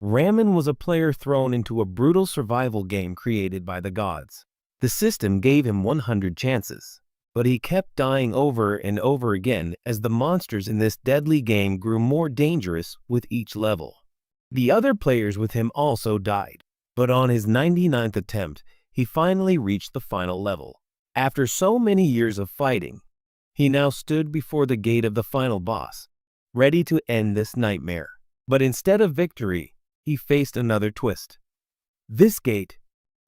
Ramen was a player thrown into a brutal survival game created by the gods. The system gave him 100 chances, but he kept dying over and over again as the monsters in this deadly game grew more dangerous with each level. The other players with him also died, but on his 99th attempt, he finally reached the final level. After so many years of fighting, he now stood before the gate of the final boss, ready to end this nightmare. But instead of victory, he faced another twist. This gate,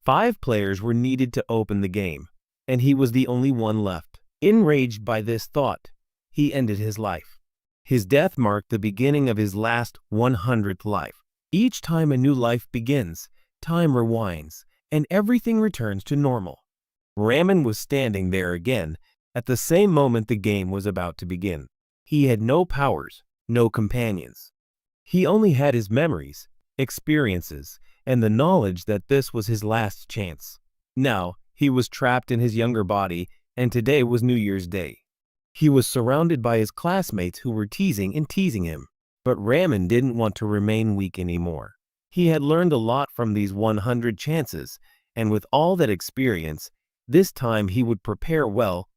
5 players were needed to open the game, and he was the only one left. Enraged by this thought, he ended his life. His death marked the beginning of his last 100th life. Each time a new life begins, time rewinds, and everything returns to normal. Ramen was standing there again at the same moment the game was about to begin. He had no powers, no companions. He only had his memories, experiences, and the knowledge that this was his last chance. Now, he was trapped in his younger body, and today was New Year's Day. He was surrounded by his classmates who were teasing him. But Ramen didn't want to remain weak anymore. He had learned a lot from these 100 chances, and with all that experience, this time he would prepare well,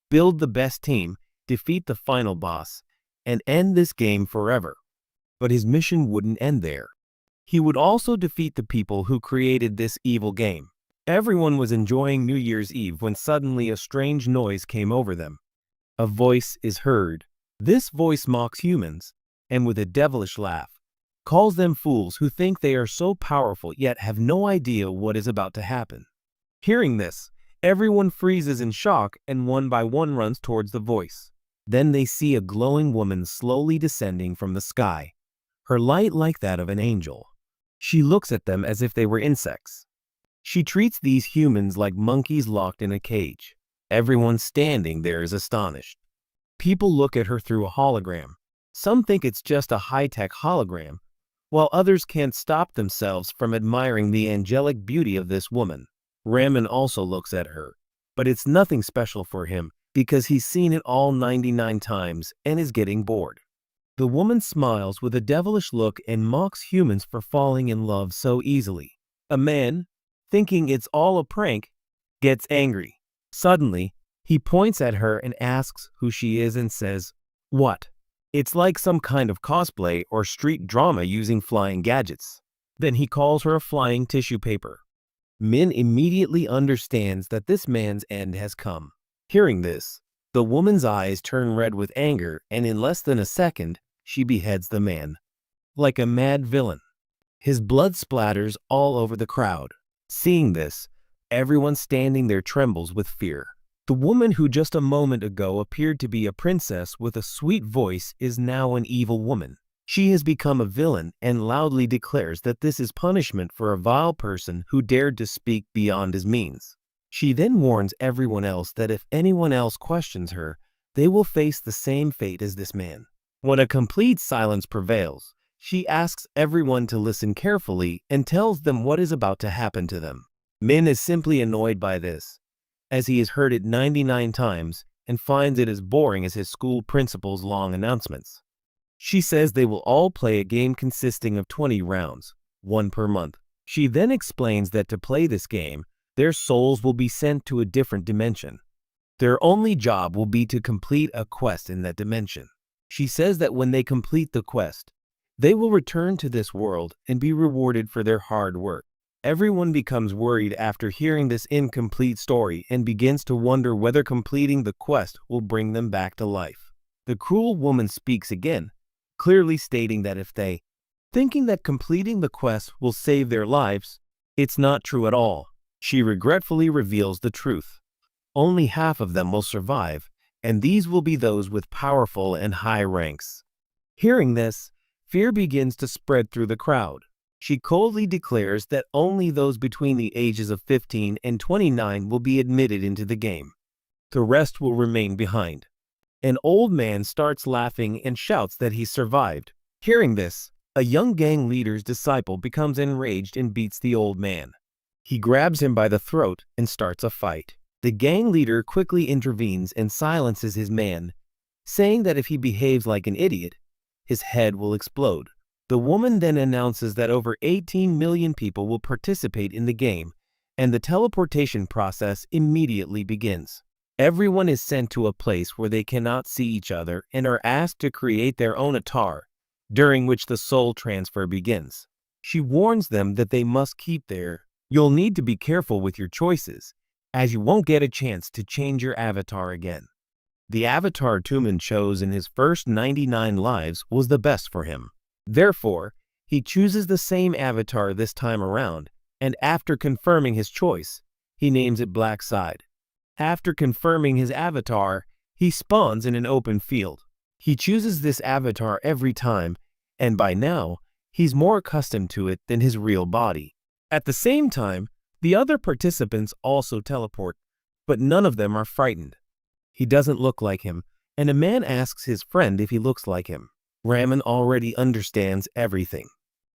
build the best team, defeat the final boss, and end this game forever. But his mission wouldn't end there. He would also defeat the people who created this evil game. Everyone was enjoying New Year's Eve when suddenly a strange noise came over them. A voice is heard. This voice mocks humans, and with a devilish laugh, calls them fools who think they are so powerful yet have no idea what is about to happen. Hearing this, everyone freezes in shock and one by one runs towards the voice. Then they see a glowing woman slowly descending from the sky, her light like that of an angel. She looks at them as if they were insects. She treats these humans like monkeys locked in a cage. Everyone standing there is astonished. People look at her through a hologram. Some think it's just a high-tech hologram, while others can't stop themselves from admiring the angelic beauty of this woman. Ramen also looks at her, but it's nothing special for him because he's seen it all 99 times and is getting bored. The woman smiles with a devilish look and mocks humans for falling in love so easily. A man, thinking it's all a prank, gets angry. Suddenly, he points at her and asks who she is and says, "What?" It's like some kind of cosplay or street drama using flying gadgets. Then he calls her a flying tissue paper. Min immediately understands that this man's end has come. Hearing this, the woman's eyes turn red with anger, and in less than a second, she beheads the man. Like a mad villain. His blood splatters all over the crowd. Seeing this, everyone standing there trembles with fear. The woman who just a moment ago appeared to be a princess with a sweet voice is now an evil woman. She has become a villain and loudly declares that this is punishment for a vile person who dared to speak beyond his means. She then warns everyone else that if anyone else questions her, they will face the same fate as this man. When a complete silence prevails, she asks everyone to listen carefully and tells them what is about to happen to them. Min is simply annoyed by this, as he has heard it 99 times and finds it as boring as his school principal's long announcements. She says they will all play a game consisting of 20 rounds, one per month. She then explains that to play this game, their souls will be sent to a different dimension. Their only job will be to complete a quest in that dimension. She says that when they complete the quest, they will return to this world and be rewarded for their hard work. Everyone becomes worried after hearing this incomplete story and begins to wonder whether completing the quest will bring them back to life. The cruel woman speaks again, clearly stating that if they, thinking that completing the quest will save their lives, it's not true at all. She regretfully reveals the truth. Only half of them will survive, and these will be those with powerful and high ranks. Hearing this, fear begins to spread through the crowd. She coldly declares that only those between the ages of 15 and 29 will be admitted into the game. The rest will remain behind. An old man starts laughing and shouts that he survived. Hearing this, a young gang leader's disciple becomes enraged and beats the old man. He grabs him by the throat and starts a fight. The gang leader quickly intervenes and silences his man, saying that if he behaves like an idiot, his head will explode. The woman then announces that over 18 million people will participate in the game, and the teleportation process immediately begins. Everyone is sent to a place where they cannot see each other and are asked to create their own avatar, during which the soul transfer begins. She warns them that they must keep you'll need to be careful with your choices, as you won't get a chance to change your avatar again. The avatar Tumen chose in his first 99 lives was the best for him. Therefore, he chooses the same avatar this time around, and after confirming his choice, he names it Black Side. After confirming his avatar, he spawns in an open field. He chooses this avatar every time, and by now, he's more accustomed to it than his real body. At the same time, the other participants also teleport, but none of them are frightened. He doesn't look like him, and a man asks his friend if he looks like him. Ramen already understands everything.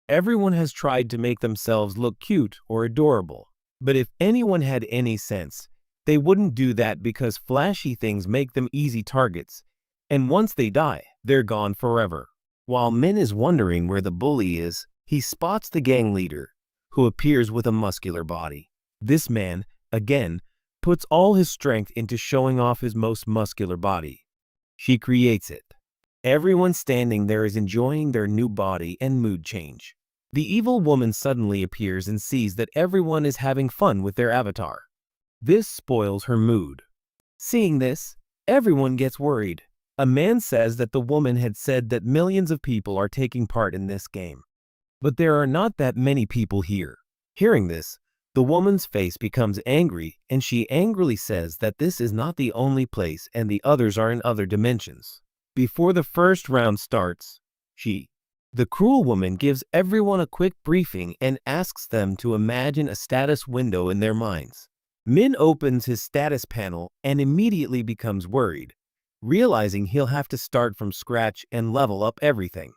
Everyone has tried to make themselves look cute or adorable, but if anyone had any sense, they wouldn't do that because flashy things make them easy targets, and once they die, they're gone forever. While Min is wondering where the bully is, he spots the gang leader, who appears with a muscular body. This man, again, puts all his strength into showing off his most muscular body. She creates it. Everyone standing there is enjoying their new body and mood change. The evil woman suddenly appears and sees that everyone is having fun with their avatar. This spoils her mood. Seeing this, everyone gets worried. A man says that the woman had said that millions of people are taking part in this game. But there are not that many people here. Hearing this, the woman's face becomes angry and she angrily says that this is not the only place and the others are in other dimensions. Before the first round starts, the cruel woman gives everyone a quick briefing and asks them to imagine a status window in their minds. Min opens his status panel and immediately becomes worried, realizing he'll have to start from scratch and level up everything.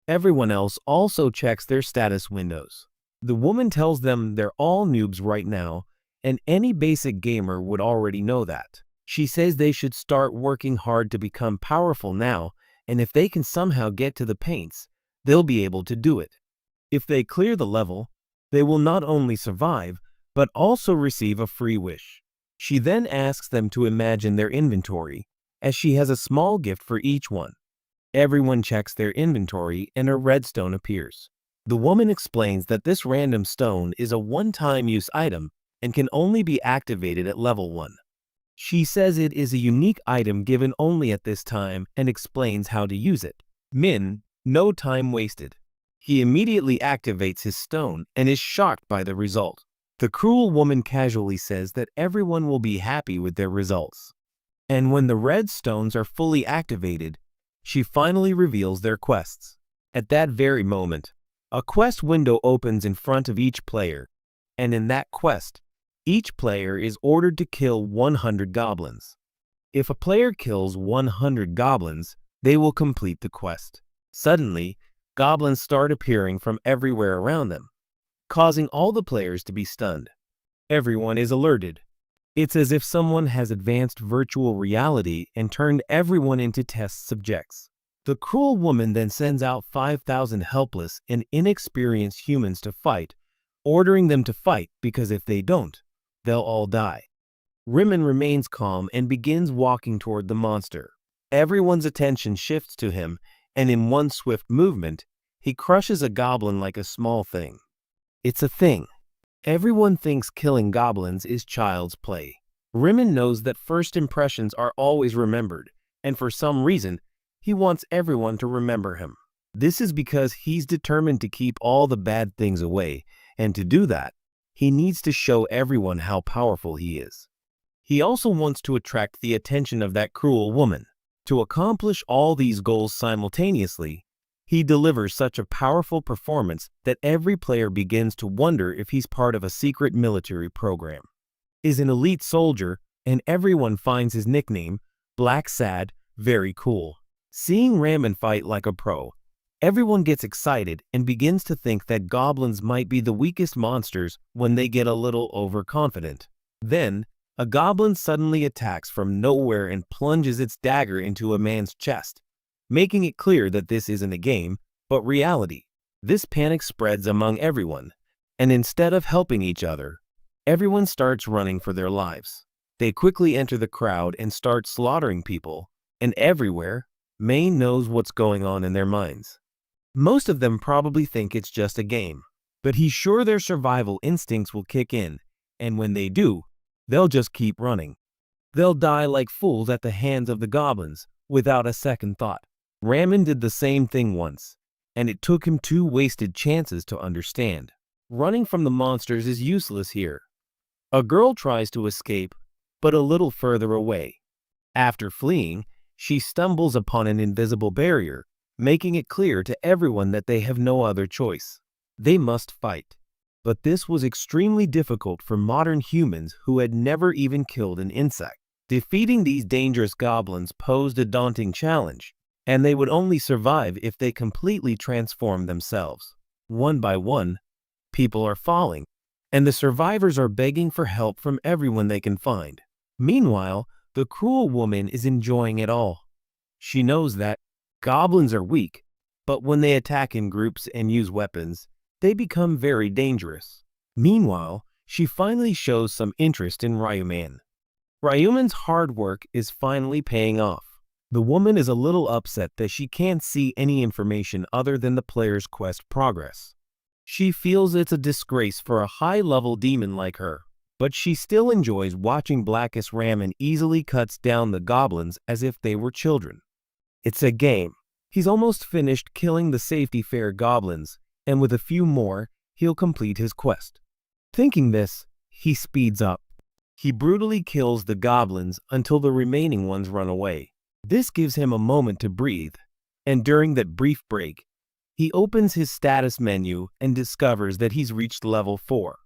Everyone else also checks their status windows. The woman tells them they're all noobs right now, and any basic gamer would already know that. She says they should start working hard to become powerful now, and if they can somehow get to the paints, they'll be able to do it. If they clear the level, they will not only survive, but also receive a free wish. She then asks them to imagine their inventory, as she has a small gift for each one. Everyone checks their inventory and a red stone appears. The woman explains that this random stone is a one-time use item and can only be activated at level 1. She says it is a unique item given only at this time and explains how to use it. Min, no time wasted. He immediately activates his stone and is shocked by the result. The cruel woman casually says that everyone will be happy with their results. And when the red stones are fully activated, she finally reveals their quests. At that very moment, a quest window opens in front of each player, and in that quest, each player is ordered to kill 100 goblins. If a player kills 100 goblins, they will complete the quest. Suddenly, goblins start appearing from everywhere around them, causing all the players to be stunned. Everyone is alerted. It's as if someone has advanced virtual reality and turned everyone into test subjects. The cruel woman then sends out 5,000 helpless and inexperienced humans to fight, ordering them to fight because if they don't, they'll all die. Rimmon remains calm and begins walking toward the monster. Everyone's attention shifts to him, and in one swift movement, he crushes a goblin like a small thing. It's a thing. Everyone thinks killing goblins is child's play. Rimmon knows that first impressions are always remembered, and for some reason, he wants everyone to remember him. This is because he's determined to keep all the bad things away, and to do that, he needs to show everyone how powerful he is. He also wants to attract the attention of that cruel woman. To accomplish all these goals simultaneously, he delivers such a powerful performance that every player begins to wonder if he's part of a secret military program. Is an elite soldier, and everyone finds his nickname, Black Sad, very cool. Seeing Ramen fight like a pro, everyone gets excited and begins to think that goblins might be the weakest monsters when they get a little overconfident. Then, a goblin suddenly attacks from nowhere and plunges its dagger into a man's chest, making it clear that this isn't a game, but reality. This panic spreads among everyone, and instead of helping each other, everyone starts running for their lives. They quickly enter the crowd and start slaughtering people, and everywhere, Maine knows what's going on in their minds. Most of them probably think it's just a game, but he's sure their survival instincts will kick in, and when they do, they'll just keep running. They'll die like fools at the hands of the goblins, without a second thought. Ramen did the same thing once, and it took him 2 wasted chances to understand. Running from the monsters is useless here. A girl tries to escape, but a little further away. After fleeing, she stumbles upon an invisible barrier, making it clear to everyone that they have no other choice. They must fight. But this was extremely difficult for modern humans who had never even killed an insect. Defeating these dangerous goblins posed a daunting challenge, and they would only survive if they completely transformed themselves. One by one, people are falling, and the survivors are begging for help from everyone they can find. Meanwhile, the cruel woman is enjoying it all. She knows that goblins are weak, but when they attack in groups and use weapons, they become very dangerous. Meanwhile, she finally shows some interest in Ryuman. Ryuman's hard work is finally paying off. The woman is a little upset that she can't see any information other than the player's quest progress. She feels it's a disgrace for a high-level demon like her, but she still enjoys watching Blackest Ramen easily cuts down the goblins as if they were children. It's a game. He's almost finished killing the Safety Fair goblins, and with a few more, he'll complete his quest. Thinking this, he speeds up. He brutally kills the goblins until the remaining ones run away. This gives him a moment to breathe, and during that brief break, he opens his status menu and discovers that he's reached level 4.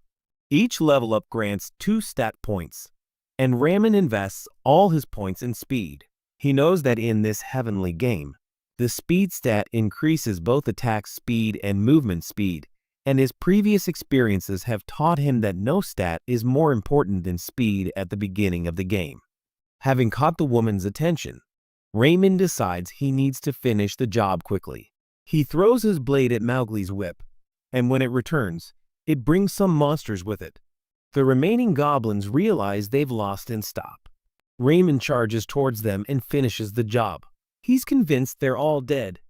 Each level up grants 2 stat points, and Ramen invests all his points in speed. He knows that in this heavenly game, the speed stat increases both attack speed and movement speed, and his previous experiences have taught him that no stat is more important than speed at the beginning of the game. Having caught the woman's attention, Ramen decides he needs to finish the job quickly. He throws his blade at Mowgli's whip, and when it returns, it brings some monsters with it. The remaining goblins realize they've lost and stop. Ramen charges towards them and finishes the job. He's convinced they're all dead.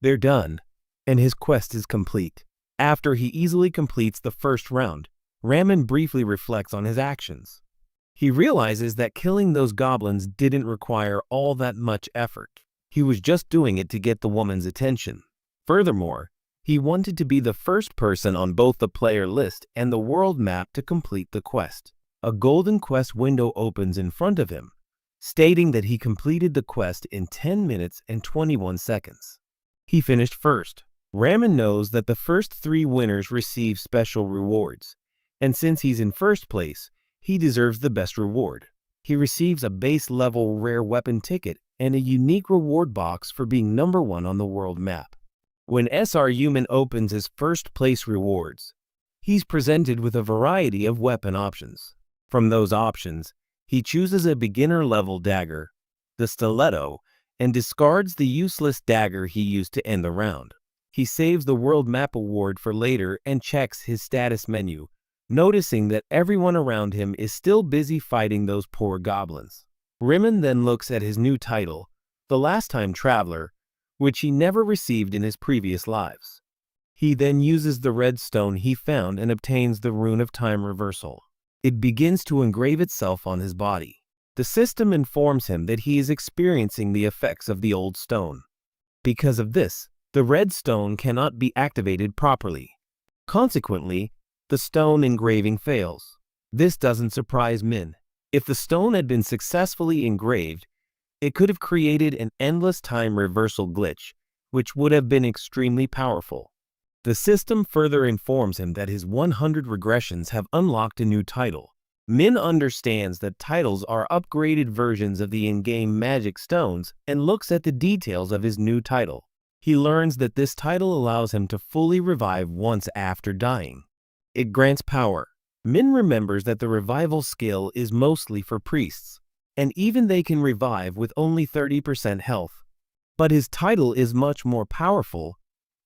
They're done, and his quest is complete. After he easily completes the first round, Ramen briefly reflects on his actions. He realizes that killing those goblins didn't require all that much effort. He was just doing it to get the woman's attention. Furthermore, he wanted to be the first person on both the player list and the world map to complete the quest. A golden quest window opens in front of him, stating that he completed the quest in 10 minutes and 21 seconds. He finished first. Ramen knows that the first 3 winners receive special rewards, and since he's in first place, he deserves the best reward. He receives a base-level rare weapon ticket and a unique reward box for being number 1 on the world map. When SR Human opens his first place rewards, he's presented with a variety of weapon options. From those options, he chooses a beginner-level dagger, the stiletto, and discards the useless dagger he used to end the round. He saves the world map award for later and checks his status menu, noticing that everyone around him is still busy fighting those poor goblins. Ramen then looks at his new title, the Last Time Traveler, which he never received in his previous lives. He then uses the red stone he found and obtains the Rune of Time Reversal. It begins to engrave itself on his body. The system informs him that he is experiencing the effects of the old stone. Because of this, the red stone cannot be activated properly. Consequently, the stone engraving fails. This doesn't surprise Min. If the stone had been successfully engraved, it could have created an endless time reversal glitch, which would have been extremely powerful. The system further informs him that his 100 regressions have unlocked a new title. Min understands that titles are upgraded versions of the in-game magic stones and looks at the details of his new title. He learns that this title allows him to fully revive once after dying. It grants power. Min remembers that the revival skill is mostly for priests, and even they can revive with only 30% health. But his title is much more powerful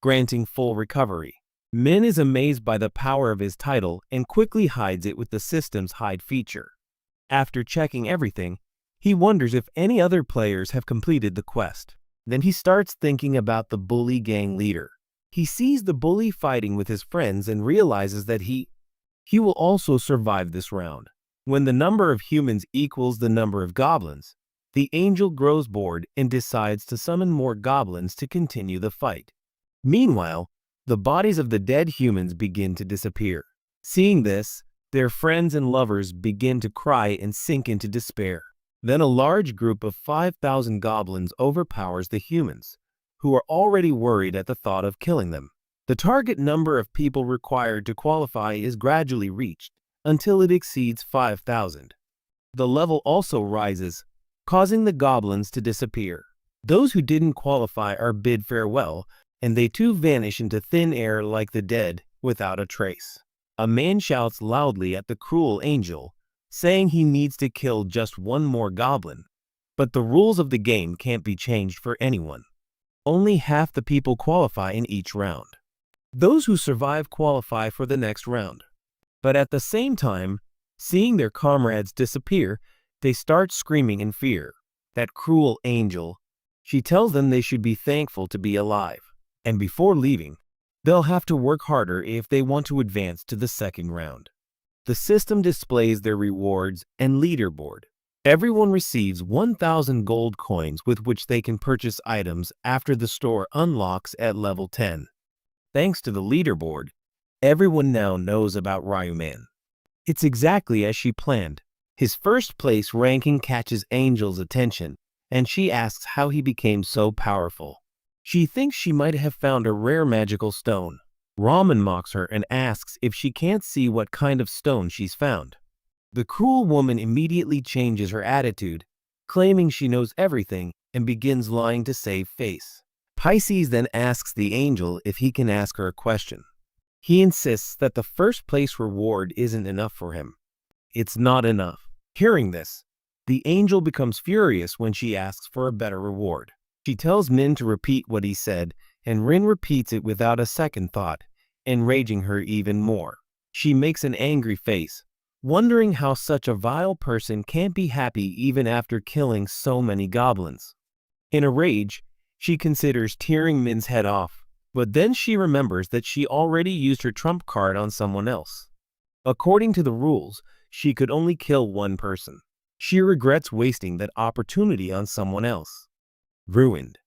granting full recovery. Min is amazed by the power of his title and quickly hides it with the system's hide feature. After checking everything, he wonders if any other players have completed the quest. Then he starts thinking about the bully gang leader. He sees the bully fighting with his friends and realizes that he will also survive this round. When the number of humans equals the number of goblins, the angel grows bored and decides to summon more goblins to continue the fight. Meanwhile, the bodies of the dead humans begin to disappear. Seeing this, their friends and lovers begin to cry and sink into despair. Then a large group of 5,000 goblins overpowers the humans, who are already worried at the thought of killing them. The target number of people required to qualify is gradually reached until it exceeds 5,000. The level also rises, causing the goblins to disappear. Those who didn't qualify are bid farewell, and they too vanish into thin air like the dead without a trace. A man shouts loudly at the cruel angel, saying he needs to kill just one more goblin. But the rules of the game can't be changed for anyone. Only half the people qualify in each round. Those who survive qualify for the next round. But at the same time, seeing their comrades disappear, they start screaming in fear. That cruel angel, she tells them they should be thankful to be alive. And before leaving, they'll have to work harder if they want to advance to the second round. The system displays their rewards and leaderboard. Everyone receives 1,000 gold coins with which they can purchase items after the store unlocks at level 10. Thanks to the leaderboard, everyone now knows about Ryuman. It's exactly as she planned. His first place ranking catches Angel's attention, and she asks how he became so powerful. She thinks she might have found a rare magical stone. Ramen mocks her and asks if she can't see what kind of stone she's found. The cruel woman immediately changes her attitude, claiming she knows everything and begins lying to save face. Pisces then asks the angel if he can ask her a question. He insists that the first place reward isn't enough for him. It's not enough. Hearing this, the angel becomes furious when she asks for a better reward. She tells Min to repeat what he said, and Rin repeats it without a second thought, enraging her even more. She makes an angry face, wondering how such a vile person can't be happy even after killing so many goblins. In a rage, she considers tearing Min's head off, but then she remembers that she already used her trump card on someone else. According to the rules, she could only kill one person. She regrets wasting that opportunity on someone else. Ruined.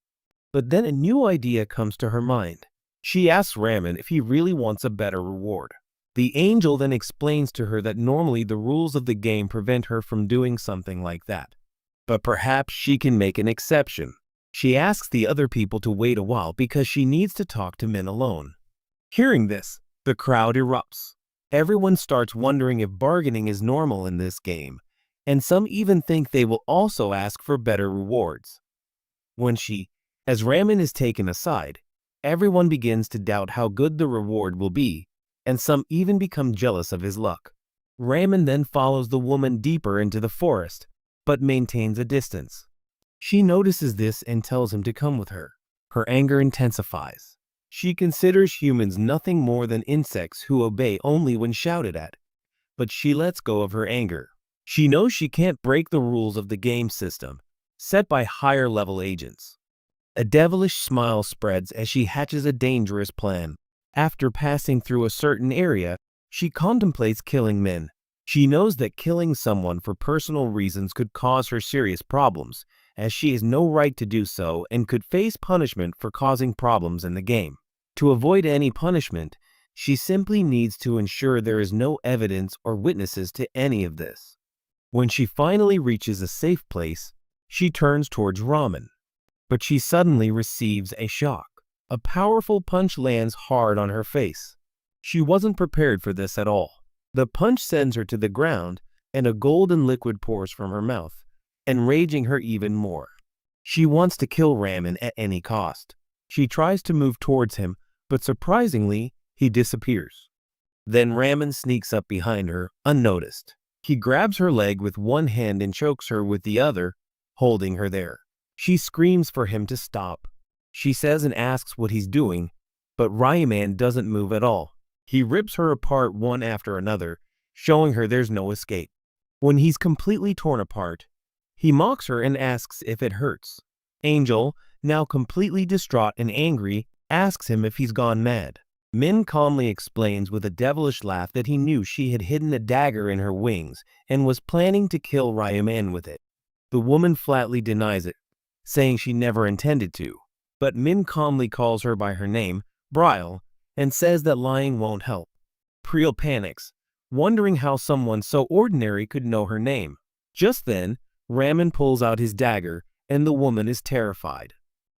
But then a new idea comes to her mind. She asks Ramen if he really wants a better reward. The angel then explains to her that normally the rules of the game prevent her from doing something like that. But perhaps she can make an exception. She asks the other people to wait a while because she needs to talk to Min alone. Hearing this, the crowd erupts. Everyone starts wondering if bargaining is normal in this game, and some even think they will also ask for better rewards. As Ramen is taken aside, everyone begins to doubt how good the reward will be, and some even become jealous of his luck. Ramen then follows the woman deeper into the forest, but maintains a distance. She notices this and tells him to come with her. Her anger intensifies. She considers humans nothing more than insects who obey only when shouted at, but she lets go of her anger. She knows she can't break the rules of the game system, set by higher level agents. A devilish smile spreads as she hatches a dangerous plan. After passing through a certain area, she contemplates killing Min. She knows that killing someone for personal reasons could cause her serious problems, as she has no right to do so and could face punishment for causing problems in the game. To avoid any punishment, she simply needs to ensure there is no evidence or witnesses to any of this. When she finally reaches a safe place, she turns towards Ramen. But she suddenly receives a shock. A powerful punch lands hard on her face. She wasn't prepared for this at all. The punch sends her to the ground, and a golden liquid pours from her mouth, enraging her even more. She wants to kill Ramen at any cost. She tries to move towards him, but surprisingly, he disappears. Then Ramen sneaks up behind her, unnoticed. He grabs her leg with one hand and chokes her with the other, holding her there. She screams for him to stop. She says and asks what he's doing, But Ryaman doesn't move at all. He rips her apart one after another, showing her there's no escape. When he's completely torn apart, he mocks her and asks if it hurts. Angel, now completely distraught and angry, asks him if he's gone mad. Min calmly explains with a devilish laugh that he knew she had hidden a dagger in her wings and was planning to kill Ryaman with it. The woman flatly denies it, saying she never intended to. But Min calmly calls her by her name, Brielle, and says that lying won't help. Priel panics, wondering how someone so ordinary could know her name. Just then, Raman pulls out his dagger, and the woman is terrified.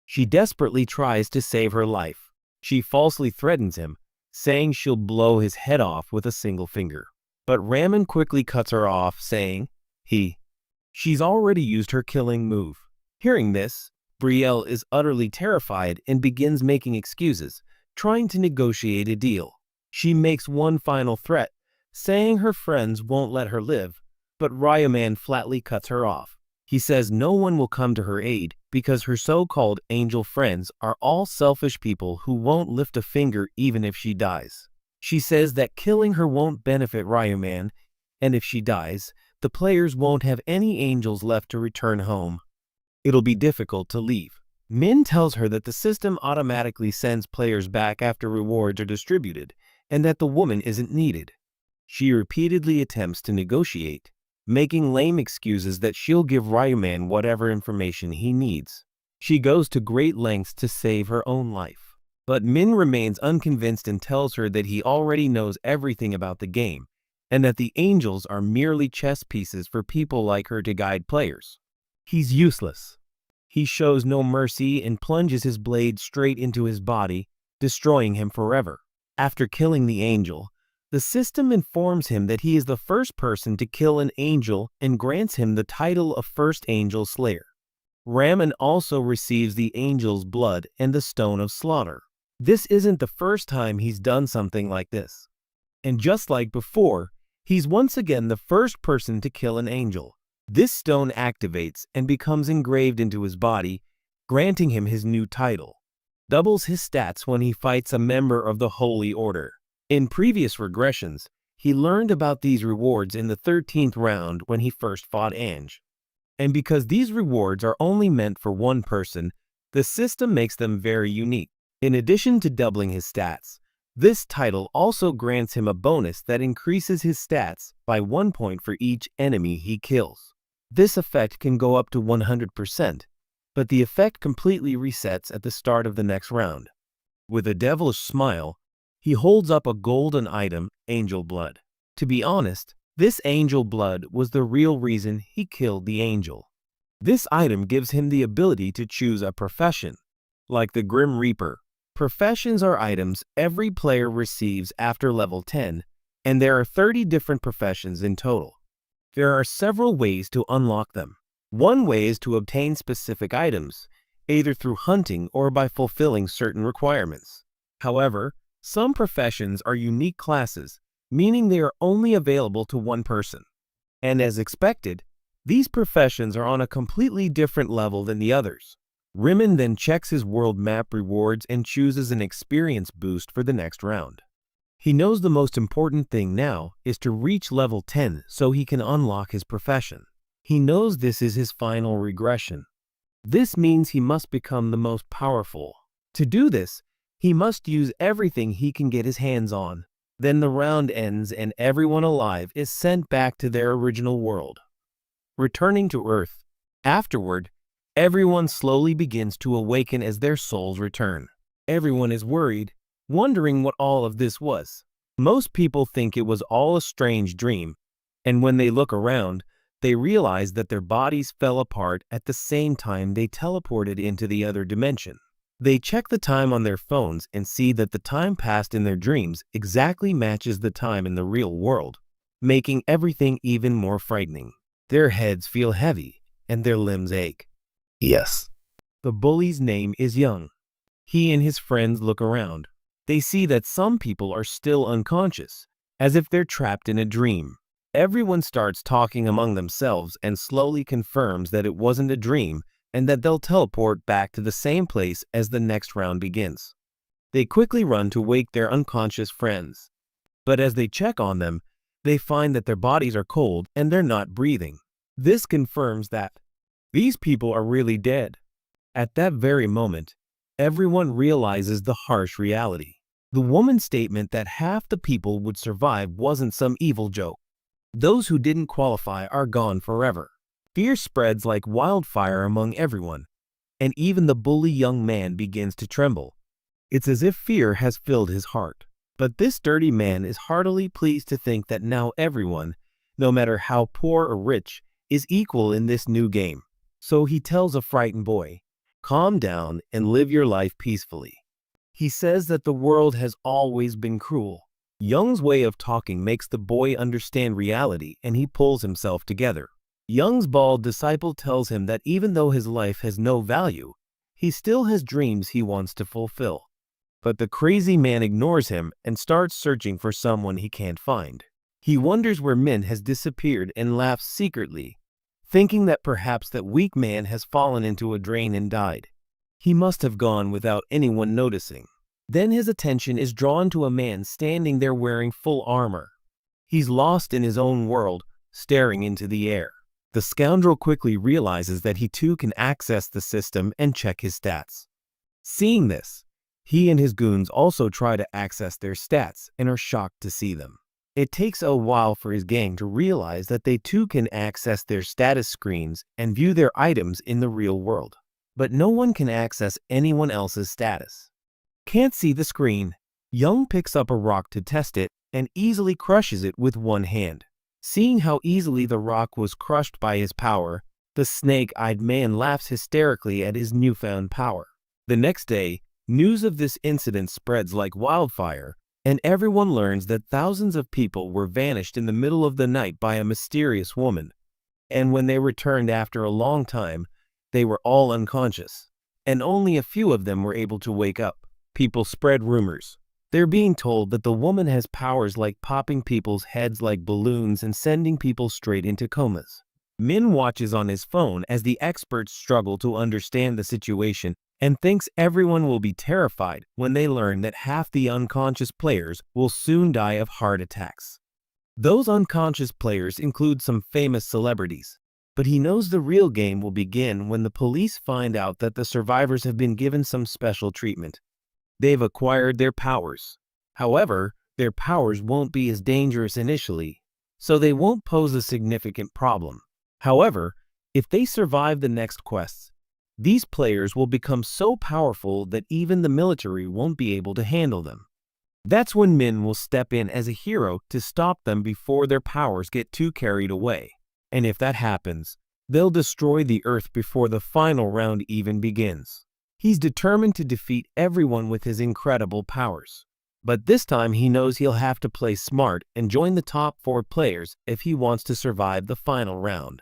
She desperately tries to save her life. She falsely threatens him, saying she'll blow his head off with a single finger. But Raman quickly cuts her off, saying, she's already used her killing move. Hearing this, Brielle is utterly terrified and begins making excuses, trying to negotiate a deal. She makes one final threat, saying her friends won't let her live, but Ryaman flatly cuts her off. He says no one will come to her aid because her so-called angel friends are all selfish people who won't lift a finger even if she dies. She says that killing her won't benefit Ryaman, and if she dies, the players won't have any angels left to return home. It'll be difficult to leave. Min tells her that the system automatically sends players back after rewards are distributed, and that the woman isn't needed. She repeatedly attempts to negotiate, making lame excuses that she'll give Ryaman whatever information he needs. She goes to great lengths to save her own life. But Min remains unconvinced and tells her that he already knows everything about the game, and that the angels are merely chess pieces for people like her to guide players. He's useless. He shows no mercy and plunges his blade straight into his body, destroying him forever. After killing the angel, the system informs him that he is the first person to kill an angel and grants him the title of First Angel Slayer. Raman also receives the angel's blood and the Stone of Slaughter. This isn't the first time he's done something like this. And just like before, he's once again the first person to kill an angel. This stone activates and becomes engraved into his body, granting him his new title. Doubles his stats when he fights a member of the Holy Order. In previous regressions, he learned about these rewards in the 13th round when he first fought Ange. And because these rewards are only meant for one person, the system makes them very unique. In addition to doubling his stats, this title also grants him a bonus that increases his stats by 1 point for each enemy he kills. This effect can go up to 100%, but the effect completely resets at the start of the next round. With a devilish smile, he holds up a golden item, Angel Blood. To be honest, this Angel Blood was the real reason he killed the angel. This item gives him the ability to choose a profession. Like the Grim Reaper, professions are items every player receives after level 10, and there are 30 different professions in total. There are several ways to unlock them. One way is to obtain specific items, either through hunting or by fulfilling certain requirements. However, some professions are unique classes, meaning they are only available to one person. And as expected, these professions are on a completely different level than the others. Rimmon then checks his world map rewards and chooses an experience boost for the next round. He knows the most important thing now is to reach level 10 so he can unlock his profession. He knows this is his final regression. This means he must become the most powerful. To do this, he must use everything he can get his hands on. Then the round ends and everyone alive is sent back to their original world. Returning to Earth. Afterward, everyone slowly begins to awaken as their souls return. Everyone is worried, wondering what all of this was. Most people think it was all a strange dream, and when they look around, they realize that their bodies fell apart at the same time they teleported into the other dimension. They check the time on their phones and see that the time passed in their dreams exactly matches the time in the real world, making everything even more frightening. Their heads feel heavy, and their limbs ache. Yes. The bully's name is Young. He and his friends look around. They see that some people are still unconscious, as if they're trapped in a dream. Everyone starts talking among themselves and slowly confirms that it wasn't a dream and that they'll teleport back to the same place as the next round begins. They quickly run to wake their unconscious friends. But as they check on them, they find that their bodies are cold and they're not breathing. This confirms that these people are really dead. At that very moment, everyone realizes the harsh reality. The woman's statement that half the people would survive wasn't some evil joke. Those who didn't qualify are gone forever. Fear spreads like wildfire among everyone, and even the bully young man begins to tremble. It's as if fear has filled his heart. But this dirty man is heartily pleased to think that now everyone, no matter how poor or rich, is equal in this new game. So he tells a frightened boy, "Calm down and live your life peacefully." He says that the world has always been cruel. Young's way of talking makes the boy understand reality, and he pulls himself together. Young's bald disciple tells him that even though his life has no value, he still has dreams he wants to fulfill. But the crazy man ignores him and starts searching for someone he can't find. He wonders where Min has disappeared and laughs secretly, thinking that perhaps that weak man has fallen into a drain and died. He must have gone without anyone noticing. Then his attention is drawn to a man standing there wearing full armor. He's lost in his own world, staring into the air. The scoundrel quickly realizes that he too can access the system and check his stats. Seeing this, he and his goons also try to access their stats and are shocked to see them. It takes a while for his gang to realize that they too can access their status screens and view their items in the real world. But no one can access anyone else's status. Can't see the screen. Young picks up a rock to test it and easily crushes it with one hand. Seeing how easily the rock was crushed by his power, the snake-eyed man laughs hysterically at his newfound power. The next day, news of this incident spreads like wildfire, and everyone learns that thousands of people were vanished in the middle of the night by a mysterious woman. And when they returned after a long time, they were all unconscious, and only a few of them were able to wake up. People spread rumors. They're being told that the woman has powers like popping people's heads like balloons and sending people straight into comas. Min watches on his phone as the experts struggle to understand the situation and thinks everyone will be terrified when they learn that half the unconscious players will soon die of heart attacks. Those unconscious players include some famous celebrities, but he knows the real game will begin when the police find out that the survivors have been given some special treatment. They've acquired their powers. However, their powers won't be as dangerous initially, so they won't pose a significant problem. However, if they survive the next quests, these players will become so powerful that even the military won't be able to handle them. That's when Min will step in as a hero to stop them before their powers get too carried away. And if that happens, they'll destroy the Earth before the final round even begins. He's determined to defeat everyone with his incredible powers. But this time he knows he'll have to play smart and join the top 4 players if he wants to survive the final round.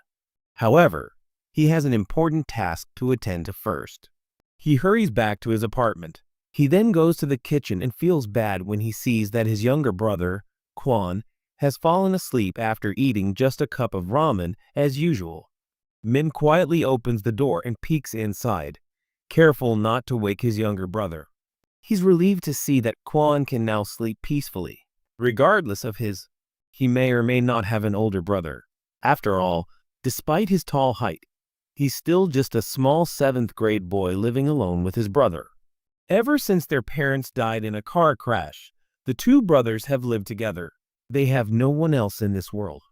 However, he has an important task to attend to first. He hurries back to his apartment. He then goes to the kitchen and feels bad when he sees that his younger brother, Kwon, has fallen asleep after eating just a cup of ramen as usual. Min quietly opens the door and peeks inside, careful not to wake his younger brother. He's relieved to see that Kwon can now sleep peacefully, regardless of he may or may not have an older brother. After all, despite his tall height, he's still just a small 7th grade boy living alone with his brother. Ever since their parents died in a car crash, the two brothers have lived together. They have no one else in this world.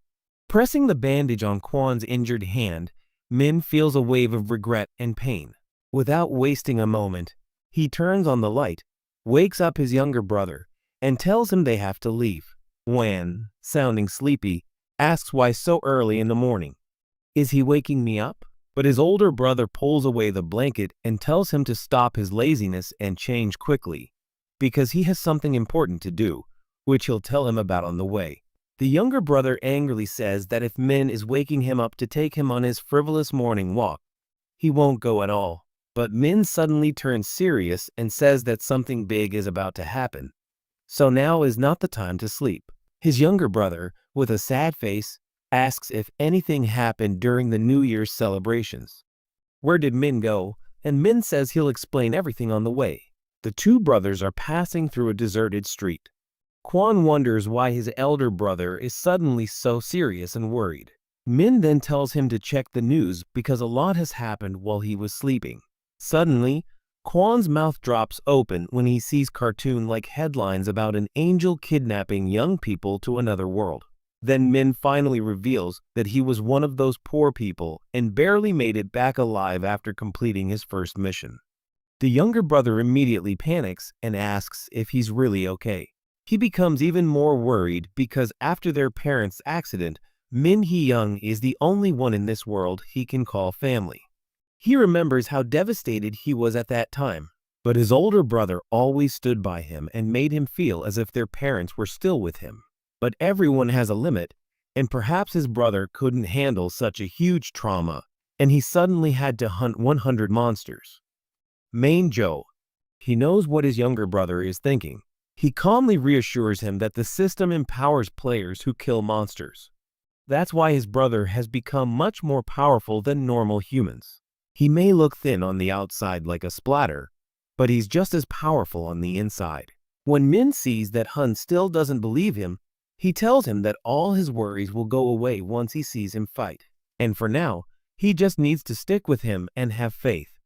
Pressing the bandage on Kwon's injured hand, Min feels a wave of regret and pain. Without wasting a moment, he turns on the light, wakes up his younger brother, and tells him they have to leave. Wan, sounding sleepy, asks why so early in the morning. Is he waking me up? But his older brother pulls away the blanket and tells him to stop his laziness and change quickly, because he has something important to do, which he'll tell him about on the way. The younger brother angrily says that if Min is waking him up to take him on his frivolous morning walk, he won't go at all. But Min suddenly turns serious and says that something big is about to happen. So now is not the time to sleep. His younger brother, with a sad face, asks if anything happened during the New Year's celebrations. Where did Min go? And Min says he'll explain everything on the way. The two brothers are passing through a deserted street. Kwon wonders why his elder brother is suddenly so serious and worried. Min then tells him to check the news because a lot has happened while he was sleeping. Suddenly, Kwon's mouth drops open when he sees cartoon-like headlines about an angel kidnapping young people to another world. Then Min finally reveals that he was one of those poor people and barely made it back alive after completing his first mission. The younger brother immediately panics and asks if he's really okay. He becomes even more worried because after their parents' accident, Min Hee-young is the only one in this world he can call family. He remembers how devastated he was at that time, but his older brother always stood by him and made him feel as if their parents were still with him. But everyone has a limit, and perhaps his brother couldn't handle such a huge trauma, and he suddenly had to hunt 100 monsters. Main Joe. He knows what his younger brother is thinking. He calmly reassures him that the system empowers players who kill monsters. That's why his brother has become much more powerful than normal humans. He may look thin on the outside like a splatter, but he's just as powerful on the inside. When Min sees that Hun still doesn't believe him, he tells him that all his worries will go away once he sees him fight. And for now, he just needs to stick with him and have faith.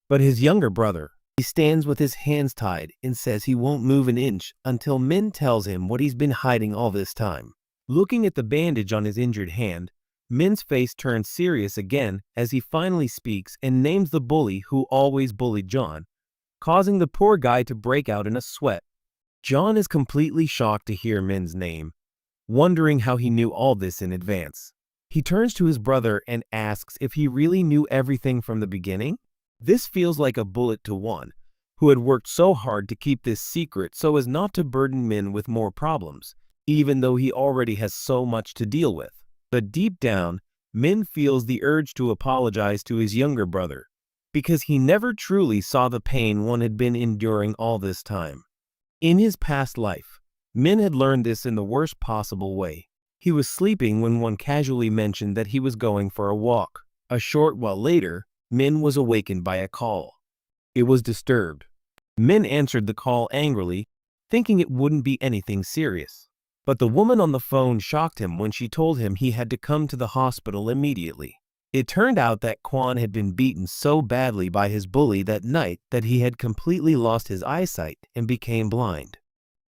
But his younger brother, he stands with his hands tied and says he won't move an inch until Min tells him what he's been hiding all this time. Looking at the bandage on his injured hand, Min's face turns serious again as he finally speaks and names the bully who always bullied John, causing the poor guy to break out in a sweat. John is completely shocked to hear Min's name, wondering how he knew all this in advance. He turns to his brother and asks if he really knew everything from the beginning. This feels like a bullet to one, who had worked so hard to keep this secret so as not to burden Min with more problems, even though he already has so much to deal with. But deep down, Min feels the urge to apologize to his younger brother, because he never truly saw the pain one had been enduring all this time. In his past life, Min had learned this in the worst possible way. He was sleeping when one casually mentioned that he was going for a walk. A short while later, Min was awakened by a call. It was disturbed. Min answered the call angrily, thinking it wouldn't be anything serious. But the woman on the phone shocked him when she told him he had to come to the hospital immediately. It turned out that Kwon had been beaten so badly by his bully that night that he had completely lost his eyesight and became blind.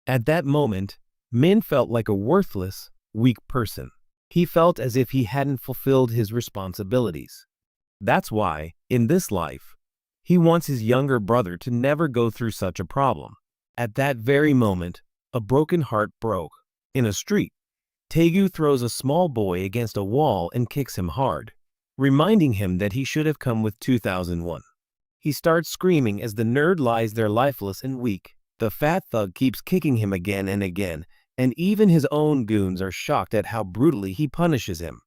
At that moment, Min felt like a worthless, weak person. He felt as if he hadn't fulfilled his responsibilities. That's why, in this life, he wants his younger brother to never go through such a problem. At that very moment, a broken heart broke. In a street, Taegu throws a small boy against a wall and kicks him hard, reminding him that he should have come with 2001. He starts screaming as the nerd lies there lifeless and weak. The fat thug keeps kicking him again and again, and even his own goons are shocked at how brutally he punishes him.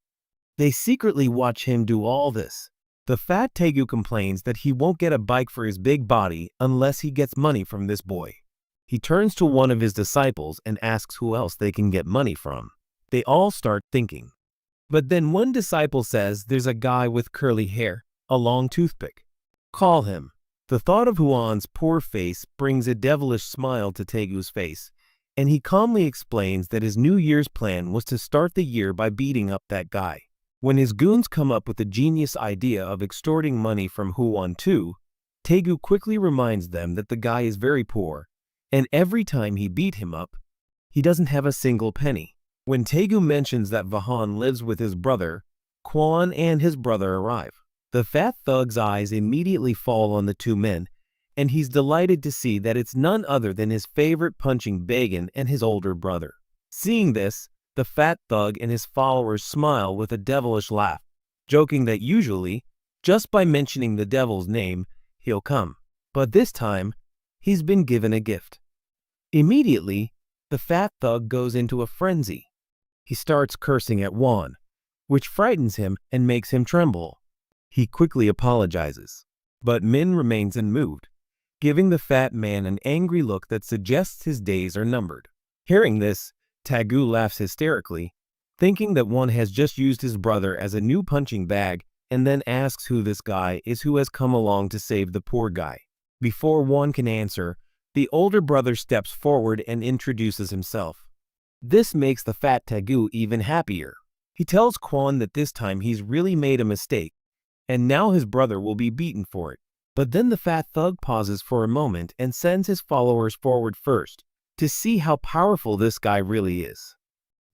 They secretly watch him do all this. The fat Taegu complains that he won't get a bike for his big body unless he gets money from this boy. He turns to one of his disciples and asks who else they can get money from. They all start thinking. But then one disciple says there's a guy with curly hair, a long toothpick. Call him. The thought of Huan's poor face brings a devilish smile to Taegu's face, and he calmly explains that his New Year's plan was to start the year by beating up that guy. When his goons come up with the genius idea of extorting money from Huan too, Taegu quickly reminds them that the guy is very poor, and every time he beat him up, he doesn't have a single penny. When Taegu mentions that Vahan lives with his brother, Kwon and his brother arrive. The fat thug's eyes immediately fall on the two men, and he's delighted to see that it's none other than his favorite punching Bagan and his older brother. Seeing this, the fat thug and his followers smile with a devilish laugh, joking that usually, just by mentioning the devil's name, he'll come. But this time, he's been given a gift. Immediately, the fat thug goes into a frenzy. He starts cursing at Juan, which frightens him and makes him tremble. He quickly apologizes, but Min remains unmoved, giving the fat man an angry look that suggests his days are numbered. Hearing this, Taegu laughs hysterically, thinking that one has just used his brother as a new punching bag, and then asks who this guy is who has come along to save the poor guy. Before one can answer, the older brother steps forward and introduces himself. This makes the fat Taegu even happier. He tells Kwon that this time he's really made a mistake, and now his brother will be beaten for it. But then the fat thug pauses for a moment and sends his followers forward first, to see how powerful this guy really is.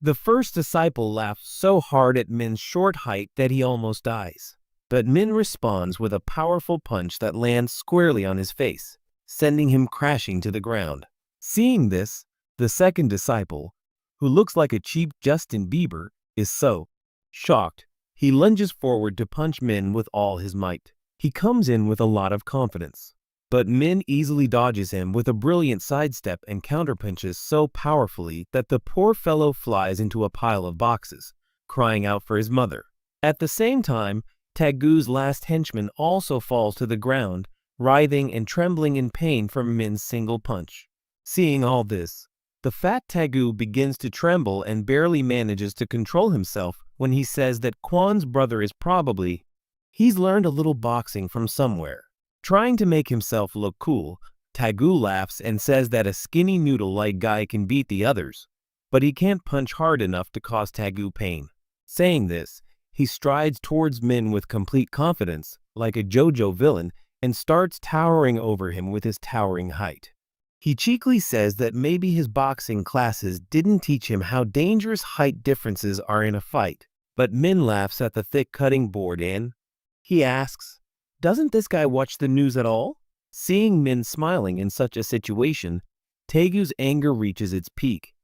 The first disciple laughs so hard at Min's short height that he almost dies. But Min responds with a powerful punch that lands squarely on his face, sending him crashing to the ground. Seeing this, the second disciple, who looks like a cheap Justin Bieber, is so shocked. He lunges forward to punch Min with all his might. He comes in with a lot of confidence, but Min easily dodges him with a brilliant sidestep and counterpunches so powerfully that the poor fellow flies into a pile of boxes, crying out for his mother. At the same time, Tagu's last henchman also falls to the ground, writhing and trembling in pain from Min's single punch. Seeing all this, the fat Taegu begins to tremble and barely manages to control himself when he says that Kwon's brother is probably... He's learned a little boxing from somewhere. Trying to make himself look cool, Taegu laughs and says that a skinny noodle-like guy can beat the others, but he can't punch hard enough to cause Taegu pain. Saying this, he strides towards Min with complete confidence, like a JoJo villain, and starts towering over him with his towering height. He cheekily says that maybe his boxing classes didn't teach him how dangerous height differences are in a fight, but Min laughs at the thick cutting board and he asks, "Doesn't this guy watch the news at all?" Seeing Min smiling in such a situation, Taegu's anger reaches its peak,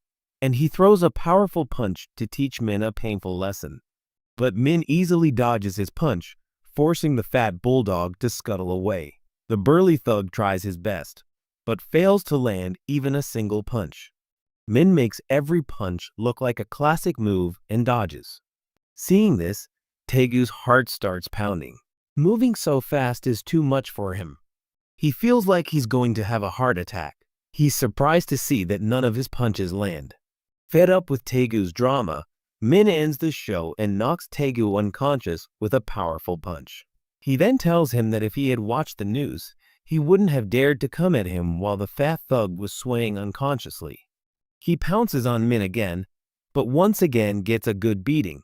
and he throws a powerful punch to teach Min a painful lesson. But Min easily dodges his punch, forcing the fat bulldog to scuttle away. The burly thug tries his best, but fails to land even a single punch. Min makes every punch look like a classic move and dodges. Seeing this, Taegu's heart starts pounding. Moving so fast is too much for him. He feels like he's going to have a heart attack. He's surprised to see that none of his punches land. Fed up with Taegu's drama, Min ends the show and knocks Taegu unconscious with a powerful punch. He then tells him that if he had watched the news, he wouldn't have dared to come at him while the fat thug was swaying unconsciously. He pounces on Min again, but once again gets a good beating.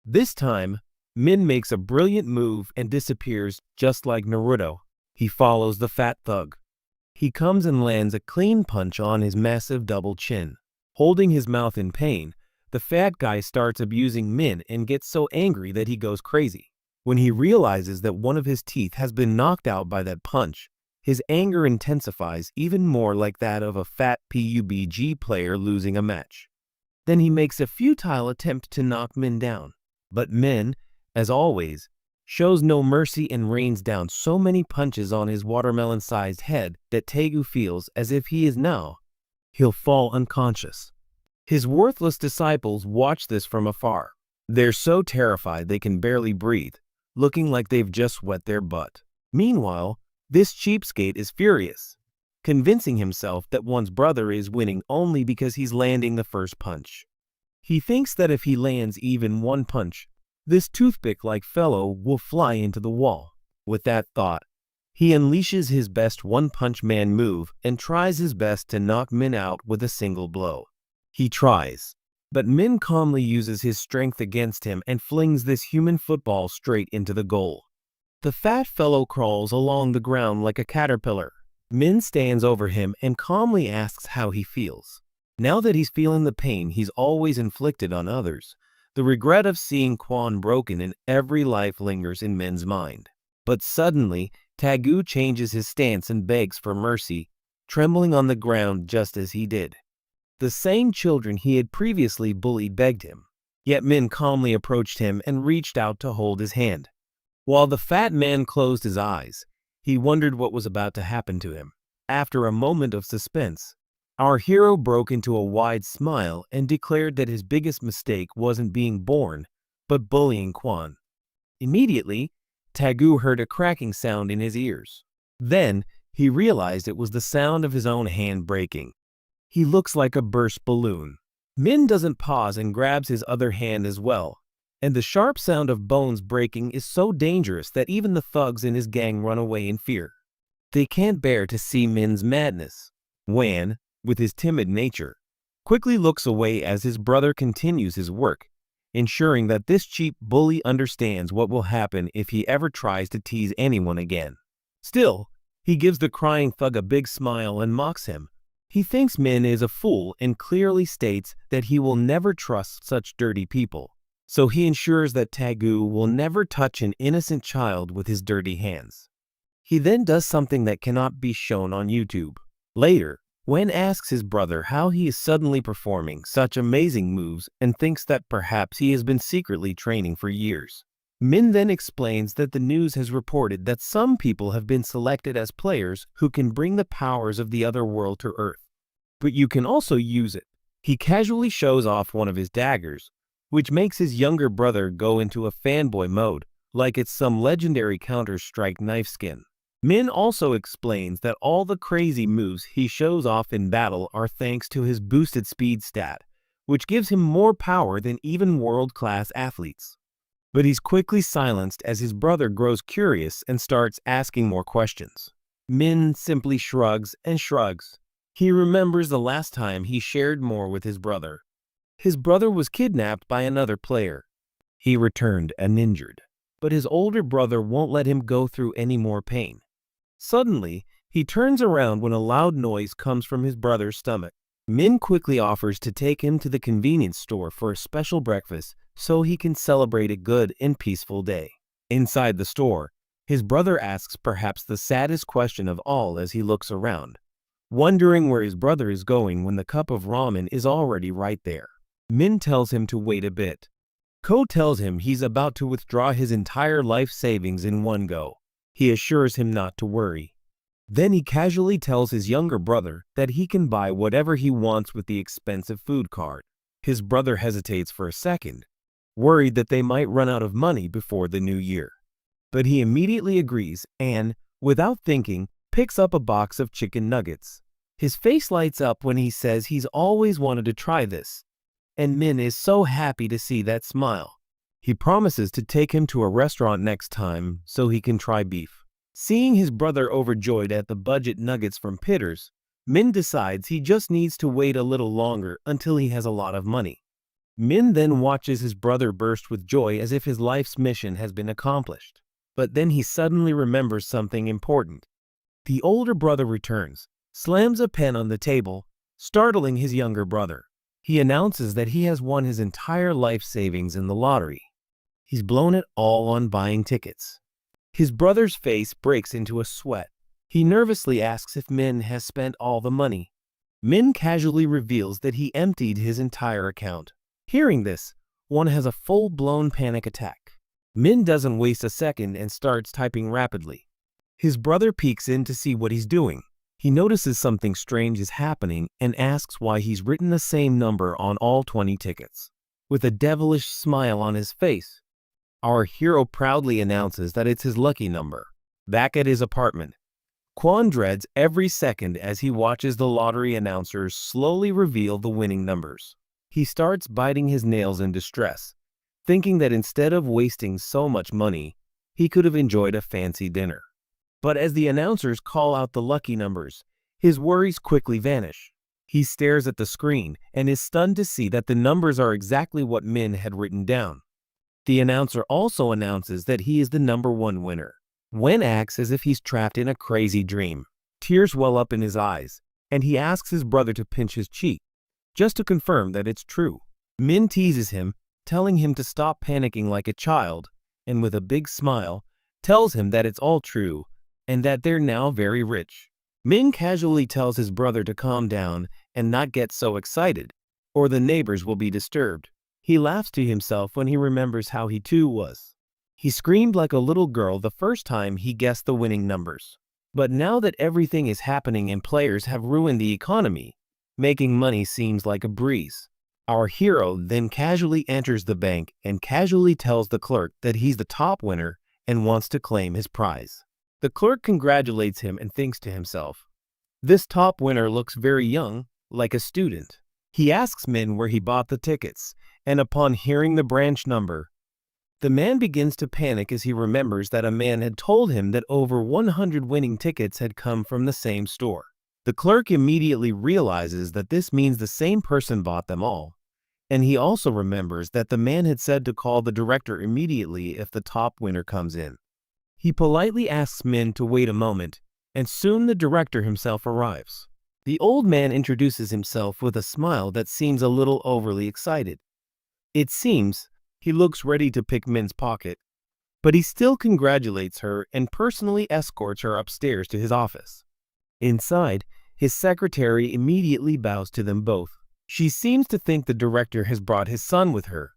This time, Min makes a brilliant move and disappears just like Naruto. He follows the fat thug. He comes and lands a clean punch on his massive double chin. Holding his mouth in pain, the fat guy starts abusing Min and gets so angry that he goes crazy. When he realizes that one of his teeth has been knocked out by that punch, his anger intensifies even more like that of a fat PUBG player losing a match. Then he makes a futile attempt to knock Min down. But Min, as always, shows no mercy and rains down so many punches on his watermelon-sized head that Taegu feels as if he'll fall unconscious. His worthless disciples watch this from afar. They're so terrified they can barely breathe, looking like they've just wet their butt. Meanwhile, this cheapskate is furious, convincing himself that one's brother is winning only because he's landing the first punch. He thinks that if he lands even one punch, this toothpick-like fellow will fly into the wall. With that thought, he unleashes his best one-punch man move and tries his best to knock Min out with a single blow. He tries, but Min calmly uses his strength against him and flings this human football straight into the goal. The fat fellow crawls along the ground like a caterpillar. Min stands over him and calmly asks how he feels. Now that he's feeling the pain he's always inflicted on others, the regret of seeing Kwon broken in every life lingers in Min's mind. But suddenly, Taegu changes his stance and begs for mercy, trembling on the ground just as he did. The same children he had previously bullied begged him, yet Min calmly approached him and reached out to hold his hand. While the fat man closed his eyes, he wondered what was about to happen to him. After a moment of suspense, our hero broke into a wide smile and declared that his biggest mistake wasn't being born, but bullying Kwon. Immediately, Taegu heard a cracking sound in his ears. Then, he realized it was the sound of his own hand breaking. He looks like a burst balloon. Min doesn't pause and grabs his other hand as well, and the sharp sound of bones breaking is so dangerous that even the thugs in his gang run away in fear. They can't bear to see Min's madness. Wan, with his timid nature, quickly looks away as his brother continues his work, ensuring that this cheap bully understands what will happen if he ever tries to tease anyone again. Still, he gives the crying thug a big smile and mocks him. He thinks Min is a fool and clearly states that he will never trust such dirty people. So he ensures that Taegu will never touch an innocent child with his dirty hands. He then does something that cannot be shown on YouTube. Later, Wen asks his brother how he is suddenly performing such amazing moves and thinks that perhaps he has been secretly training for years. Min then explains that the news has reported that some people have been selected as players who can bring the powers of the other world to Earth. But you can also use it. He casually shows off one of his daggers, which makes his younger brother go into a fanboy mode, like it's some legendary Counter-Strike knife skin. Min also explains that all the crazy moves he shows off in battle are thanks to his boosted speed stat, which gives him more power than even world-class athletes. But he's quickly silenced as his brother grows curious and starts asking more questions. Min simply shrugs and shrugs. He remembers the last time he shared more with his brother. His brother was kidnapped by another player. He returned uninjured, but his older brother won't let him go through any more pain. Suddenly, he turns around when a loud noise comes from his brother's stomach. Min quickly offers to take him to the convenience store for a special breakfast so he can celebrate a good and peaceful day. Inside the store, his brother asks perhaps the saddest question of all as he looks around, wondering where his brother is going when the cup of ramen is already right there. Min tells him to wait a bit. Ko tells him he's about to withdraw his entire life savings in one go. He assures him not to worry. Then he casually tells his younger brother that he can buy whatever he wants with the expensive food card. His brother hesitates for a second, worried that they might run out of money before the new year. But he immediately agrees and, without thinking, picks up a box of chicken nuggets. His face lights up when he says he's always wanted to try this, and Min is so happy to see that smile. He promises to take him to a restaurant next time so he can try beef. Seeing his brother overjoyed at the budget nuggets from Pitters, Min decides he just needs to wait a little longer until he has a lot of money. Min then watches his brother burst with joy as if his life's mission has been accomplished. But then he suddenly remembers something important. The older brother returns, slams a pen on the table, startling his younger brother. He announces that he has won his entire life savings in the lottery. He's blown it all on buying tickets. His brother's face breaks into a sweat. He nervously asks if Min has spent all the money. Min casually reveals that he emptied his entire account. Hearing this, one has a full-blown panic attack. Min doesn't waste a second and starts typing rapidly. His brother peeks in to see what he's doing. He notices something strange is happening and asks why he's written the same number on all 20 tickets. With a devilish smile on his face, our hero proudly announces that it's his lucky number. Back at his apartment, Kwon dreads every second as he watches the lottery announcers slowly reveal the winning numbers. He starts biting his nails in distress, thinking that instead of wasting so much money, he could have enjoyed a fancy dinner. But as the announcers call out the lucky numbers, his worries quickly vanish. He stares at the screen and is stunned to see that the numbers are exactly what Min had written down. The announcer also announces that he is the #1 winner. Wen acts as if he's trapped in a crazy dream. Tears well up in his eyes, and he asks his brother to pinch his cheek, just to confirm that it's true. Min teases him, telling him to stop panicking like a child, and with a big smile, tells him that it's all true, and that they're now very rich. Min casually tells his brother to calm down and not get so excited, or the neighbors will be disturbed. He laughs to himself when he remembers how he too was. He screamed like a little girl the first time he guessed the winning numbers. But now that everything is happening and players have ruined the economy, making money seems like a breeze. Our hero then casually enters the bank and casually tells the clerk that he's the top winner and wants to claim his prize. The clerk congratulates him and thinks to himself, "This top winner looks very young, like a student." He asks Min where he bought the tickets, and upon hearing the branch number, The man begins to panic as he remembers that a man had told him that over 100 winning tickets had come from the same store. The clerk immediately realizes that this means the same person bought them all, and he also remembers that the man had said to call the director immediately if the top winner comes in. He politely asks Min to wait a moment, and soon the director himself arrives. The old man introduces himself with a smile that seems a little overly excited. It seems he looks ready to pick Min's pocket, but he still congratulates her and personally escorts her upstairs to his office. Inside, his secretary immediately bows to them both. She seems to think the director has brought his son with her,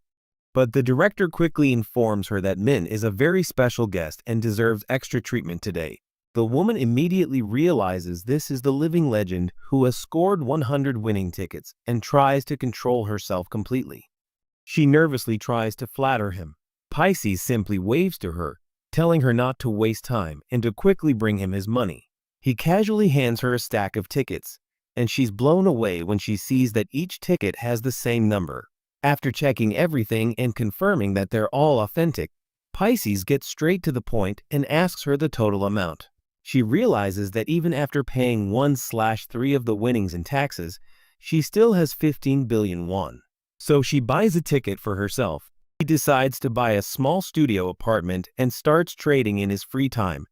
but the director quickly informs her that Min is a very special guest and deserves extra treatment today. The woman immediately realizes this is the living legend who has scored 100 winning tickets and tries to control herself completely. She nervously tries to flatter him. Pisces simply waves to her, telling her not to waste time and to quickly bring him his money. He casually hands her a stack of tickets, and she's blown away when she sees that each ticket has the same number. After checking everything and confirming that they're all authentic, Pisces gets straight to the point and asks her the total amount. She realizes that even after paying 1/3 of the winnings in taxes, she still has 15 billion won. So she buys a ticket for herself. He decides to buy a small studio apartment and starts trading in his free time,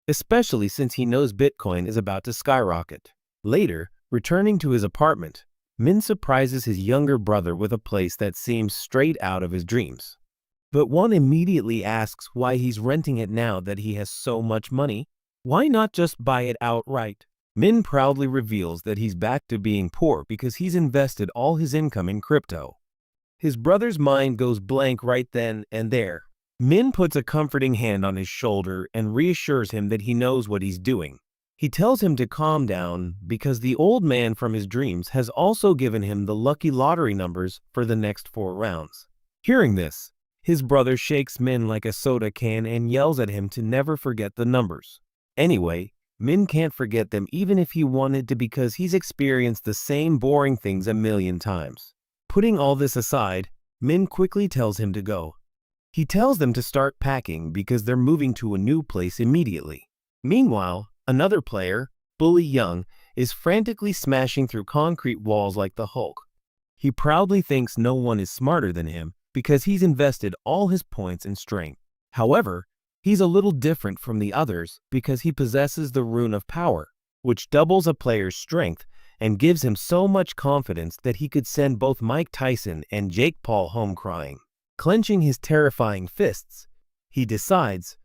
especially since he knows Bitcoin is about to skyrocket. Later, returning to his apartment, Min surprises his younger brother with a place that seems straight out of his dreams. But one immediately asks why he's renting it now that he has so much money. Why not just buy it outright? Min proudly reveals that he's back to being poor because he's invested all his income in crypto. His brother's mind goes blank right then and there. Min puts a comforting hand on his shoulder and reassures him that he knows what he's doing. He tells him to calm down because the old man from his dreams has also given him the lucky lottery numbers for the next 4 rounds. Hearing this, his brother shakes Min like a soda can and yells at him to never forget the numbers. Anyway, Min can't forget them even if he wanted to because he's experienced the same boring things a million times. Putting all this aside, Min quickly tells him to go. He tells them to start packing because they're moving to a new place immediately. Meanwhile, another player, Bully Young, is frantically smashing through concrete walls like the Hulk. He proudly thinks no one is smarter than him because he's invested all his points in strength. However, he's a little different from the others because he possesses the Rune of Power, which doubles a player's strength and gives him so much confidence that he could send both Mike Tyson and Jake Paul home crying. Clenching his terrifying fists, he decides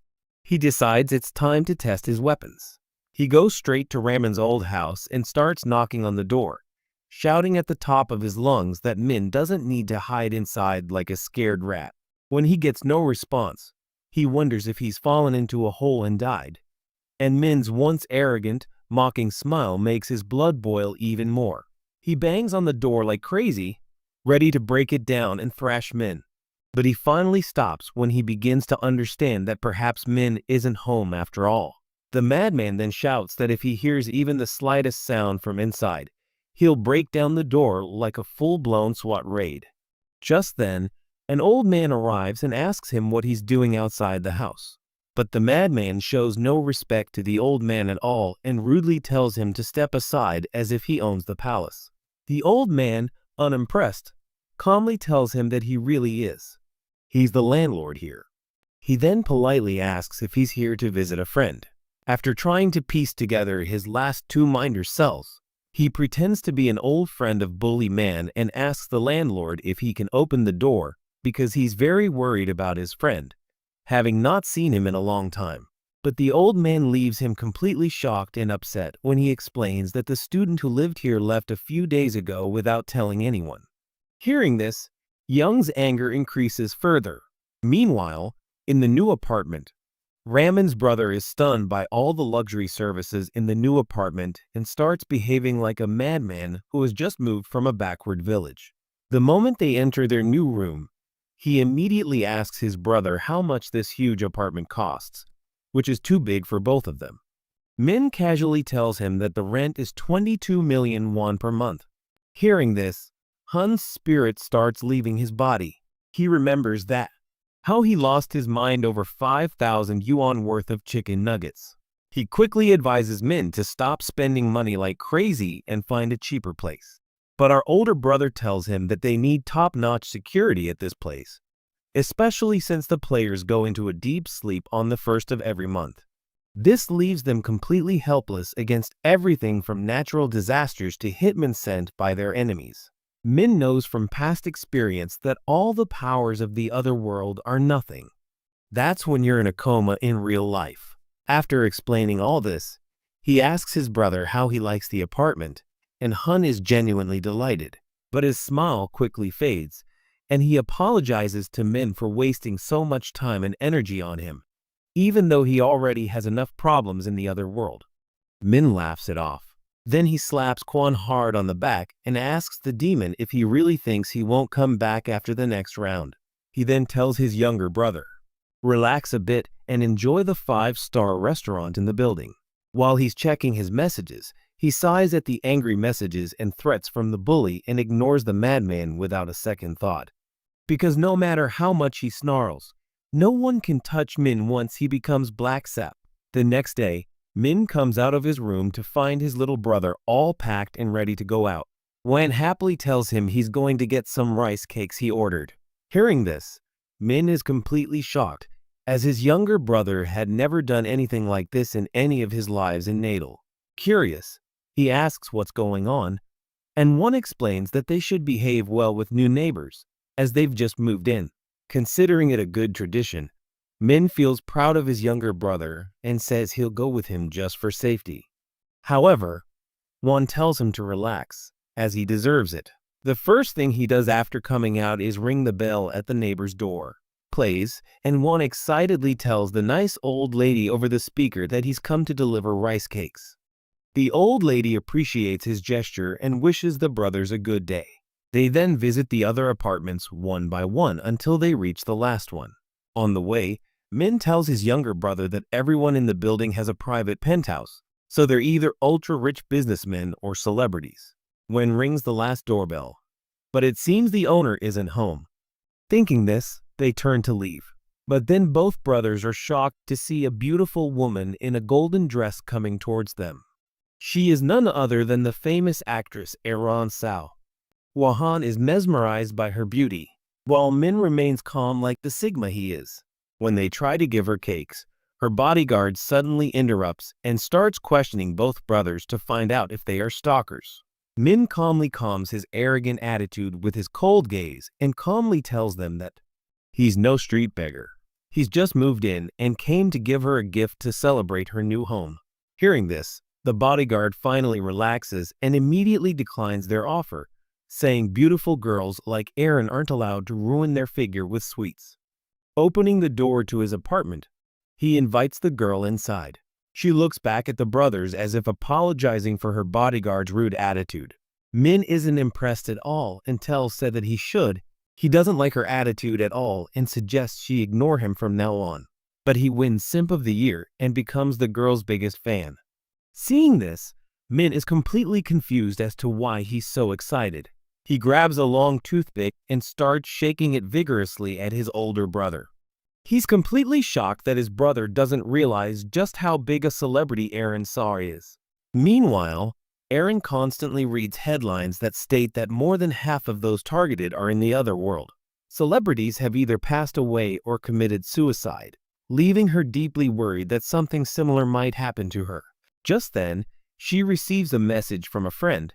it's time to test his weapons. He goes straight to Ramon's old house and starts knocking on the door, shouting at the top of his lungs that Min doesn't need to hide inside like a scared rat. When he gets no response, he wonders if he's fallen into a hole and died. And Min's once arrogant, mocking smile makes his blood boil even more. He bangs on the door like crazy, ready to break it down and thrash Min. But he finally stops when he begins to understand that perhaps Min isn't home after all. The madman then shouts that if he hears even the slightest sound from inside, he'll break down the door like a full-blown SWAT raid. Just then, an old man arrives and asks him what he's doing outside the house. But the madman shows no respect to the old man at all and rudely tells him to step aside as if he owns the palace. The old man, unimpressed, calmly tells him that he really is. He's the landlord here. He then politely asks if he's here to visit a friend. After trying to piece together his last 2 minder cells, he pretends to be an old friend of Bully Man and asks the landlord if he can open the door because he's very worried about his friend, having not seen him in a long time. But the old man leaves him completely shocked and upset when he explains that the student who lived here left a few days ago without telling anyone. Hearing this, Young's anger increases further. Meanwhile, in the new apartment, Ramon's brother is stunned by all the luxury services in the new apartment and starts behaving like a madman who has just moved from a backward village. The moment they enter their new room, he immediately asks his brother how much this huge apartment costs, which is too big for both of them. Min casually tells him that the rent is 22 million won per month. Hearing this, Hun's spirit starts leaving his body. He remembers that how he lost his mind over 5,000 yuan worth of chicken nuggets. He quickly advises Min to stop spending money like crazy and find a cheaper place. But our older brother tells him that they need top-notch security at this place, especially since the players go into a deep sleep on the first of every month. This leaves them completely helpless against everything from natural disasters to hitmen sent by their enemies. Min knows from past experience that all the powers of the other world are nothing. That's when you're in a coma in real life. After explaining all this, he asks his brother how he likes the apartment, and Hun is genuinely delighted. But his smile quickly fades, and he apologizes to Min for wasting so much time and energy on him, even though he already has enough problems in the other world. Min laughs it off. Then he slaps Quan hard on the back and asks the demon if he really thinks he won't come back after the next round. He then tells his younger brother, relax a bit and enjoy the 5-star restaurant in the building. While he's checking his messages, he sighs at the angry messages and threats from the bully and ignores the madman without a second thought. Because no matter how much he snarls, no one can touch Min once he becomes Black Sap. The next day, Min comes out of his room to find his little brother all packed and ready to go out. Wan happily tells him he's going to get some rice cakes he ordered. Hearing this, Min is completely shocked, as his younger brother had never done anything like this in any of his lives in Natal. Curious, he asks what's going on, and one explains that they should behave well with new neighbors, as they've just moved in. Considering it a good tradition, Min feels proud of his younger brother and says he'll go with him just for safety. However, Wan tells him to relax, as he deserves it. The first thing he does after coming out is ring the bell at the neighbor's door. Plays, and Wan excitedly tells the nice old lady over the speaker that he's come to deliver rice cakes. The old lady appreciates his gesture and wishes the brothers a good day. They then visit the other apartments one by one until they reach the last one. On the way, Min tells his younger brother that everyone in the building has a private penthouse, so they're either ultra-rich businessmen or celebrities. Wen rings the last doorbell, but it seems the owner isn't home. Thinking this, they turn to leave. But then both brothers are shocked to see a beautiful woman in a golden dress coming towards them. She is none other than the famous actress Aaron Sao. Wahan is mesmerized by her beauty, while Min remains calm like the Sigma he is. When they try to give her cakes, her bodyguard suddenly interrupts and starts questioning both brothers to find out if they are stalkers. Min calmly calms his arrogant attitude with his cold gaze and calmly tells them that he's no street beggar. He's just moved in and came to give her a gift to celebrate her new home. Hearing this, the bodyguard finally relaxes and immediately declines their offer, saying beautiful girls like Aaron aren't allowed to ruin their figure with sweets. Opening the door to his apartment, he invites the girl inside. She looks back at the brothers as if apologizing for her bodyguard's rude attitude. Min isn't impressed at all and tells Said that he doesn't like her attitude at all and suggests she ignore him from now on. But he wins Simp of the Year and becomes the girl's biggest fan. Seeing this, Min is completely confused as to why he's so excited. He grabs a long toothpick and starts shaking it vigorously at his older brother. He's completely shocked that his brother doesn't realize just how big a celebrity Aaron Saw is. Meanwhile, Aaron constantly reads headlines that state that more than half of those targeted are in the other world. Celebrities have either passed away or committed suicide, leaving her deeply worried that something similar might happen to her. Just then, she receives a message from a friend,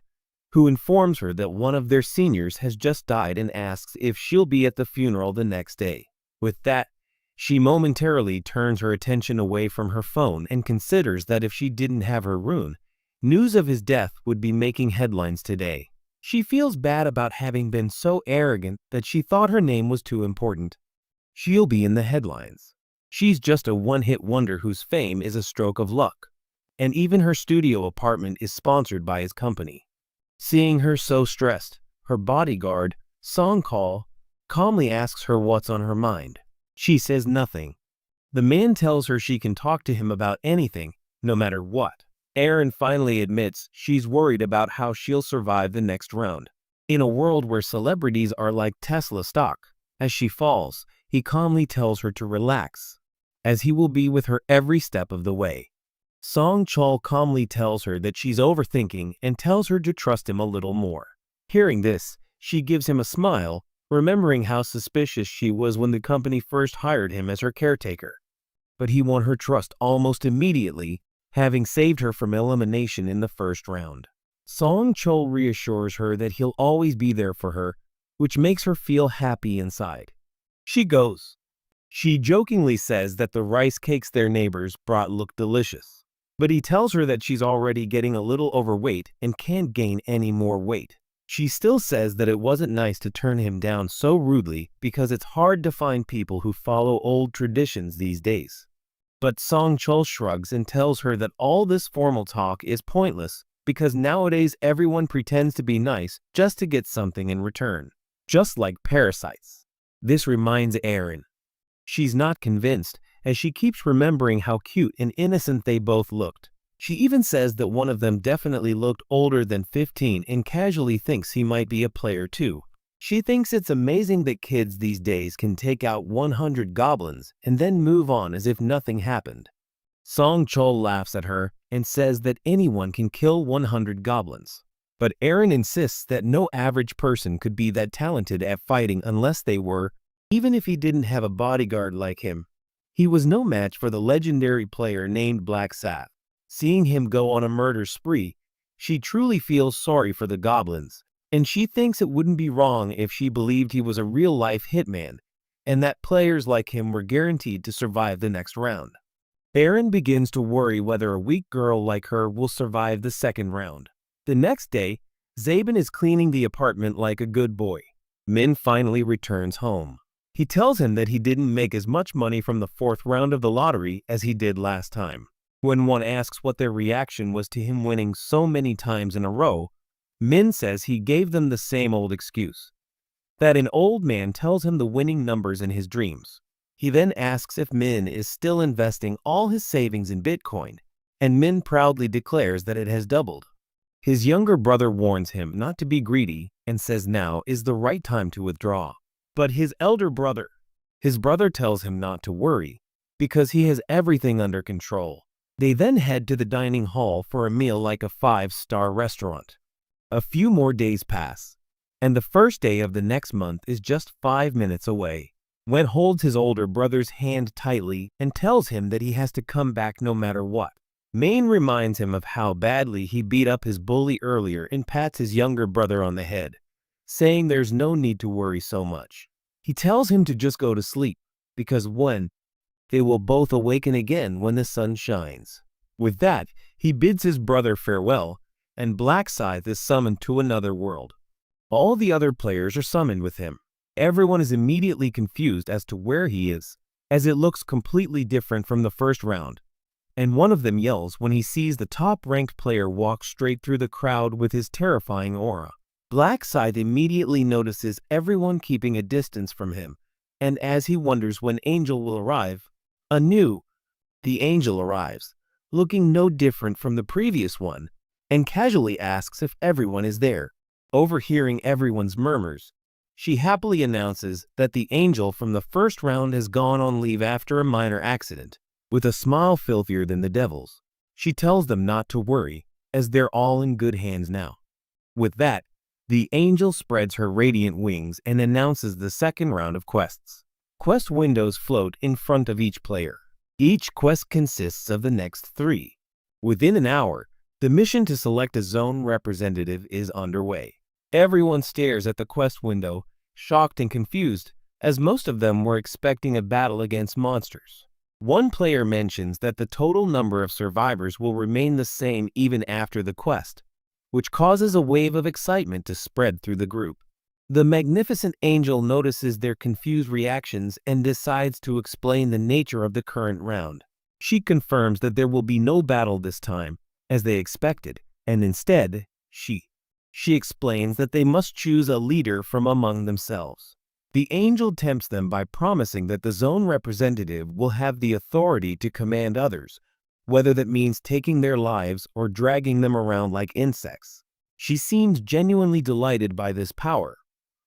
who informs her that one of their seniors has just died and asks if she'll be at the funeral the next day. With that, she momentarily turns her attention away from her phone and considers that if she didn't have her rune, news of his death would be making headlines today. She feels bad about having been so arrogant that she thought her name was too important. She'll be in the headlines. She's just a one-hit wonder whose fame is a stroke of luck, and even her studio apartment is sponsored by his company. Seeing her so stressed, her bodyguard, Song Call, calmly asks her what's on her mind. She says nothing. The man tells her she can talk to him about anything, no matter what. Aaron finally admits she's worried about how she'll survive the next round. In a world where celebrities are like Tesla stock, as she falls, he calmly tells her to relax, as he will be with her every step of the way. Song Chol calmly tells her that she's overthinking and tells her to trust him a little more. Hearing this, she gives him a smile, remembering how suspicious she was when the company first hired him as her caretaker. But he won her trust almost immediately, having saved her from elimination in the first round. Song Chol reassures her that he'll always be there for her, which makes her feel happy inside. She goes. She jokingly says that the rice cakes their neighbors brought look delicious, but he tells her that she's already getting a little overweight and can't gain any more weight. She still says that it wasn't nice to turn him down so rudely because it's hard to find people who follow old traditions these days. But Song Chol shrugs and tells her that all this formal talk is pointless because nowadays everyone pretends to be nice just to get something in return, just like parasites. This reminds Erin. She's not convinced, as she keeps remembering how cute and innocent they both looked. She even says that one of them definitely looked older than 15 and casually thinks he might be a player too. She thinks it's amazing that kids these days can take out 100 goblins and then move on as if nothing happened. Song Chol laughs at her and says that anyone can kill 100 goblins. But Erin insists that no average person could be that talented at fighting unless they were, even if he didn't have a bodyguard like him. He was no match for the legendary player named Black Sat. Seeing him go on a murder spree, she truly feels sorry for the goblins, and she thinks it wouldn't be wrong if she believed he was a real-life hitman, and that players like him were guaranteed to survive the next round. Erin begins to worry whether a weak girl like her will survive the second round. The next day, Zabin is cleaning the apartment like a good boy. Min finally returns home. He tells him that he didn't make as much money from the fourth round of the lottery as he did last time. When one asks what their reaction was to him winning so many times in a row, Min says he gave them the same old excuse, that an old man tells him the winning numbers in his dreams. He then asks if Min is still investing all his savings in Bitcoin, and Min proudly declares that it has doubled. His younger brother warns him not to be greedy and says now is the right time to withdraw. But his brother tells him not to worry because he has everything under control. They then head to the dining hall for a meal like a 5-star restaurant. A few more days pass, and the first day of the next month is just 5 minutes away. Wen holds his older brother's hand tightly and tells him that he has to come back no matter what. Main reminds him of how badly he beat up his bully earlier and pats his younger brother on the head, saying there's no need to worry so much. He tells him to just go to sleep, because they will both awaken again when the sun shines. With that, he bids his brother farewell, and Black Scythe is summoned to another world. All the other players are summoned with him. Everyone is immediately confused as to where he is, as it looks completely different from the first round, and one of them yells when he sees the top-ranked player walk straight through the crowd with his terrifying aura. Black Scythe immediately notices everyone keeping a distance from him, and as he wonders when Angel will arrive, the angel arrives, looking no different from the previous one, and casually asks if everyone is there. Overhearing everyone's murmurs, she happily announces that the angel from the first round has gone on leave after a minor accident. With a smile filthier than the devil's, she tells them not to worry, as they're all in good hands now. With that, the angel spreads her radiant wings and announces the second round of quests. Quest windows float in front of each player. Each quest consists of the next 3. Within an hour, the mission to select a zone representative is underway. Everyone stares at the quest window, shocked and confused, as most of them were expecting a battle against monsters. One player mentions that the total number of survivors will remain the same even after the quest, which causes a wave of excitement to spread through the group. The magnificent angel notices their confused reactions and decides to explain the nature of the current round. She confirms that there will be no battle this time, as they expected, and instead, she explains that they must choose a leader from among themselves. The angel tempts them by promising that the zone representative will have the authority to command others, whether that means taking their lives or dragging them around like insects. She seems genuinely delighted by this power.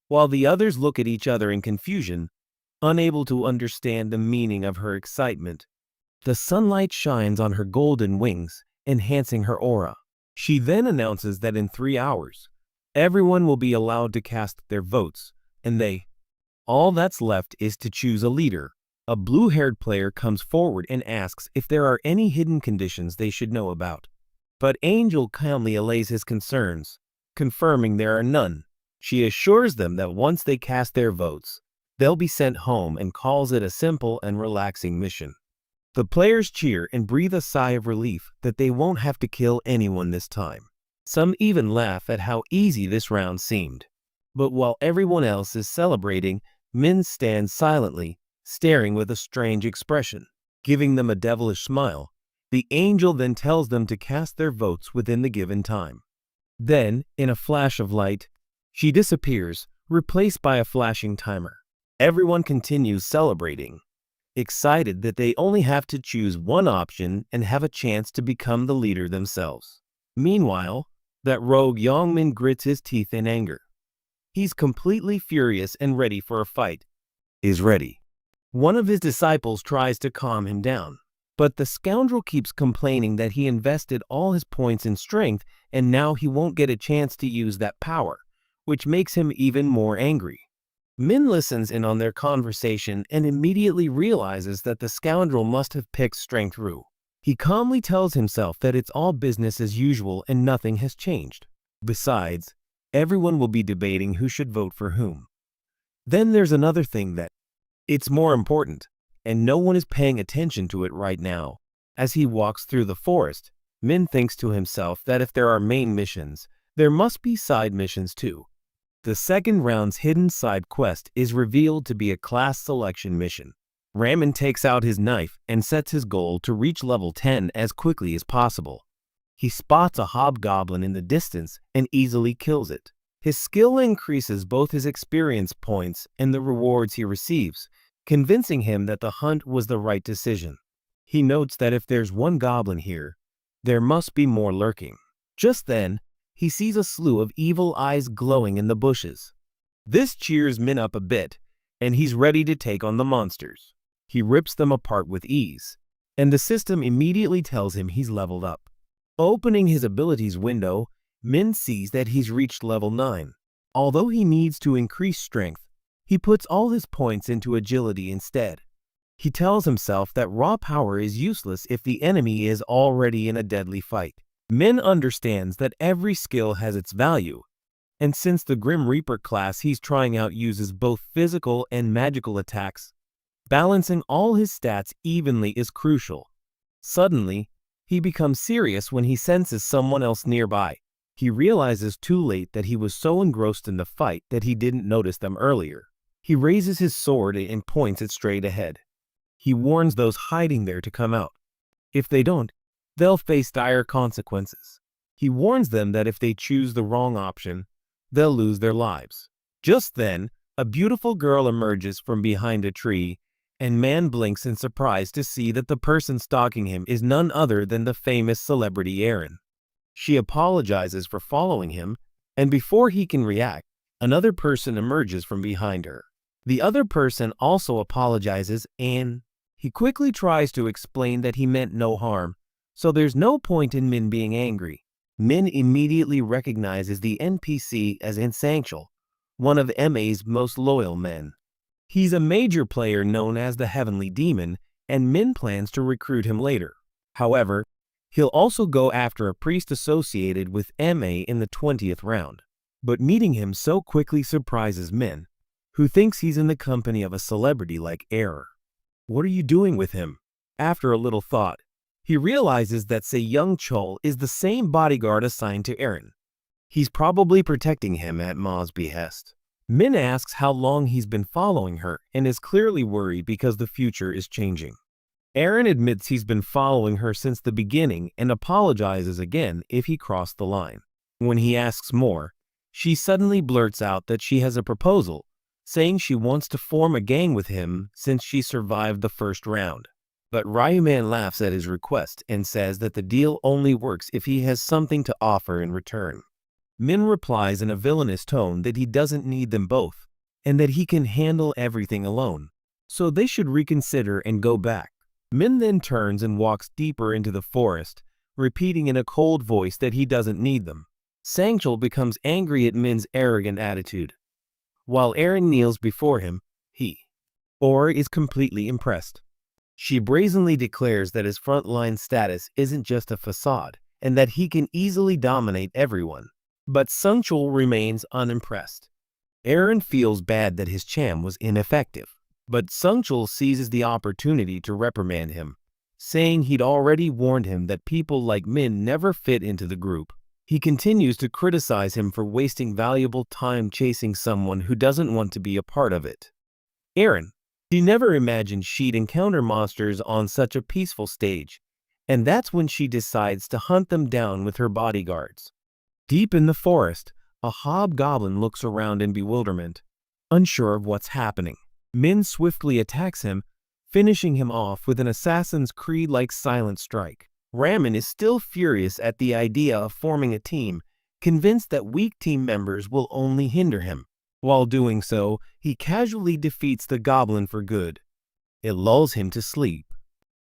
While the others look at each other in confusion, unable to understand the meaning of her excitement. The sunlight shines on her golden wings, enhancing her aura. She then announces that in 3 hours, everyone will be allowed to cast their votes, and all that's left is to choose a leader. A blue-haired player comes forward and asks if there are any hidden conditions they should know about. But Angel calmly allays his concerns, confirming there are none. She assures them that once they cast their votes, they'll be sent home and calls it a simple and relaxing mission. The players cheer and breathe a sigh of relief that they won't have to kill anyone this time. Some even laugh at how easy this round seemed. But while everyone else is celebrating, Min stands silently, staring with a strange expression, giving them a devilish smile. The angel then tells them to cast their votes within the given time. Then, in a flash of light, she disappears, replaced by a flashing timer. Everyone continues celebrating, excited that they only have to choose one option and have a chance to become the leader themselves. Meanwhile, that rogue Yongmin grits his teeth in anger. He's completely furious and ready for a fight. Is ready. One of his disciples tries to calm him down, but the scoundrel keeps complaining that he invested all his points in strength and now he won't get a chance to use that power, which makes him even more angry. Min listens in on their conversation and immediately realizes that the scoundrel must have picked strength Ru. He calmly tells himself that it's all business as usual and nothing has changed. Besides, everyone will be debating who should vote for whom. Then there's another thing that it's more important, and no one is paying attention to it right now. As he walks through the forest, Min thinks to himself that if there are main missions, there must be side missions too. The second round's hidden side quest is revealed to be a class selection mission. Ramen takes out his knife and sets his goal to reach level 10 as quickly as possible. He spots a hobgoblin in the distance and easily kills it. His skill increases both his experience points and the rewards he receives, convincing him that the hunt was the right decision. He notes that if there's one goblin here, there must be more lurking. Just then, he sees a slew of evil eyes glowing in the bushes. This cheers Min up a bit, and he's ready to take on the monsters. He rips them apart with ease, and the system immediately tells him he's leveled up. Opening his abilities window, Min sees that he's reached level 9. Although he needs to increase strength, he puts all his points into agility instead. He tells himself that raw power is useless if the enemy is already in a deadly fight. Min understands that every skill has its value, and since the Grim Reaper class he's trying out uses both physical and magical attacks, balancing all his stats evenly is crucial. Suddenly, he becomes serious when he senses someone else nearby. He realizes too late that he was so engrossed in the fight that he didn't notice them earlier. He raises his sword and points it straight ahead. He warns those hiding there to come out. If they don't, they'll face dire consequences. He warns them that if they choose the wrong option, they'll lose their lives. Just then, a beautiful girl emerges from behind a tree, and Man blinks in surprise to see that the person stalking him is none other than the famous celebrity Aaron. She apologizes for following him, and before he can react, another person emerges from behind her. The other person also apologizes, and he quickly tries to explain that he meant no harm, so there's no point in Min being angry. Min immediately recognizes the NPC as Insanchal, one of MA's most loyal men. He's a major player known as the Heavenly Demon, and Min plans to recruit him later. However, he'll also go after a priest associated with MA in the 20th round. But meeting him so quickly surprises Min, who thinks he's in the company of a celebrity like Error. What are you doing with him? After a little thought, he realizes that Se-young Chol is the same bodyguard assigned to Aaron. He's probably protecting him at Ma's behest. Min asks how long he's been following her and is clearly worried because the future is changing. Aaron admits he's been following her since the beginning and apologizes again if he crossed the line. When he asks more, she suddenly blurts out that she has a proposal, saying she wants to form a gang with him since she survived the first round. But Ryuman laughs at his request and says that the deal only works if he has something to offer in return. Min replies in a villainous tone that he doesn't need them both, and that he can handle everything alone. so they should reconsider and go back. Min then turns and walks deeper into the forest, repeating in a cold voice that he doesn't need them. Sangchul becomes angry at Min's arrogant attitude. While Erin kneels before him, Or is completely impressed. She brazenly declares that his frontline status isn't just a facade, and that he can easily dominate everyone. But Sangchul remains unimpressed. Erin feels bad that his cham was ineffective, but Sangchul seizes the opportunity to reprimand him, saying he'd already warned him that people like Min never fit into the group. He continues to criticize him for wasting valuable time chasing someone who doesn't want to be a part of it. Erin, she never imagined she'd encounter monsters on such a peaceful stage, and that's when she decides to hunt them down with her bodyguards. Deep in the forest, a hobgoblin looks around in bewilderment, unsure of what's happening. Min swiftly attacks him, finishing him off with an Assassin's Creed-like silent strike. Ramen is still furious at the idea of forming a team, convinced that weak team members will only hinder him. While doing so, he casually defeats the goblin for good. It lulls him to sleep.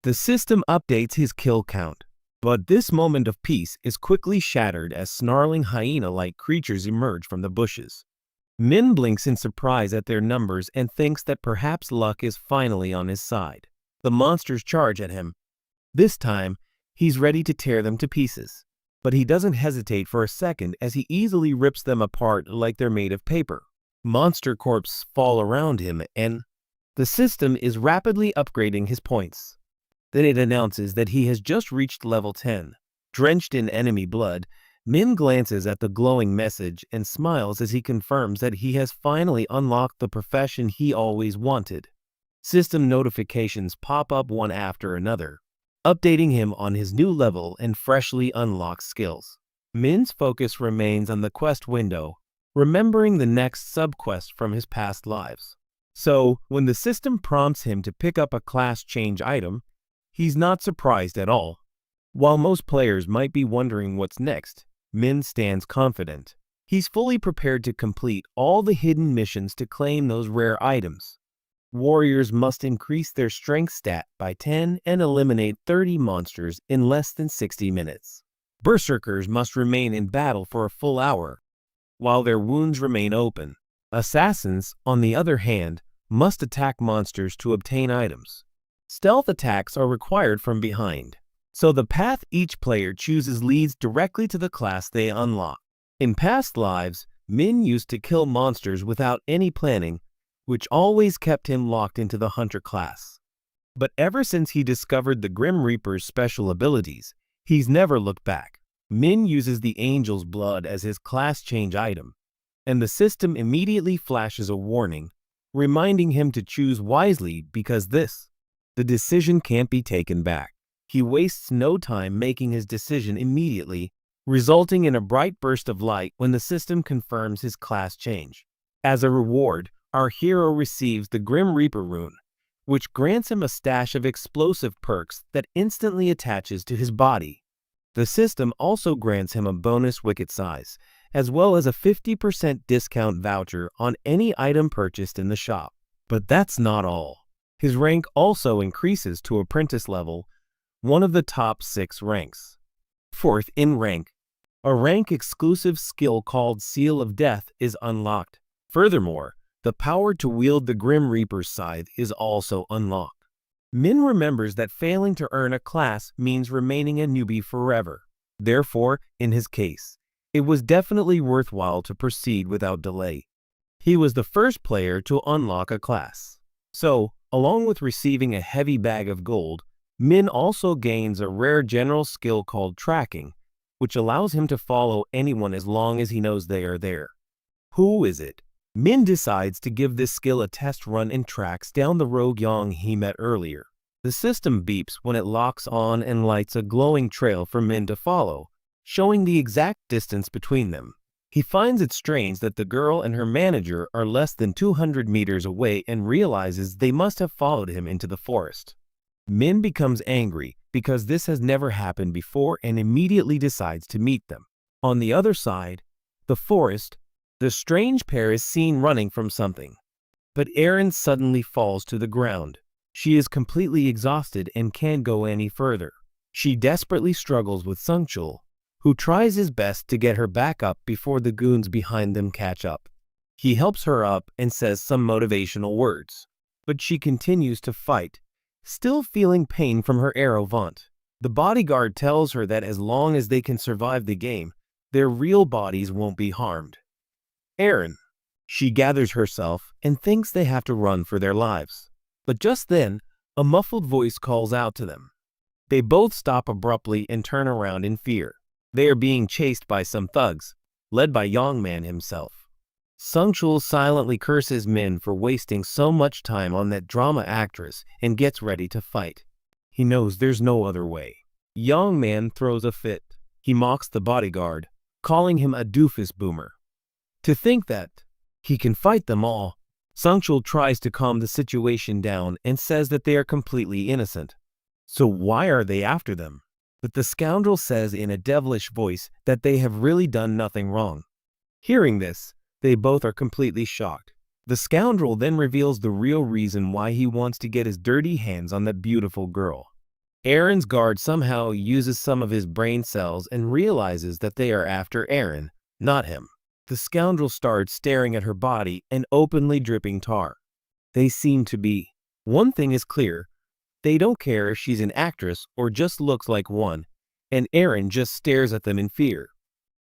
The system updates his kill count, but this moment of peace is quickly shattered as snarling hyena-like creatures emerge from the bushes. Min blinks in surprise at their numbers and thinks that perhaps luck is finally on his side. The monsters charge at him. This time, he's ready to tear them to pieces, but he doesn't hesitate for a second as he easily rips them apart like they're made of paper. Monster corpses fall around him, and the system is rapidly upgrading his points. Then it announces that he has just reached level 10. Drenched in enemy blood, Min glances at the glowing message and smiles as he confirms that he has finally unlocked the profession he always wanted. System notifications pop up one after another, updating him on his new level and freshly unlocked skills. Min's focus remains on the quest window, remembering the next sub-quest from his past lives. So, when the system prompts him to pick up a class change item, he's not surprised at all. While most players might be wondering what's next, Min stands confident. He's fully prepared to complete all the hidden missions to claim those rare items. Warriors must increase their strength stat by 10 and eliminate 30 monsters in less than 60 minutes. Berserkers must remain in battle for a full hour, while their wounds remain open. Assassins, on the other hand, must attack monsters to obtain items. Stealth attacks are required from behind, so the path each player chooses leads directly to the class they unlock. In past lives, Min used to kill monsters without any planning, which always kept him locked into the hunter class. But ever since he discovered the Grim Reaper's special abilities, he's never looked back. Min uses the Angel's Blood as his class change item, and the system immediately flashes a warning, reminding him to choose wisely because the decision can't be taken back. He wastes no time making his decision immediately, resulting in a bright burst of light when the system confirms his class change. As a reward, our hero receives the Grim Reaper rune, which grants him a stash of explosive perks that instantly attaches to his body. The system also grants him a bonus wicket size, as well as a 50% discount voucher on any item purchased in the shop. But that's not all. His rank also increases to apprentice level, one of the top 6 ranks. Fourth in rank, a rank-exclusive skill called Seal of Death is unlocked. Furthermore, the power to wield the Grim Reaper's scythe is also unlocked. Min remembers that failing to earn a class means remaining a newbie forever. Therefore, in his case, it was definitely worthwhile to proceed without delay. He was the first player to unlock a class. So, along with receiving a heavy bag of gold, Min also gains a rare general skill called Tracking, which allows him to follow anyone as long as he knows they are there. Who is it? Min decides to give this skill a test run and tracks down the rogue Yang he met earlier. The system beeps when it locks on and lights a glowing trail for Min to follow, showing the exact distance between them. He finds it strange that the girl and her manager are less than 200 meters away and realizes they must have followed him into the forest. Min becomes angry because this has never happened before and immediately decides to meet them. On the other side, the forest, the strange pair is seen running from something. But Aaron suddenly falls to the ground. She is completely exhausted and can't go any further. She desperately struggles with Sungchul, who tries his best to get her back up before the goons behind them catch up. He helps her up and says some motivational words, but she continues to fight, still feeling pain from her arrow vaunt. The bodyguard tells her that as long as they can survive the game, their real bodies won't be harmed. Aaron. She gathers herself and thinks they have to run for their lives. But just then, a muffled voice calls out to them. They both stop abruptly and turn around in fear. They are being chased by some thugs, led by Yongman himself. Sungchul silently curses Min for wasting so much time on that drama actress and gets ready to fight. He knows there's no other way. Yongman throws a fit. He mocks the bodyguard, calling him a doofus boomer. To think that he can fight them all, Sungchul tries to calm the situation down and says that they are completely innocent. So why are they after them? But the scoundrel says in a devilish voice that they have really done nothing wrong. Hearing this, they both are completely shocked. The scoundrel then reveals the real reason why he wants to get his dirty hands on that beautiful girl. Aaron's guard somehow uses some of his brain cells and realizes that they are after Aaron, not him. The scoundrel starts staring at her body and openly dripping tar. They seem to be. One thing is clear. They don't care if she's an actress or just looks like one, and Aaron just stares at them in fear.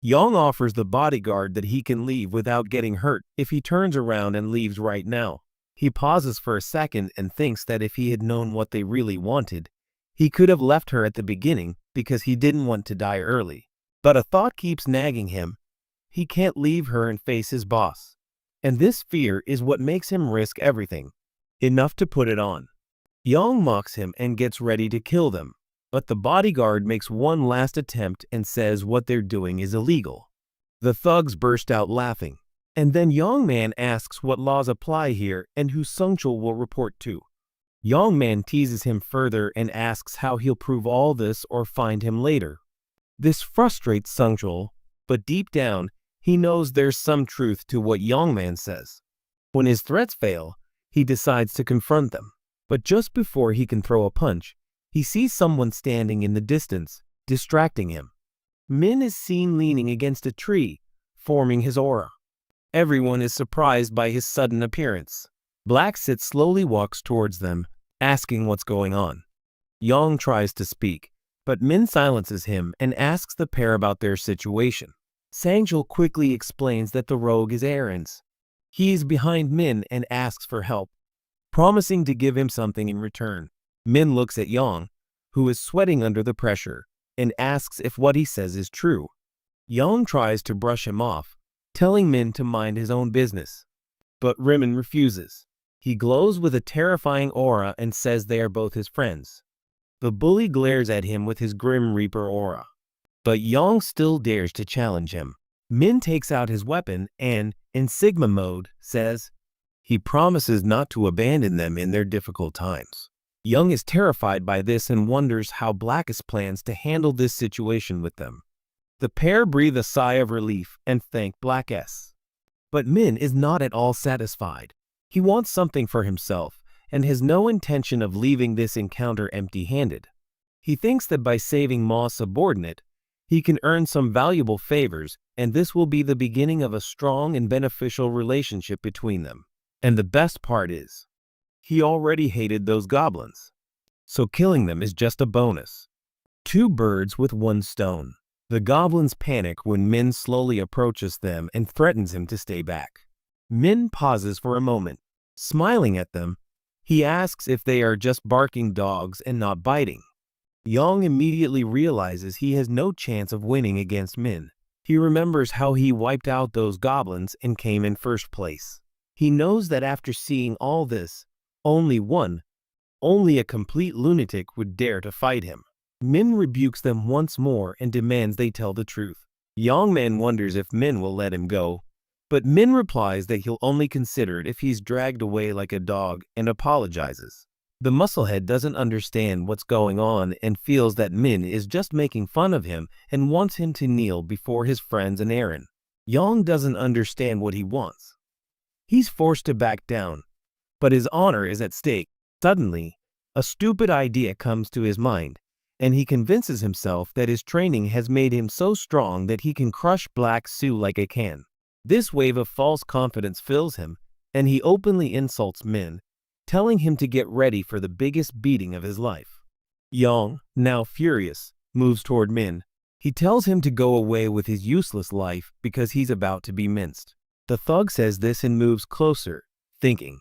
Yong offers the bodyguard that he can leave without getting hurt if he turns around and leaves right now. He pauses for a second and thinks that if he had known what they really wanted, he could have left her at the beginning because he didn't want to die early. But a thought keeps nagging him. He can't leave her and face his boss. And this fear is what makes him risk everything. Enough to put it on. Yong mocks him and gets ready to kill them. But the bodyguard makes one last attempt and says what they're doing is illegal. The thugs burst out laughing. And then Yongman asks what laws apply here and who Sungchul will report to. Yongman teases him further and asks how he'll prove all this or find him later. This frustrates Sungchul, but deep down, he knows there's some truth to what Yongman says. When his threats fail, he decides to confront them. But just before he can throw a punch, he sees someone standing in the distance, distracting him. Min is seen leaning against a tree, forming his aura. Everyone is surprised by his sudden appearance. Black Sit slowly walks towards them, asking what's going on. Yong tries to speak, but Min silences him and asks the pair about their situation. Sangchul quickly explains that the rogue is Aaron's. He is behind Min and asks for help, promising to give him something in return. Min looks at Yong, who is sweating under the pressure, and asks if what he says is true. Yong tries to brush him off, telling Min to mind his own business. But Rimmon refuses. He glows with a terrifying aura and says they are both his friends. The bully glares at him with his Grim Reaper aura. But Yong still dares to challenge him. Min takes out his weapon and, in Sigma mode, says he promises not to abandon them in their difficult times. Yong is terrified by this and wonders how Blackis plans to handle this situation with them. The pair breathe a sigh of relief and thank Blackis. But Min is not at all satisfied. He wants something for himself and has no intention of leaving this encounter empty-handed. He thinks that by saving Ma's subordinate, he can earn some valuable favors, and this will be the beginning of a strong and beneficial relationship between them. And the best part is, he already hated those goblins. So killing them is just a bonus. Two birds with one stone. The goblins panic when Min slowly approaches them and threatens him to stay back. Min pauses for a moment. Smiling at them, he asks if they are just barking dogs and not biting. Yong immediately realizes he has no chance of winning against Min. He remembers how he wiped out those goblins and came in first place. He knows that after seeing all this, only a complete lunatic would dare to fight him. Min rebukes them once more and demands they tell the truth. Yongman wonders if Min will let him go, but Min replies that he'll only consider it if he's dragged away like a dog and apologizes. The musclehead doesn't understand what's going on and feels that Min is just making fun of him and wants him to kneel before his friends and Aaron. Yong doesn't understand what he wants. He's forced to back down, but his honor is at stake. Suddenly, a stupid idea comes to his mind, and he convinces himself that his training has made him so strong that he can crush Black Sue like a can. This wave of false confidence fills him, and he openly insults Min, telling him to get ready for the biggest beating of his life. Yang, now furious, moves toward Min. He tells him to go away with his useless life because he's about to be minced. The thug says this and moves closer, thinking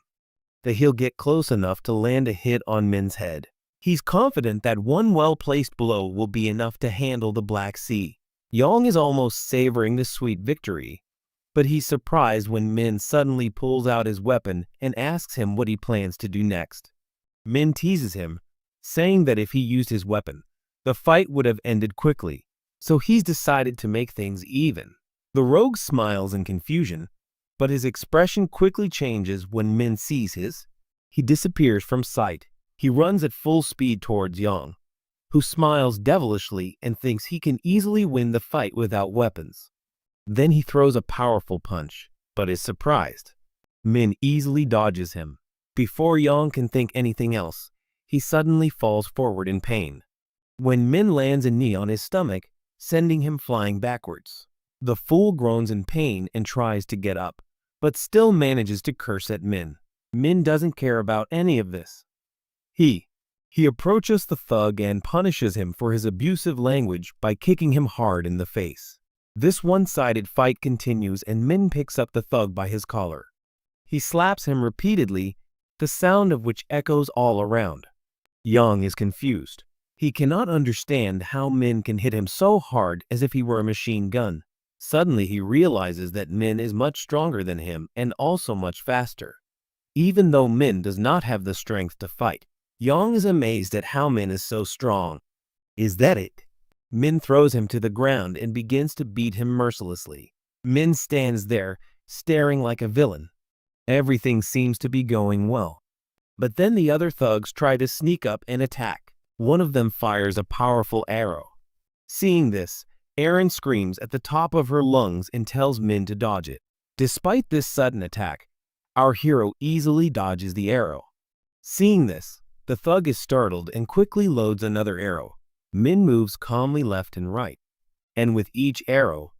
that he'll get close enough to land a hit on Min's head. He's confident that one well-placed blow will be enough to handle the Black Sea. Yang is almost savoring the sweet victory, but he's surprised when Min suddenly pulls out his weapon and asks him what he plans to do next. Min teases him, saying that if he used his weapon, the fight would have ended quickly, so he's decided to make things even. The rogue smiles in confusion, but his expression quickly changes when Min sees his. He disappears from sight. He runs at full speed towards Yang, who smiles devilishly and thinks he can easily win the fight without weapons. Then he throws a powerful punch, but is surprised. Min easily dodges him. Before Yang can think anything else, he suddenly falls forward in pain. When Min lands a knee on his stomach, sending him flying backwards. The fool groans in pain and tries to get up, but still manages to curse at Min. Min doesn't care about any of this. He approaches the thug and punishes him for his abusive language by kicking him hard in the face. This one-sided fight continues and Min picks up the thug by his collar. He slaps him repeatedly, the sound of which echoes all around. Yang is confused. He cannot understand how Min can hit him so hard as if he were a machine gun. Suddenly he realizes that Min is much stronger than him and also much faster. Even though Min does not have the strength to fight, Yang is amazed at how Min is so strong. Is that it? Min throws him to the ground and begins to beat him mercilessly. Min stands there, staring like a villain. Everything seems to be going well. But then the other thugs try to sneak up and attack. One of them fires a powerful arrow. Seeing this, Erin screams at the top of her lungs and tells Min to dodge it. Despite this sudden attack, our hero easily dodges the arrow. Seeing this, the thug is startled and quickly loads another arrow. Min moves calmly left and right, and with each arrow,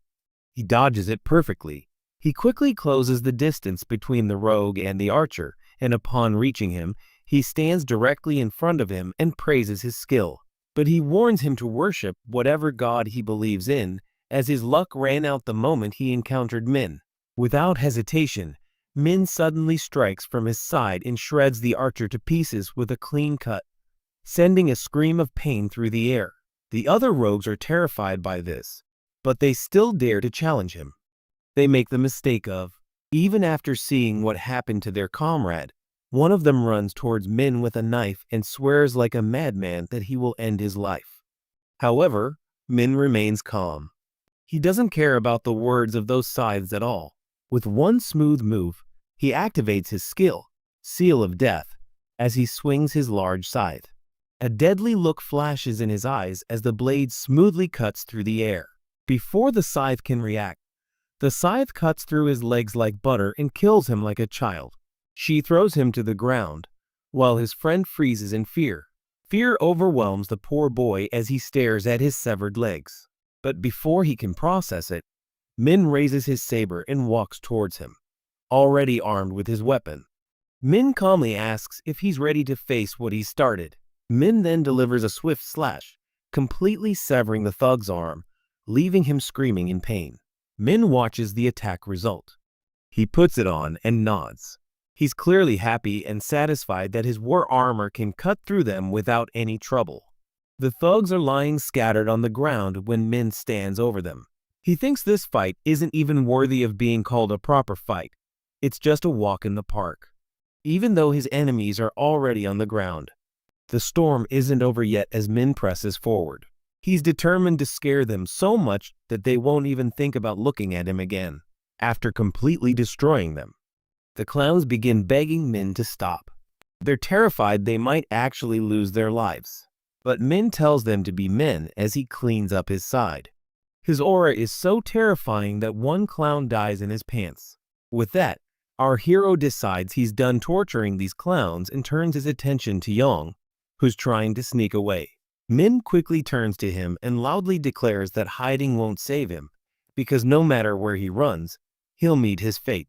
he dodges it perfectly. He quickly closes the distance between the rogue and the archer, and upon reaching him, he stands directly in front of him and praises his skill. But he warns him to worship whatever god he believes in, as his luck ran out the moment he encountered Min. Without hesitation, Min suddenly strikes from his side and shreds the archer to pieces with a clean cut, sending a scream of pain through the air. The other rogues are terrified by this, but they still dare to challenge him. They make the mistake of, even after seeing what happened to their comrade, one of them runs towards Min with a knife and swears like a madman that he will end his life. However, Min remains calm. He doesn't care about the words of those scythes at all. With one smooth move, he activates his skill, Seal of Death, as he swings his large scythe. A deadly look flashes in his eyes as the blade smoothly cuts through the air. Before the scythe can react, the scythe cuts through his legs like butter and kills him like a child. She throws him to the ground, while his friend freezes in fear. Fear overwhelms the poor boy as he stares at his severed legs. But before he can process it, Min raises his saber and walks towards him, already armed with his weapon. Min calmly asks if he's ready to face what he started. Min then delivers a swift slash, completely severing the thug's arm, leaving him screaming in pain. Min watches the attack result. He puts it on and nods. He's clearly happy and satisfied that his war armor can cut through them without any trouble. The thugs are lying scattered on the ground when Min stands over them. He thinks this fight isn't even worthy of being called a proper fight. It's just a walk in the park. Even though his enemies are already on the ground, the storm isn't over yet as Min presses forward. He's determined to scare them so much that they won't even think about looking at him again. After completely destroying them, the clowns begin begging Min to stop. They're terrified they might actually lose their lives. But Min tells them to be men as he cleans up his side. His aura is so terrifying that one clown dies in his pants. With that, Our hero decides he's done torturing these clowns and turns his attention to Yang, who's trying to sneak away. Min quickly turns to him and loudly declares that hiding won't save him, because no matter where he runs, he'll meet his fate.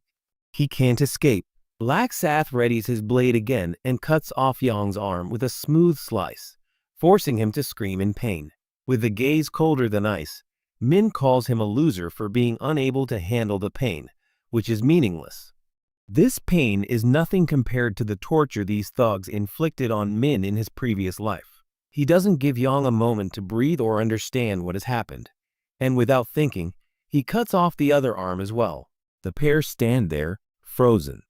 He can't escape. Black Sath readies his blade again and cuts off Yang's arm with a smooth slice, forcing him to scream in pain. With a gaze colder than ice, Min calls him a loser for being unable to handle the pain, which is meaningless. This pain is nothing compared to the torture these thugs inflicted on Min in his previous life. He doesn't give Yang a moment to breathe or understand what has happened, and without thinking, he cuts off the other arm as well. The pair stand there, frozen.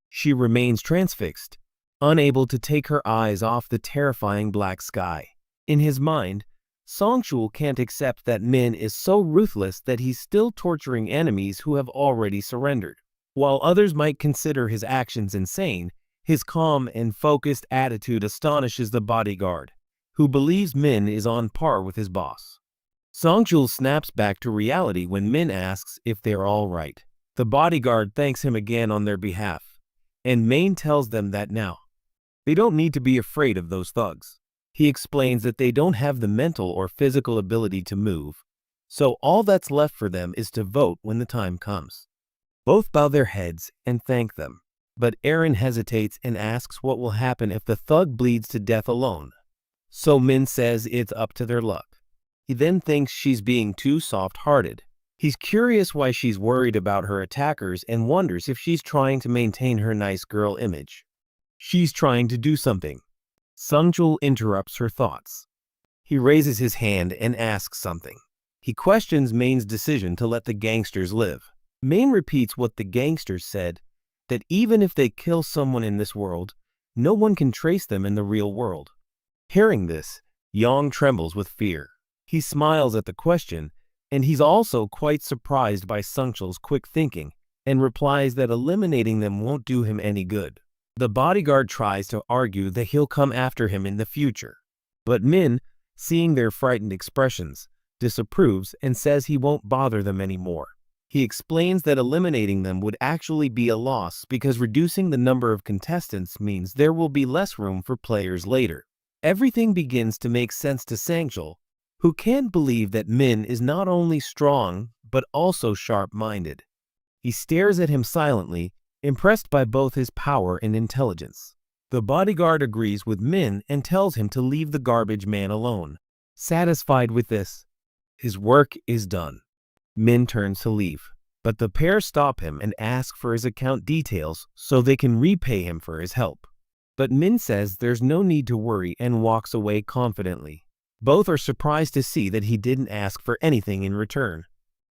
She remains transfixed, unable to take her eyes off the terrifying black sky. In his mind, Songchul can't accept that Min is so ruthless that he's still torturing enemies who have already surrendered. While others might consider his actions insane, his calm and focused attitude astonishes the bodyguard, who believes Min is on par with his boss. Songchul snaps back to reality when Min asks if they're all right. The bodyguard thanks him again on their behalf, and Main tells them that now they don't need to be afraid of those thugs. He explains that they don't have the mental or physical ability to move, so all that's left for them is to vote when the time comes. Both bow their heads and thank them, but Aaron hesitates and asks what will happen if the thug bleeds to death alone. So Min says it's up to their luck. He then thinks she's being too soft-hearted. He's curious why she's worried about her attackers and wonders if she's trying to maintain her nice girl image. She's trying to do something. Sungchul interrupts her thoughts. He raises his hand and asks something. He questions Main's decision to let the gangsters live. Main repeats what the gangsters said, that even if they kill someone in this world, no one can trace them in the real world. Hearing this, Yang trembles with fear. He smiles at the question, and he's also quite surprised by Sungchul's quick thinking, and replies that eliminating them won't do him any good. The bodyguard tries to argue that he'll come after him in the future, but Min, seeing their frightened expressions, disapproves and says he won't bother them anymore. He explains that eliminating them would actually be a loss because reducing the number of contestants means there will be less room for players later. Everything begins to make sense to Sangchul, who can't believe that Min is not only strong but also sharp-minded. He stares at him silently, impressed by both his power and intelligence. The bodyguard agrees with Min and tells him to leave the garbage man alone. Satisfied with this, his work is done. Min turns to leave, but the pair stop him and ask for his account details so they can repay him for his help. But Min says there's no need to worry and walks away confidently. Both are surprised to see that he didn't ask for anything in return.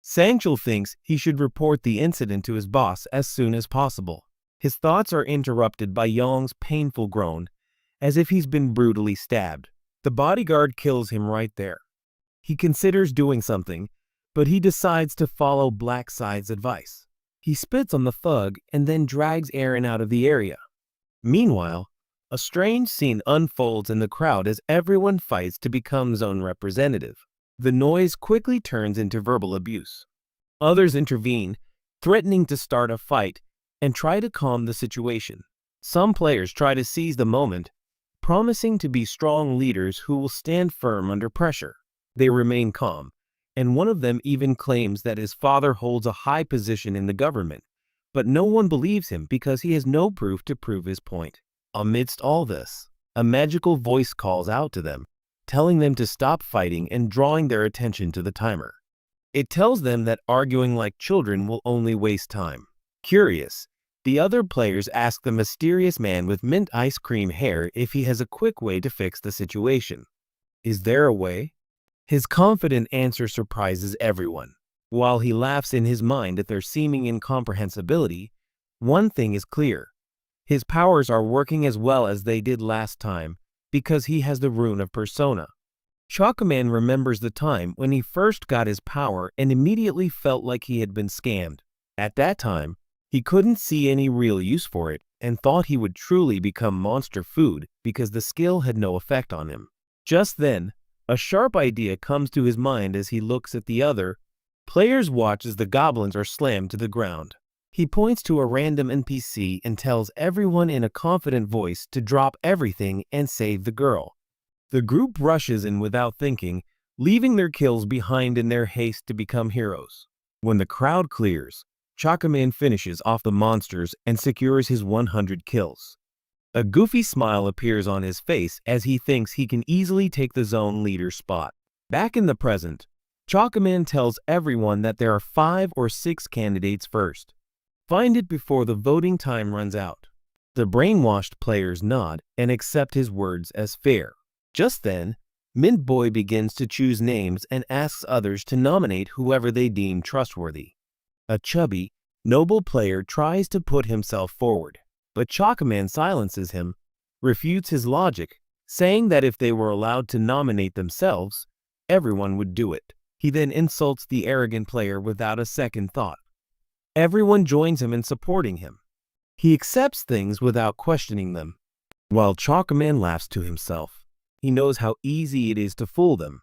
Sangchul thinks he should report the incident to his boss as soon as possible. His thoughts are interrupted by Yong's painful groan, as if he's been brutally stabbed. The bodyguard kills him right there. He considers doing something, but he decides to follow Blackside's advice. He spits on the thug and then drags Aaron out of the area. Meanwhile, a strange scene unfolds in the crowd as everyone fights to become zone representative. The noise quickly turns into verbal abuse. Others intervene, threatening to start a fight and try to calm the situation. Some players try to seize the moment, promising to be strong leaders who will stand firm under pressure. They remain calm, and one of them even claims that his father holds a high position in the government, but no one believes him because he has no proof to prove his point. Amidst all this, a magical voice calls out to them, telling them to stop fighting and drawing their attention to the timer. It tells them that arguing like children will only waste time. Curious, the other players ask the mysterious man with mint ice cream hair if he has a quick way to fix the situation. Is there a way? His confident answer surprises everyone. While he laughs in his mind at their seeming incomprehensibility, one thing is clear. His powers are working as well as they did last time because he has the rune of persona. Chakaman remembers the time when he first got his power and immediately felt like he had been scammed. At that time, he couldn't see any real use for it and thought he would truly become monster food because the skill had no effect on him. Just then, a sharp idea comes to his mind as he looks at the other. Players watch as the goblins are slammed to the ground. He points to a random NPC and tells everyone in a confident voice to drop everything and save the girl. The group rushes in without thinking, leaving their kills behind in their haste to become heroes. When the crowd clears, Chakaman finishes off the monsters and secures his 100 kills. A goofy smile appears on his face as he thinks he can easily take the zone leader's spot. Back in the present, Chakaman tells everyone that there are 5 or 6 candidates first. Find it before the voting time runs out. The brainwashed players nod and accept his words as fair. Just then, Mint Boy begins to choose names and asks others to nominate whoever they deem trustworthy. A chubby, noble player tries to put himself forward, but Chakaman silences him, refutes his logic, saying that if they were allowed to nominate themselves, everyone would do it. He then insults the arrogant player without a second thought. Everyone joins him in supporting him. He accepts things without questioning them. While Chakaman laughs to himself, he knows how easy it is to fool them.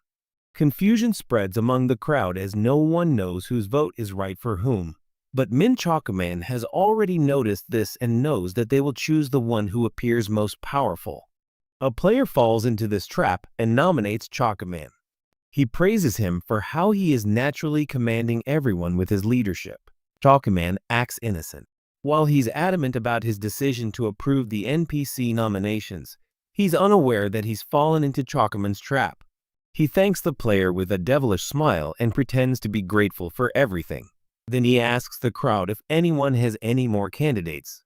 Confusion spreads among the crowd as no one knows whose vote is right for whom. But Min Chakaman has already noticed this and knows that they will choose the one who appears most powerful. A player falls into this trap and nominates Chakaman. He praises him for how he is naturally commanding everyone with his leadership. Chakaman acts innocent. While he's adamant about his decision to approve the NPC nominations, he's unaware that he's fallen into Chakaman's trap. He thanks the player with a devilish smile and pretends to be grateful for everything. Then he asks the crowd if anyone has any more candidates.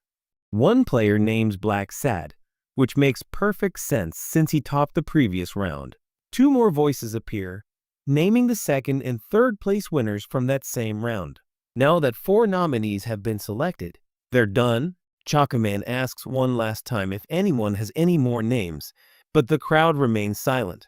One player names Black Sad, which makes perfect sense since he topped the previous round. 2 more voices appear, naming the second and third place winners from that same round. Now that 4 nominees have been selected, they're done. Chakaman asks one last time if anyone has any more names, but the crowd remains silent.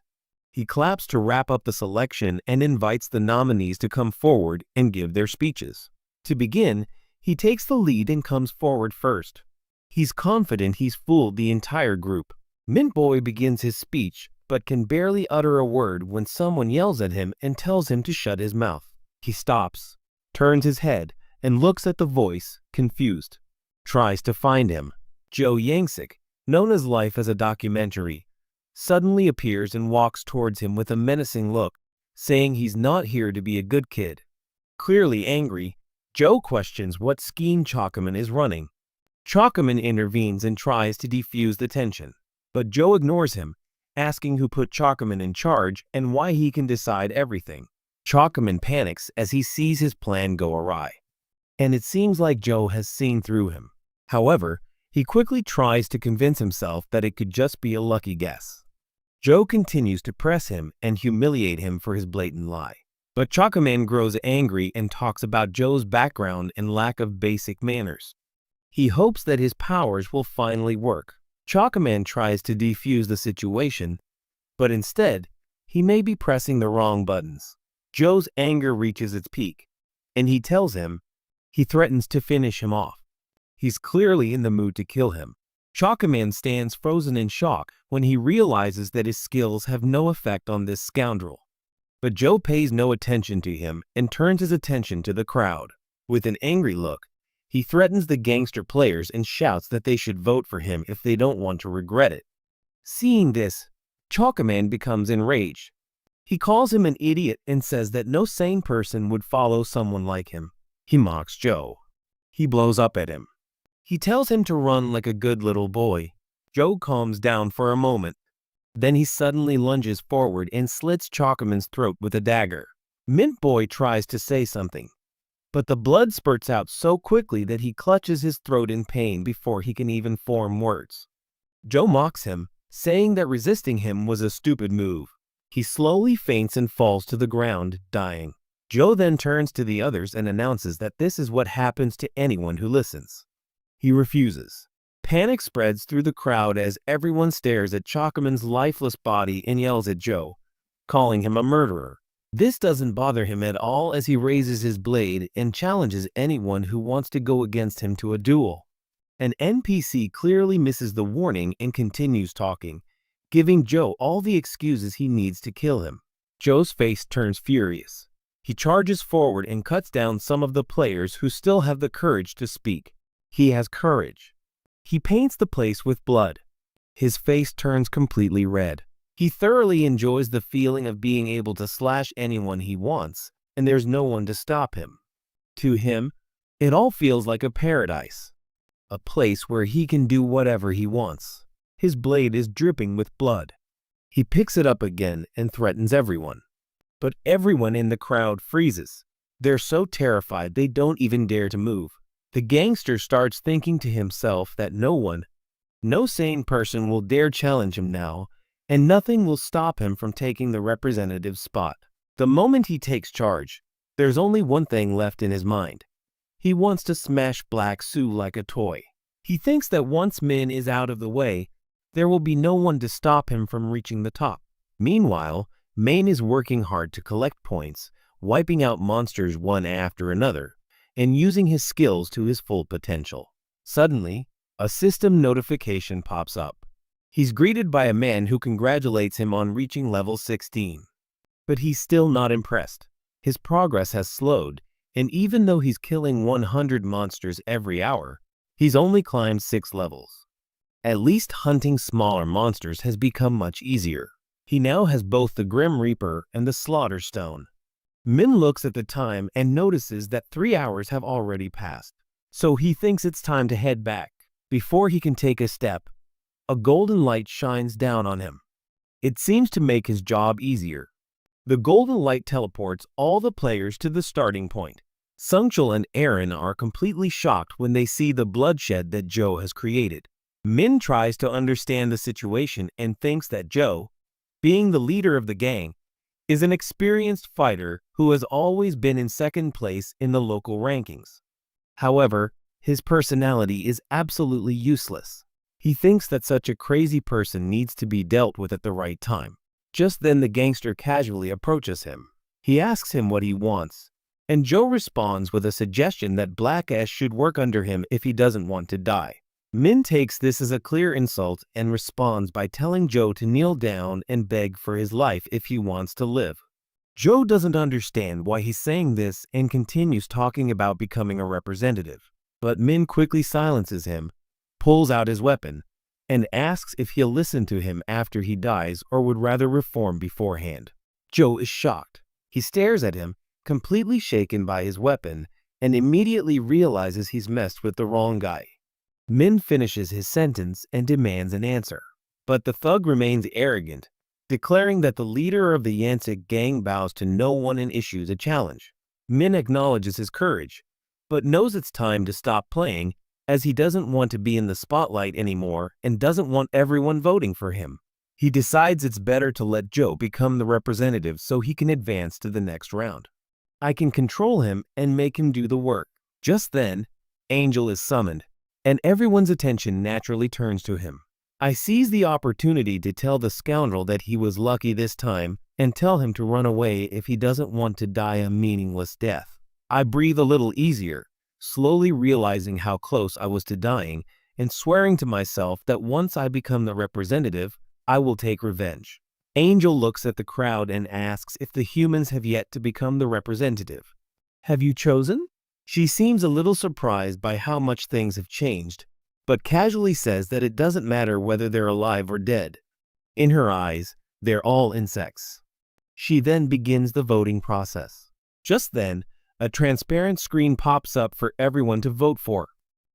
He claps to wrap up the selection and invites the nominees to come forward and give their speeches. To begin, he takes the lead and comes forward first. He's confident he's fooled the entire group. Mint Boy begins his speech, but can barely utter a word when someone yells at him and tells him to shut his mouth. He stops, turns his head, and looks at the voice, confused. Tries to find him. Joe Yangsik, known as Life as a Documentary, suddenly appears and walks towards him with a menacing look, saying he's not here to be a good kid. Clearly angry, Joe questions what scheme Chakaman is running. Chakaman intervenes and tries to defuse the tension, but Joe ignores him, asking who put Chakaman in charge and why he can decide everything. Chakaman panics as he sees his plan go awry, and it seems like Joe has seen through him. However, he quickly tries to convince himself that it could just be a lucky guess. Joe continues to press him and humiliate him for his blatant lie. But Chakaman grows angry and talks about Joe's background and lack of basic manners. He hopes that his powers will finally work. Chakaman tries to defuse the situation, but instead, he may be pressing the wrong buttons. Joe's anger reaches its peak, and he tells him he threatens to finish him off. He's clearly in the mood to kill him. Chakaman stands frozen in shock when he realizes that his skills have no effect on this scoundrel. But Joe pays no attention to him and turns his attention to the crowd. With an angry look, he threatens the gangster players and shouts that they should vote for him if they don't want to regret it. Seeing this, Chakaman becomes enraged. He calls him an idiot and says that no sane person would follow someone like him. He mocks Joe. He blows up at him. He tells him to run like a good little boy. Joe calms down for a moment. Then he suddenly lunges forward and slits Chakaman's throat with a dagger. Mint Boy tries to say something, but the blood spurts out so quickly that he clutches his throat in pain before he can even form words. Joe mocks him, saying that resisting him was a stupid move. He slowly faints and falls to the ground, dying. Joe then turns to the others and announces that this is what happens to anyone who listens. He refuses. Panic spreads through the crowd as everyone stares at Chakaman's lifeless body and yells at Joe, calling him a murderer. This doesn't bother him at all as he raises his blade and challenges anyone who wants to go against him to a duel. An NPC clearly misses the warning and continues talking, giving Joe all the excuses he needs to kill him. Joe's face turns furious. He charges forward and cuts down some of the players who still have the courage to speak. He has courage. He paints the place with blood. His face turns completely red. He thoroughly enjoys the feeling of being able to slash anyone he wants, and there's no one to stop him. To him, it all feels like a paradise. A place where he can do whatever he wants. His blade is dripping with blood. He picks it up again and threatens everyone. But everyone in the crowd freezes. They're so terrified they don't even dare to move. The gangster starts thinking to himself that no sane person will dare challenge him now, and nothing will stop him from taking the representative spot. The moment he takes charge, there's only one thing left in his mind. He wants to smash Black Sue like a toy. He thinks that once Min is out of the way, there will be no one to stop him from reaching the top. Meanwhile, Main is working hard to collect points, wiping out monsters one after another, and using his skills to his full potential. Suddenly, a system notification pops up. He's greeted by a man who congratulates him on reaching level 16. But he's still not impressed. His progress has slowed, and even though he's killing 100 monsters every hour, he's only climbed 6 levels. At least hunting smaller monsters has become much easier. He now has both the Grim Reaper and the Slaughter Stone. Min looks at the time and notices that 3 hours have already passed. So he thinks it's time to head back. Before he can take a step, a golden light shines down on him. It seems to make his job easier. The golden light teleports all the players to the starting point. Sungchul and Aaron are completely shocked when they see the bloodshed that Joe has created. Min tries to understand the situation and thinks that Joe, being the leader of the gang, is an experienced fighter who has always been in second place in the local rankings. However, his personality is absolutely useless. He thinks that such a crazy person needs to be dealt with at the right time. Just then the gangster casually approaches him. He asks him what he wants, and Joe responds with a suggestion that Black Ash should work under him if he doesn't want to die. Min takes this as a clear insult and responds by telling Joe to kneel down and beg for his life if he wants to live. Joe doesn't understand why he's saying this and continues talking about becoming a representative. But Min quickly silences him, pulls out his weapon, and asks if he'll listen to him after he dies or would rather reform beforehand. Joe is shocked. He stares at him, completely shaken by his weapon, and immediately realizes he's messed with the wrong guy. Min finishes his sentence and demands an answer. But the thug remains arrogant, declaring that the leader of the Yansik gang bows to no one and issues a challenge. Min acknowledges his courage, but knows it's time to stop playing as he doesn't want to be in the spotlight anymore and doesn't want everyone voting for him. He decides it's better to let Joe become the representative so he can advance to the next round. I can control him and make him do the work. Just then, Angel is summoned, and everyone's attention naturally turns to him. I seize the opportunity to tell the scoundrel that he was lucky this time and tell him to run away if he doesn't want to die a meaningless death. I breathe a little easier, slowly realizing how close I was to dying and swearing to myself that once I become the representative, I will take revenge. Angel looks at the crowd and asks if the humans have yet to become the representative. Have you chosen? She seems a little surprised by how much things have changed, but casually says that it doesn't matter whether they're alive or dead. In her eyes, they're all insects. She then begins the voting process. Just then, a transparent screen pops up for everyone to vote for.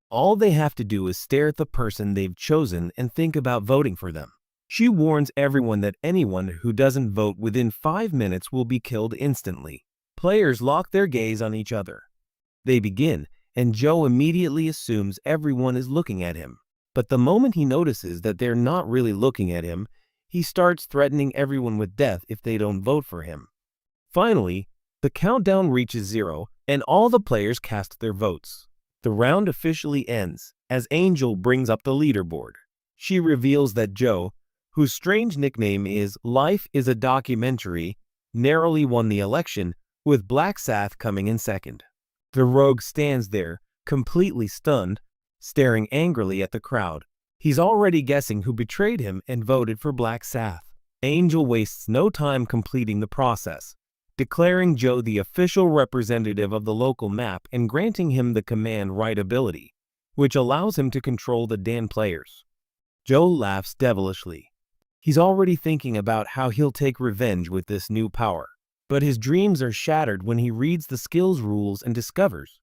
All they have to do is stare at the person they've chosen and think about voting for them. She warns everyone that anyone who doesn't vote within 5 minutes will be killed instantly. Players lock their gaze on each other. They begin, and Joe immediately assumes everyone is looking at him. But the moment he notices that they're not really looking at him, he starts threatening everyone with death if they don't vote for him. Finally, the countdown reaches 0, and all the players cast their votes. The round officially ends as Angel brings up the leaderboard. She reveals that Joe, whose strange nickname is Life is a Documentary, narrowly won the election, with Black Sath coming in second. The rogue stands there, completely stunned, staring angrily at the crowd. He's already guessing who betrayed him and voted for Black Sath. Angel wastes no time completing the process, declaring Joe the official representative of the local map and granting him the command right ability, which allows him to control the Dan players. Joe laughs devilishly. He's already thinking about how he'll take revenge with this new power, but his dreams are shattered when he reads the skill's rules and discovers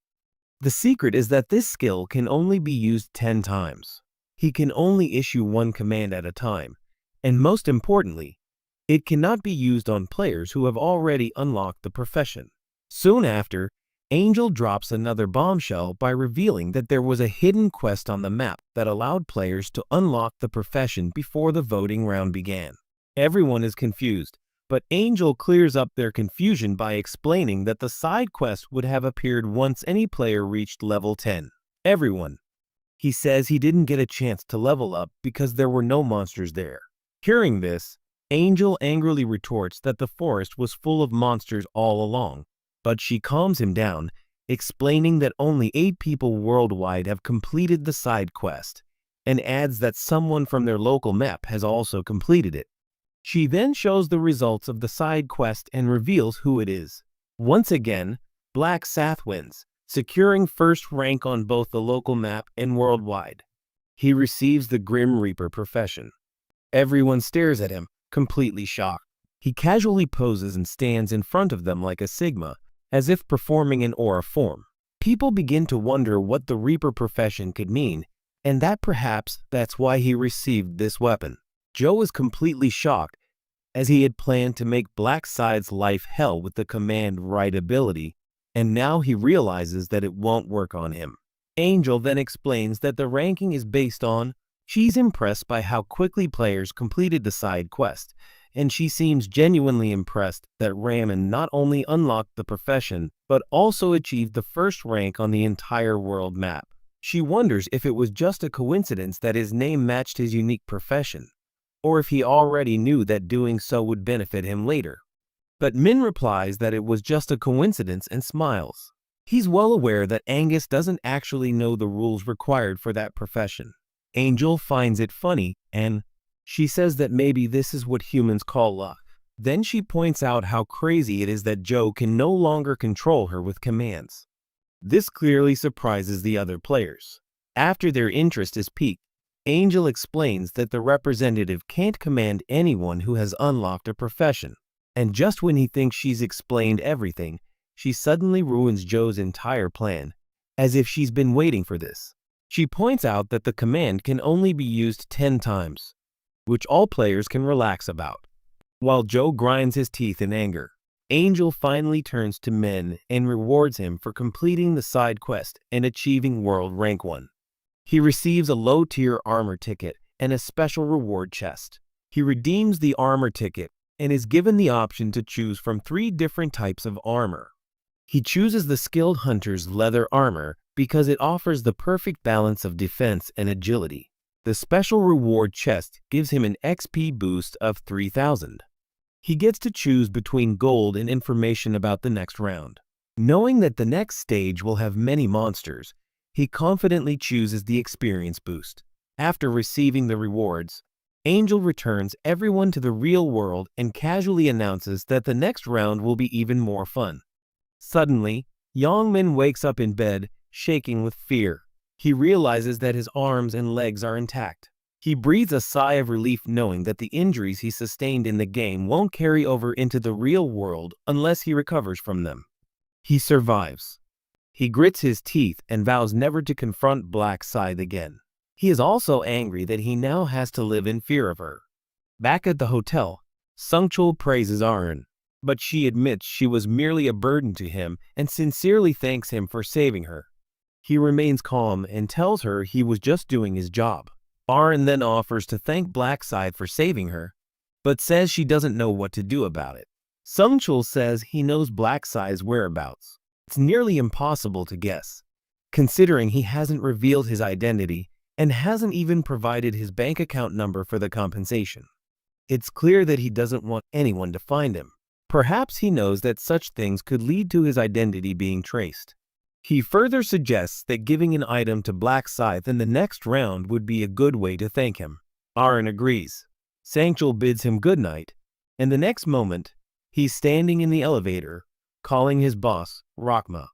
the secret is that this skill can only be used 10 times. He can only issue one command at a time, and most importantly, it cannot be used on players who have already unlocked the profession. Soon after, Angel drops another bombshell by revealing that there was a hidden quest on the map that allowed players to unlock the profession before the voting round began. Everyone is confused, but Angel clears up their confusion by explaining that the side quest would have appeared once any player reached level 10. Everyone. He says he didn't get a chance to level up because there were no monsters there. Hearing this, Angel angrily retorts that the forest was full of monsters all along, but she calms him down, explaining that only 8 people worldwide have completed the side quest, and adds that someone from their local map has also completed it. She then shows the results of the side quest and reveals who it is. Once again, Black Sath wins, securing first rank on both the local map and worldwide. He receives the Grim Reaper profession. Everyone stares at him, completely shocked. He casually poses and stands in front of them like a Sigma, as if performing an aura form. People begin to wonder what the Reaper profession could mean, and that perhaps that's why he received this weapon. Joe is completely shocked, as he had planned to make Blackside's life hell with the command right ability, and now he realizes that it won't work on him. Angel then explains that the ranking is based on she's impressed by how quickly players completed the side quest, and she seems genuinely impressed that Ramen not only unlocked the profession, but also achieved the first rank on the entire world map. She wonders if it was just a coincidence that his name matched his unique profession, or if he already knew that doing so would benefit him later. But Min replies that it was just a coincidence and smiles. He's well aware that Angus doesn't actually know the rules required for that profession. Angel finds it funny, and she says that maybe this is what humans call luck. Then she points out how crazy it is that Joe can no longer control her with commands. This clearly surprises the other players. After their interest is piqued, Angel explains that the representative can't command anyone who has unlocked a profession. And just when he thinks she's explained everything, she suddenly ruins Joe's entire plan, as if she's been waiting for this. She points out that the command can only be used 10 times, which all players can relax about. While Joe grinds his teeth in anger, Angel finally turns to Min and rewards him for completing the side quest and achieving World Rank 1. He receives a low-tier armor ticket and a special reward chest. He redeems the armor ticket and is given the option to choose from 3 different types of armor. He chooses the Skilled Hunter's leather armor because it offers the perfect balance of defense and agility. The special reward chest gives him an XP boost of 3,000. He gets to choose between gold and information about the next round. Knowing that the next stage will have many monsters, he confidently chooses the experience boost. After receiving the rewards, Angel returns everyone to the real world and casually announces that the next round will be even more fun. Suddenly, Yongmin wakes up in bed, shaking with fear. He realizes that his arms and legs are intact. He breathes a sigh of relief knowing that the injuries he sustained in the game won't carry over into the real world unless he recovers from them. He survives. He grits his teeth and vows never to confront Black Scythe again. He is also angry that he now has to live in fear of her. Back at the hotel, Sungchul praises Arun, but she admits she was merely a burden to him and sincerely thanks him for saving her. He remains calm and tells her he was just doing his job. Arun then offers to thank Black Scythe for saving her, but says she doesn't know what to do about it. Sungchul says he knows Black Scythe's whereabouts. It's nearly impossible to guess, considering he hasn't revealed his identity and hasn't even provided his bank account number for the compensation. It's clear that he doesn't want anyone to find him. Perhaps he knows that such things could lead to his identity being traced. He further suggests that giving an item to Black Scythe in the next round would be a good way to thank him. Arun agrees. Sangchul bids him good night, and the next moment, He's standing in the elevator, calling his boss, Rakma.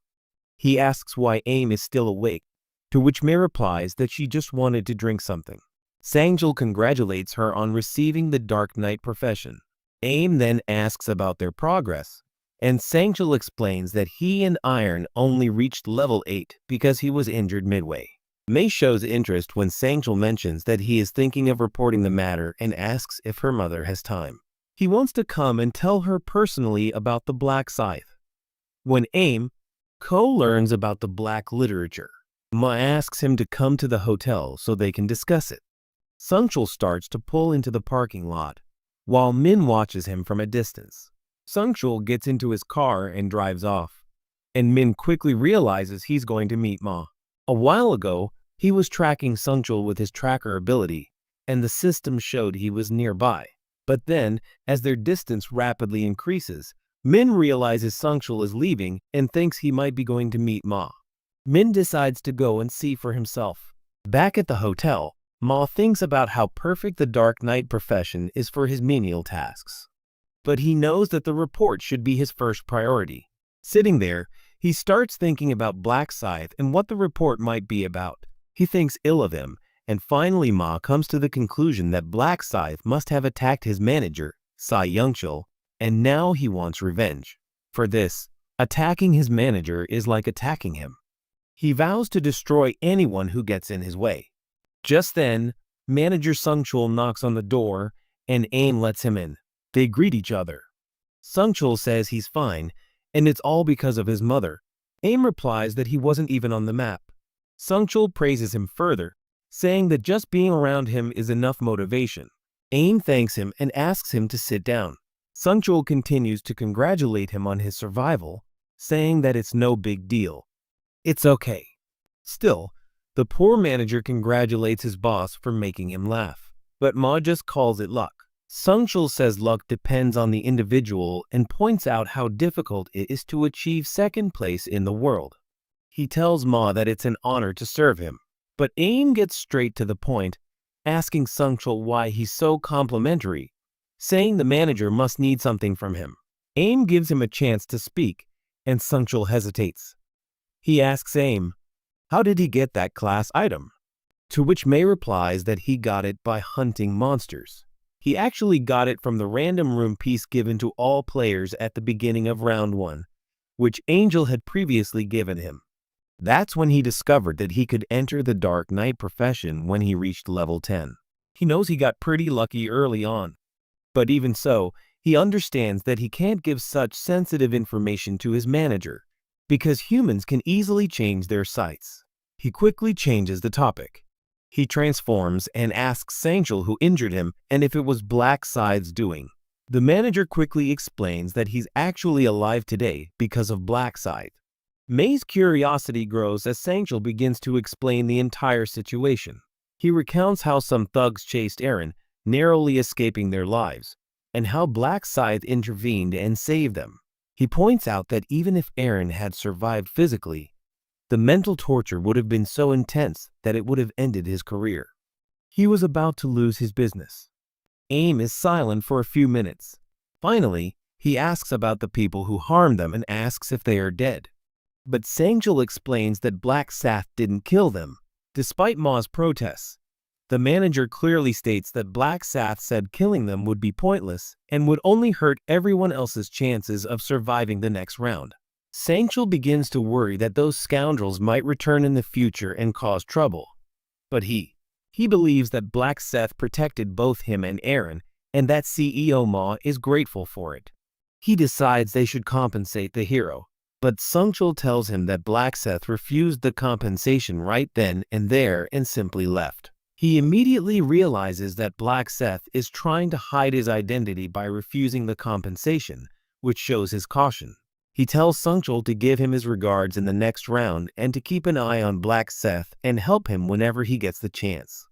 He asks why Aim is still awake, to which May replies that she just wanted to drink something. Sangjul congratulates her on receiving the Dark Knight profession. Aim then asks about their progress, and Sangjul explains that he and Iron only reached level 8 because he was injured midway. May shows interest when Sangjul mentions that he is thinking of reporting the matter and asks if her mother has time. He wants to come and tell her personally about the Black Scythe. When Aim learns about the Black literature, Ma asks him to come to the hotel so they can discuss it. Sungchul starts to pull into the parking lot, while Min watches him from a distance. Sungchul gets into his car and drives off, and Min quickly realizes he's going to meet Ma. A while ago, he was tracking Sungchul with his tracker ability, and the system showed he was nearby. But then, as their distance rapidly increases, Min realizes Sungchul is leaving and thinks he might be going to meet Ma. Min decides to go and see for himself. Back at the hotel, Ma thinks about how perfect the Dark Knight profession is for his menial tasks. But he knows that the report should be his first priority. Sitting there, he starts thinking about Black Scythe and what the report might be about. He thinks ill of him, and finally Ma comes to the conclusion that Black Scythe must have attacked his manager, Sai Youngchul, and now he wants revenge. For this, attacking his manager is like attacking him. He vows to destroy anyone who gets in his way. Just then, manager Sungchul knocks on the door, and Aim lets him in. They greet each other. Sungchul says he's fine, and it's all because of his mother. Aim replies that he wasn't even on the map. Sungchul praises him further, saying that just being around him is enough motivation. Aim thanks him and asks him to sit down. Sungchul continues to congratulate him on his survival, saying that it's no big deal. It's okay. Still, the poor manager congratulates his boss for making him laugh, but Ma just calls it luck. Sungchul says luck depends on the individual and points out how difficult it is to achieve second place in the world. He tells Ma that it's an honor to serve him, but Aim gets straight to the point, asking Sungchul why he's so complimentary, saying the manager must need something from him. Aim gives him a chance to speak, and Sungchul hesitates. He asks Aim, how did he get that class item? To which May replies that he got it by hunting monsters. He actually got it from the random room piece given to all players at the beginning of round 1, which Angel had previously given him. That's when he discovered that he could enter the Dark Knight profession when he reached level 10. He knows he got pretty lucky early on, but even so, he understands that he can't give such sensitive information to his manager, because humans can easily change their sights. He quickly changes the topic. He transforms and asks Sangchul who injured him and if it was Black Scythe's doing. The manager quickly explains that he's actually alive today because of Black Scythe. May's curiosity grows as Sangchul begins to explain the entire situation. He recounts how some thugs chased Eren, narrowly escaping their lives, and how Black Scythe intervened and saved them. He points out that even if Eren had survived physically, the mental torture would have been so intense that it would have ended his career. He was about to lose his business. Aim is silent for a few minutes. Finally, he asks about the people who harmed them and asks if they are dead. But Sangchul explains that Black Scythe didn't kill them, despite Ma's protests. The manager clearly states that Black Scythe said killing them would be pointless and would only hurt everyone else's chances of surviving the next round. Sangchul begins to worry that those scoundrels might return in the future and cause trouble. But he believes that Black Scythe protected both him and Eren, and that CEO Ma is grateful for it. He decides they should compensate the hero, but Sangchul tells him that Black Scythe refused the compensation right then and there and simply left. He immediately realizes that Black Scythe is trying to hide his identity by refusing the compensation, which shows his caution. He tells Sangchul to give him his regards in the next round and to keep an eye on Black Scythe and help him whenever he gets the chance.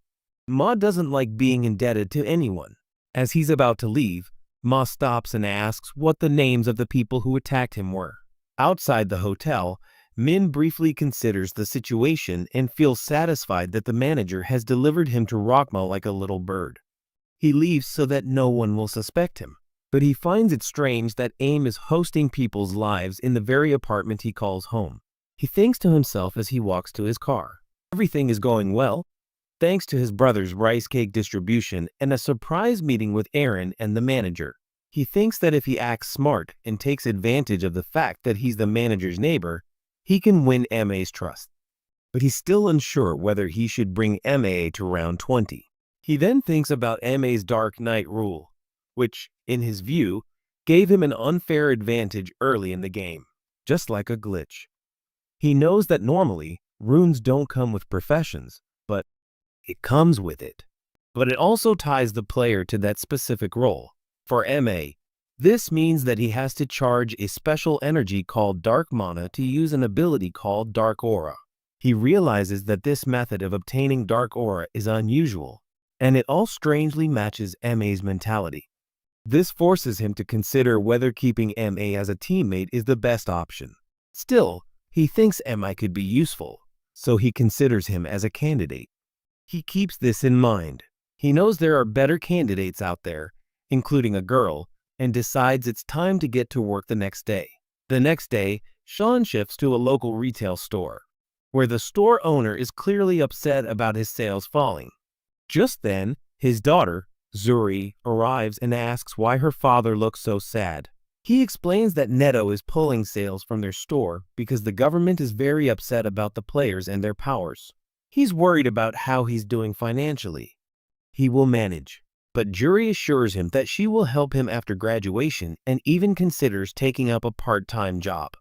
Ma doesn't like being indebted to anyone. As he's about to leave, Ma stops and asks what the names of the people who attacked him were. Outside the hotel, Min briefly considers the situation and feels satisfied that the manager has delivered him to Rakma like a little bird. He leaves so that no one will suspect him. But he finds it strange that Aim is hosting people's lives in the very apartment he calls home. He thinks to himself as he walks to his car. Everything is going well, thanks to his brother's rice cake distribution and a surprise meeting with Aaron and the manager. He thinks that if he acts smart and takes advantage of the fact that he's the manager's neighbor, he can win MA's trust. But he's still unsure whether he should bring MA to round 20. He then thinks about MA's Dark Knight rule, which, in his view, gave him an unfair advantage early in the game, just like a glitch. He knows that normally, runes don't come with professions, but it comes with it. But it also ties the player to that specific role. For MA, this means that he has to charge a special energy called Dark Mana to use an ability called Dark Aura. He realizes that this method of obtaining Dark Aura is unusual, and it all strangely matches MA's mentality. This forces him to consider whether keeping MA as a teammate is the best option. Still, he thinks MI could be useful, so he considers him as a candidate. He keeps this in mind. He knows there are better candidates out there, including a girl, and decides it's time to get to work the next day. The next day, Sean shifts to a local retail store, where the store owner is clearly upset about his sales falling. Just then, his daughter, Zuri, arrives and asks why her father looks so sad. He explains that Neto is pulling sales from their store because the government is very upset about the players and their powers. He's worried about how he's doing financially. He will manage, but Juri assures him that she will help him after graduation and even considers taking up a part-time job.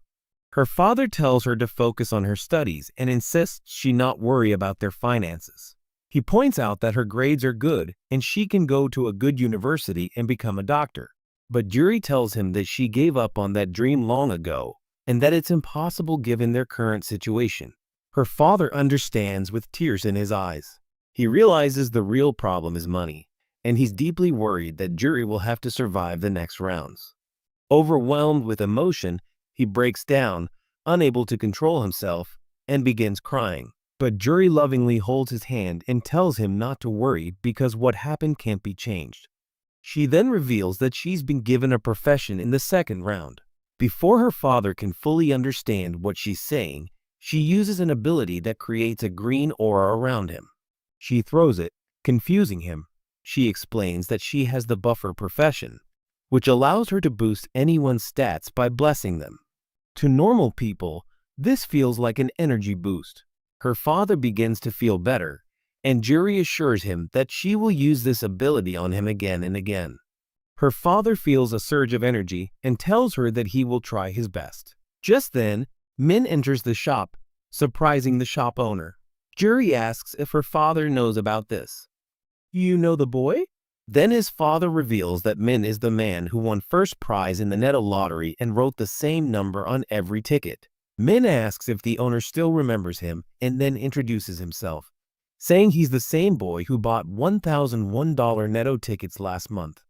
Her father tells her to focus on her studies and insists she not worry about their finances. He points out that her grades are good and she can go to a good university and become a doctor. But Juri tells him that she gave up on that dream long ago and that it's impossible given their current situation. Her father understands with tears in his eyes. He realizes the real problem is money, and he's deeply worried that Juri will have to survive the next rounds. Overwhelmed with emotion, he breaks down, unable to control himself, and begins crying. But Juri lovingly holds his hand and tells him not to worry because what happened can't be changed. She then reveals that she's been given a profession in the second round. Before her father can fully understand what she's saying, she uses an ability that creates a green aura around him. She throws it, confusing him. She explains that she has the buffer profession, which allows her to boost anyone's stats by blessing them. To normal people, this feels like an energy boost. Her father begins to feel better, and Juri assures him that she will use this ability on him again and again. Her father feels a surge of energy and tells her that he will try his best. Just then, Min enters the shop, surprising the shop owner. Juri asks if her father knows about this. "You know the boy?" Then his father reveals that Min is the man who won first prize in the Neto lottery and wrote the same number on every ticket. Min asks if the owner still remembers him and then introduces himself, saying he's the same boy who bought $1,001 Neto tickets last month.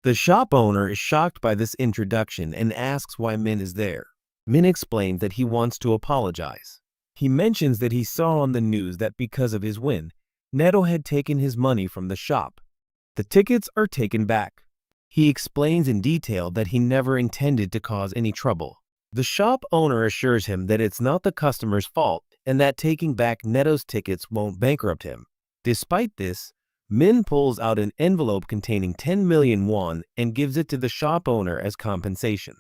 The shop owner is shocked by this introduction and asks why Min is there. Min explains that he wants to apologize. He mentions that he saw on the news that because of his win, Neto had taken his money from the shop. The tickets are taken back. He explains in detail that he never intended to cause any trouble. The shop owner assures him that it's not the customer's fault and that taking back Neto's tickets won't bankrupt him. Despite this, Min pulls out an envelope containing 10 million won and gives it to the shop owner as compensation.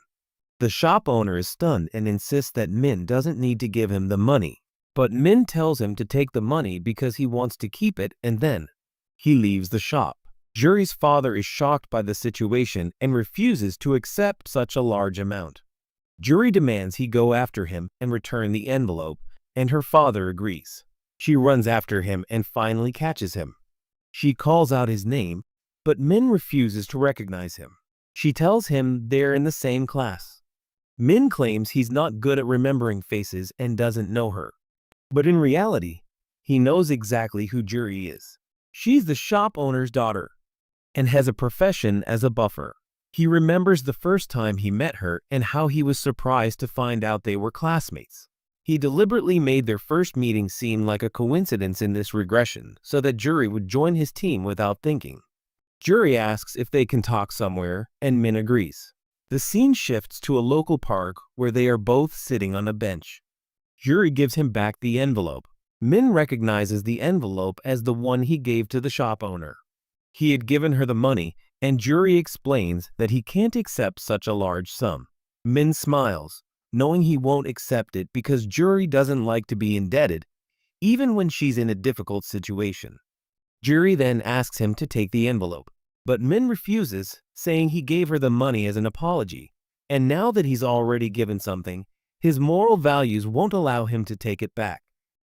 The shop owner is stunned and insists that Min doesn't need to give him the money. But Min tells him to take the money because he wants to keep it, and then he leaves the shop. Juri's father is shocked by the situation and refuses to accept such a large amount. Juri demands he go after him and return the envelope, and her father agrees. She runs after him and finally catches him. She calls out his name, but Min refuses to recognize him. She tells him they're in the same class. Min claims he's not good at remembering faces and doesn't know her. But in reality, he knows exactly who Juri is. She's the shop owner's daughter and has a profession as a buffer. He remembers the first time he met her and how he was surprised to find out they were classmates. He deliberately made their first meeting seem like a coincidence in this regression so that Juri would join his team without thinking. Juri asks if they can talk somewhere, and Min agrees. The scene shifts to a local park where they are both sitting on a bench. Juri gives him back the envelope. Min recognizes the envelope as the one he gave to the shop owner. He had given her the money, and Juri explains that he can't accept such a large sum. Min smiles, knowing he won't accept it because Juri doesn't like to be indebted, even when she's in a difficult situation. Juri then asks him to take the envelope, but Min refuses, saying he gave her the money as an apology, and now that he's already given something, his moral values won't allow him to take it back.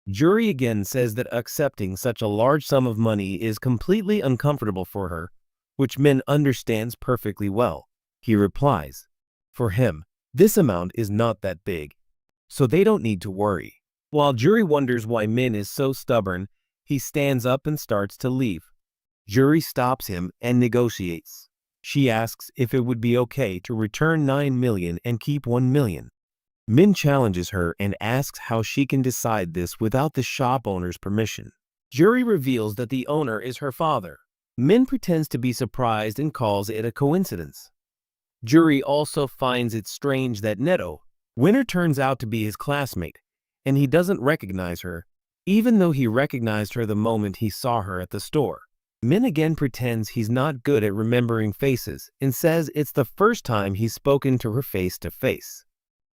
Juri again says that accepting such a large sum of money is completely uncomfortable for her, which Min understands perfectly well. He replies, for him, this amount is not that big, so they don't need to worry. While Juri wonders why Min is so stubborn, he stands up and starts to leave. Juri stops him and negotiates. She asks if it would be okay to return 9 million and keep 1 million. Min challenges her and asks how she can decide this without the shop owner's permission. Juri reveals that the owner is her father. Min pretends to be surprised and calls it a coincidence. Juri also finds it strange that Neto, Winner, turns out to be his classmate, and he doesn't recognize her, even though he recognized her the moment he saw her at the store. Min again pretends he's not good at remembering faces and says it's the first time he's spoken to her face to face.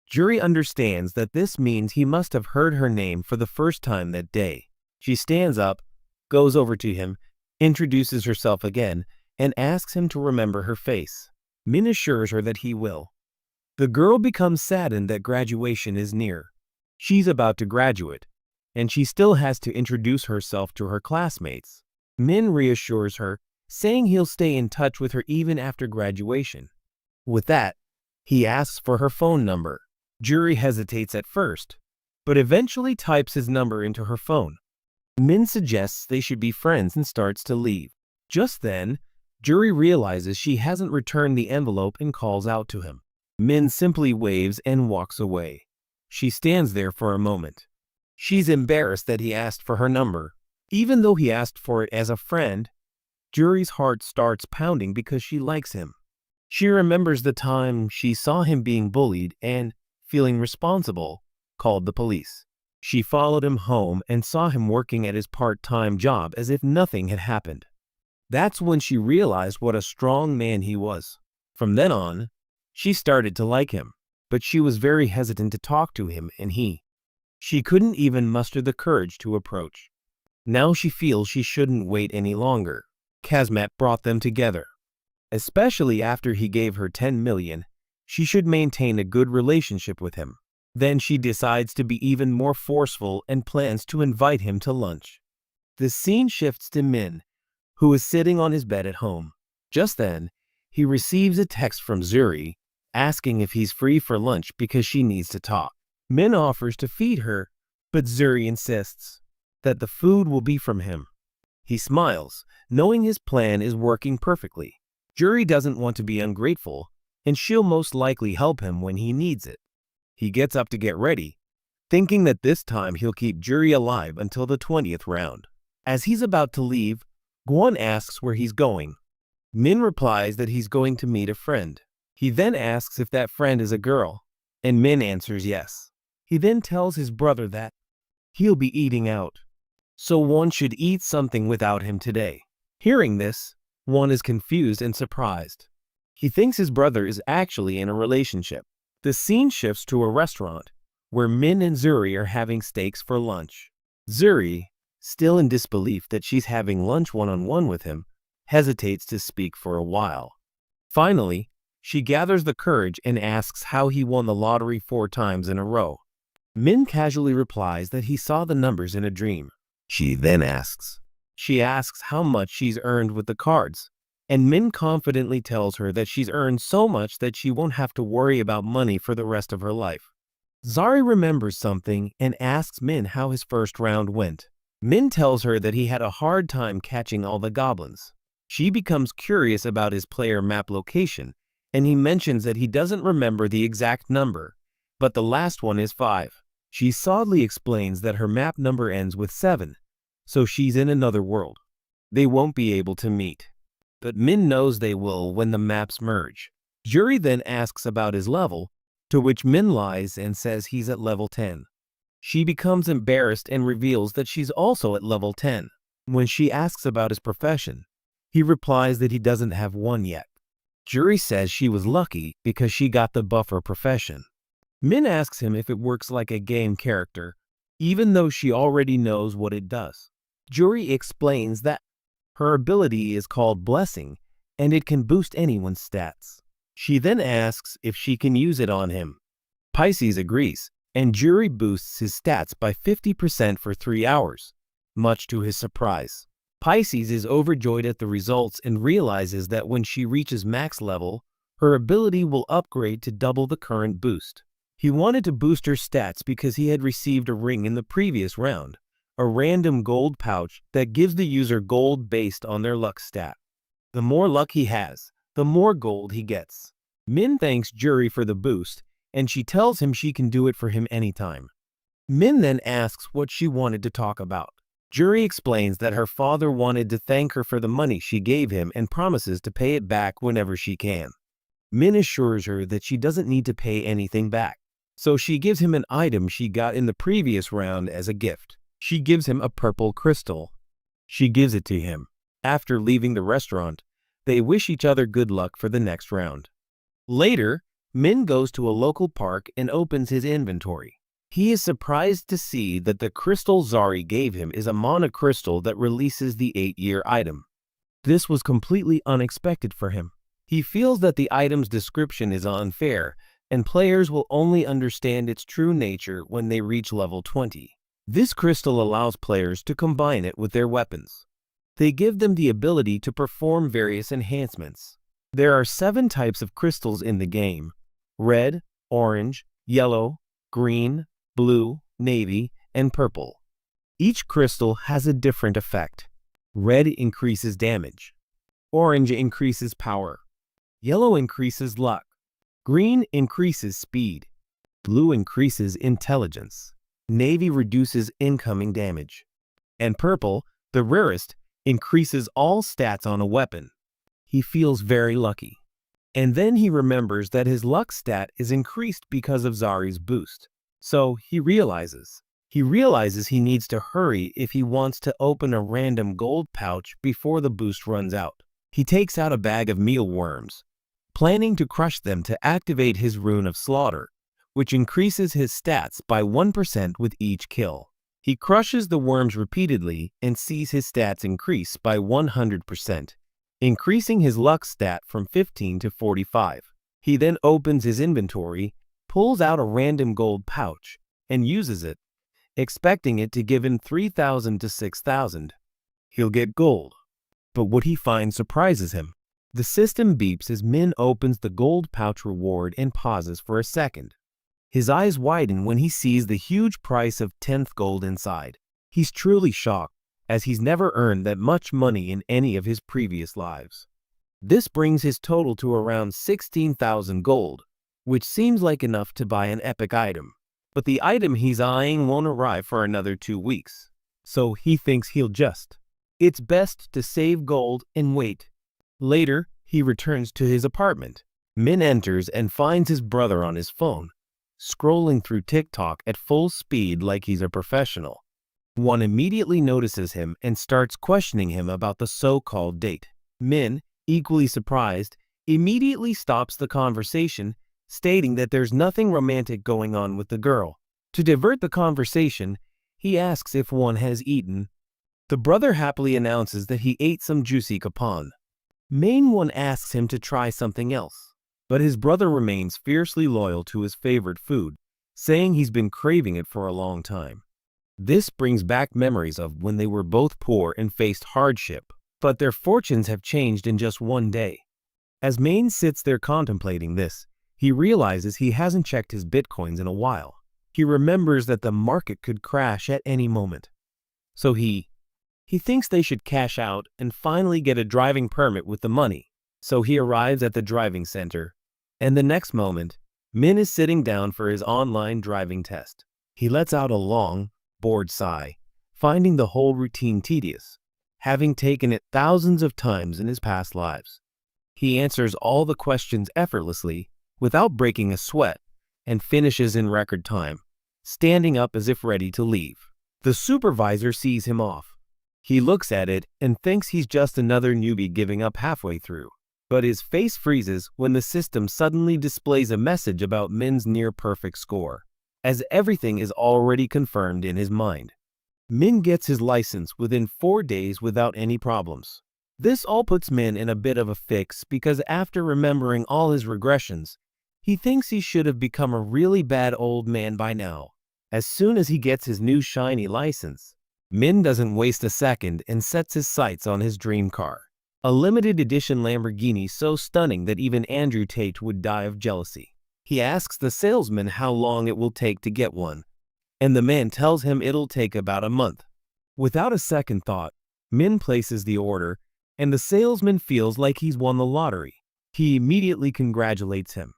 Juri understands that this means he must have heard her name for the first time that day. She stands up, goes over to him, introduces herself again, and asks him to remember her face. Min assures her that he will. The girl becomes saddened that graduation is near. She's about to graduate, and she still has to introduce herself to her classmates. Min reassures her, saying he'll stay in touch with her even after graduation. With that, he asks for her phone number. Juri hesitates at first, but eventually types his number into her phone. Min suggests they should be friends and starts to leave. Just then, Juri realizes she hasn't returned the envelope and calls out to him. Min simply waves and walks away. She stands there for a moment. She's embarrassed that he asked for her number. Even though he asked for it as a friend, Juri's heart starts pounding because she likes him. She remembers the time she saw him being bullied and, feeling responsible, called the police. She followed him home and saw him working at his part-time job as if nothing had happened. That's when she realized what a strong man he was. From then on, she started to like him, but she was very hesitant to talk to him and she couldn't even muster the courage to approach. Now she feels she shouldn't wait any longer. Kazmat brought them together. Especially after he gave her 10 million, she should maintain a good relationship with him. Then she decides to be even more forceful and plans to invite him to lunch. The scene shifts to Min, who is sitting on his bed at home. Just then, he receives a text from Juri, asking if he's free for lunch because she needs to talk. Min offers to feed her, but Juri insists that the food will be from him. He smiles, knowing his plan is working perfectly. Juri doesn't want to be ungrateful, and she'll most likely help him when he needs it. He gets up to get ready, thinking that this time he'll keep Juri alive until the 20th round. As he's about to leave, Gwon asks where he's going. Min replies that he's going to meet a friend. He then asks if that friend is a girl, and Min answers yes. He then tells his brother that he'll be eating out, so one should eat something without him today. Hearing this, one is confused and surprised. He thinks his brother is actually in a relationship. The scene shifts to a restaurant, where Min and Juri are having steaks for lunch. Juri, still in disbelief that she's having lunch one-on-one with him, hesitates to speak for a while. Finally, she gathers the courage and asks how he won the lottery 4 times in a row. Min casually replies that he saw the numbers in a dream. She asks how much she's earned with the cards, and Min confidently tells her that she's earned so much that she won't have to worry about money for the rest of her life. Juri remembers something and asks Min how his first round went. Min tells her that he had a hard time catching all the goblins. She becomes curious about his player map location, and he mentions that he doesn't remember the exact number, but the last one is 5. She sadly explains that her map number ends with 7, so she's in another world. They won't be able to meet. but Min knows they will when the maps merge. Juri then asks about his level, to which Min lies and says he's at level 10. She becomes embarrassed and reveals that she's also at level 10. When she asks about his profession, he replies that he doesn't have one yet. Juri says she was lucky because she got the buffer profession. Min asks him if it works like a game character, even though she already knows what it does. Juri explains that her ability is called Blessing, and it can boost anyone's stats. She then asks if she can use it on him. Pisces agrees, and Juri boosts his stats by 50% for 3 hours, much to his surprise. Pisces is overjoyed at the results and realizes that when she reaches max level, her ability will upgrade to double the current boost. He wanted to boost her stats because he had received a ring in the previous round, a random gold pouch that gives the user gold based on their luck stat. The more luck he has, the more gold he gets. Min thanks Juri for the boost, and she tells him she can do it for him anytime. Min then asks what she wanted to talk about. Juri explains that her father wanted to thank her for the money she gave him and promises to pay it back whenever she can. Min assures her that she doesn't need to pay anything back, so she gives him an item she got in the previous round as a gift. She gives him a purple crystal. She gives it to him. After leaving the restaurant, they wish each other good luck for the next round. Later, Min goes to a local park and opens his inventory. He is surprised to see that the crystal Zari gave him is a mana crystal that releases the 8-year item. This was completely unexpected for him. He feels that the item's description is unfair, and players will only understand its true nature when they reach level 20. This crystal allows players to combine it with their weapons. They give them the ability to perform various enhancements. There are 7 types of crystals in the game: red, orange, yellow, green, blue, navy, and purple. Each crystal has a different effect. Red increases damage. Orange increases power. Yellow increases luck. Green increases speed. Blue increases intelligence. Navy reduces incoming damage. And purple, the rarest, increases all stats on a weapon. He feels very lucky. And then he remembers that his luck stat is increased because of Zari's boost. So he realizes he needs to hurry if he wants to open a random gold pouch before the boost runs out. He takes out a bag of mealworms, planning to crush them to activate his rune of slaughter, which increases his stats by 1% with each kill. He crushes the worms repeatedly and sees his stats increase by 100%, increasing his luck stat from 15 to 45. He then opens his inventory, pulls out a random gold pouch, and uses it, expecting it to give him 3,000 to 6,000. He'll get gold. But what he finds surprises him. The system beeps as Min opens the gold pouch reward and pauses for a second. His eyes widen when he sees the huge price of 10th gold inside. He's truly shocked, as he's never earned that much money in any of his previous lives. This brings his total to around 16,000 gold, which seems like enough to buy an epic item. But the item he's eyeing won't arrive for another 2 weeks, so he thinks it's best to save gold and wait. Later, he returns to his apartment. Min enters and finds his brother on his phone, scrolling through TikTok at full speed like he's a professional. One immediately notices him and starts questioning him about the so-called date. Min, equally surprised, immediately stops the conversation, stating that there's nothing romantic going on with the girl. To divert the conversation, he asks if one has eaten. The brother happily announces that he ate some juicy capon. Main one asks him to try something else, but his brother remains fiercely loyal to his favorite food, saying he's been craving it for a long time. This brings back memories of when they were both poor and faced hardship, but their fortunes have changed in just one day. As Main sits there contemplating this, he realizes he hasn't checked his bitcoins in a while. He remembers that the market could crash at any moment. So he thinks they should cash out and finally get a driving permit with the money. So he arrives at the driving center, and the next moment, Min is sitting down for his online driving test. He lets out a long, bored sigh, finding the whole routine tedious. having taken it thousands of times in his past lives. He answers all the questions effortlessly, without breaking a sweat, and finishes in record time, standing up as if ready to leave. The supervisor sees him off. He looks at it and thinks he's just another newbie giving up halfway through. But his face freezes when the system suddenly displays a message about Min's near-perfect score, as everything is already confirmed in his mind. Min gets his license within 4 days without any problems. This all puts Min in a bit of a fix because after remembering all his regressions, he thinks he should have become a really bad old man by now. As soon as he gets his new shiny license, Min doesn't waste a second and sets his sights on his dream car. A limited edition Lamborghini so stunning that even Andrew Tate would die of jealousy. He asks the salesman how long it will take to get one, and the man tells him it'll take about a month. Without a second thought, Min places the order, and the salesman feels like he's won the lottery. He immediately congratulates him.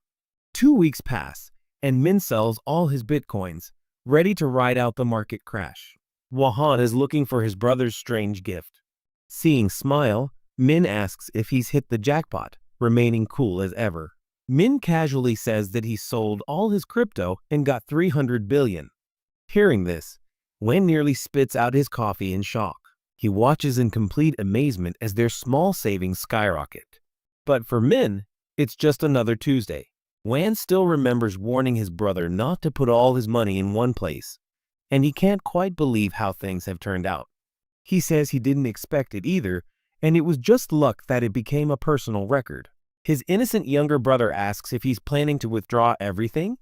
2 weeks pass, and Min sells all his bitcoins, ready to ride out the market crash. Wahan is looking for his brother's strange gift. Seeing Smile, Min asks if he's hit the jackpot, remaining cool as ever. Min casually says that he sold all his crypto and got 300 billion. Hearing this, Wen nearly spits out his coffee in shock. He watches in complete amazement as their small savings skyrocket. But for Min, it's just another Tuesday. Wan still remembers warning his brother not to put all his money in one place, and he can't quite believe how things have turned out. He says he didn't expect it either, and it was just luck that it became a personal record. His innocent younger brother asks if he's planning to withdraw everything.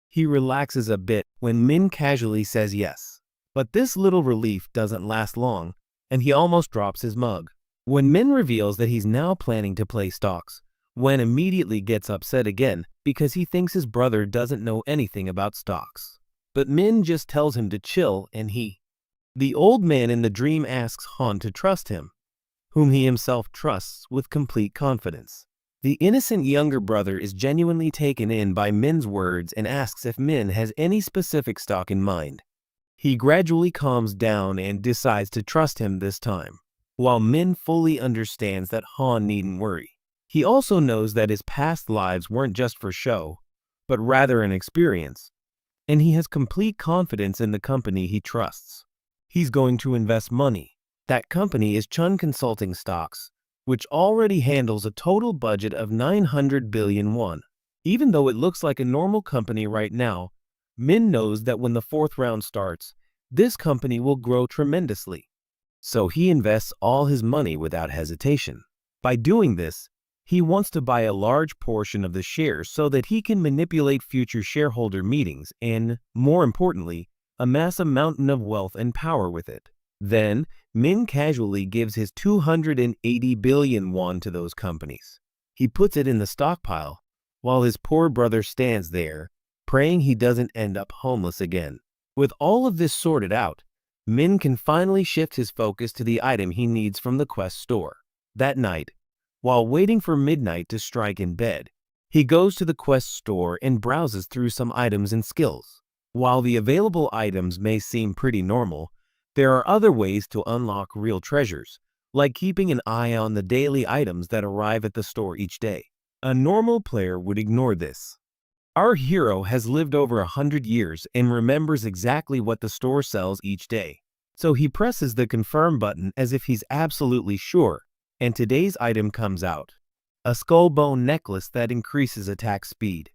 He relaxes a bit when Min casually says yes. But this little relief doesn't last long, and he almost drops his mug. When Min reveals that he's now planning to play stocks, Wen immediately gets upset again because he thinks his brother doesn't know anything about stocks. But Min just tells him to chill, and the old man in the dream asks Han to trust him, whom he himself trusts with complete confidence. The innocent younger brother is genuinely taken in by Min's words and asks if Min has any specific stock in mind. He gradually calms down and decides to trust him this time, while Min fully understands that Han needn't worry. He also knows that his past lives weren't just for show, but rather an experience, and he has complete confidence in the company he trusts. He's going to invest money. That company is Chun Consulting Stocks, which already handles a total budget of 900 billion won. Even though it looks like a normal company right now, Min knows that when the fourth round starts, this company will grow tremendously. So he invests all his money without hesitation. By doing this, he wants to buy a large portion of the shares so that he can manipulate future shareholder meetings and, more importantly, amass a mountain of wealth and power with it. Then, Min casually gives his 280 billion won to those companies. He puts it in the stockpile, while his poor brother stands there, praying he doesn't end up homeless again. With all of this sorted out, Min can finally shift his focus to the item he needs from the Quest store. That night, while waiting for midnight to strike in bed, he goes to the Quest store and browses through some items and skills. While the available items may seem pretty normal, there are other ways to unlock real treasures, like keeping an eye on the daily items that arrive at the store each day. A normal player would ignore this. Our hero has lived over 100 years and remembers exactly what the store sells each day. So he presses the confirm button as if he's absolutely sure, and today's item comes out. A skull bone necklace that increases attack speed.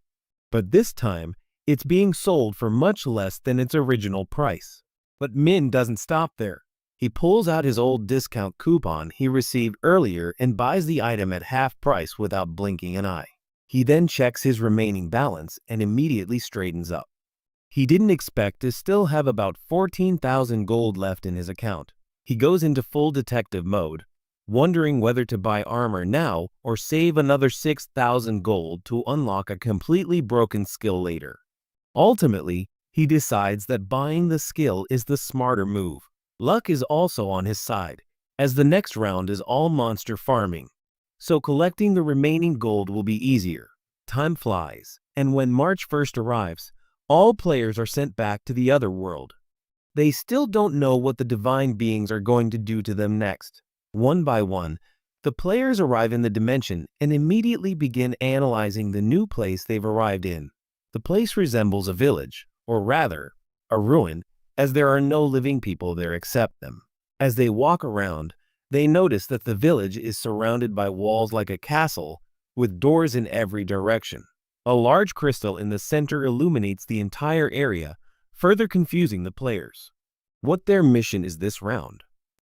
But this time, it's being sold for much less than its original price. But Min doesn't stop there. He pulls out his old discount coupon he received earlier and buys the item at half price without blinking an eye. He then checks his remaining balance and immediately straightens up. He didn't expect to still have about 14,000 gold left in his account. He goes into full detective mode, wondering whether to buy armor now or save another 6,000 gold to unlock a completely broken skill later. Ultimately, he decides that buying the skill is the smarter move. Luck is also on his side, as the next round is all monster farming, so collecting the remaining gold will be easier. Time flies, and when March 1st arrives, all players are sent back to the other world. They still don't know what the divine beings are going to do to them next. One by one, the players arrive in the dimension and immediately begin analyzing the new place they've arrived in. The place resembles a village, or rather, a ruin, as there are no living people there except them. As they walk around, they notice that the village is surrounded by walls like a castle, with doors in every direction. A large crystal in the center illuminates the entire area, further confusing the players. What their mission is this round?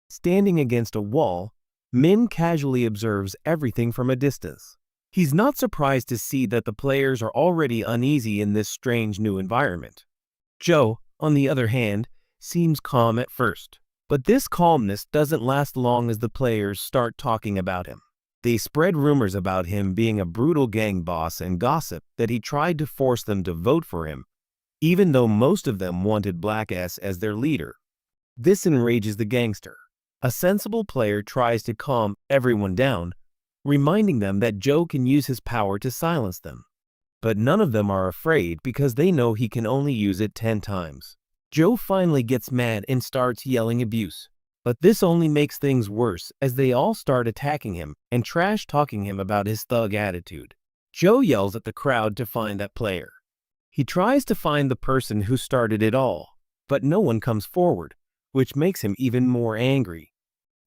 Standing against a wall, Min casually observes everything from a distance. He's not surprised to see that the players are already uneasy in this strange new environment. Joe, on the other hand, seems calm at first. But this calmness doesn't last long as the players start talking about him. They spread rumors about him being a brutal gang boss and gossip that he tried to force them to vote for him, even though most of them wanted Black S as their leader. This enrages the gangster. A sensible player tries to calm everyone down, reminding them that Joe can use his power to silence them. But none of them are afraid because they know he can only use it 10 times. Joe finally gets mad and starts yelling abuse. But this only makes things worse as they all start attacking him and trash-talking him about his thug attitude. Joe yells at the crowd to find that player. He tries to find the person who started it all, but no one comes forward, which makes him even more angry.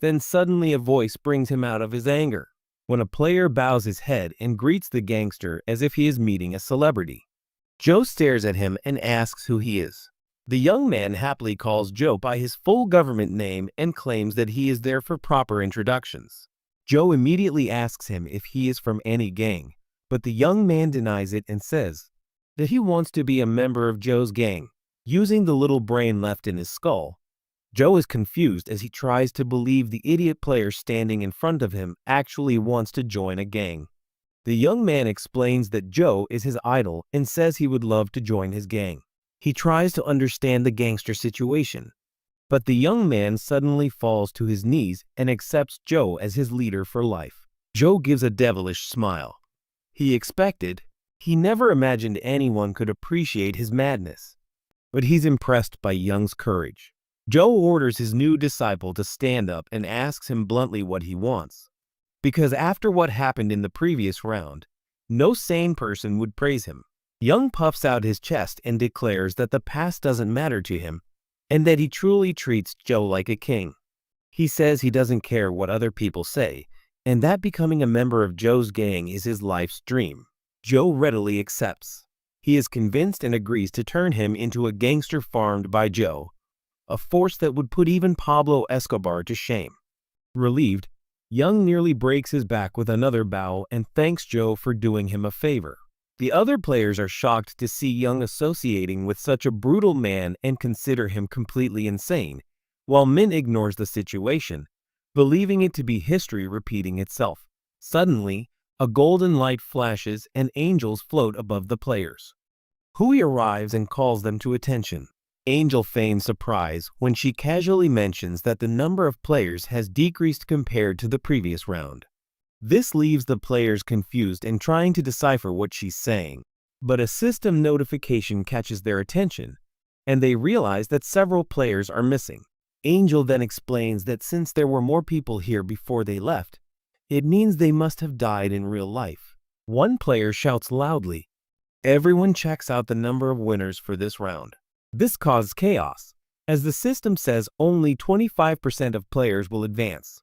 Then suddenly a voice brings him out of his anger, when a player bows his head and greets the gangster as if he is meeting a celebrity. Joe stares at him and asks who he is. The young man happily calls Joe by his full government name and claims that he is there for proper introductions. Joe immediately asks him if he is from any gang, but the young man denies it and says that he wants to be a member of Joe's gang. Using the little brain left in his skull, Joe is confused as he tries to believe the idiot player standing in front of him actually wants to join a gang. The young man explains that Joe is his idol and says he would love to join his gang. He tries to understand the gangster situation, but the young man suddenly falls to his knees and accepts Joe as his leader for life. Joe gives a devilish smile. He never imagined anyone could appreciate his madness, but he's impressed by Young's courage. Joe orders his new disciple to stand up and asks him bluntly what he wants, because after what happened in the previous round, no sane person would praise him. Young puffs out his chest and declares that the past doesn't matter to him and that he truly treats Joe like a king. He says he doesn't care what other people say and that becoming a member of Joe's gang is his life's dream. Joe readily accepts. He is convinced and agrees to turn him into a gangster farmed by Joe, a force that would put even Pablo Escobar to shame. Relieved, Young nearly breaks his back with another bow and thanks Joe for doing him a favor. The other players are shocked to see Young associating with such a brutal man and consider him completely insane, while Min ignores the situation, believing it to be history repeating itself. Suddenly, a golden light flashes and angels float above the players. Hui arrives and calls them to attention. Angel feigns surprise when she casually mentions that the number of players has decreased compared to the previous round. This leaves the players confused and trying to decipher what she's saying, but a system notification catches their attention, and they realize that several players are missing. Angel then explains that since there were more people here before they left, it means they must have died in real life. One player shouts loudly. Everyone checks out the number of winners for this round. This causes chaos, as the system says only 25% of players will advance.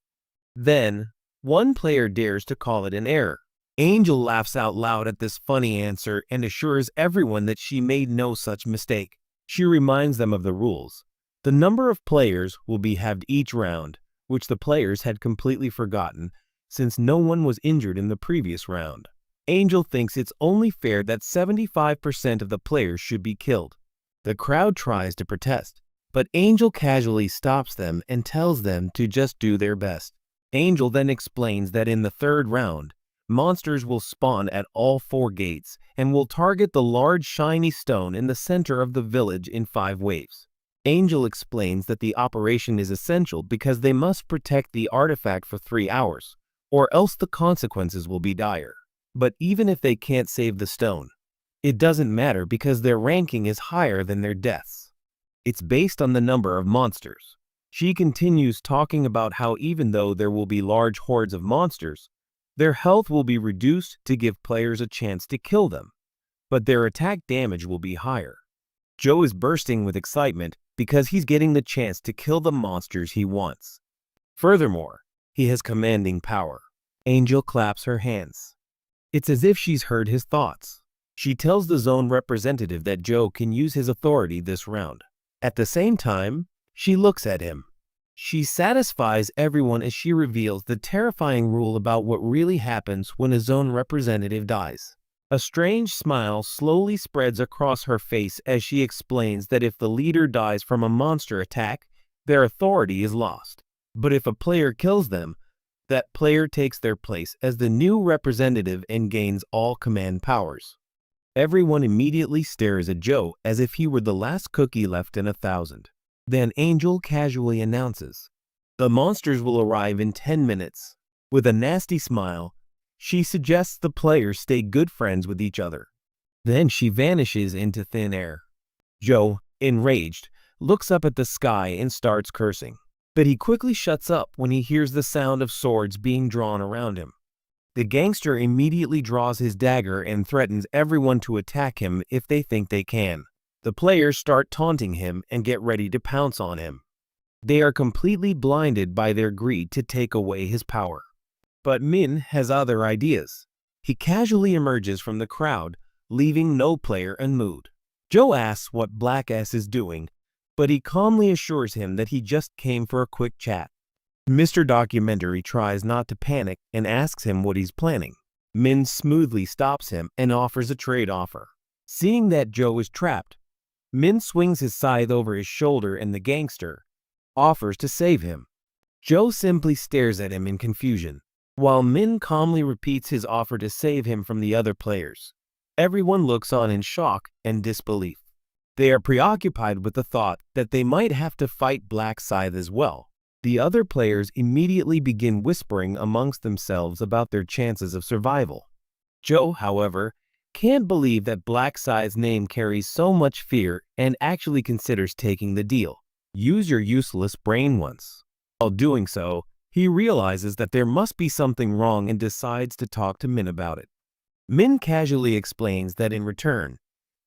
Then, one player dares to call it an error. Angel laughs out loud at this funny answer and assures everyone that she made no such mistake. She reminds them of the rules. The number of players will be halved each round, which the players had completely forgotten since no one was injured in the previous round. Angel thinks it's only fair that 75% of the players should be killed. The crowd tries to protest, but Angel casually stops them and tells them to just do their best. Angel then explains that in the third round, monsters will spawn at all 4 gates and will target the large shiny stone in the center of the village in 5 waves. Angel explains that the operation is essential because they must protect the artifact for 3 hours, or else the consequences will be dire. But even if they can't save the stone, it doesn't matter because their ranking is higher than their deaths. It's based on the number of monsters. She continues talking about how even though there will be large hordes of monsters, their health will be reduced to give players a chance to kill them, but their attack damage will be higher. Joe is bursting with excitement because he's getting the chance to kill the monsters he wants. Furthermore, he has commanding power. Angel claps her hands. It's as if she's heard his thoughts. She tells the zone representative that Joe can use his authority this round. At the same time, she looks at him. She satisfies everyone as she reveals the terrifying rule about what really happens when a zone representative dies. A strange smile slowly spreads across her face as she explains that if the leader dies from a monster attack, their authority is lost. But if a player kills them, that player takes their place as the new representative and gains all command powers. Everyone immediately stares at Joe as if he were the last cookie left in 1,000. Then Angel casually announces, "The monsters will arrive in 10 minutes. With a nasty smile, she suggests the players stay good friends with each other. Then she vanishes into thin air. Joe, enraged, looks up at the sky and starts cursing. But he quickly shuts up when he hears the sound of swords being drawn around him. The gangster immediately draws his dagger and threatens everyone to attack him if they think they can. The players start taunting him and get ready to pounce on him. They are completely blinded by their greed to take away his power. But Min has other ideas. He casually emerges from the crowd, leaving no player unmoved. Joe asks what Black S is doing, but he calmly assures him that he just came for a quick chat. Mr. Documentary tries not to panic and asks him what he's planning. Min smoothly stops him and offers a trade offer. Seeing that Joe is trapped, Min swings his scythe over his shoulder and the gangster offers to save him. Joe simply stares at him in confusion, while Min calmly repeats his offer to save him from the other players. Everyone looks on in shock and disbelief. They are preoccupied with the thought that they might have to fight Black Scythe as well. The other players immediately begin whispering amongst themselves about their chances of survival. Joe, however, can't believe that Black Scythe's name carries so much fear and actually considers taking the deal. Use your useless brain once. While doing so, he realizes that there must be something wrong and decides to talk to Min about it. Min casually explains that in return,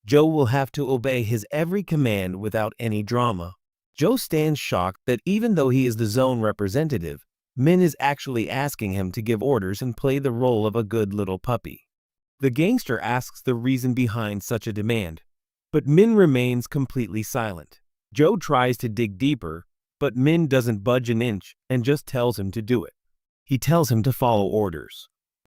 Joe will have to obey his every command without any drama. Joe stands shocked that even though he is the zone representative, Min is actually asking him to give orders and play the role of a good little puppy. The gangster asks the reason behind such a demand, but Min remains completely silent. Joe tries to dig deeper, but Min doesn't budge an inch and just tells him to do it. He tells him to follow orders.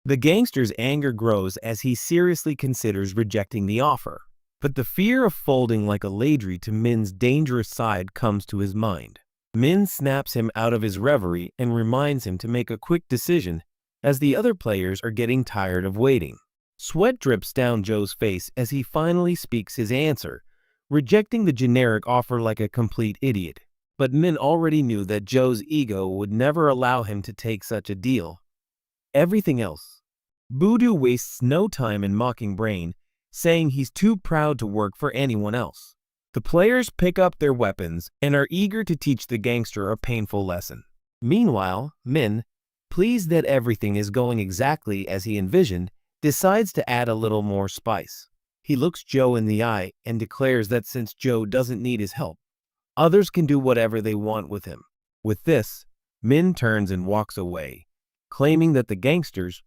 The gangster's anger grows as he seriously considers rejecting the offer. But the fear of folding like a ladry to Min's dangerous side comes to his mind. Min snaps him out of his reverie and reminds him to make a quick decision as the other players are getting tired of waiting. Sweat drips down Joe's face as he finally speaks his answer, rejecting the generic offer like a complete idiot. But Min already knew that Joe's ego would never allow him to take such a deal. Everything else. Voodoo wastes no time in mocking Brain, saying he's too proud to work for anyone else. The players pick up their weapons and are eager to teach the gangster a painful lesson. Meanwhile, Min, pleased that everything is going exactly as he envisioned, decides to add a little more spice. He looks Joe in the eye and declares that since Joe doesn't need his help, others can do whatever they want with him. With this, Min turns and walks away, claiming that the gangster's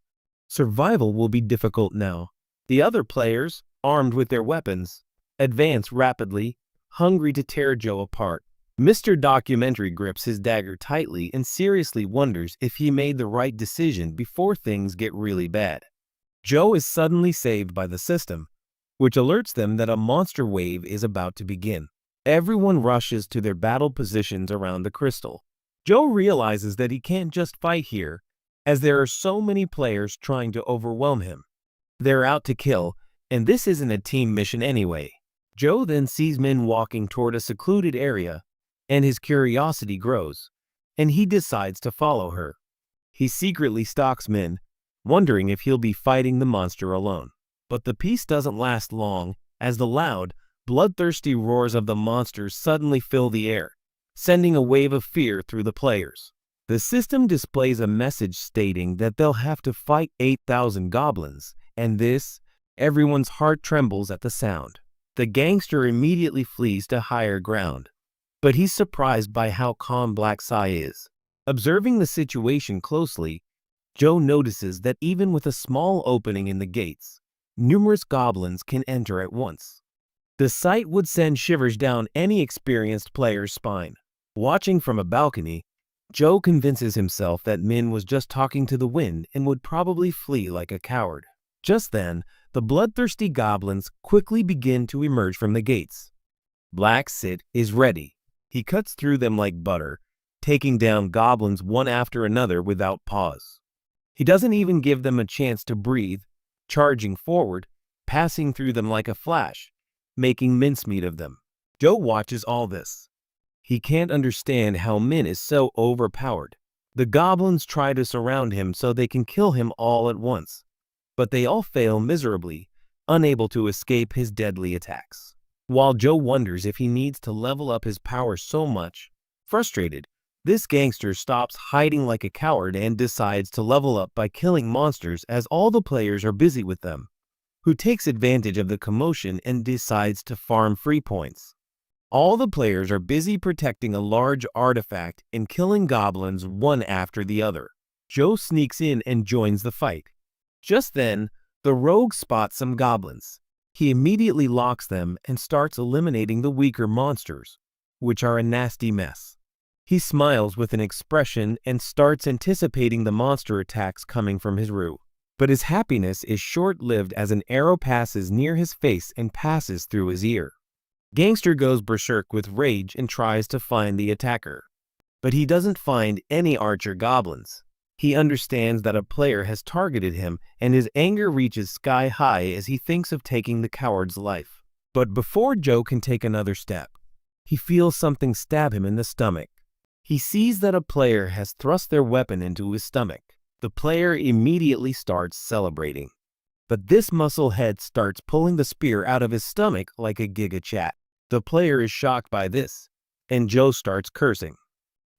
survival will be difficult now. The other players, armed with their weapons, advance rapidly, hungry to tear Joe apart. Mr. Documentary grips his dagger tightly and seriously wonders if he made the right decision before things get really bad. Joe is suddenly saved by the system, which alerts them that a monster wave is about to begin. Everyone rushes to their battle positions around the crystal. Joe realizes that he can't just fight here, as there are so many players trying to overwhelm him. They're out to kill, and this isn't a team mission anyway. Joe then sees Min walking toward a secluded area, and his curiosity grows, and he decides to follow her. He secretly stalks Min, wondering if he'll be fighting the monster alone. But the peace doesn't last long, as the loud, bloodthirsty roars of the monsters suddenly fill the air. sending a wave of fear through the players. The system displays a message stating that they'll have to fight 8,000 goblins, and everyone's heart trembles at the sound. The gangster immediately flees to higher ground, but he's surprised by how calm Black Sai is. Observing the situation closely, Joe notices that even with a small opening in the gates, numerous goblins can enter at once. The sight would send shivers down any experienced player's spine. Watching from a balcony, Joe convinces himself that Min was just talking to the wind and would probably flee like a coward. Just then, the bloodthirsty goblins quickly begin to emerge from the gates. Black Sit is ready. He cuts through them like butter, taking down goblins one after another without pause. He doesn't even give them a chance to breathe, charging forward, passing through them like a flash, making mincemeat of them. Joe watches all this. He can't understand how Min is so overpowered. The goblins try to surround him so they can kill him all at once, but they all fail miserably, unable to escape his deadly attacks. While Joe wonders if he needs to level up his power so much, frustrated, this gangster stops hiding like a coward and decides to level up by killing monsters as all the players are busy with them, who takes advantage of the commotion and decides to farm free points. All the players are busy protecting a large artifact and killing goblins one after the other. Joe sneaks in and joins the fight. Just then, the rogue spots some goblins. He immediately locks them and starts eliminating the weaker monsters, which are a nasty mess. He smiles with an expression and starts anticipating the monster attacks coming from his room. But his happiness is short-lived as an arrow passes near his face and passes through his ear. Gangster goes berserk with rage and tries to find the attacker, but he doesn't find any archer goblins. He understands that a player has targeted him, and his anger reaches sky high as he thinks of taking the coward's life. But before Joe can take another step, he feels something stab him in the stomach. He sees that a player has thrust their weapon into his stomach. The player immediately starts celebrating. But this musclehead starts pulling the spear out of his stomach like a giga chat. The player is shocked by this, and Joe starts cursing.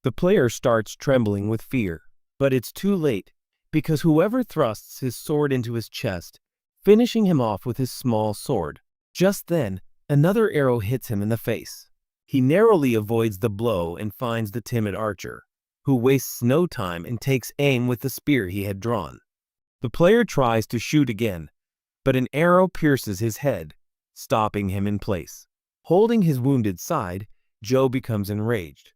The player starts trembling with fear, but it's too late, because whoever thrusts his sword into his chest, finishing him off with his small sword. Just then, another arrow hits him in the face. He narrowly avoids the blow and finds the timid archer, who wastes no time and takes aim with the spear he had drawn. The player tries to shoot again, but an arrow pierces his head, stopping him in place. Holding his wounded side, Joe becomes enraged.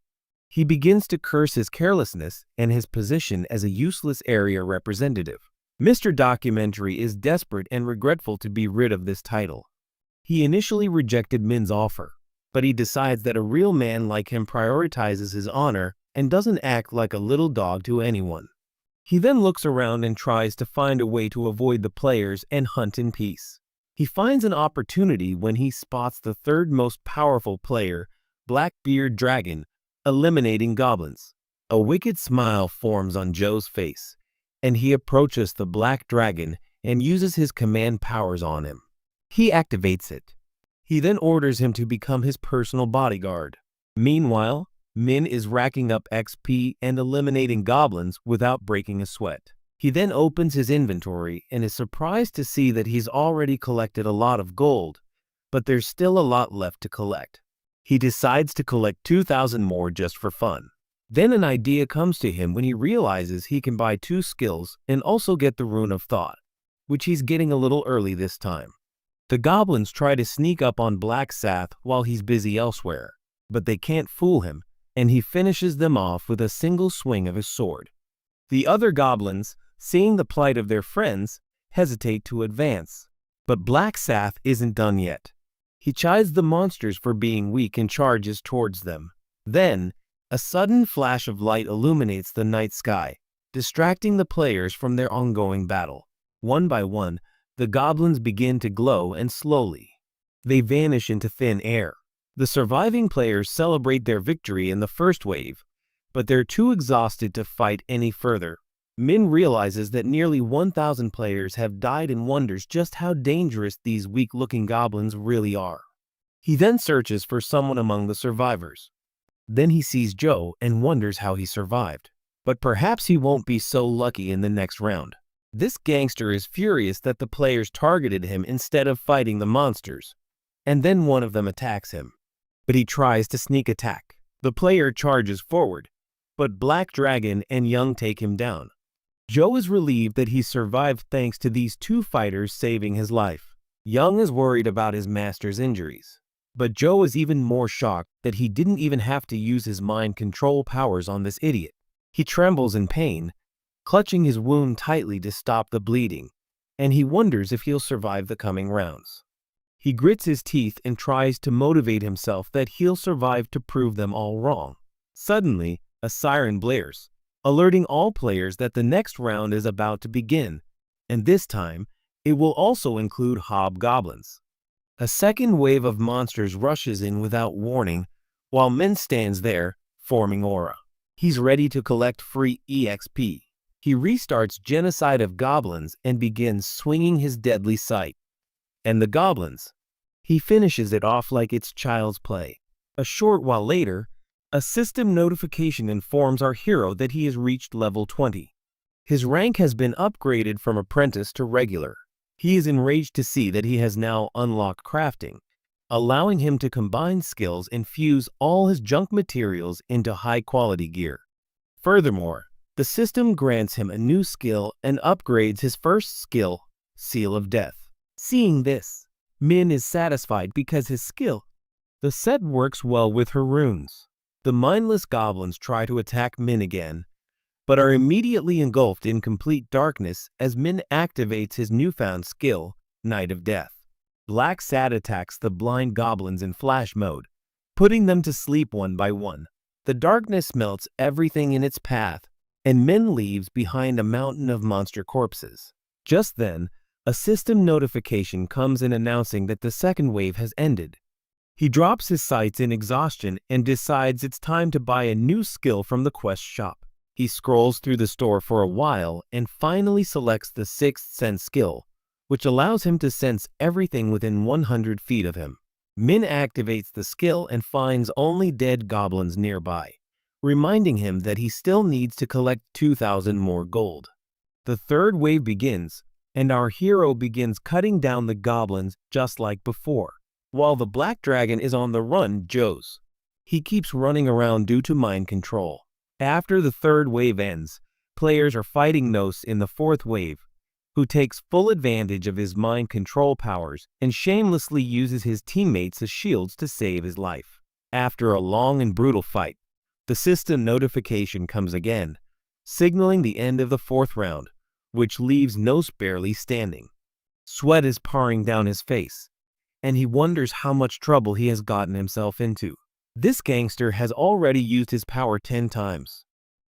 He begins to curse his carelessness and his position as a useless area representative. Mr. Documentary is desperate and regretful to be rid of this title. He initially rejected Min's offer, but he decides that a real man like him prioritizes his honor and doesn't act like a little dog to anyone. He then looks around and tries to find a way to avoid the players and hunt in peace. He finds an opportunity when he spots the third most powerful player, Blackbeard Dragon, eliminating goblins. A wicked smile forms on Joe's face, and he approaches the Black Dragon and uses his command powers on him. He activates it. He then orders him to become his personal bodyguard. Meanwhile, Min is racking up XP and eliminating goblins without breaking a sweat. He then opens his inventory and is surprised to see that he's already collected a lot of gold, but there's still a lot left to collect. He decides to collect 2,000 more just for fun. Then an idea comes to him when he realizes he can buy 2 skills and also get the Rune of Thought, which he's getting a little early this time. The goblins try to sneak up on Black Sath while he's busy elsewhere, but they can't fool him, and he finishes them off with a single swing of his sword. The other goblins, seeing the plight of their friends, hesitate to advance, but Black Sath isn't done yet. He chides the monsters for being weak and charges towards them. Then, a sudden flash of light illuminates the night sky, distracting the players from their ongoing battle. One by one, the goblins begin to glow and slowly, they vanish into thin air. The surviving players celebrate their victory in the first wave, but they're too exhausted to fight any further. Min realizes that nearly 1,000 players have died and wonders just how dangerous these weak-looking goblins really are. He then searches for someone among the survivors. Then he sees Joe and wonders how he survived. But perhaps he won't be so lucky in the next round. This gangster is furious that the players targeted him instead of fighting the monsters, and then one of them attacks him. But he tries to sneak attack. The player charges forward, but Black Dragon and Young take him down. Joe is relieved that he survived thanks to these two fighters saving his life. Young is worried about his master's injuries, but Joe is even more shocked that he didn't even have to use his mind control powers on this idiot. He trembles in pain, clutching his wound tightly to stop the bleeding, and he wonders if he'll survive the coming rounds. He grits his teeth and tries to motivate himself that he'll survive to prove them all wrong. Suddenly, a siren blares, alerting all players that the next round is about to begin, and this time, it will also include hobgoblins. A second wave of monsters rushes in without warning, while Min stands there, forming aura. He's ready to collect free EXP. He restarts Genocide of Goblins and begins swinging his deadly sight. And the goblins. He finishes it off like it's child's play. A short while later, a system notification informs our hero that he has reached level 20. His rank has been upgraded from apprentice to regular. He is enraged to see that he has now unlocked crafting, allowing him to combine skills and fuse all his junk materials into high-quality gear. Furthermore, the system grants him a new skill and upgrades his first skill, Seal of Death. Seeing this, Min is satisfied because his skill. The set works well with her runes. The mindless goblins try to attack Min again, but are immediately engulfed in complete darkness as Min activates his newfound skill, Night of Death. Black Sad attacks the blind goblins in flash mode, putting them to sleep one by one. The darkness melts everything in its path, and Min leaves behind a mountain of monster corpses. Just then, a system notification comes in announcing that the second wave has ended. He drops his sights in exhaustion and decides it's time to buy a new skill from the quest shop. He scrolls through the store for a while and finally selects the Sixth Sense skill, which allows him to sense everything within 100 feet of him. Min activates the skill and finds only dead goblins nearby, reminding him that he still needs to collect 2,000 more gold. The third wave begins, and our hero begins cutting down the goblins just like before. While the Black Dragon is on the run, Joe's. He keeps running around due to mind control. After the third wave ends, players are fighting Nos in the fourth wave, who takes full advantage of his mind control powers and shamelessly uses his teammates as shields to save his life. After a long and brutal fight, the system notification comes again, signaling the end of the fourth round, which leaves Nos barely standing. Sweat is pouring down his face, and he wonders how much trouble he has gotten himself into. This gangster has already used his power 10 times.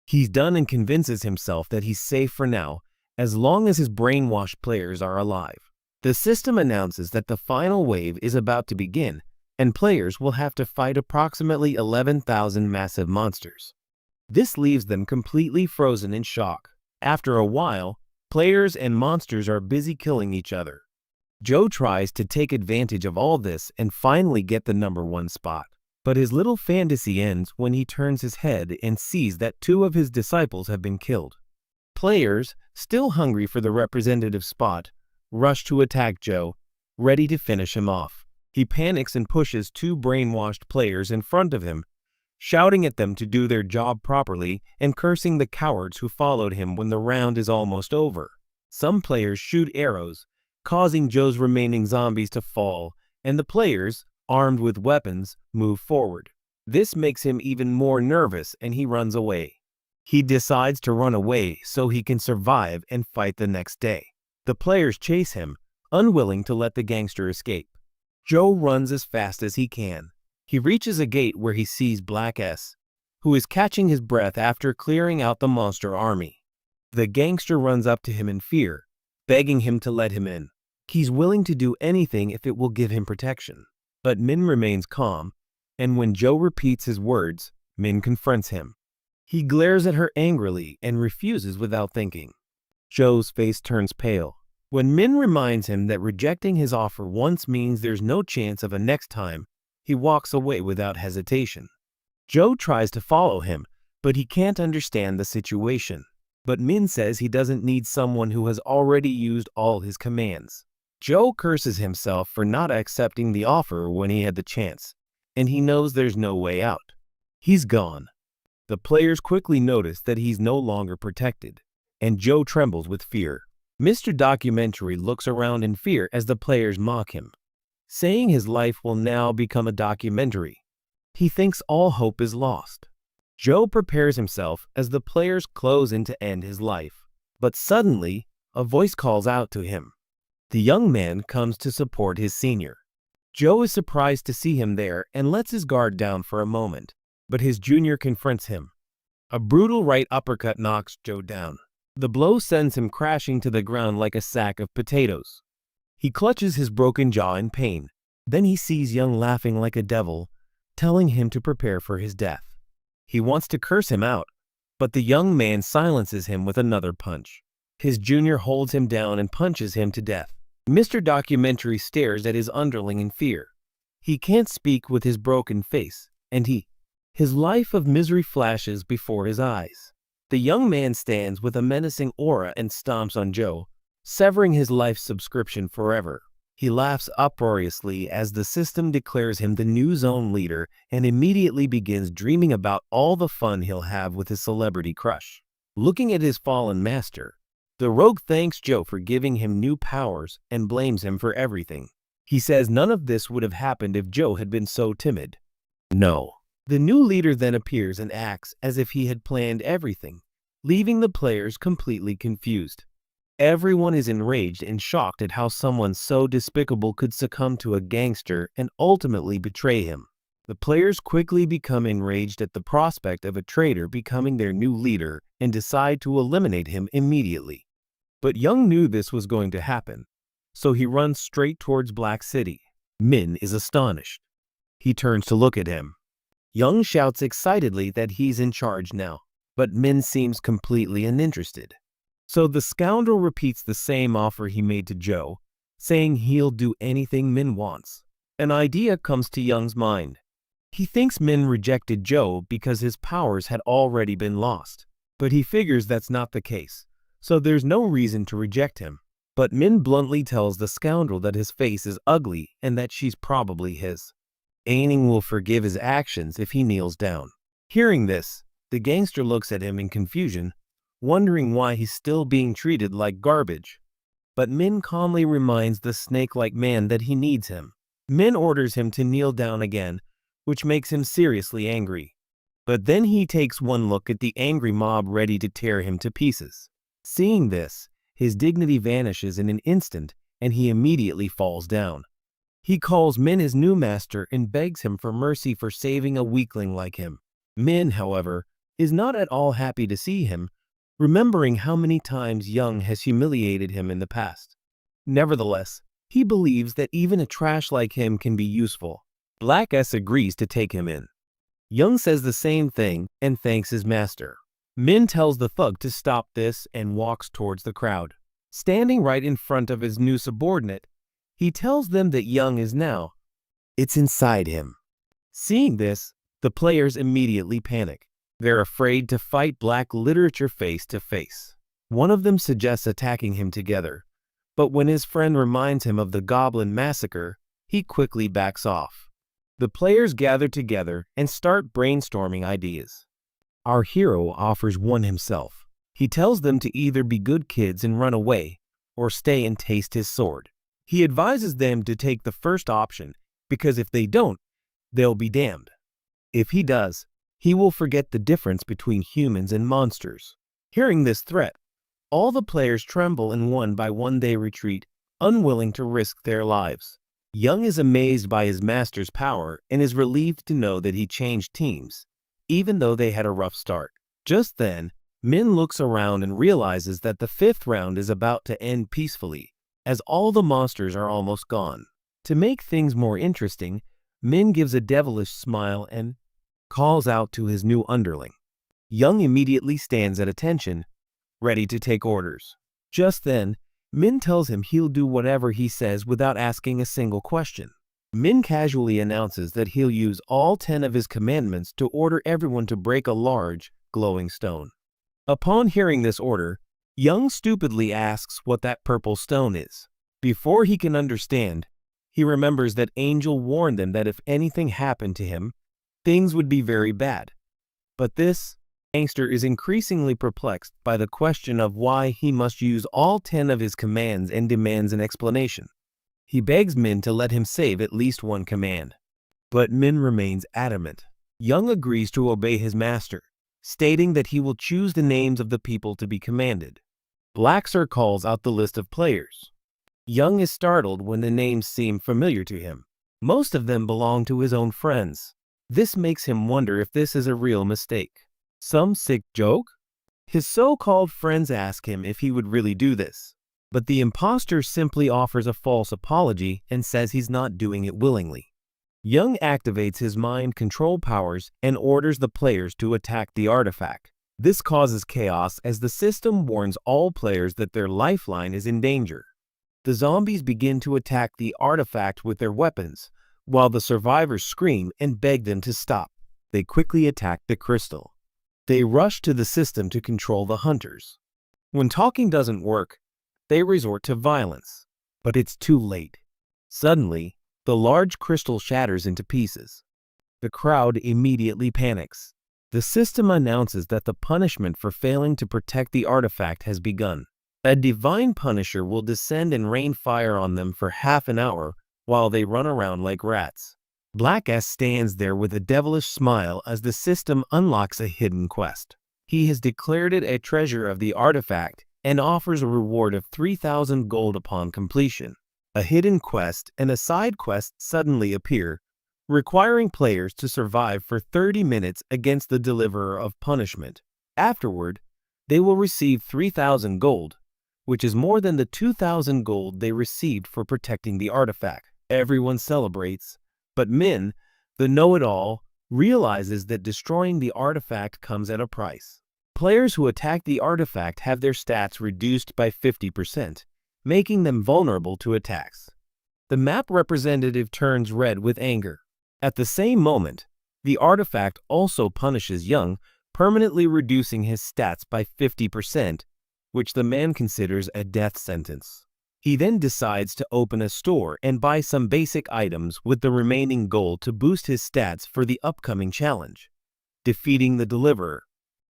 He's done and convinces himself that he's safe for now, as long as his brainwashed players are alive. The system announces that the final wave is about to begin, and players will have to fight approximately 11,000 massive monsters. This leaves them completely frozen in shock. After a while, players and monsters are busy killing each other. Joe tries to take advantage of all this and finally get the #1 spot. But his little fantasy ends when he turns his head and sees that 2 of his disciples have been killed. Players, still hungry for the representative spot, rush to attack Joe, ready to finish him off. He panics and pushes 2 brainwashed players in front of him, shouting at them to do their job properly and cursing the cowards who followed him when the round is almost over. Some players shoot arrows, causing Joe's remaining zombies to fall, and the players, armed with weapons, move forward. This makes him even more nervous and he runs away. He decides to run away so he can survive and fight the next day. The players chase him, unwilling to let the gangster escape. Joe runs as fast as he can. He reaches a gate where he sees Black S, who is catching his breath after clearing out the monster army. The gangster runs up to him in fear, begging him to let him in. He's willing to do anything if it will give him protection. But Min remains calm, and when Joe repeats his words, Min confronts him. He glares at her angrily and refuses without thinking. Joe's face turns pale. When Min reminds him that rejecting his offer once means there's no chance of a next time, he walks away without hesitation. Joe tries to follow him, but he can't understand the situation. But Min says he doesn't need someone who has already used all his commands. Joe curses himself for not accepting the offer when he had the chance, and he knows there's no way out. He's gone. The players quickly notice that he's no longer protected, and Joe trembles with fear. Mr. Documentary looks around in fear as the players mock him, saying his life will now become a documentary. He thinks all hope is lost. Joe prepares himself as the players close in to end his life, but suddenly, a voice calls out to him. The young man comes to support his senior. Joe is surprised to see him there and lets his guard down for a moment, but his junior confronts him. A brutal right uppercut knocks Joe down. The blow sends him crashing to the ground like a sack of potatoes. He clutches his broken jaw in pain. Then he sees Young laughing like a devil, telling him to prepare for his death. He wants to curse him out, but the young man silences him with another punch. His junior holds him down and punches him to death. Mr. Documentary stares at his underling in fear. He can't speak with his broken face, and his life of misery flashes before his eyes. The young man stands with a menacing aura and stomps on Joe, severing his life subscription forever. He laughs uproariously as the system declares him the new zone leader and immediately begins dreaming about all the fun he'll have with his celebrity crush. Looking at his fallen master, the rogue thanks Joe for giving him new powers and blames him for everything. He says none of this would have happened if Joe had been so timid. No. The new leader then appears and acts as if he had planned everything, leaving the players completely confused. Everyone is enraged and shocked at how someone so despicable could succumb to a gangster and ultimately betray him. The players quickly become enraged at the prospect of a traitor becoming their new leader and decide to eliminate him immediately. But Young knew this was going to happen, so he runs straight towards Black City. Min is astonished. He turns to look at him. Young shouts excitedly that he's in charge now, but Min seems completely uninterested. So the scoundrel repeats the same offer he made to Joe, saying he'll do anything Min wants. An idea comes to Young's mind. He thinks Min rejected Joe because his powers had already been lost, but he figures that's not the case, so there's no reason to reject him. But Min bluntly tells the scoundrel that his face is ugly and that she's probably his. Aining will forgive his actions if he kneels down. Hearing this, the gangster looks at him in confusion, wondering why he's still being treated like garbage. But Min calmly reminds the snake-like man that he needs him. Min orders him to kneel down again, which makes him seriously angry. But then he takes one look at the angry mob ready to tear him to pieces. Seeing this, his dignity vanishes in an instant and he immediately falls down. He calls Min his new master and begs him for mercy for saving a weakling like him. Min, however, is not at all happy to see him, remembering how many times Young has humiliated him in the past. Nevertheless, he believes that even a trash like him can be useful. Black S agrees to take him in. Young says the same thing and thanks his master. Min tells the thug to stop this and walks towards the crowd. Standing right in front of his new subordinate, he tells them that Young is now. It's inside him. Seeing this, the players immediately panic. They're afraid to fight Black Literature face to face. One of them suggests attacking him together, but when his friend reminds him of the Goblin Massacre, he quickly backs off. The players gather together and start brainstorming ideas. Our hero offers one himself. He tells them to either be good kids and run away, or stay and taste his sword. He advises them to take the first option, because if they don't, they'll be damned. If he does, he will forget the difference between humans and monsters. Hearing this threat, all the players tremble and one by one they retreat, unwilling to risk their lives. Young is amazed by his master's power and is relieved to know that he changed teams, even though they had a rough start. Just then, Min looks around and realizes that the 5th round is about to end peacefully, as all the monsters are almost gone. To make things more interesting, Min gives a devilish smile and calls out to his new underling. Young immediately stands at attention, ready to take orders. Just then, Min tells him he'll do whatever he says without asking a single question. Min casually announces that he'll use all 10 of his commandments to order everyone to break a large, glowing stone. Upon hearing this order, Young stupidly asks what that purple stone is. Before he can understand, he remembers that Angel warned them that if anything happened to him, things would be very bad. But this gangster is increasingly perplexed by the question of why he must use all 10 of his commands and demands an explanation. He begs Min to let him save at least one command. But Min remains adamant. Young agrees to obey his master, stating that he will choose the names of the people to be commanded. Blacksir calls out the list of players. Young is startled when the names seem familiar to him. Most of them belong to his own friends. This makes him wonder if this is a real mistake. Some sick joke? His so-called friends ask him if he would really do this. But the imposter simply offers a false apology and says he's not doing it willingly. Young activates his mind control powers and orders the players to attack the artifact. This causes chaos as the system warns all players that their lifeline is in danger. The zombies begin to attack the artifact with their weapons, while the survivors scream and beg them to stop. They quickly attack the crystal. They rush to the system to control the hunters. When talking doesn't work, they resort to violence, but it's too late. Suddenly, the large crystal shatters into pieces. The crowd immediately panics. The system announces that the punishment for failing to protect the artifact has begun. A divine punisher will descend and rain fire on them for half an hour while they run around like rats. Blackass stands there with a devilish smile as the system unlocks a hidden quest. He has declared it a treasure of the artifact and offers a reward of 3,000 gold upon completion. A hidden quest and a side quest suddenly appear, requiring players to survive for 30 minutes against the deliverer of punishment. Afterward, they will receive 3,000 gold, which is more than the 2,000 gold they received for protecting the artifact. Everyone celebrates, but Min, the know-it-all, realizes that destroying the artifact comes at a price. Players who attack the artifact have their stats reduced by 50%, making them vulnerable to attacks. The map representative turns red with anger. At the same moment, the artifact also punishes Young, permanently reducing his stats by 50%, which the man considers a death sentence. He then decides to open a store and buy some basic items with the remaining gold to boost his stats for the upcoming challenge. Defeating the deliverer,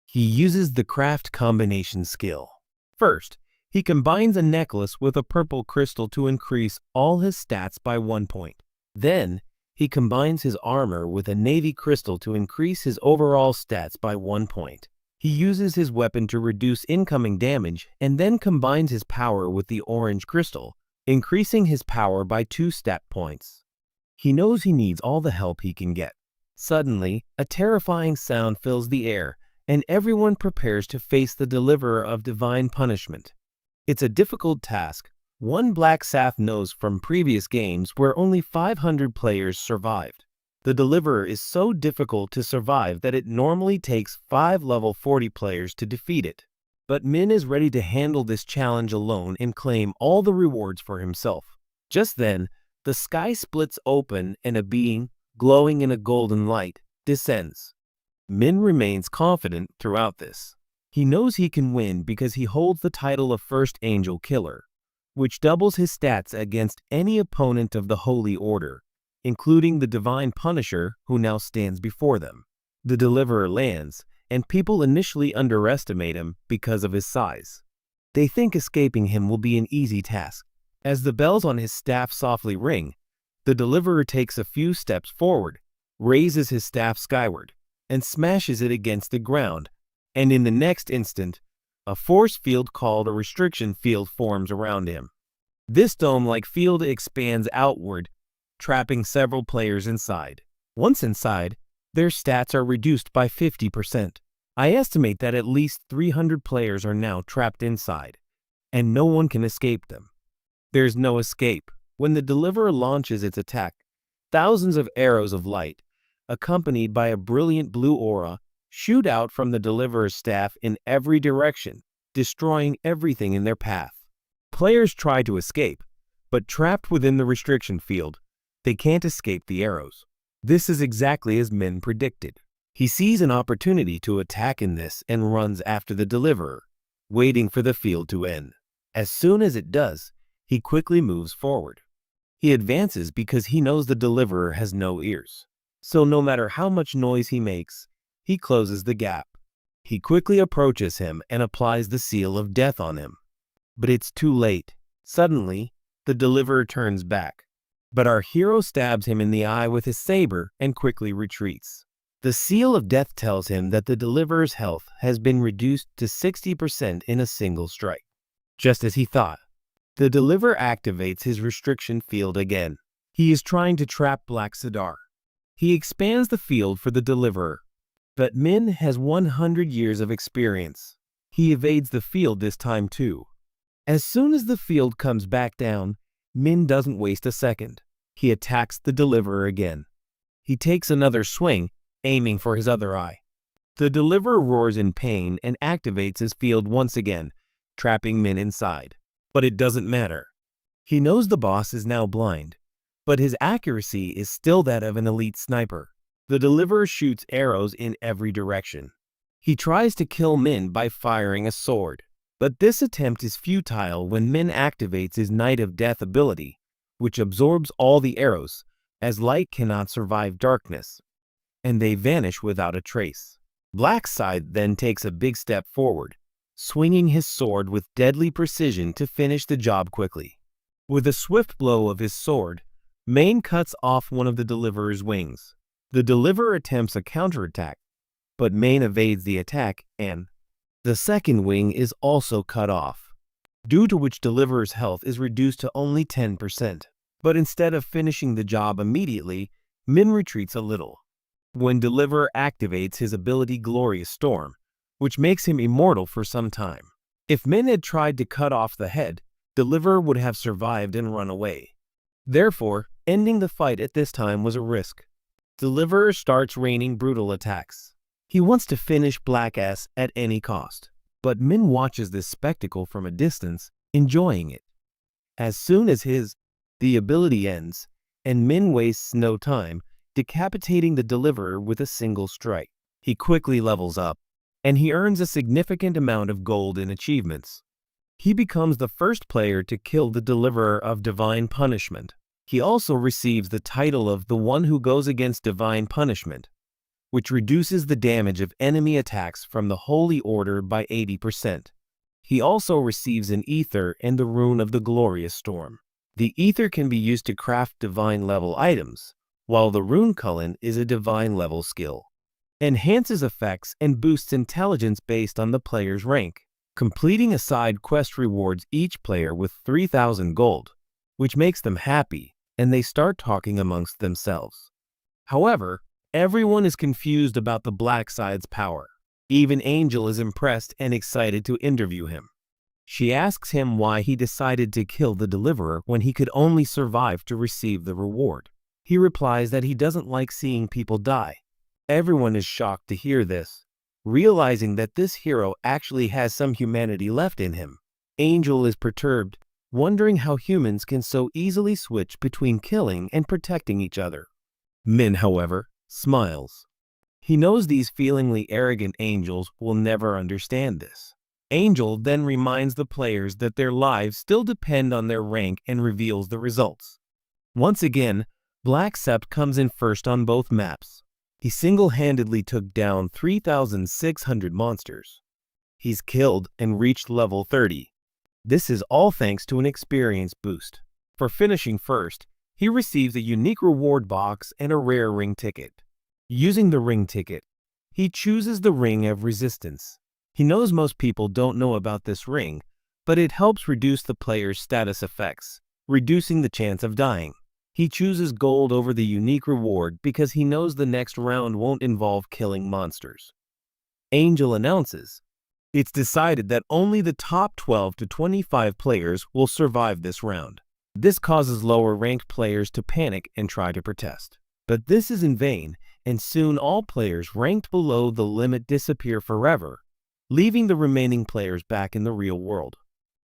he uses the craft combination skill. First, he combines a necklace with a purple crystal to increase all his stats by 1 point. Then, he combines his armor with a navy crystal to increase his overall stats by 1 point. He uses his weapon to reduce incoming damage and then combines his power with the orange crystal, increasing his power by 2 stat points. He knows he needs all the help he can get. Suddenly, a terrifying sound fills the air, and everyone prepares to face the deliverer of divine punishment. It's a difficult task. One Black Saf knows from previous games where only 500 players survived. The deliverer is so difficult to survive that it normally takes 5 level 40 players to defeat it. But Min is ready to handle this challenge alone and claim all the rewards for himself. Just then, the sky splits open and a being, glowing in a golden light, descends. Min remains confident throughout this. He knows he can win because he holds the title of First Angel Killer, which doubles his stats against any opponent of the Holy Order, including the Divine Punisher who now stands before them. The deliverer lands, and people initially underestimate him because of his size. They think escaping him will be an easy task. As the bells on his staff softly ring, the deliverer takes a few steps forward, raises his staff skyward, and smashes it against the ground, and in the next instant, a force field called a restriction field forms around him. This dome-like field expands outward, trapping several players inside. Once inside, their stats are reduced by 50%. I estimate that at least 300 players are now trapped inside, and no one can escape them. There's no escape. When the deliverer launches its attack, thousands of arrows of light, accompanied by a brilliant blue aura, shoot out from the deliverer's staff in every direction, destroying everything in their path. Players try to escape, but trapped within the restriction field, they can't escape the arrows. This is exactly as Min predicted. He sees an opportunity to attack in this and runs after the deliverer, waiting for the field to end. As soon as it does, he quickly moves forward. He advances because he knows the deliverer has no ears. So no matter how much noise he makes, he closes the gap. He quickly approaches him and applies the seal of death on him. But it's too late. Suddenly, the deliverer turns back. But our hero stabs him in the eye with his saber and quickly retreats. The seal of death tells him that the deliverer's health has been reduced to 60% in a single strike. Just as he thought, the deliverer activates his restriction field again. He is trying to trap Black Sadar. He expands the field for the deliverer, but Min has 100 years of experience. He evades the field this time too. As soon as the field comes back down, Min doesn't waste a second. He attacks the deliverer again. He takes another swing, aiming for his other eye. The deliverer roars in pain and activates his field once again, trapping Min inside. But it doesn't matter. He knows the boss is now blind, but his accuracy is still that of an elite sniper. The deliverer shoots arrows in every direction. He tries to kill Min by firing a sword, but this attempt is futile when Min activates his Night of Death ability, which absorbs all the arrows, as light cannot survive darkness, and they vanish without a trace. Blackside then takes a big step forward, swinging his sword with deadly precision to finish the job quickly. With a swift blow of his sword, Mane cuts off one of the deliverer's wings. The deliverer attempts a counterattack, but Mane evades the attack and the second wing is also cut off, due to which deliverer's health is reduced to only 10%. But instead of finishing the job immediately, Min retreats a little. When deliverer activates his ability Glorious Storm, which makes him immortal for some time. If Min had tried to cut off the head, deliverer would have survived and run away. Therefore, ending the fight at this time was a risk. Deliverer starts raining brutal attacks. He wants to finish Black S at any cost, but Min watches this spectacle from a distance, enjoying it. As soon as the ability ends, and Min wastes no time, decapitating the deliverer with a single strike. He quickly levels up, and he earns a significant amount of gold in achievements. He becomes the first player to kill the deliverer of Divine Punishment. He also receives the title of the one who goes against Divine Punishment, which reduces the damage of enemy attacks from the Holy Order by 80%. He also receives an ether and the rune of the Glorious Storm. The ether can be used to craft divine level items, while the rune cullen is a divine level skill. Enhances effects and boosts intelligence based on the player's rank. Completing a side quest rewards each player with 3,000 gold, which makes them happy, and they start talking amongst themselves. However, everyone is confused about the Black Side's power. Even Angel is impressed and excited to interview him. She asks him why he decided to kill the deliverer when he could only survive to receive the reward. He replies that he doesn't like seeing people die. Everyone is shocked to hear this, realizing that this hero actually has some humanity left in him. Angel is perturbed, wondering how humans can so easily switch between killing and protecting each other. Min, however, smiles. He knows these feelingly arrogant angels will never understand this. Angel then reminds the players that their lives still depend on their rank and reveals the results. Once again, Blacksept comes in first on both maps. He single-handedly took down 3,600 monsters. He's killed and reached level 30. This is all thanks to an experience boost. For finishing first, he receives a unique reward box and a rare ring ticket. Using the ring ticket, he chooses the Ring of Resistance. He knows most people don't know about this ring, but it helps reduce the player's status effects, reducing the chance of dying. He chooses gold over the unique reward because he knows the next round won't involve killing monsters. Angel announces, "It's decided that only the top 12 to 25 players will survive this round." This causes lower-ranked players to panic and try to protest. But this is in vain, and soon all players ranked below the limit disappear forever, leaving the remaining players back in the real world.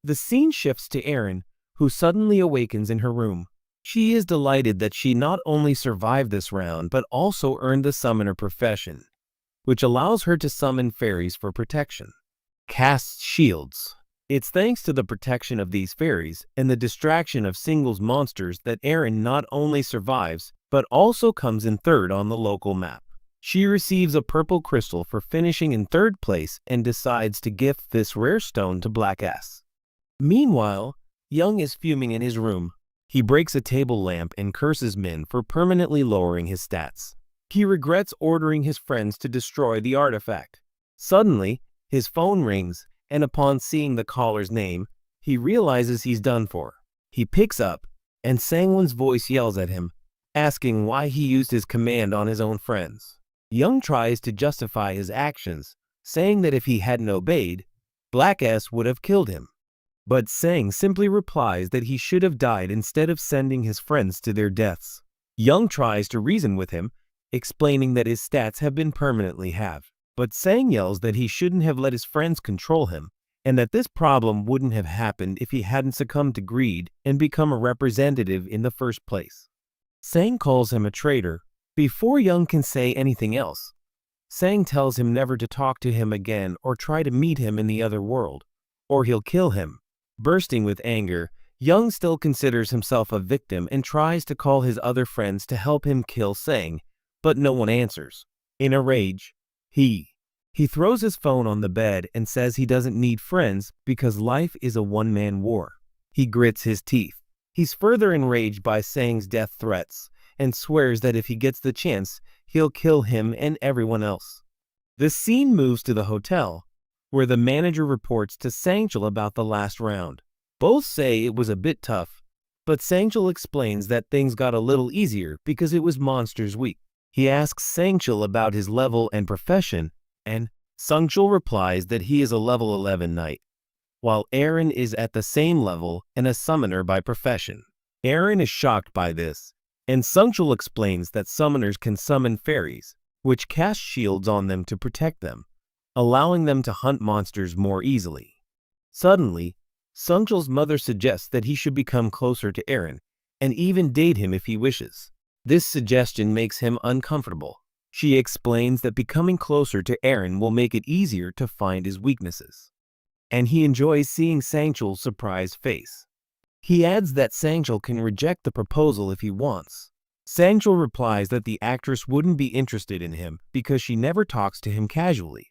The scene shifts to Erin, who suddenly awakens in her room. She is delighted that she not only survived this round but also earned the summoner profession, which allows her to summon fairies for protection. Casts shields. It's thanks to the protection of these fairies and the distraction of singles monsters that Erin not only survives but also comes in third on the local map. She receives a purple crystal for finishing in third place and decides to gift this rare stone to Blackass. Meanwhile, Young is fuming in his room. He breaks a table lamp and curses Min for permanently lowering his stats. He regrets ordering his friends to destroy the artifact. Suddenly, his phone rings, and upon seeing the caller's name, he realizes he's done for. He picks up, and Sangwon's voice yells at him, asking why he used his command on his own friends. Young tries to justify his actions, saying that if he hadn't obeyed, Blackass would have killed him. But Sang simply replies that he should have died instead of sending his friends to their deaths. Young tries to reason with him, explaining that his stats have been permanently halved. But Sang yells that he shouldn't have let his friends control him, and that this problem wouldn't have happened if he hadn't succumbed to greed and become a representative in the first place. Sang calls him a traitor. Before Young can say anything else, Sang tells him never to talk to him again or try to meet him in the other world, or he'll kill him. Bursting with anger, Young still considers himself a victim and tries to call his other friends to help him kill Sang, but no one answers. In a rage, he throws his phone on the bed and says he doesn't need friends because life is a one-man war. He grits his teeth. He's further enraged by Sang's death threats and swears that if he gets the chance, he'll kill him and everyone else. The scene moves to the hotel, where the manager reports to Sangchul about the last round. Both say it was a bit tough, but Sangchul explains that things got a little easier because it was Monsters Week. He asks Sangchul about his level and profession, and Sangchul replies that he is a level 11 knight, while Erin is at the same level and a summoner by profession. Erin is shocked by this, and Sangchul explains that summoners can summon fairies, which cast shields on them to protect them, allowing them to hunt monsters more easily. Suddenly, Sangchul's mother suggests that he should become closer to Erin and even date him if he wishes. This suggestion makes him uncomfortable. She explains that becoming closer to Erin will make it easier to find his weaknesses, and he enjoys seeing Sangchul's surprised face. He adds that Sangchul can reject the proposal if he wants. Sangchul replies that the actress wouldn't be interested in him because she never talks to him casually.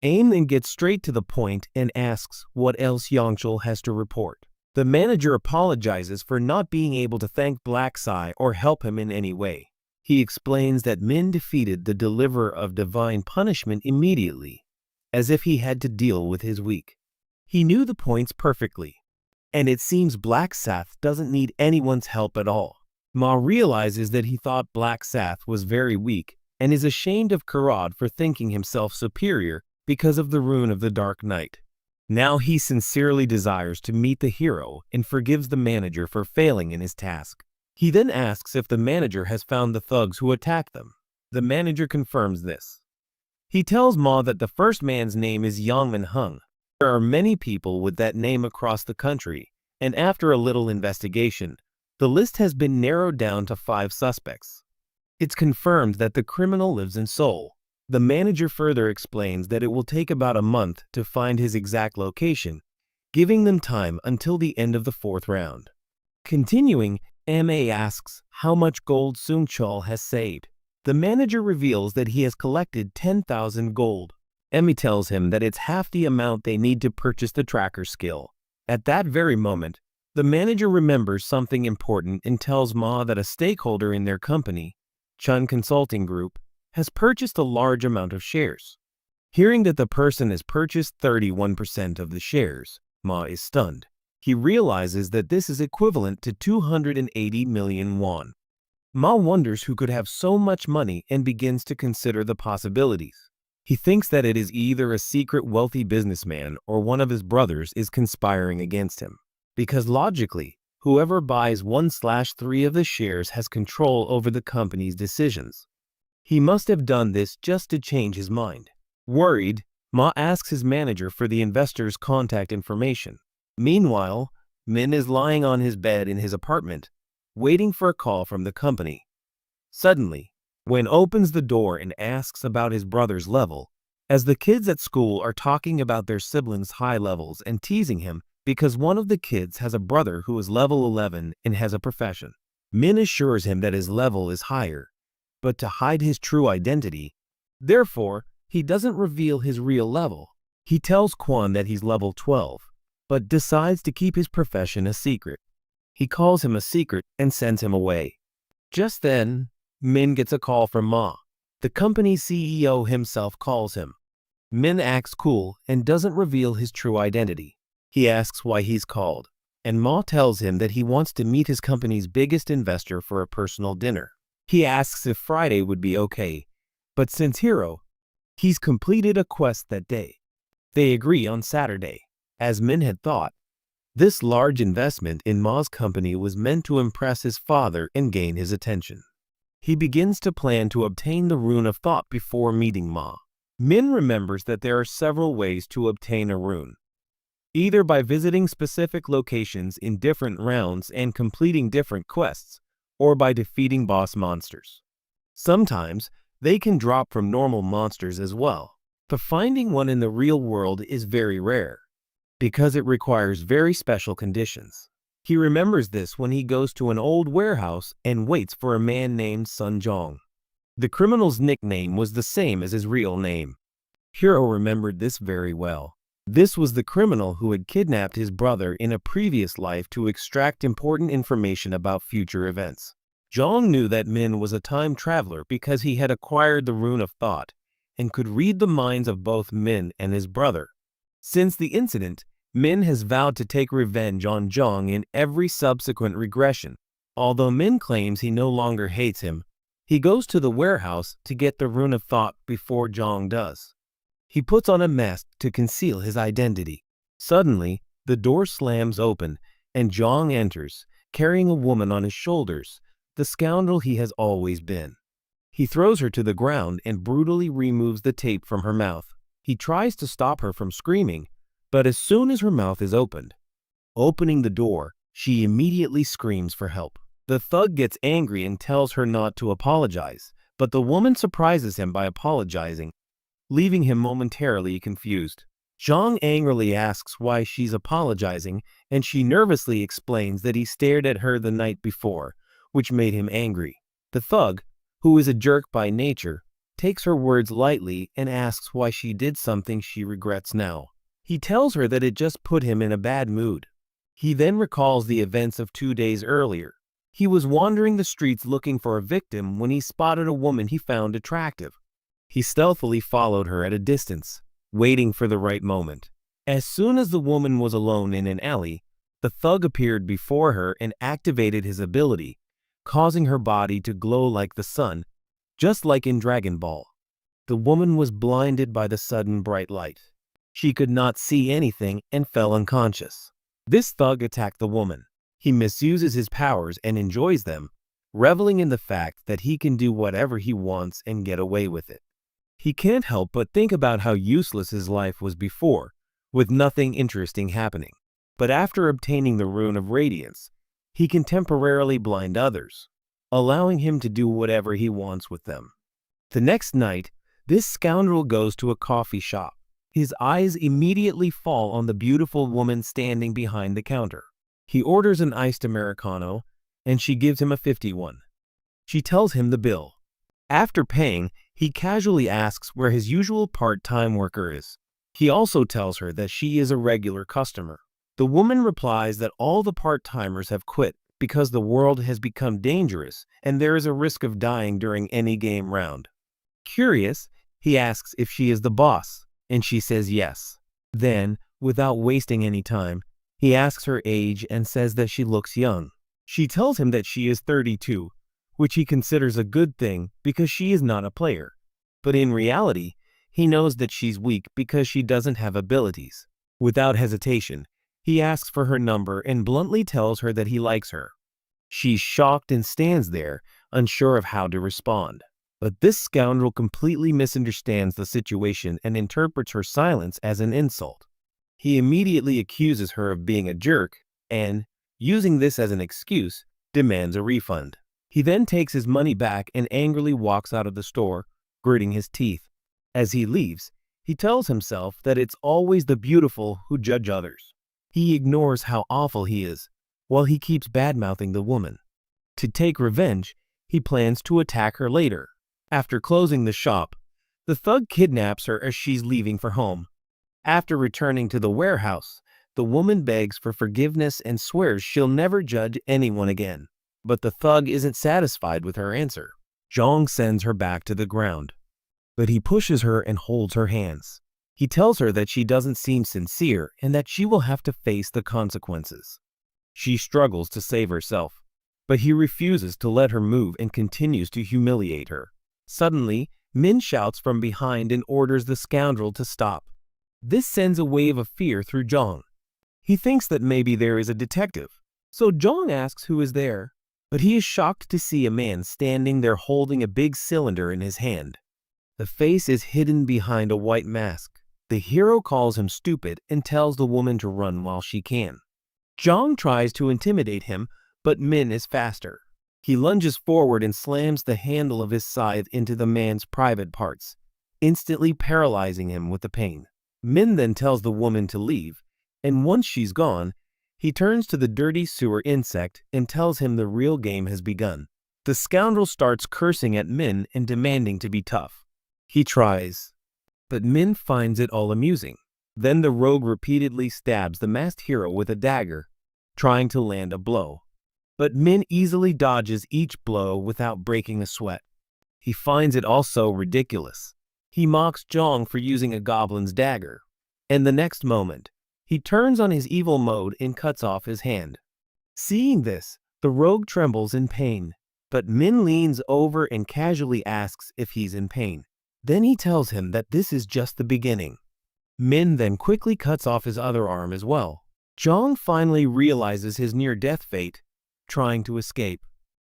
Aim then gets straight to the point and asks what else Yongchul has to report. The manager apologizes for not being able to thank Black Sai or help him in any way. He explains that Min defeated the deliverer of divine punishment immediately, as if he had to deal with his weak. He knew the points perfectly, and it seems Black Sath doesn't need anyone's help at all. Ma realizes that he thought Black Sath was very weak and is ashamed of Karad for thinking himself superior because of the rune of the Dark Knight. Now he sincerely desires to meet the hero and forgives the manager for failing in his task. He then asks if the manager has found the thugs who attacked them. The manager confirms this. He tells Ma that the first man's name is Yang Min-hung. There are many people with that name across the country, and after a little investigation, the list has been narrowed down to 5 suspects. It's confirmed that the criminal lives in Seoul. The manager further explains that it will take about a month to find his exact location, giving them time until the end of the 4th round. Continuing, Ma asks how much gold Sung Chul has saved. The manager reveals that he has collected 10,000 gold. Emmy tells him that it's half the amount they need to purchase the tracker skill. At that very moment, the manager remembers something important and tells Ma that a stakeholder in their company, Chun Consulting Group, has purchased a large amount of shares. Hearing that the person has purchased 31% of the shares, Ma is stunned. He realizes that this is equivalent to 280 million won. Ma wonders who could have so much money and begins to consider the possibilities. He thinks that it is either a secret wealthy businessman or one of his brothers is conspiring against him. Because logically, whoever buys 1/3 of the shares has control over the company's decisions. He must have done this just to change his mind. Worried, Ma asks his manager for the investor's contact information. Meanwhile, Min is lying on his bed in his apartment, waiting for a call from the company. Suddenly, Wen opens the door and asks about his brother's level, as the kids at school are talking about their siblings' high levels and teasing him because one of the kids has a brother who is level 11 and has a profession. Min assures him that his level is higher, but to hide his true identity, therefore, he doesn't reveal his real level. He tells Kwon that he's level 12, but decides to keep his profession a secret. He calls him a secret and sends him away. Just then, Min gets a call from Ma. The company's CEO himself calls him. Min acts cool and doesn't reveal his true identity. He asks why he's called, and Ma tells him that he wants to meet his company's biggest investor for a personal dinner. He asks if Friday would be okay, but since he's completed a quest that day. They agree on Saturday. As Min had thought, this large investment in Ma's company was meant to impress his father and gain his attention. He begins to plan to obtain the Rune of Thought before meeting Ma. Min remembers that there are several ways to obtain a rune, either by visiting specific locations in different rounds and completing different quests, or by defeating boss monsters. Sometimes, they can drop from normal monsters as well, but finding one in the real world is very rare, because it requires very special conditions. He remembers this when he goes to an old warehouse and waits for a man named Sun Jong. The criminal's nickname was the same as his real name. Hiro remembered this very well. This was the criminal who had kidnapped his brother in a previous life to extract important information about future events. Jong knew that Min was a time traveler because he had acquired the Rune of Thought and could read the minds of both Min and his brother. Since the incident, Min has vowed to take revenge on Jong in every subsequent regression. Although Min claims he no longer hates him, he goes to the warehouse to get the Rune of Thought before Jong does. He puts on a mask to conceal his identity. Suddenly, the door slams open and Jong enters, carrying a woman on his shoulders, the scoundrel he has always been. He throws her to the ground and brutally removes the tape from her mouth. He tries to stop her from screaming, but as soon as her mouth is opening the door, she immediately screams for help. The thug gets angry and tells her not to apologize, but the woman surprises him by apologizing, leaving him momentarily confused. Jong angrily asks why she's apologizing, and she nervously explains that he stared at her the night before, which made him angry. The thug, who is a jerk by nature, takes her words lightly and asks why she did something she regrets now. He tells her that it just put him in a bad mood. He then recalls the events of 2 days earlier. He was wandering the streets looking for a victim when he spotted a woman he found attractive. He stealthily followed her at a distance, waiting for the right moment. As soon as the woman was alone in an alley, the thug appeared before her and activated his ability, causing her body to glow like the sun, just like in Dragon Ball. The woman was blinded by the sudden bright light. She could not see anything and fell unconscious. This thug attacked the woman. He misuses his powers and enjoys them, reveling in the fact that he can do whatever he wants and get away with it. He can't help but think about how useless his life was before, with nothing interesting happening. But after obtaining the Rune of Radiance, he can temporarily blind others, allowing him to do whatever he wants with them. The next night, this scoundrel goes to a coffee shop. His eyes immediately fall on the beautiful woman standing behind the counter. He orders an iced Americano, and she gives him a 51. She tells him the bill. After paying, he casually asks where his usual part-time worker is. He also tells her that she is a regular customer. The woman replies that all the part-timers have quit because the world has become dangerous and there is a risk of dying during any game round. Curious, he asks if she is the boss, and she says yes. Then, without wasting any time, he asks her age and says that she looks young. She tells him that she is 32, which he considers a good thing because she is not a player. But in reality, he knows that she's weak because she doesn't have abilities. Without hesitation, he asks for her number and bluntly tells her that he likes her. She's shocked and stands there, unsure of how to respond. But this scoundrel completely misunderstands the situation and interprets her silence as an insult. He immediately accuses her of being a jerk and, using this as an excuse, demands a refund. He then takes his money back and angrily walks out of the store, gritting his teeth. As he leaves, he tells himself that it's always the beautiful who judge others. He ignores how awful he is, while he keeps badmouthing the woman. To take revenge, he plans to attack her later. After closing the shop, the thug kidnaps her as she's leaving for home. After returning to the warehouse, the woman begs for forgiveness and swears she'll never judge anyone again. But the thug isn't satisfied with her answer. Zhang sends her back to the ground, but he pushes her and holds her hands. He tells her that she doesn't seem sincere and that she will have to face the consequences. She struggles to save herself, but he refuses to let her move and continues to humiliate her. Suddenly, Min shouts from behind and orders the scoundrel to stop. This sends a wave of fear through Zhang. He thinks that maybe there is a detective, so Zhang asks who is there, but he is shocked to see a man standing there holding a big cylinder in his hand. The face is hidden behind a white mask. The hero calls him stupid and tells the woman to run while she can. Zhang tries to intimidate him, but Min is faster. He lunges forward and slams the handle of his scythe into the man's private parts, instantly paralyzing him with the pain. Min then tells the woman to leave, and once she's gone, he turns to the dirty sewer insect and tells him the real game has begun. The scoundrel starts cursing at Min and demanding to be tough. He tries, but Min finds it all amusing. Then the rogue repeatedly stabs the masked hero with a dagger, trying to land a blow. But Min easily dodges each blow without breaking a sweat. He finds it also ridiculous. He mocks Zhang for using a goblin's dagger, and the next moment, he turns on his evil mode and cuts off his hand. Seeing this, the rogue trembles in pain, but Min leans over and casually asks if he's in pain. Then he tells him that this is just the beginning. Min then quickly cuts off his other arm as well. Zhang finally realizes his near-death fate, trying to escape.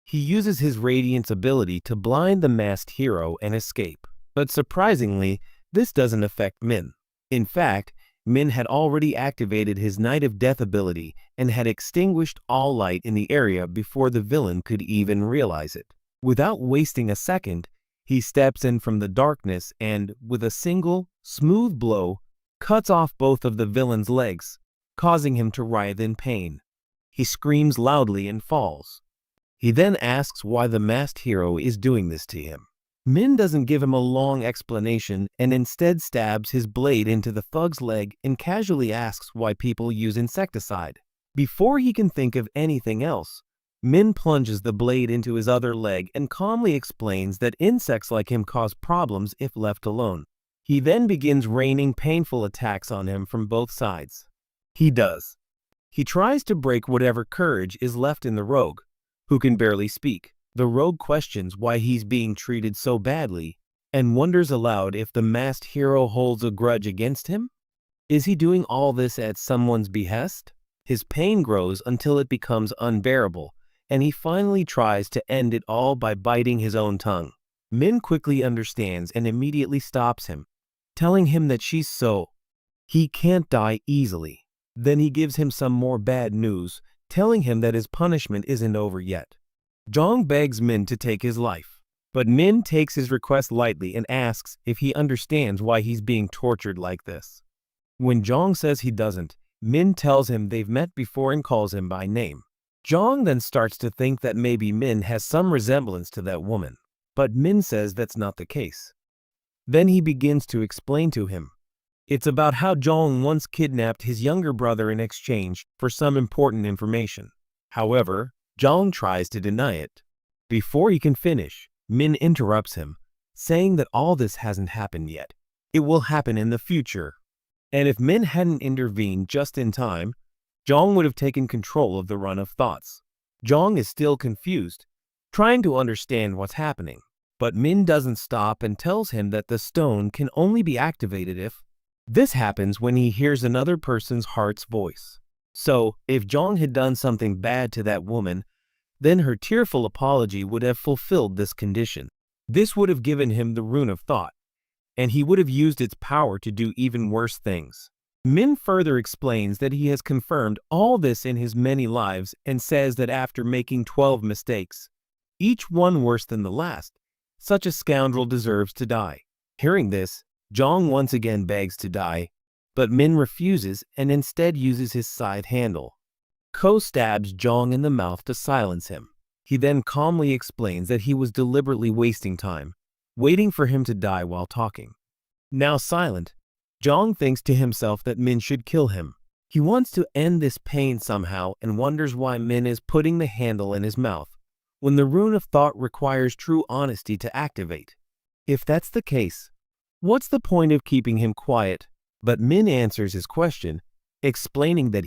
He uses his Radiance ability to blind the masked hero and escape. But surprisingly, this doesn't affect Min. In fact, Min had already activated his Night of Death ability and had extinguished all light in the area before the villain could even realize it. Without wasting a second, he steps in from the darkness and, with a single, smooth blow, cuts off both of the villain's legs, causing him to writhe in pain. He screams loudly and falls. He then asks why the masked hero is doing this to him. Min doesn't give him a long explanation and instead stabs his blade into the thug's leg and casually asks why people use insecticide. Before he can think of anything else, Min plunges the blade into his other leg and calmly explains that insects like him cause problems if left alone. He then begins raining painful attacks on him from both sides. He does. He tries to break whatever courage is left in the rogue, who can barely speak. The rogue questions why he's being treated so badly and wonders aloud if the masked hero holds a grudge against him. Is he doing all this at someone's behest? His pain grows until it becomes unbearable, and he finally tries to end it all by biting his own tongue. Min quickly understands and immediately stops him, telling him that he can't die easily. Then he gives him some more bad news, telling him that his punishment isn't over yet. Zhang begs Min to take his life, but Min takes his request lightly and asks if he understands why he's being tortured like this. When Zhang says he doesn't, Min tells him they've met before and calls him by name. Zhang then starts to think that maybe Min has some resemblance to that woman, but Min says that's not the case. Then he begins to explain to him. It's about how Zhang once kidnapped his younger brother in exchange for some important information. However, Zhang tries to deny it. Before he can finish, Min interrupts him, saying that all this hasn't happened yet. It will happen in the future. And if Min hadn't intervened just in time, Zhang would have taken control of the run of thoughts. Zhang is still confused, trying to understand what's happening. But Min doesn't stop and tells him that the stone can only be activated if this happens when he hears another person's heart's voice. So, if Zhang had done something bad to that woman, then her tearful apology would have fulfilled this condition. This would have given him the rune of thought, and he would have used its power to do even worse things. Min further explains that he has confirmed all this in his many lives and says that after making 12 mistakes, each one worse than the last, such a scoundrel deserves to die. Hearing this, Jong once again begs to die, but Min refuses and instead uses his side handle. Ko stabs Jong in the mouth to silence him. He then calmly explains that he was deliberately wasting time, waiting for him to die while talking. Now silent, Jong thinks to himself that Min should kill him. He wants to end this pain somehow and wonders why Min is putting the handle in his mouth, when the rune of thought requires true honesty to activate. If that's the case, what's the point of keeping him quiet? But Min answers his question, explaining that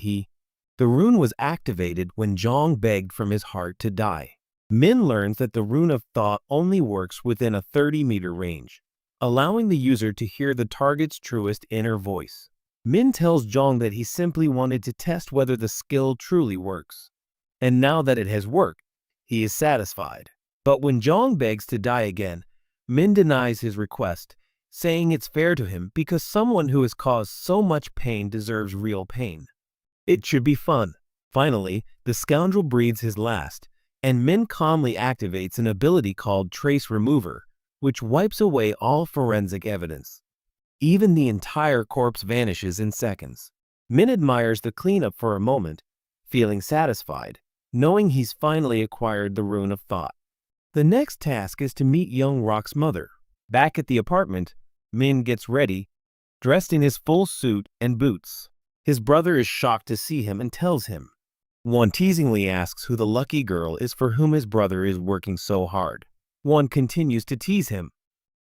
the rune was activated when Jong begged from his heart to die. Min learns that the rune of thought only works within a 30-meter range, allowing the user to hear the target's truest inner voice. Min tells Jong that he simply wanted to test whether the skill truly works, and now that it has worked, he is satisfied. But when Jong begs to die again, Min denies his request, saying it's fair to him because someone who has caused so much pain deserves real pain. It should be fun. Finally, the scoundrel breathes his last, and Min calmly activates an ability called Trace Remover, which wipes away all forensic evidence. Even the entire corpse vanishes in seconds. Min admires the cleanup for a moment, feeling satisfied, knowing he's finally acquired the rune of thought. The next task is to meet young Rock's mother. Back at the apartment, Min gets ready, dressed in his full suit and boots. His brother is shocked to see him and tells him. One teasingly asks who the lucky girl is for whom his brother is working so hard. One continues to tease him,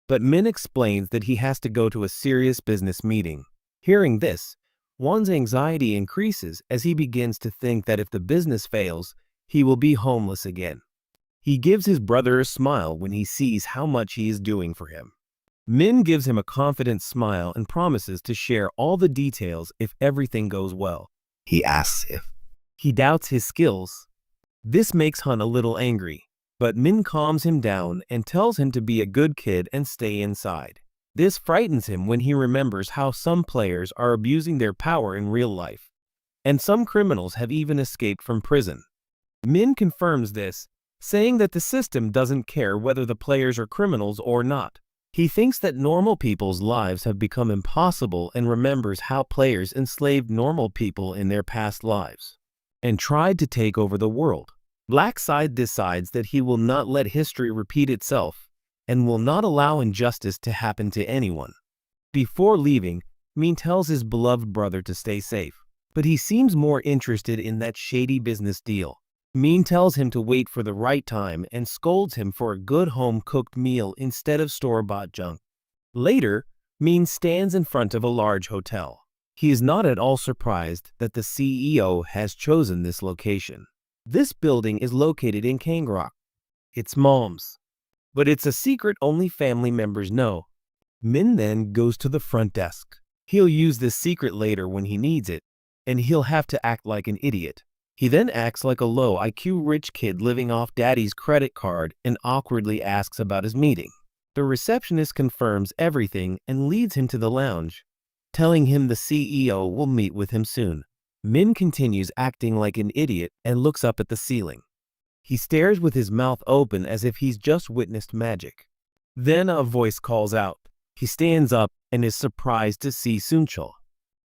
but Min explains that he has to go to a serious business meeting. Hearing this, Won's anxiety increases as he begins to think that if the business fails, he will be homeless again. He gives his brother a smile when he sees how much he is doing for him. Min gives him a confident smile and promises to share all the details if everything goes well. He asks if he doubts his skills. This makes Hun a little angry, but Min calms him down and tells him to be a good kid and stay inside. This frightens him when he remembers how some players are abusing their power in real life, and some criminals have even escaped from prison. Min confirms this, saying that the system doesn't care whether the players are criminals or not. He thinks that normal people's lives have become impossible and remembers how players enslaved normal people in their past lives and tried to take over the world. Blackside decides that he will not let history repeat itself and will not allow injustice to happen to anyone. Before leaving, Min tells his beloved brother to stay safe, but he seems more interested in that shady business deal. Min tells him to wait for the right time and scolds him for a good home-cooked meal instead of store-bought junk. Later, Min stands in front of a large hotel. He is not at all surprised that the CEO has chosen this location. This building is located in Kangrok. It's Mom's, but it's a secret only family members know. Min then goes to the front desk. He'll use this secret later when he needs it, and he'll have to act like an idiot. He then acts like a low IQ rich kid living off daddy's credit card and awkwardly asks about his meeting. The receptionist confirms everything and leads him to the lounge, telling him the CEO will meet with him soon. Min continues acting like an idiot and looks up at the ceiling. He stares with his mouth open as if he's just witnessed magic. Then a voice calls out. He stands up and is surprised to see Sunchul.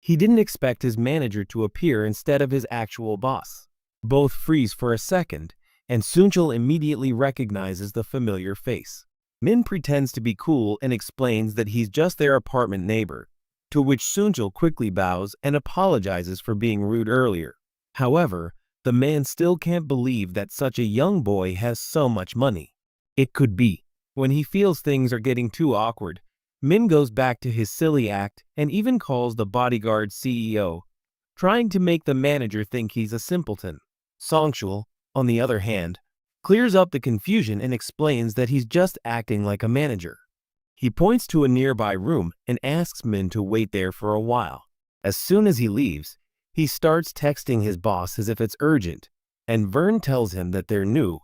He didn't expect his manager to appear instead of his actual boss. Both freeze for a second, and Sunchul immediately recognizes the familiar face. Min pretends to be cool and explains that he's just their apartment neighbor, to which Sunchul quickly bows and apologizes for being rude earlier. However, the man still can't believe that such a young boy has so much money. It could be. When he feels things are getting too awkward, Min goes back to his silly act and even calls the bodyguard CEO, trying to make the manager think he's a simpleton. Songchul, on the other hand, clears up the confusion and explains that he's just acting like a manager. He points to a nearby room and asks Min to wait there for a while. As soon as he leaves, he starts texting his boss as if it's urgent, and Vern tells him that they're new.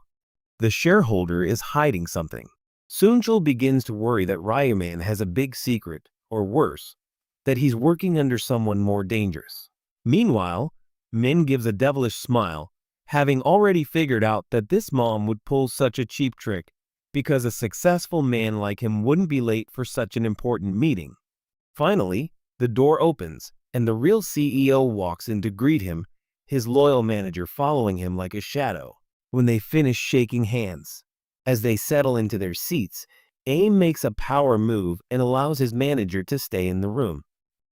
The shareholder is hiding something. Sunchul begins to worry that Ryuman has a big secret, or worse, that he's working under someone more dangerous. Meanwhile, Min gives a devilish smile, having already figured out that this mom would pull such a cheap trick because a successful man like him wouldn't be late for such an important meeting. Finally, the door opens, and the real CEO walks in to greet him, his loyal manager following him like a shadow. When they finish shaking hands, as they settle into their seats, Aim makes a power move and allows his manager to stay in the room.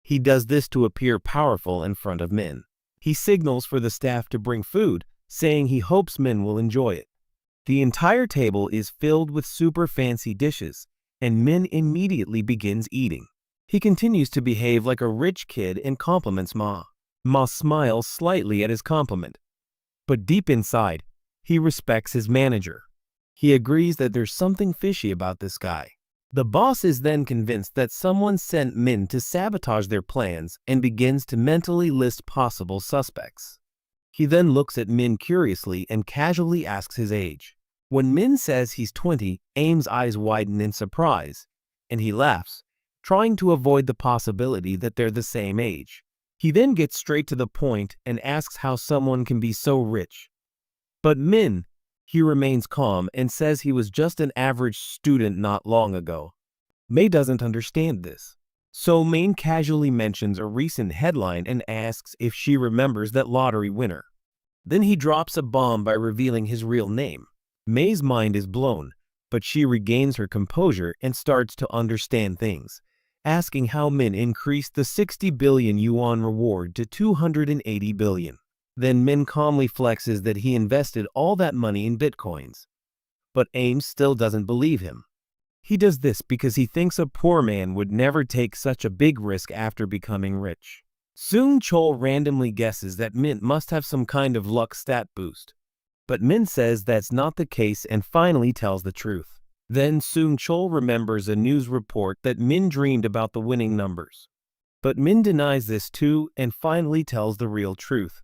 He does this to appear powerful in front of Min. He signals for the staff to bring food, saying he hopes Min will enjoy it. The entire table is filled with super fancy dishes, and Min immediately begins eating. He continues to behave like a rich kid and compliments Ma. Ma smiles slightly at his compliment, but deep inside, he respects his manager. He agrees that there's something fishy about this guy. The boss is then convinced that someone sent Min to sabotage their plans and begins to mentally list possible suspects. He then looks at Min curiously and casually asks his age. When Min says he's 20, Aim's eyes widen in surprise, and he laughs, trying to avoid the possibility that they're the same age. He then gets straight to the point and asks how someone can be so rich. But Min, he remains calm and says he was just an average student not long ago. May doesn't understand this, so Main casually mentions a recent headline and asks if she remembers that lottery winner. Then he drops a bomb by revealing his real name. May's mind is blown, but she regains her composure and starts to understand things, asking how Min increased the 60 billion yuan reward to 280 billion. Then Min calmly flexes that he invested all that money in bitcoins. But Aim still doesn't believe him. He does this because he thinks a poor man would never take such a big risk after becoming rich. Soon Chol randomly guesses that Min must have some kind of luck stat boost. But Min says that's not the case and finally tells the truth. Then soon Chol remembers a news report that Min dreamed about the winning numbers. But Min denies this too and finally tells the real truth.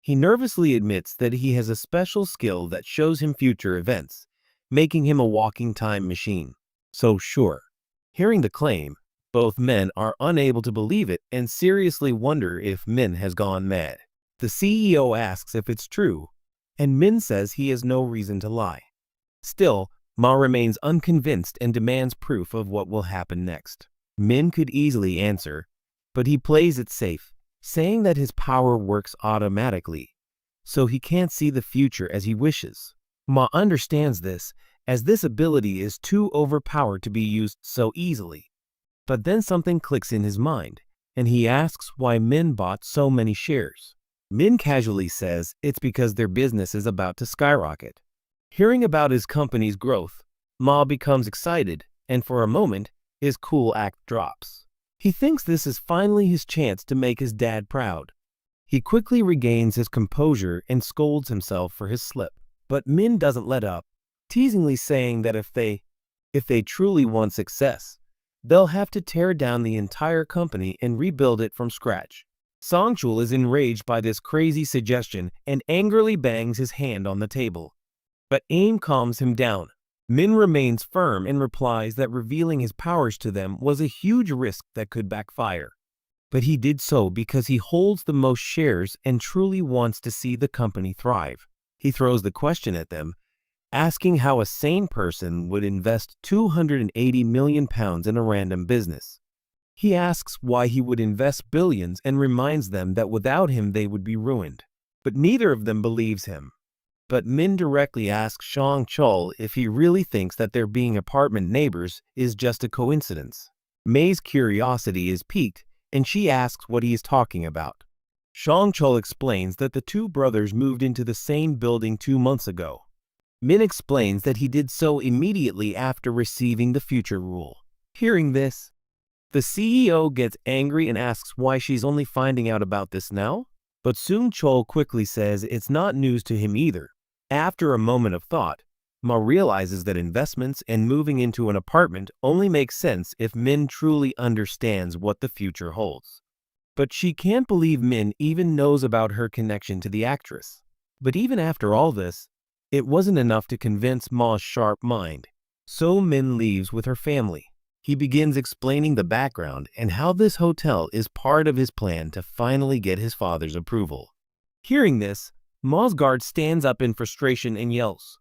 He nervously admits that he has a special skill that shows him future events, making him a walking time machine. So sure. Hearing the claim, both men are unable to believe it and seriously wonder if Min has gone mad. The CEO asks if it's true, and Min says he has no reason to lie. Still, Ma remains unconvinced and demands proof of what will happen next. Min could easily answer, but he plays it safe, saying that his power works automatically, so he can't see the future as he wishes. Ma understands this, as this ability is too overpowered to be used so easily. But then something clicks in his mind, and he asks why Min bought so many shares. Min casually says it's because their business is about to skyrocket. Hearing about his company's growth, Ma becomes excited, and for a moment, his cool act drops. He thinks this is finally his chance to make his dad proud. He quickly regains his composure and scolds himself for his slip. But Min doesn't let up, teasingly saying that if they truly want success, they'll have to tear down the entire company and rebuild it from scratch. Songchul is enraged by this crazy suggestion and angrily bangs his hand on the table. But Aim calms him down. Min remains firm and replies that revealing his powers to them was a huge risk that could backfire. But he did so because he holds the most shares and truly wants to see the company thrive. He throws the question at them, asking how a sane person would invest 280 million pounds in a random business. He asks why he would invest billions and reminds them that without him they would be ruined. But neither of them believes him. But Min directly asks Shang Chul if he really thinks that their being apartment neighbors is just a coincidence. May's curiosity is piqued, and she asks what he is talking about. Shang Chul explains that the two brothers moved into the same building 2 months ago. Min explains that he did so immediately after receiving the future rule. Hearing this, the CEO gets angry and asks why she's only finding out about this now. But soon Chol quickly says it's not news to him either. After a moment of thought, Ma realizes that investments and moving into an apartment only make sense if Min truly understands what the future holds. But she can't believe Min even knows about her connection to the actress. But even after all this, it wasn't enough to convince Ma's sharp mind. So Min leaves with her family. He begins explaining the background and how this hotel is part of his plan to finally get his father's approval. Hearing this, Ma's guard stands up in frustration and yells.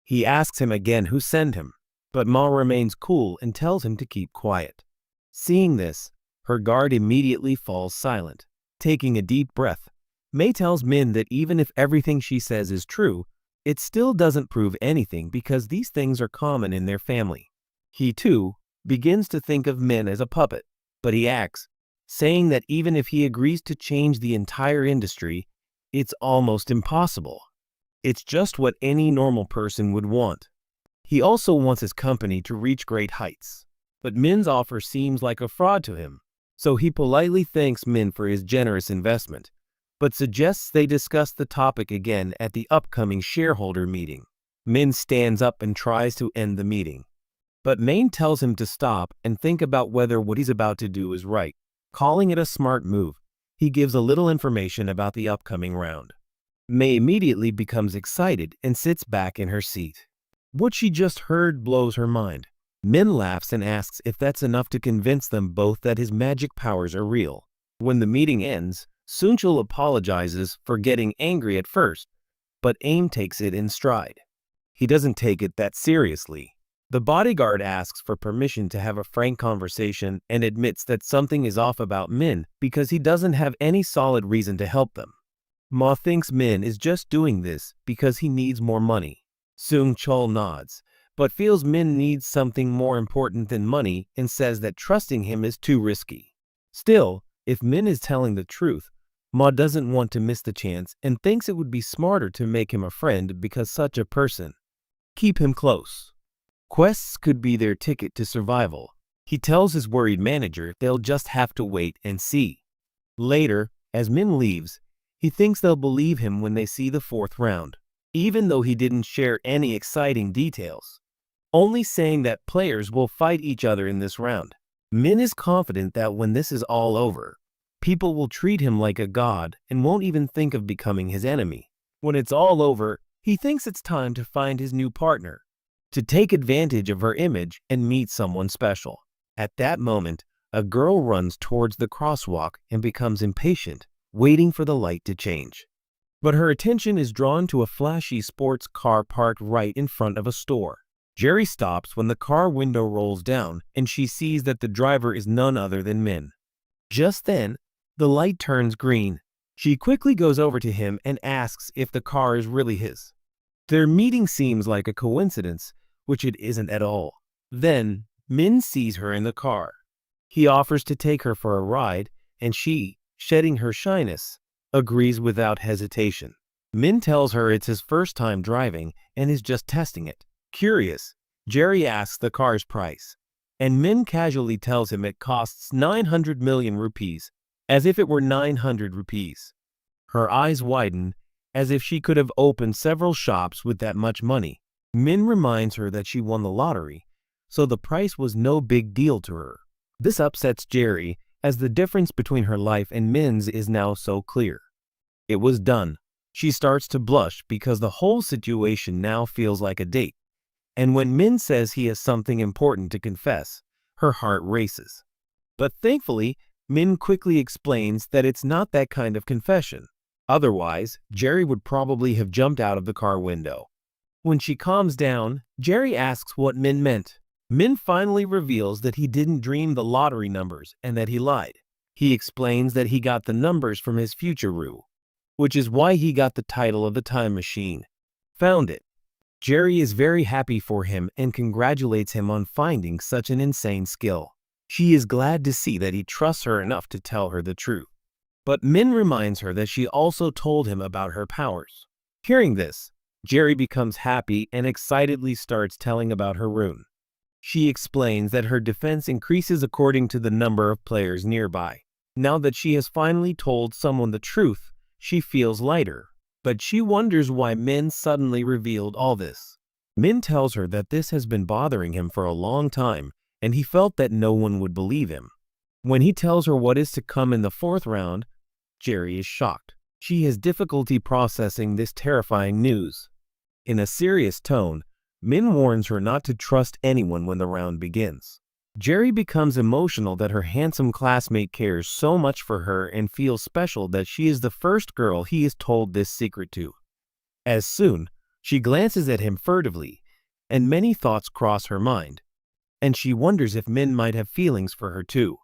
He asks him again who sent him, but Ma remains cool and tells him to keep quiet. Seeing this, her guard immediately falls silent. Taking a deep breath, Mei tells Min that even if everything she says is true, it still doesn't prove anything because these things are common in their family. He, too, begins to think of Min as a puppet, but he acts, saying that even if he agrees to change the entire industry, it's almost impossible. It's just what any normal person would want. He also wants his company to reach great heights, but Min's offer seems like a fraud to him, so he politely thanks Min for his generous investment, but suggests they discuss the topic again at the upcoming shareholder meeting. Min stands up and tries to end the meeting, but Main tells him to stop and think about whether what he's about to do is right. Calling it a smart move, he gives a little information about the upcoming round. Mei immediately becomes excited and sits back in her seat. What she just heard blows her mind. Min laughs and asks if that's enough to convince them both that his magic powers are real. When the meeting ends, Sunchul apologizes for getting angry at first, but Aim takes it in stride. He doesn't take it that seriously. The bodyguard asks for permission to have a frank conversation and admits that something is off about Min because he doesn't have any solid reason to help them. Ma thinks Min is just doing this because he needs more money. Sung Chul nods, but feels Min needs something more important than money and says that trusting him is too risky. Still, if Min is telling the truth, Ma doesn't want to miss the chance and thinks it would be smarter to make him a friend because such a person. Keep him close. Quests could be their ticket to survival. He tells his worried manager they'll just have to wait and see. Later, as Min leaves, he thinks they'll believe him when they see the fourth round, even though he didn't share any exciting details, only saying that players will fight each other in this round. Min is confident that when this is all over, people will treat him like a god and won't even think of becoming his enemy. When it's all over, he thinks it's time to find his new partner, to take advantage of her image and meet someone special. At that moment, a girl runs towards the crosswalk and becomes impatient, waiting for the light to change. But her attention is drawn to a flashy sports car parked right in front of a store. Jerry stops when the car window rolls down and she sees that the driver is none other than Min. Just then, the light turns green. She quickly goes over to him and asks if the car is really his. Their meeting seems like a coincidence, which it isn't at all. Then, Min sees her in the car. He offers to take her for a ride, and she, shedding her shyness, agrees without hesitation. Min tells her it's his first time driving and is just testing it. Curious, Jerry asks the car's price, and Min casually tells him it costs 900 million rupees, as if it were 900 rupees. Her eyes widen, as if she could have opened several shops with that much money. Min reminds her that she won the lottery, so the price was no big deal to her. This upsets Jerry, as the difference between her life and Min's is now so clear. It was done. She starts to blush because the whole situation now feels like a date. And when Min says he has something important to confess, her heart races. But thankfully, Min quickly explains that it's not that kind of confession. Otherwise, Jerry would probably have jumped out of the car window. When she calms down, Jerry asks what Min meant. Min finally reveals that he didn't dream the lottery numbers and that he lied. He explains that he got the numbers from his future Rue, which is why he got the title of the time machine. Found it. Jerry is very happy for him and congratulates him on finding such an insane skill. She is glad to see that he trusts her enough to tell her the truth. But Min reminds her that she also told him about her powers. Hearing this, Jerry becomes happy and excitedly starts telling about her rune. She explains that her defense increases according to the number of players nearby. Now that she has finally told someone the truth, she feels lighter, but she wonders why Min suddenly revealed all this. Min tells her that this has been bothering him for a long time, and he felt that no one would believe him. When he tells her what is to come in the fourth round, Jerry is shocked. She has difficulty processing this terrifying news. In a serious tone, Min warns her not to trust anyone when the round begins. Jerry becomes emotional that her handsome classmate cares so much for her and feels special that she is the first girl he has told this secret to. As soon, she glances at him furtively, and many thoughts cross her mind, and she wonders if Min might have feelings for her too.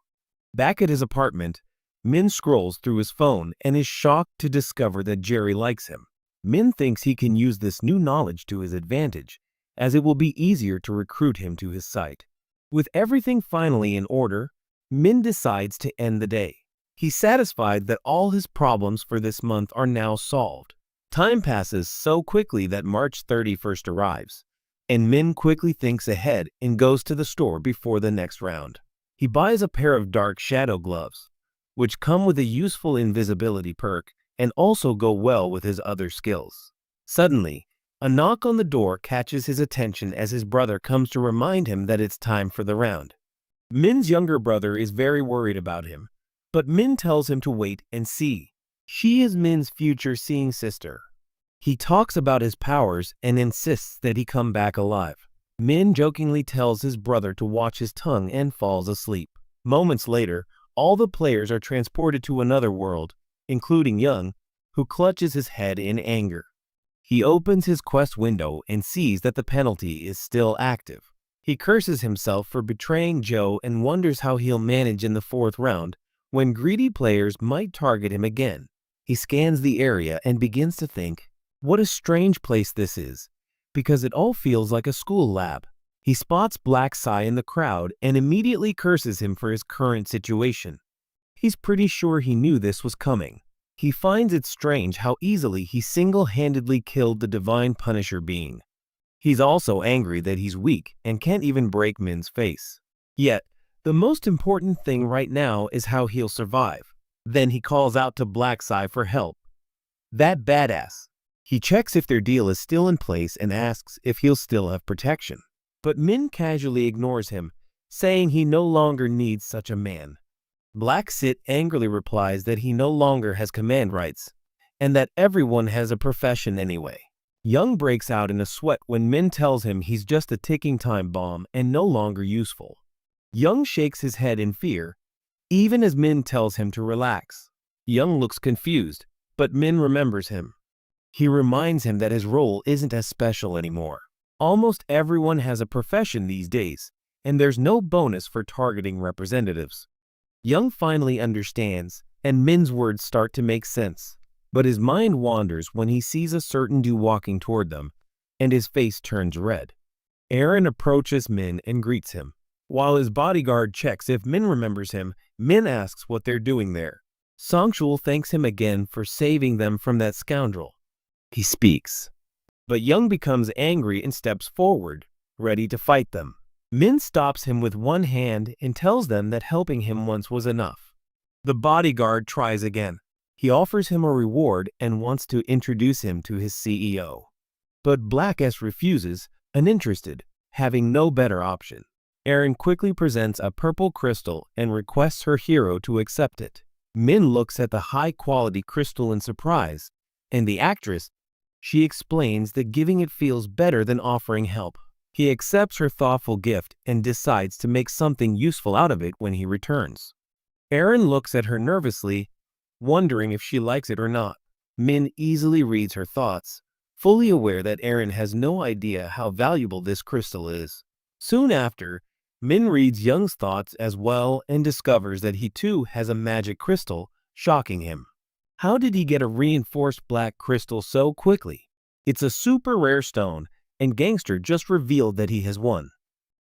Back at his apartment, Min scrolls through his phone and is shocked to discover that Jerry likes him. Min thinks he can use this new knowledge to his advantage, as it will be easier to recruit him to his site. With everything finally in order, Min decides to end the day. He's satisfied that all his problems for this month are now solved. Time passes so quickly that March 31st arrives, and Min quickly thinks ahead and goes to the store before the next round. He buys a pair of dark shadow gloves, which come with a useful invisibility perk and also go well with his other skills. Suddenly, a knock on the door catches his attention as his brother comes to remind him that it's time for the round. Min's younger brother is very worried about him, but Min tells him to wait and see. She is Min's future seeing sister. He talks about his powers and insists that he come back alive. Min jokingly tells his brother to watch his tongue and falls asleep. Moments later, all the players are transported to another world, including Young, who clutches his head in anger. He opens his quest window and sees that the penalty is still active. He curses himself for betraying Joe and wonders how he'll manage in the fourth round when greedy players might target him again. He scans the area and begins to think, what a strange place this is, because it all feels like a school lab. He spots Black Sai in the crowd and immediately curses him for his current situation. He's pretty sure he knew this was coming. He finds it strange how easily he single-handedly killed the Divine Punisher being. He's also angry that he's weak and can't even break Min's face. Yet, the most important thing right now is how he'll survive. Then he calls out to Black Sai for help. That badass. He checks if their deal is still in place and asks if he'll still have protection. But Min casually ignores him, saying he no longer needs such a man. Black Sit angrily replies that he no longer has command rights, and that everyone has a profession anyway. Young breaks out in a sweat when Min tells him he's just a ticking time bomb and no longer useful. Young shakes his head in fear, even as Min tells him to relax. Young looks confused, but Min remembers him. He reminds him that his role isn't as special anymore. Almost everyone has a profession these days, and there's no bonus for targeting representatives. Young finally understands, and Min's words start to make sense, but his mind wanders when he sees a certain dude walking toward them, and his face turns red. Aaron approaches Min and greets him. While his bodyguard checks if Min remembers him, Min asks what they're doing there. Songchul thanks him again for saving them from that scoundrel. He speaks, but Young becomes angry and steps forward, ready to fight them. Min stops him with one hand and tells them that helping him once was enough. The bodyguard tries again. He offers him a reward and wants to introduce him to his CEO. But Black S refuses, uninterested, having no better option. Aaron quickly presents a purple crystal and requests her hero to accept it. Min looks at the high-quality crystal in surprise, and the actress, she explains that giving it feels better than offering help. He accepts her thoughtful gift and decides to make something useful out of it when he returns. Aaron looks at her nervously, wondering if she likes it or not. Min easily reads her thoughts, fully aware that Aaron has no idea how valuable this crystal is. Soon after, Min reads Young's thoughts as well and discovers that he too has a magic crystal, shocking him. How did he get a reinforced black crystal so quickly? It's a super rare stone, and Gangster just revealed that he has one,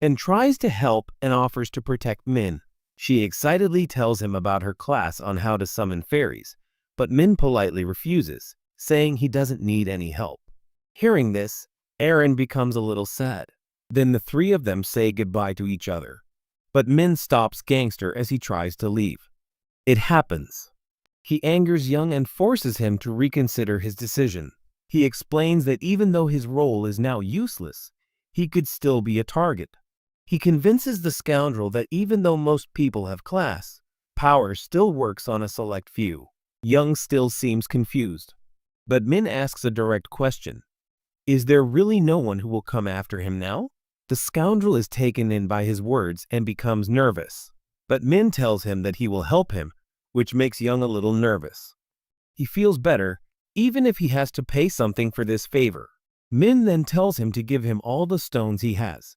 and tries to help and offers to protect Min. She excitedly tells him about her class on how to summon fairies, but Min politely refuses, saying he doesn't need any help. Hearing this, Aaron becomes a little sad. Then the three of them say goodbye to each other, but Min stops Gangster as he tries to leave. It happens. He angers Young and forces him to reconsider his decision. He explains that even though his role is now useless, he could still be a target. He convinces the scoundrel that even though most people have class, power still works on a select few. Young still seems confused, but Min asks a direct question. Is there really no one who will come after him now? The scoundrel is taken in by his words and becomes nervous. But Min tells him that he will help him, which makes Young a little nervous. He feels better, even if he has to pay something for this favor. Min then tells him to give him all the stones he has,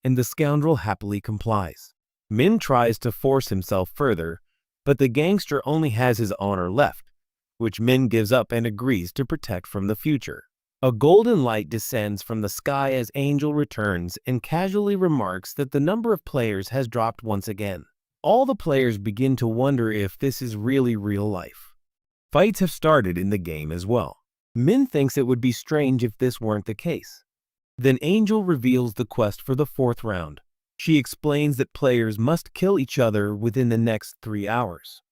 and the scoundrel happily complies. Min tries to force himself further, but the gangster only has his honor left, which Min gives up and agrees to protect from the future. A golden light descends from the sky as Angel returns and casually remarks that the number of players has dropped once again. All the players begin to wonder if this is really real life. Fights have started in the game as well. Min thinks it would be strange if this weren't the case. Then Angel reveals the quest for the 4th round. She explains that players must kill each other within the next 3 hours.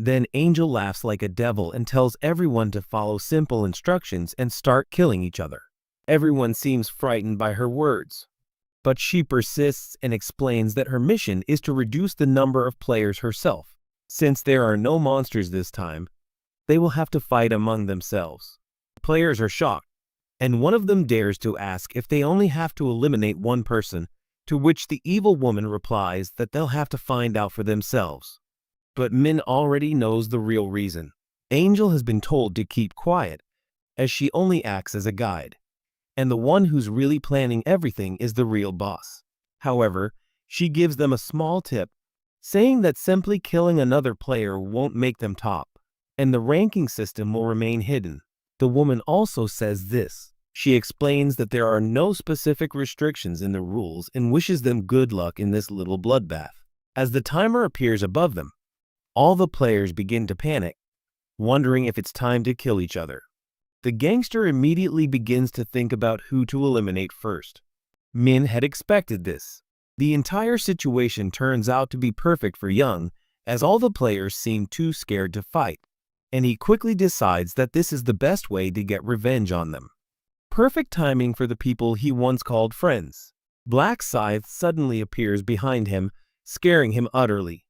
Then Angel laughs like a devil and tells everyone to follow simple instructions and start killing each other. Everyone seems frightened by her words, but she persists and explains that her mission is to reduce the number of players herself. Since there are no monsters this time, they will have to fight among themselves. Players are shocked, and one of them dares to ask if they only have to eliminate one person, to which the evil woman replies that they'll have to find out for themselves. But Min already knows the real reason. Angel has been told to keep quiet, as she only acts as a guide, and the one who's really planning everything is the real boss. However, she gives them a small tip, saying that simply killing another player won't make them top, and the ranking system will remain hidden. The woman also says this. She explains that there are no specific restrictions in the rules and wishes them good luck in this little bloodbath. As the timer appears above them, all the players begin to panic, wondering if it's time to kill each other. The gangster immediately begins to think about who to eliminate first. Min had expected this. The entire situation turns out to be perfect for Young, as all the players seem too scared to fight, and he quickly decides that this is the best way to get revenge on them. Perfect timing for the people he once called friends. Black Scythe suddenly appears behind him, scaring him utterly.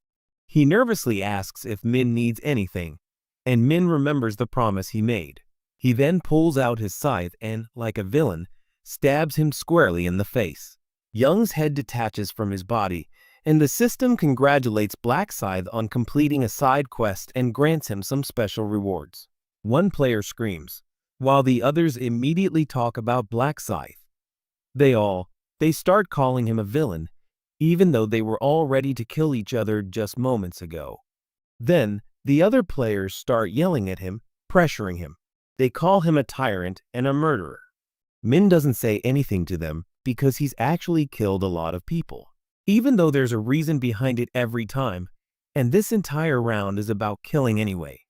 He nervously asks if Min needs anything, and Min remembers the promise he made. He then pulls out his scythe and, like a villain, stabs him squarely in the face. Young's head detaches from his body, and the system congratulates Black Scythe on completing a side quest and grants him some special rewards. One player screams, while the others immediately talk about Black Scythe. They start calling him a villain, even though they were all ready to kill each other just moments ago. Then, the other players start yelling at him, pressuring him. They call him a tyrant and a murderer. Min doesn't say anything to them because he's actually killed a lot of people, even though there's a reason behind it every time, and this entire round is about killing anyway.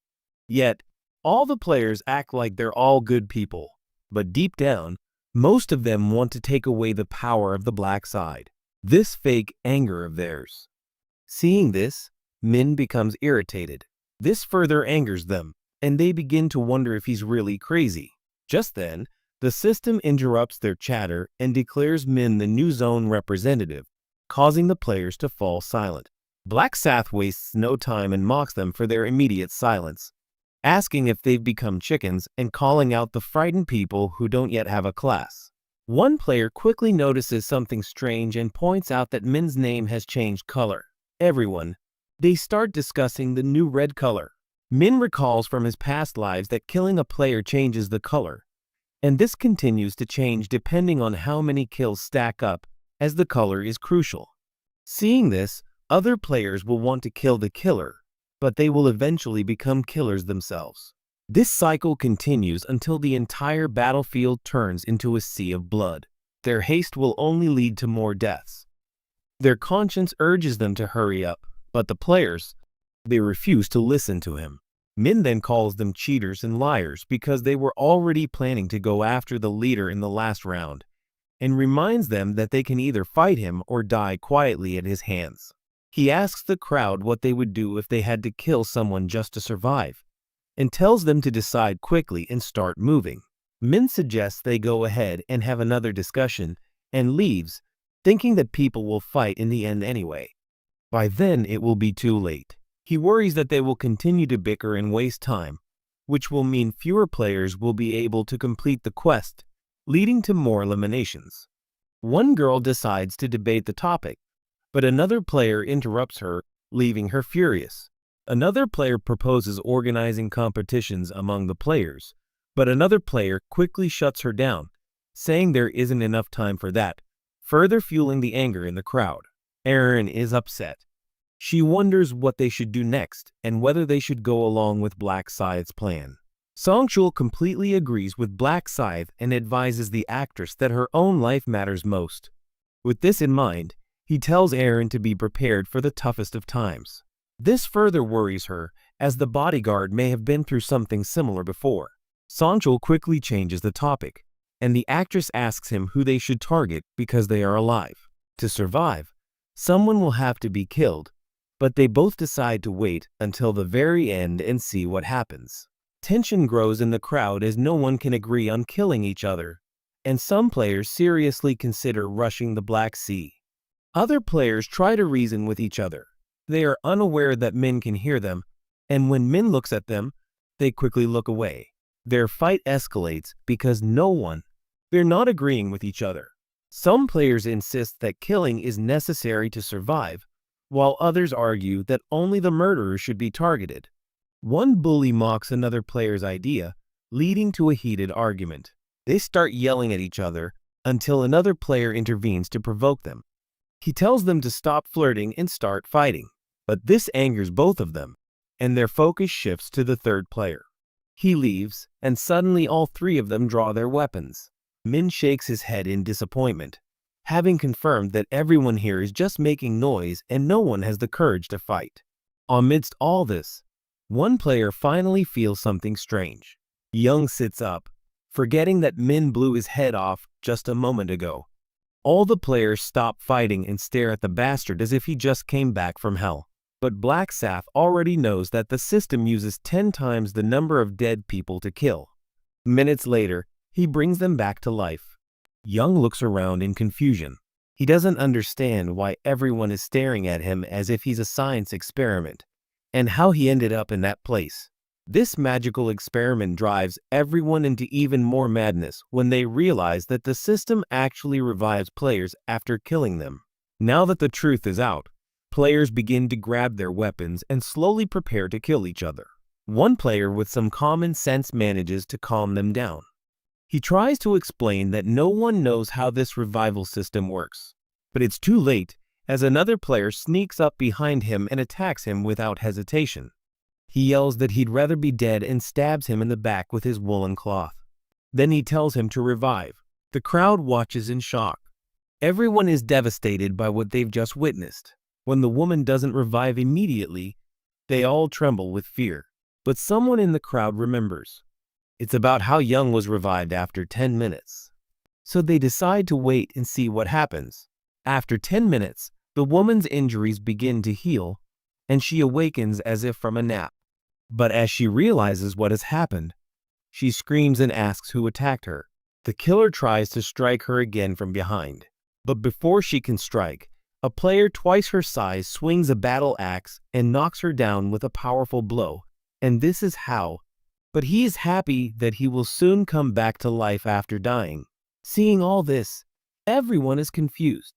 Yet, all the players act like they're all good people, but deep down, most of them want to take away the power of the black side. This fake anger of theirs. Seeing this, Min becomes irritated. This further angers them, and they begin to wonder if he's really crazy. Just then, the system interrupts their chatter and declares Min the new zone representative, causing the players to fall silent. Black Scythe wastes no time and mocks them for their immediate silence, asking if they've become chickens and calling out the frightened people who don't yet have a class. One player quickly notices something strange and points out that Min's name has changed color. They start discussing the new red color. Min recalls from his past lives that killing a player changes the color, and this continues to change depending on how many kills stack up, as the color is crucial. Seeing this, other players will want to kill the killer, but they will eventually become killers themselves. This cycle continues until the entire battlefield turns into a sea of blood. Their haste will only lead to more deaths. Their conscience urges them to hurry up, but the players, they refuse to listen to him. Min then calls them cheaters and liars because they were already planning to go after the leader in the last round, and reminds them that they can either fight him or die quietly at his hands. He asks the crowd what they would do if they had to kill someone just to survive, and tells them to decide quickly and start moving. Min suggests they go ahead and have another discussion, and leaves, thinking that people will fight in the end anyway. By then it will be too late. He worries that they will continue to bicker and waste time, which will mean fewer players will be able to complete the quest, leading to more eliminations. One girl decides to debate the topic, but another player interrupts her, leaving her furious. Another player proposes organizing competitions among the players, but another player quickly shuts her down, saying there isn't enough time for that, further fueling the anger in the crowd. Erin is upset. She wonders what they should do next and whether they should go along with Black Scythe's plan. Songchul completely agrees with Black Scythe and advises the actress that her own life matters most. With this in mind, he tells Erin to be prepared for the toughest of times. This further worries her, as the bodyguard may have been through something similar before. Songchul quickly changes the topic, and the actress asks him who they should target because they are alive. To survive, someone will have to be killed, but they both decide to wait until the very end and see what happens. Tension grows in the crowd as no one can agree on killing each other, and some players seriously consider rushing the Black Sea. Other players try to reason with each other. They are unaware that Min can hear them, and when Min looks at them, they quickly look away. Their fight escalates because they're not agreeing with each other. Some players insist that killing is necessary to survive, while others argue that only the murderer should be targeted. One bully mocks another player's idea, leading to a heated argument. They start yelling at each other until another player intervenes to provoke them. He tells them to stop flirting and start fighting, but this angers both of them, and their focus shifts to the third player. He leaves, and suddenly all three of them draw their weapons. Min shakes his head in disappointment, having confirmed that everyone here is just making noise and no one has the courage to fight. Amidst all this, one player finally feels something strange. Young sits up, forgetting that Min blew his head off just a moment ago. All the players stop fighting and stare at the bastard as if he just came back from hell. But Black Scythe already knows that the system uses 10 times the number of dead people to kill. Minutes later, he brings them back to life. Young looks around in confusion. He doesn't understand why everyone is staring at him as if he's a science experiment, and how he ended up in that place. This magical experiment drives everyone into even more madness when they realize that the system actually revives players after killing them. Now that the truth is out, players begin to grab their weapons and slowly prepare to kill each other. One player with some common sense manages to calm them down. He tries to explain that no one knows how this revival system works, but it's too late, as another player sneaks up behind him and attacks him without hesitation. He yells that he'd rather be dead and stabs him in the back with his woolen cloth. Then he tells him to revive. The crowd watches in shock. Everyone is devastated by what they've just witnessed. When the woman doesn't revive immediately, they all tremble with fear. But someone in the crowd remembers. It's about how Young was revived after 10 minutes. So they decide to wait and see what happens. After 10 minutes, the woman's injuries begin to heal, and she awakens as if from a nap. But as she realizes what has happened, she screams and asks who attacked her. The killer tries to strike her again from behind. But before she can strike, a player twice her size swings a battle axe and knocks her down with a powerful blow. And this is how. But he is happy that he will soon come back to life after dying. Seeing all this, everyone is confused.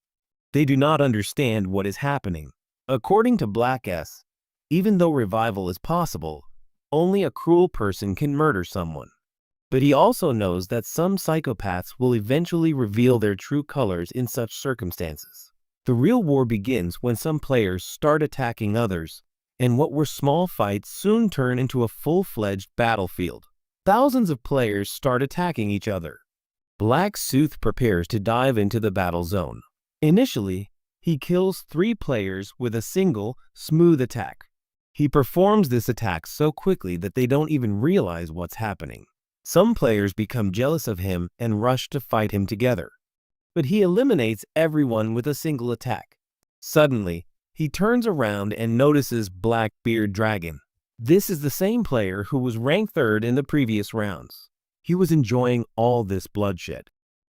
They do not understand what is happening. According to Black S, even though revival is possible, only a cruel person can murder someone. But he also knows that some psychopaths will eventually reveal their true colors in such circumstances. The real war begins when some players start attacking others, and what were small fights soon turn into a full-fledged battlefield. Thousands of players start attacking each other. Black Scythe prepares to dive into the battle zone. Initially, he kills 3 players with a single, smooth attack. He performs this attack so quickly that they don't even realize what's happening. Some players become jealous of him and rush to fight him together. But he eliminates everyone with a single attack. Suddenly, he turns around and notices Blackbeard Dragon. This is the same player who was ranked 3rd in the previous rounds. He was enjoying all this bloodshed.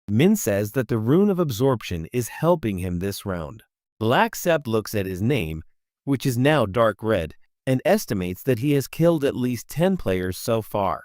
Min says that the rune of absorption is helping him this round. Black Sept looks at his name, which is now dark red, and estimates that he has killed at least 10 players so far.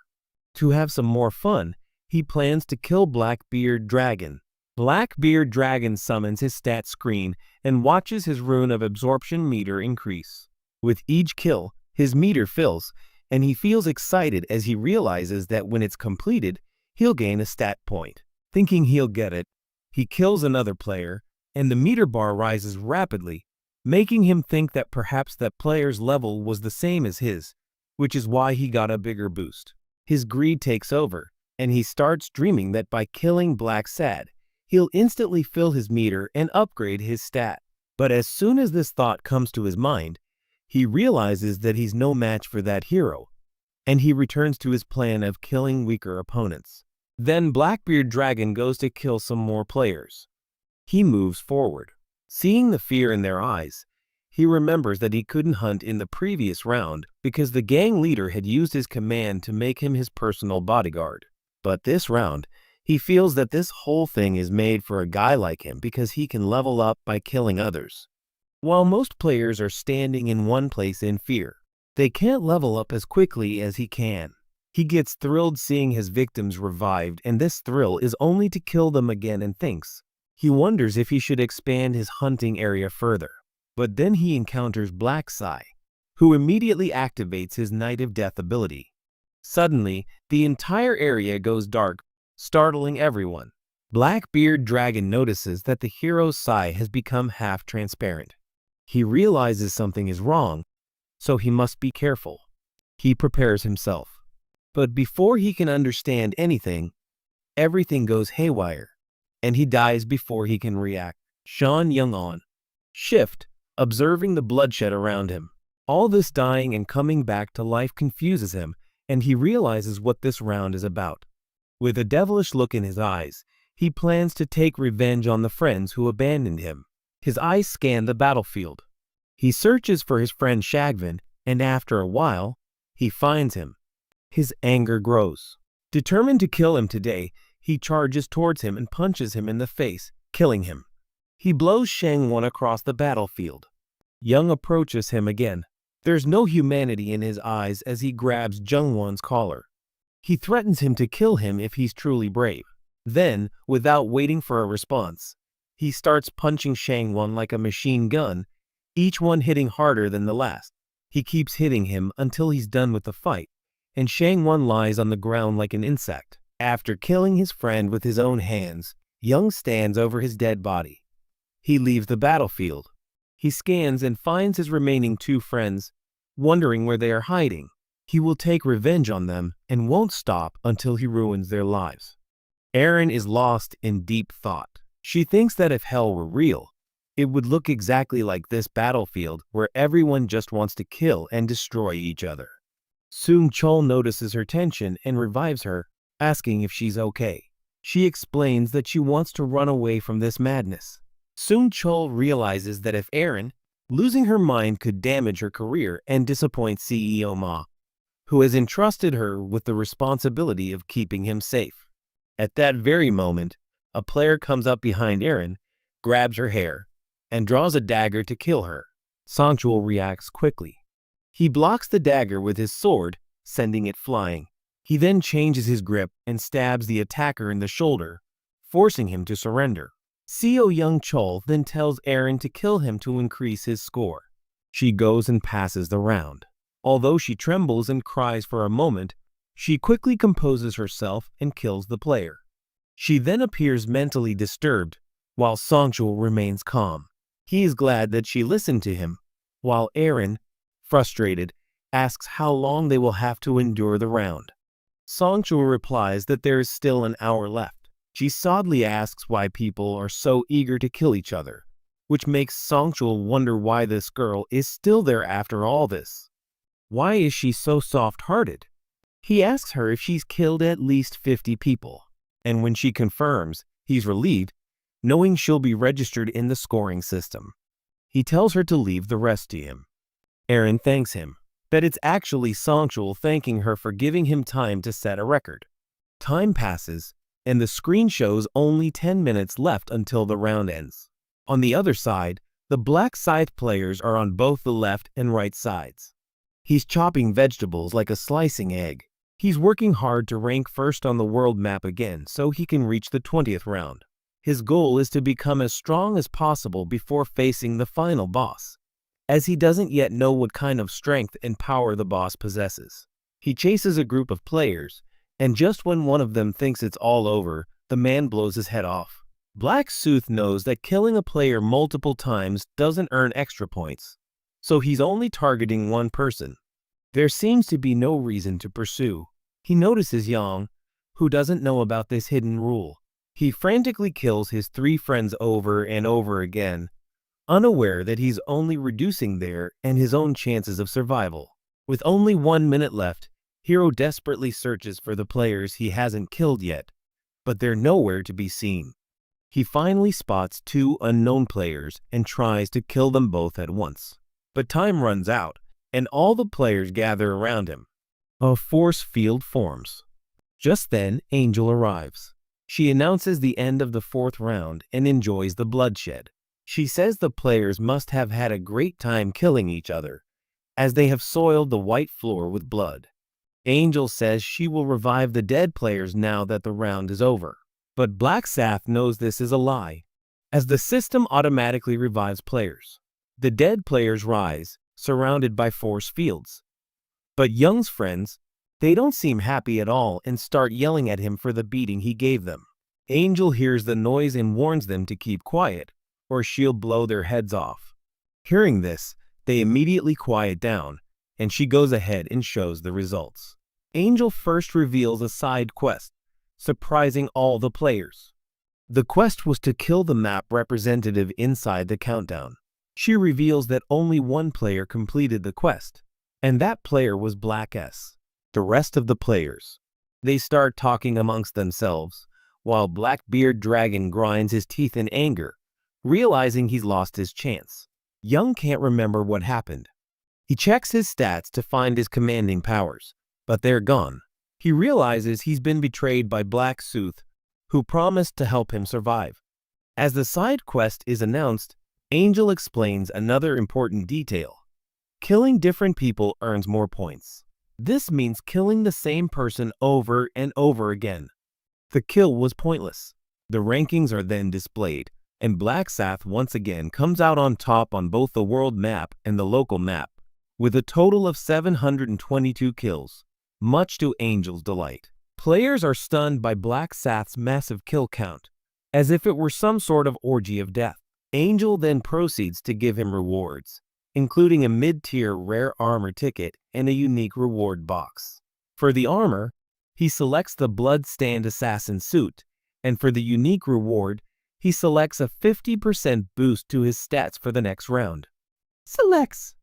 To have some more fun, he plans to kill Blackbeard Dragon. Blackbeard Dragon summons his stat screen and watches his rune of absorption meter increase. With each kill, his meter fills, and he feels excited as he realizes that when it's completed, he'll gain a stat point. Thinking he'll get it, he kills another player, and the meter bar rises rapidly, making him think that perhaps that player's level was the same as his, which is why he got a bigger boost. His greed takes over, and he starts dreaming that by killing Black Sad, he'll instantly fill his meter and upgrade his stat. But as soon as this thought comes to his mind, he realizes that he's no match for that hero, and he returns to his plan of killing weaker opponents. Then Blackbeard Dragon goes to kill some more players. He moves forward. Seeing the fear in their eyes, he remembers that he couldn't hunt in the previous round because the gang leader had used his command to make him his personal bodyguard. But this round, he feels that this whole thing is made for a guy like him because he can level up by killing others. While most players are standing in one place in fear, they can't level up as quickly as he can. He gets thrilled seeing his victims revived, and this thrill is only to kill them again and thinks. He wonders if he should expand his hunting area further. But then he encounters Black Sai, who immediately activates his Night of Death ability. Suddenly, the entire area goes dark, startling everyone. Blackbeard Dragon notices that the hero's Sai has become half transparent. He realizes something is wrong, so he must be careful. He prepares himself. But before he can understand anything, everything goes haywire, and he dies before he can react. Sean Young-on. Shift, observing the bloodshed around him. All this dying and coming back to life confuses him, and he realizes what this round is about. With a devilish look in his eyes, he plans to take revenge on the friends who abandoned him. His eyes scan the battlefield. He searches for his friend Shagvin, and after a while, he finds him. His anger grows. Determined to kill him today, he charges towards him and punches him in the face, killing him. He blows Shang-won across the battlefield. Young approaches him again. There's no humanity in his eyes as he grabs Jung-won's collar. He threatens him to kill him if he's truly brave. Then, without waiting for a response, he starts punching Shang-won like a machine gun, each one hitting harder than the last. He keeps hitting him until he's done with the fight, and Shang-won lies on the ground like an insect. After killing his friend with his own hands, Young stands over his dead body. He leaves the battlefield. He scans and finds his remaining two friends, wondering where they are hiding. He will take revenge on them and won't stop until he ruins their lives. Erin is lost in deep thought. She thinks that if hell were real, it would look exactly like this battlefield where everyone just wants to kill and destroy each other. Soon Chol notices her tension and revives her, asking if she's okay. She explains that she wants to run away from this madness. Soon Chol realizes that if Erin, losing her mind could damage her career and disappoint CEO Ma, who has entrusted her with the responsibility of keeping him safe. At that very moment, a player comes up behind Erin, grabs her hair, and draws a dagger to kill her. Songchul reacts quickly. He blocks the dagger with his sword, sending it flying. He then changes his grip and stabs the attacker in the shoulder, forcing him to surrender. CEO Young Chol then tells Erin to kill him to increase his score. She goes and passes the round. Although she trembles and cries for a moment, she quickly composes herself and kills the player. She then appears mentally disturbed, while Songchul remains calm. He is glad that she listened to him, while Erin, frustrated, asks how long they will have to endure the round. Songchul replies that there is still an hour left. She sadly asks why people are so eager to kill each other, which makes Songchul wonder why this girl is still there after all this. Why is she so soft-hearted? He asks her if she's killed at least 50 people, and when she confirms, he's relieved, knowing she'll be registered in the scoring system. He tells her to leave the rest to him. Erin thanks him, but it's actually Songchul thanking her for giving him time to set a record. Time passes, and the screen shows only 10 minutes left until the round ends. On the other side, the Black Scythe players are on both the left and right sides. He's chopping vegetables like a slicing egg. He's working hard to rank first on the world map again so he can reach the 20th round. His goal is to become as strong as possible before facing the final boss, as he doesn't yet know what kind of strength and power the boss possesses. He chases a group of players, and just when one of them thinks it's all over, the man blows his head off. Black Sooth knows that killing a player multiple times doesn't earn extra points, so he's only targeting one person. There seems to be no reason to pursue. He notices Yang, who doesn't know about this hidden rule. He frantically kills his 3 friends over and over again, unaware that he's only reducing their and his own chances of survival. With only 1 minute left, Hero desperately searches for the players he hasn't killed yet, but they're nowhere to be seen. He finally spots 2 unknown players and tries to kill them both at once. But time runs out, and all the players gather around him. A force field forms. Just then, Angel arrives. She announces the end of the 4th round and enjoys the bloodshed. She says the players must have had a great time killing each other, as they have soiled the white floor with blood. Angel says she will revive the dead players now that the round is over. But Black Sooth knows this is a lie, as the system automatically revives players. The dead players rise, surrounded by force fields. But Young's friends, they don't seem happy at all and start yelling at him for the beating he gave them. Angel hears the noise and warns them to keep quiet, or she'll blow their heads off. Hearing this, they immediately quiet down, and she goes ahead and shows the results. Angel first reveals a side quest, surprising all the players. The quest was to kill the map representative inside the countdown. She reveals that only 1 player completed the quest, and that player was Black S. The rest of the players, they start talking amongst themselves, while Blackbeard Dragon grinds his teeth in anger, realizing he's lost his chance. Young can't remember what happened. He checks his stats to find his commanding powers, but they're gone. He realizes he's been betrayed by Black Sooth, who promised to help him survive. As the side quest is announced, Angel explains another important detail. Killing different people earns more points. This means killing the same person over and over again. The kill was pointless. The rankings are then displayed, and Black Sooth once again comes out on top on both the world map and the local map, with a total of 722 kills, much to Angel's delight. Players are stunned by Black Sooth's massive kill count, as if it were some sort of orgy of death. Angel then proceeds to give him rewards, including a mid-tier rare armor ticket and a unique reward box. For the armor, he selects the Bloodstand Assassin suit, and for the unique reward, he selects a 50% boost to his stats for the next round. Selects.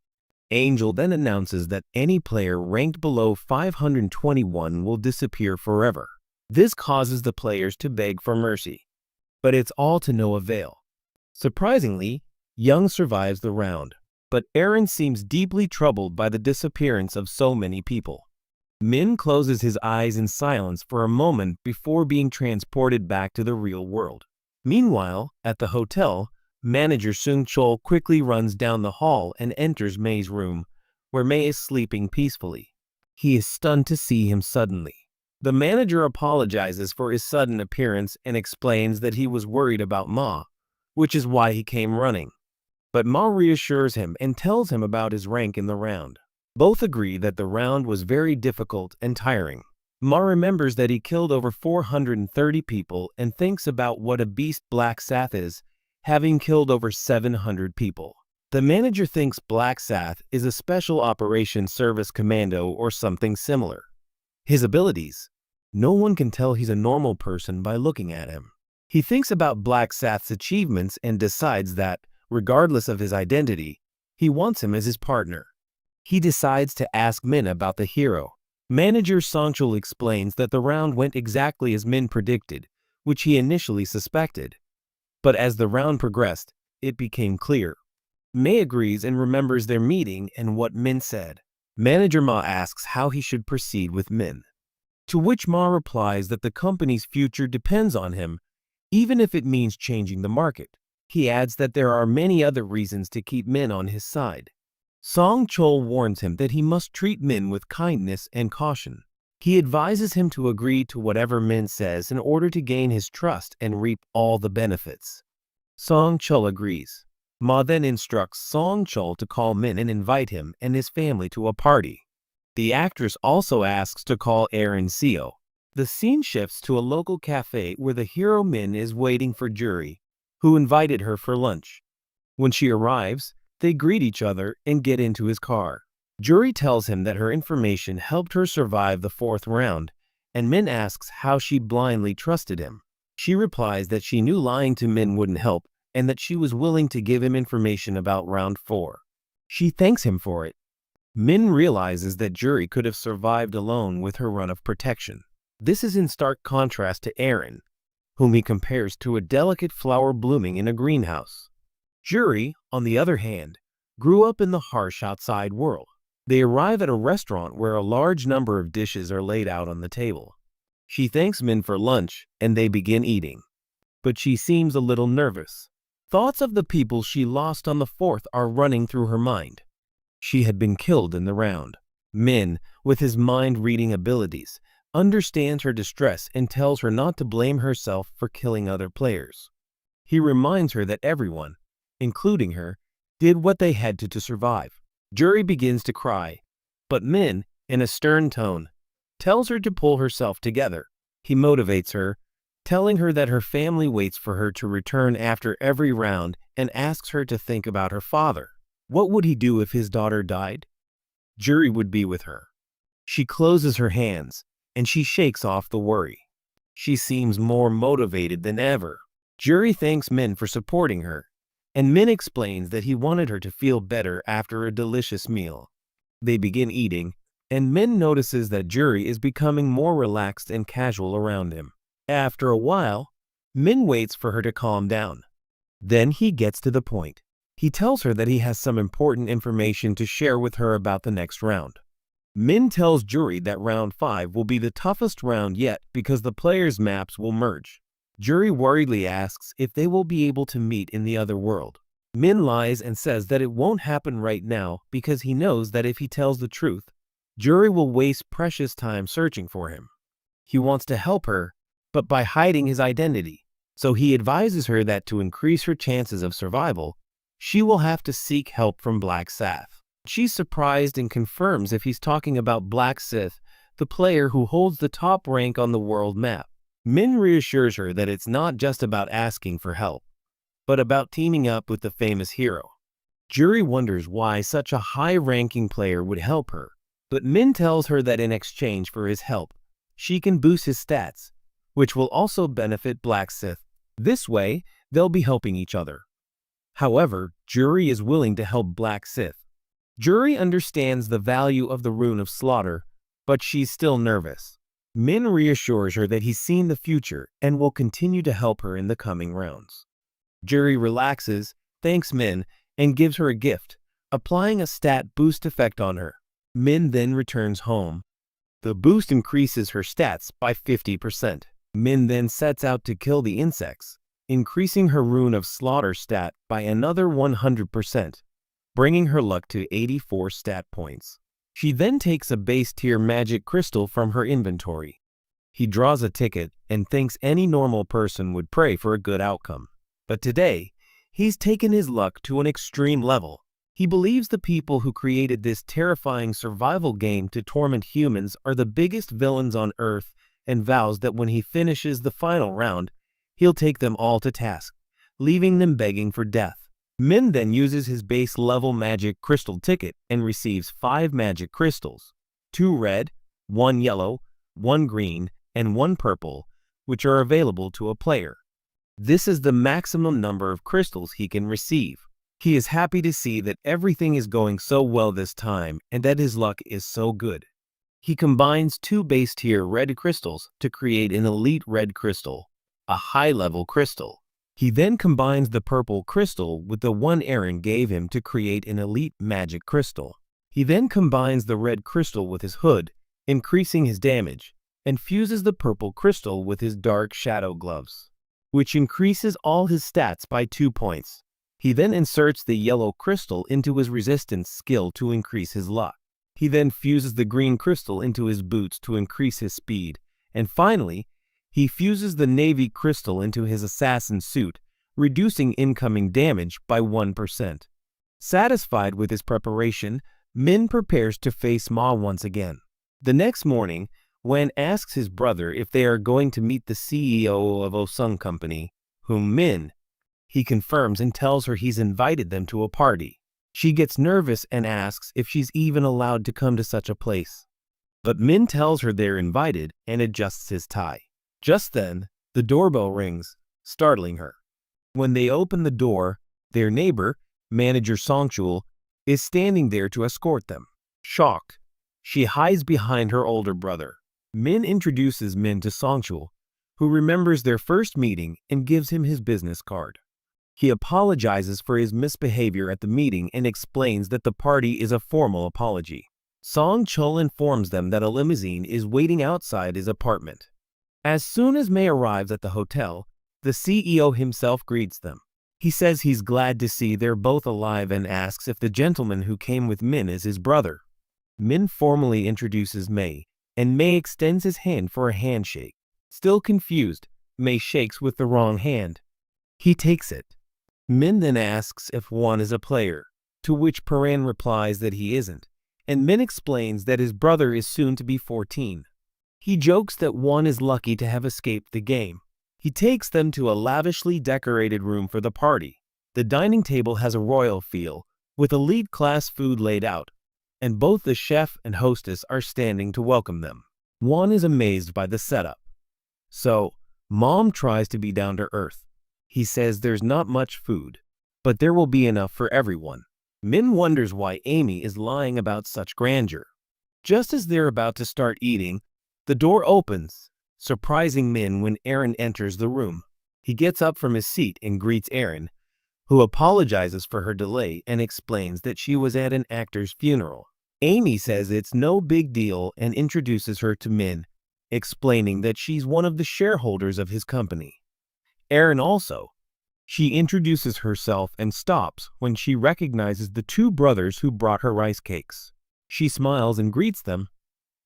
Angel then announces that any player ranked below 521 will disappear forever. This causes the players to beg for mercy, but it's all to no avail. Surprisingly, Young survives the round, but Aaron seems deeply troubled by the disappearance of so many people. Min closes his eyes in silence for a moment before being transported back to the real world. Meanwhile, at the hotel, manager Sung Chol quickly runs down the hall and enters May's room, where May is sleeping peacefully. He is stunned to see him suddenly. The manager apologizes for his sudden appearance and explains that he was worried about Ma, which is why he came running. But Ma reassures him and tells him about his rank in the round. Both agree that the round was very difficult and tiring. Ma remembers that he killed over 430 people and thinks about what a beast Black Sooth is, having killed over 700 people. The manager thinks Black Sooth is a Special Operations Service Commando or something similar. His abilities, no one can tell he's a normal person by looking at him. He thinks about Black Sooth's achievements and decides that, regardless of his identity, he wants him as his partner. He decides to ask Min about the hero. Manager Songchul explains that the round went exactly as Min predicted, which he initially suspected. But as the round progressed, it became clear. May agrees and remembers their meeting and what Min said. Manager Ma asks how he should proceed with Min, to which Ma replies that the company's future depends on him, even if it means changing the market. He adds that there are many other reasons to keep Min on his side. Song Chol warns him that he must treat Min with kindness and caution. He advises him to agree to whatever Min says in order to gain his trust and reap all the benefits. Song Chul agrees. Ma then instructs Song Chul to call Min and invite him and his family to a party. The actress also asks to call Aaron Seo. The scene shifts to a local cafe where the hero Min is waiting for Juri, who invited her for lunch. When she arrives, they greet each other and get into his car. Juri tells him that her information helped her survive the 4th round, and Min asks how she blindly trusted him. She replies that she knew lying to Min wouldn't help and that she was willing to give him information about round 4. She thanks him for it. Min realizes that Juri could have survived alone with her run of protection. This is in stark contrast to Aaron, whom he compares to a delicate flower blooming in a greenhouse. Juri, on the other hand, grew up in the harsh outside world. They arrive at a restaurant where a large number of dishes are laid out on the table. She thanks Min for lunch and they begin eating. But she seems a little nervous. Thoughts of the people she lost on the 4th are running through her mind. She had been killed in the round. Min, with his mind-reading abilities, understands her distress and tells her not to blame herself for killing other players. He reminds her that everyone, including her, did what they had to survive. Juri begins to cry, but Min, in a stern tone, tells her to pull herself together. He motivates her, telling her that her family waits for her to return after every round and asks her to think about her father. What would he do if his daughter died? Juri would be with her. She closes her hands, and she shakes off the worry. She seems more motivated than ever. Juri thanks Min for supporting her, and Min explains that he wanted her to feel better after a delicious meal. They begin eating, and Min notices that Juri is becoming more relaxed and casual around him. After a while, Min waits for her to calm down. Then he gets to the point. He tells her that he has some important information to share with her about the next round. Min tells Juri that round 5 will be the toughest round yet because the players' maps will merge. Juri worriedly asks if they will be able to meet in the other world. Min lies and says that it won't happen right now because he knows that if he tells the truth, Juri will waste precious time searching for him. He wants to help her, but by hiding his identity. So he advises her that to increase her chances of survival, she will have to seek help from Black Seth. She's surprised and confirms if he's talking about Black Sith, the player who holds the top rank on the world map. Min reassures her that it's not just about asking for help, but about teaming up with the famous hero. Juri wonders why such a high-ranking player would help her, but Min tells her that in exchange for his help, she can boost his stats, which will also benefit Black Sith. This way, they'll be helping each other. However, Juri is willing to help Black Sith. Juri understands the value of the Rune of Slaughter, but she's still nervous. Min reassures her that he's seen the future and will continue to help her in the coming rounds. Juri relaxes, thanks Min, and gives her a gift, applying a stat boost effect on her. Min then returns home. The boost increases her stats by 50%. Min then sets out to kill the insects, increasing her Rune of Slaughter stat by another 100%, bringing her luck to 84 stat points. She then takes a base tier magic crystal from her inventory. He draws a ticket and thinks any normal person would pray for a good outcome. But today, he's taken his luck to an extreme level. He believes the people who created this terrifying survival game to torment humans are the biggest villains on Earth and vows that when he finishes the final round, he'll take them all to task, leaving them begging for death. Min then uses his base level magic crystal ticket and receives 5 magic crystals, 2 red, 1 yellow, 1 green, and 1 purple, which are available to a player. This is the maximum number of crystals he can receive. He is happy to see that everything is going so well this time and that his luck is so good. He combines 2 base tier red crystals to create an elite red crystal, a high level crystal. He then combines the purple crystal with the one Aaron gave him to create an elite magic crystal. He then combines the red crystal with his hood, increasing his damage, and fuses the purple crystal with his dark shadow gloves, which increases all his stats by 2 points. He then inserts the yellow crystal into his resistance skill to increase his luck. He then fuses the green crystal into his boots to increase his speed, and finally, he fuses the navy crystal into his assassin suit, reducing incoming damage by 1%. Satisfied with his preparation, Min prepares to face Ma once again. The next morning, Wen asks his brother if they are going to meet the CEO of Osung Company, whom he confirms and tells her he's invited them to a party. She gets nervous and asks if she's even allowed to come to such a place. But Min tells her they're invited and adjusts his tie. Just then, the doorbell rings, startling her. When they open the door, their neighbor, Manager Songchul, is standing there to escort them. Shocked, she hides behind her older brother. Min introduces Min to Songchul, who remembers their first meeting and gives him his business card. He apologizes for his misbehavior at the meeting and explains that the party is a formal apology. Songchul informs them that a limousine is waiting outside his apartment. As soon as May arrives at the hotel, the CEO himself greets them. He says he's glad to see they're both alive and asks if the gentleman who came with Min is his brother. Min formally introduces May, and May extends his hand for a handshake. Still confused, May shakes with the wrong hand. He takes it. Min then asks if Won is a player, to which Paran replies that he isn't, and Min explains that his brother is soon to be 14. He jokes that Won is lucky to have escaped the game. He takes them to a lavishly decorated room for the party. The dining table has a royal feel, with elite-class food laid out, and both the chef and hostess are standing to welcome them. Won is amazed by the setup. So, Mom tries to be down to earth. He says there's not much food, but there will be enough for everyone. Min wonders why Amy is lying about such grandeur. Just as they're about to start eating, the door opens, surprising Min when Aaron enters the room. He gets up from his seat and greets Aaron, who apologizes for her delay and explains that she was at an actor's funeral. Amy says it's no big deal and introduces her to Min, explaining that she's one of the shareholders of his company. Aaron also. She introduces herself and stops when she recognizes the two brothers who brought her rice cakes. She smiles and greets them,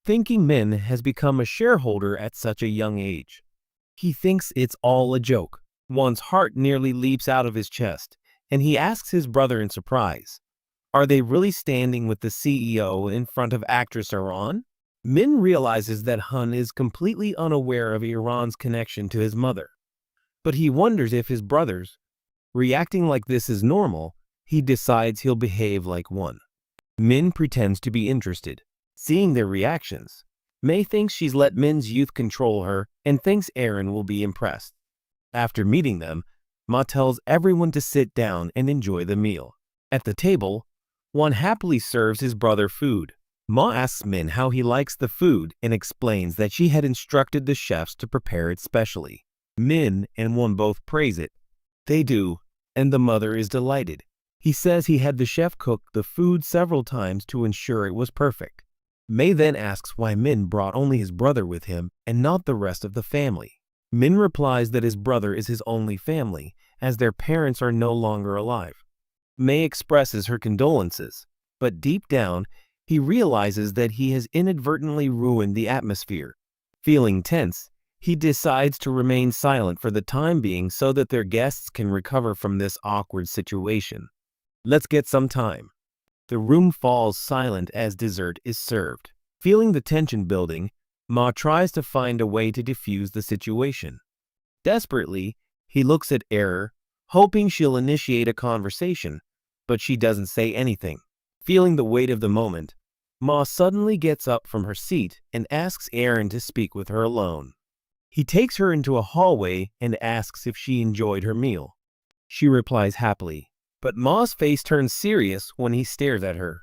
thinking Min has become a shareholder at such a young age. He thinks it's all a joke. Won's heart nearly leaps out of his chest, and he asks his brother in surprise, are they really standing with the CEO in front of actress Iran? Min realizes that Hun is completely unaware of Iran's connection to his mother, but he wonders if his brothers, reacting like this is normal, he decides he'll behave like one. Min pretends to be interested. Seeing their reactions, May thinks she's let Min's youth control her and thinks Aaron will be impressed. After meeting them, Ma tells everyone to sit down and enjoy the meal. At the table, Won happily serves his brother food. Ma asks Min how he likes the food and explains that she had instructed the chefs to prepare it specially. Min and Won both praise it. They do, and the mother is delighted. He says he had the chef cook the food several times to ensure it was perfect. May then asks why Min brought only his brother with him and not the rest of the family. Min replies that his brother is his only family, as their parents are no longer alive. May expresses her condolences, but deep down, he realizes that he has inadvertently ruined the atmosphere. Feeling tense, he decides to remain silent for the time being so that their guests can recover from this awkward situation. Let's get some time. The room falls silent as dessert is served. Feeling the tension building, Ma tries to find a way to defuse the situation. Desperately, he looks at Error, hoping she'll initiate a conversation, but she doesn't say anything. Feeling the weight of the moment, Ma suddenly gets up from her seat and asks Aaron to speak with her alone. He takes her into a hallway and asks if she enjoyed her meal. She replies happily, but Ma's face turns serious when he stares at her.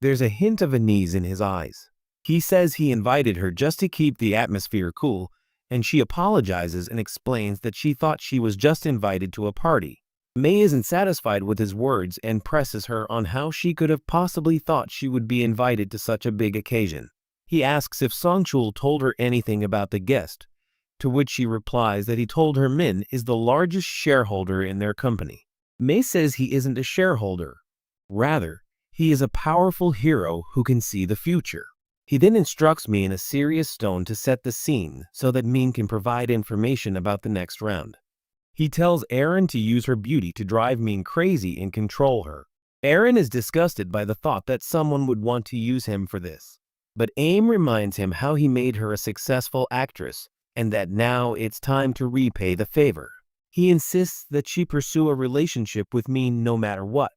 There's a hint of unease in his eyes. He says he invited her just to keep the atmosphere cool, and she apologizes and explains that she thought she was just invited to a party. May isn't satisfied with his words and presses her on how she could have possibly thought she would be invited to such a big occasion. He asks if Songchul told her anything about the guest, to which she replies that he told her Min is the largest shareholder in their company. May says he isn't a shareholder. Rather, He is a powerful hero who can see the future. He then instructs me in a serious stone to set the scene so that Min can provide information about the next round. He tells Aaron to use her beauty to drive Min crazy and control her. Aaron is disgusted by the thought that someone would want to use him for this. But Aim reminds him how he made her a successful actress and that now it's time to repay the favor. He insists that she pursue a relationship with Min no matter what.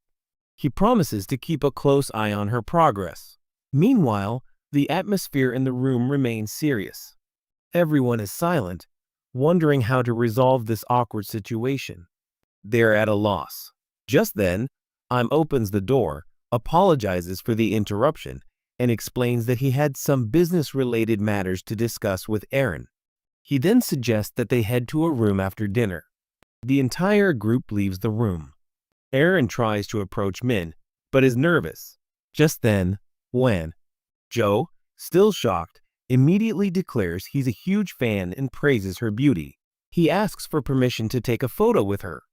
He promises to keep a close eye on her progress. Meanwhile, the atmosphere in the room remains serious. Everyone is silent, wondering how to resolve this awkward situation. They're at a loss. Just then, Aim opens the door, apologizes for the interruption, and explains that he had some business-related matters to discuss with Aaron. He then suggests that they head to a room after dinner. The entire group leaves the room. Aaron tries to approach Min, but is nervous. Just then, Wan, Joe, still shocked, immediately declares he's a huge fan and praises her beauty. He asks for permission to take a photo with her.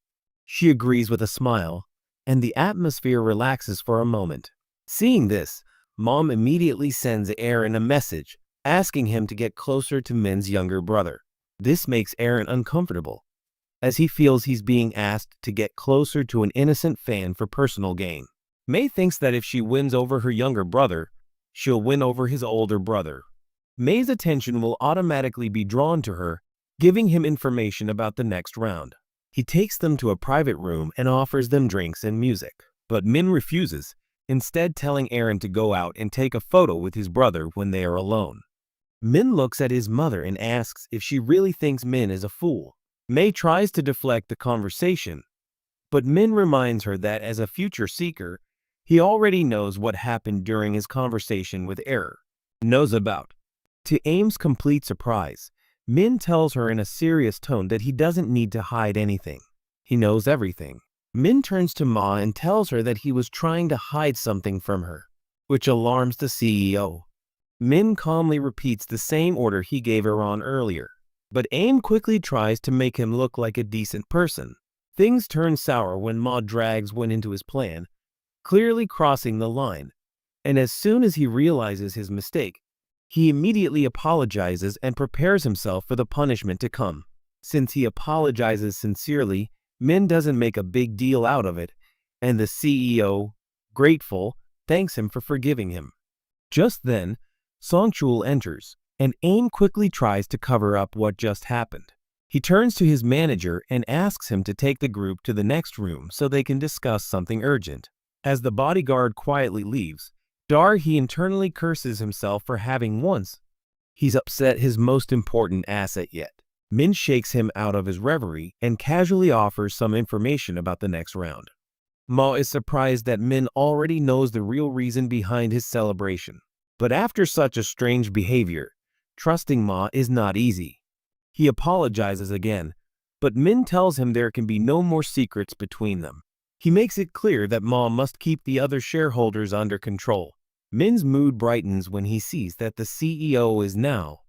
She agrees with a smile, and the atmosphere relaxes for a moment. Seeing this, Mom immediately sends Aaron a message, asking him to get closer to Min's younger brother. This makes Aaron uncomfortable, as he feels he's being asked to get closer to an innocent fan for personal gain. May thinks that if she wins over her younger brother, she'll win over his older brother. May's attention will automatically be drawn to her, giving him information about the next round. He takes them to a private room and offers them drinks and music. But Min refuses, instead telling Aaron to go out and take a photo with his brother when they are alone. Min looks at his mother and asks if she really thinks Min is a fool. May tries to deflect the conversation, but Min reminds her that as a future seeker, he already knows what happened during his conversation with Error. Knows about. To Aim's complete surprise, Min tells her in a serious tone that he doesn't need to hide anything. He knows everything. Min turns to Ma and tells her that he was trying to hide something from her, which alarms the CEO. Min calmly repeats the same order he gave her on earlier, but Aim quickly tries to make him look like a decent person. Things turn sour when Ma drags Wen into his plan, clearly crossing the line, and as soon as he realizes his mistake, he immediately apologizes and prepares himself for the punishment to come. Since he apologizes sincerely, Min doesn't make a big deal out of it, and the CEO, grateful, thanks him for forgiving him. Just then, Songchul enters, and Aim quickly tries to cover up what just happened. He turns to his manager and asks him to take the group to the next room so they can discuss something urgent. As the bodyguard quietly leaves, he internally curses himself for having once. He's upset his most important asset yet. Min shakes him out of his reverie and casually offers some information about the next round. Ma is surprised that Min already knows the real reason behind his celebration. But after such a strange behavior, trusting Ma is not easy. He apologizes again, but Min tells him there can be no more secrets between them. He makes it clear that Ma must keep the other shareholders under control. Min's mood brightens when he sees that the CEO is now.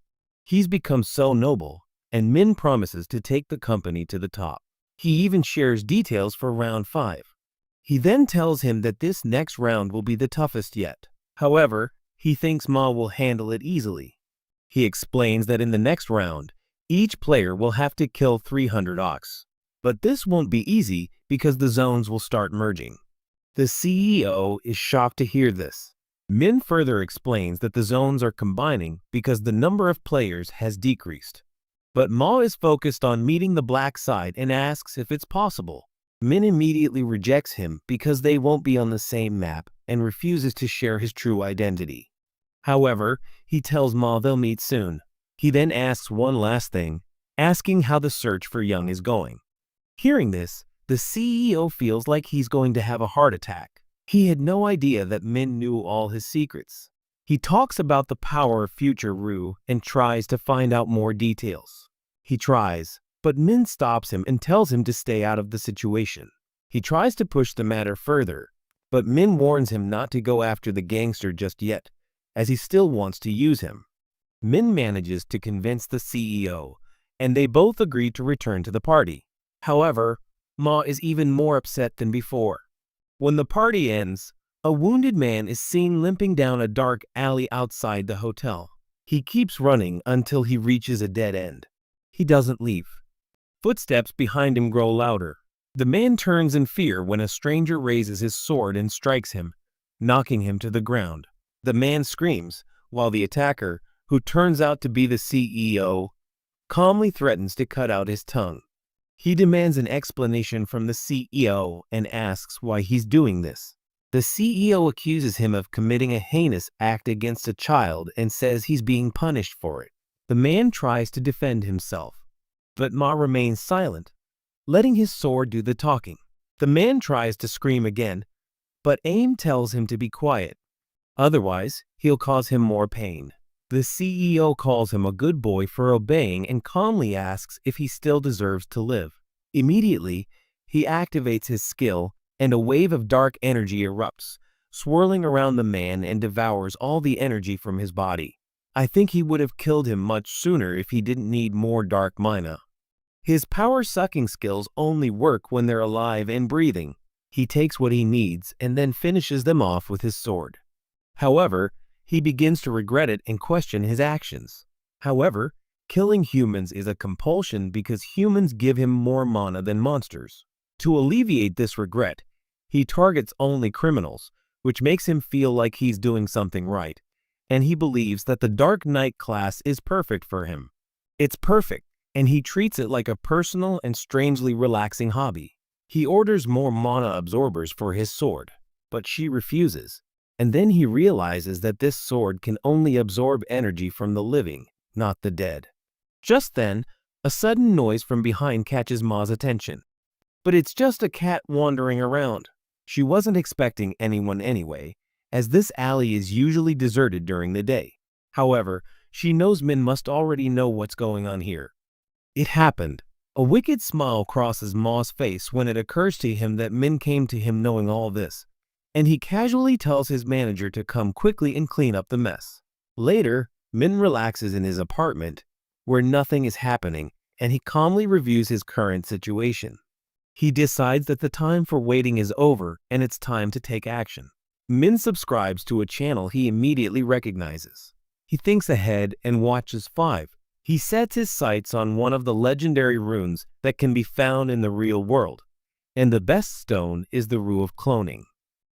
He's become so noble, and Min promises to take the company to the top. He even shares details for round 5. He then tells him that this next round will be the toughest yet. However, he thinks Ma will handle it easily. He explains that in the next round, each player will have to kill 300 ox. But this won't be easy because the zones will start merging. The CEO is shocked to hear this. Min further explains that the zones are combining because the number of players has decreased. But Ma is focused on meeting the black side and asks if it's possible. Min immediately rejects him because they won't be on the same map and refuses to share his true identity. However, he tells Ma they'll meet soon. He then asks one last thing, asking how the search for Young is going. Hearing this, the CEO feels like he's going to have a heart attack. He had no idea that Min knew all his secrets. He talks about the power of future Ru and tries to find out more details. He tries, but Min stops him and tells him to stay out of the situation. He tries to push the matter further, but Min warns him not to go after the gangster just yet, as he still wants to use him. Min manages to convince the CEO, and they both agree to return to the party. However, Ma is even more upset than before. When the party ends, A wounded man is seen limping down a dark alley outside the hotel. He keeps running until he reaches a dead end. He doesn't leave. Footsteps behind him grow louder. The man turns in fear when a stranger raises his sword and strikes him, knocking him to the ground. The man screams, while the attacker, who turns out to be the CEO, calmly threatens to cut out his tongue. He demands an explanation from the CEO and asks why he's doing this. The CEO accuses him of committing a heinous act against a child and says he's being punished for it. The man tries to defend himself, but Ma remains silent, letting his sword do the talking. The man tries to scream again, but Aim tells him to be quiet. Otherwise, he'll cause him more pain. The CEO calls him a good boy for obeying and calmly asks if he still deserves to live. Immediately, he activates his skill, and a wave of dark energy erupts, swirling around the man and devours all the energy from his body. I think he would have killed him much sooner if he didn't need more dark mana. His power-sucking skills only work when they're alive and breathing. He takes what he needs and then finishes them off with his sword. However, he begins to regret it and question his actions. However, killing humans is a compulsion because humans give him more mana than monsters. To alleviate this regret, he targets only criminals, which makes him feel like he's doing something right, and he believes that the Dark Knight class is perfect for him. It's perfect, and he treats it like a personal and strangely relaxing hobby. He orders more mana absorbers for his sword, but she refuses, and then he realizes that this sword can only absorb energy from the living, not the dead. Just then, a sudden noise from behind catches Ma's attention. But it's just a cat wandering around. She wasn't expecting anyone anyway, as this alley is usually deserted during the day. However, she knows Min must already know what's going on here. It happened. A wicked smile crosses Ma's face when it occurs to him that Min came to him knowing all this, and he casually tells his manager to come quickly and clean up the mess. Later, Min relaxes in his apartment, where nothing is happening, and he calmly reviews his current situation. He decides that the time for waiting is over and it's time to take action. Min subscribes to a channel he immediately recognizes. He thinks ahead and watches 5. He sets his sights on one of the legendary runes that can be found in the real world, and the best stone is the rune of cloning.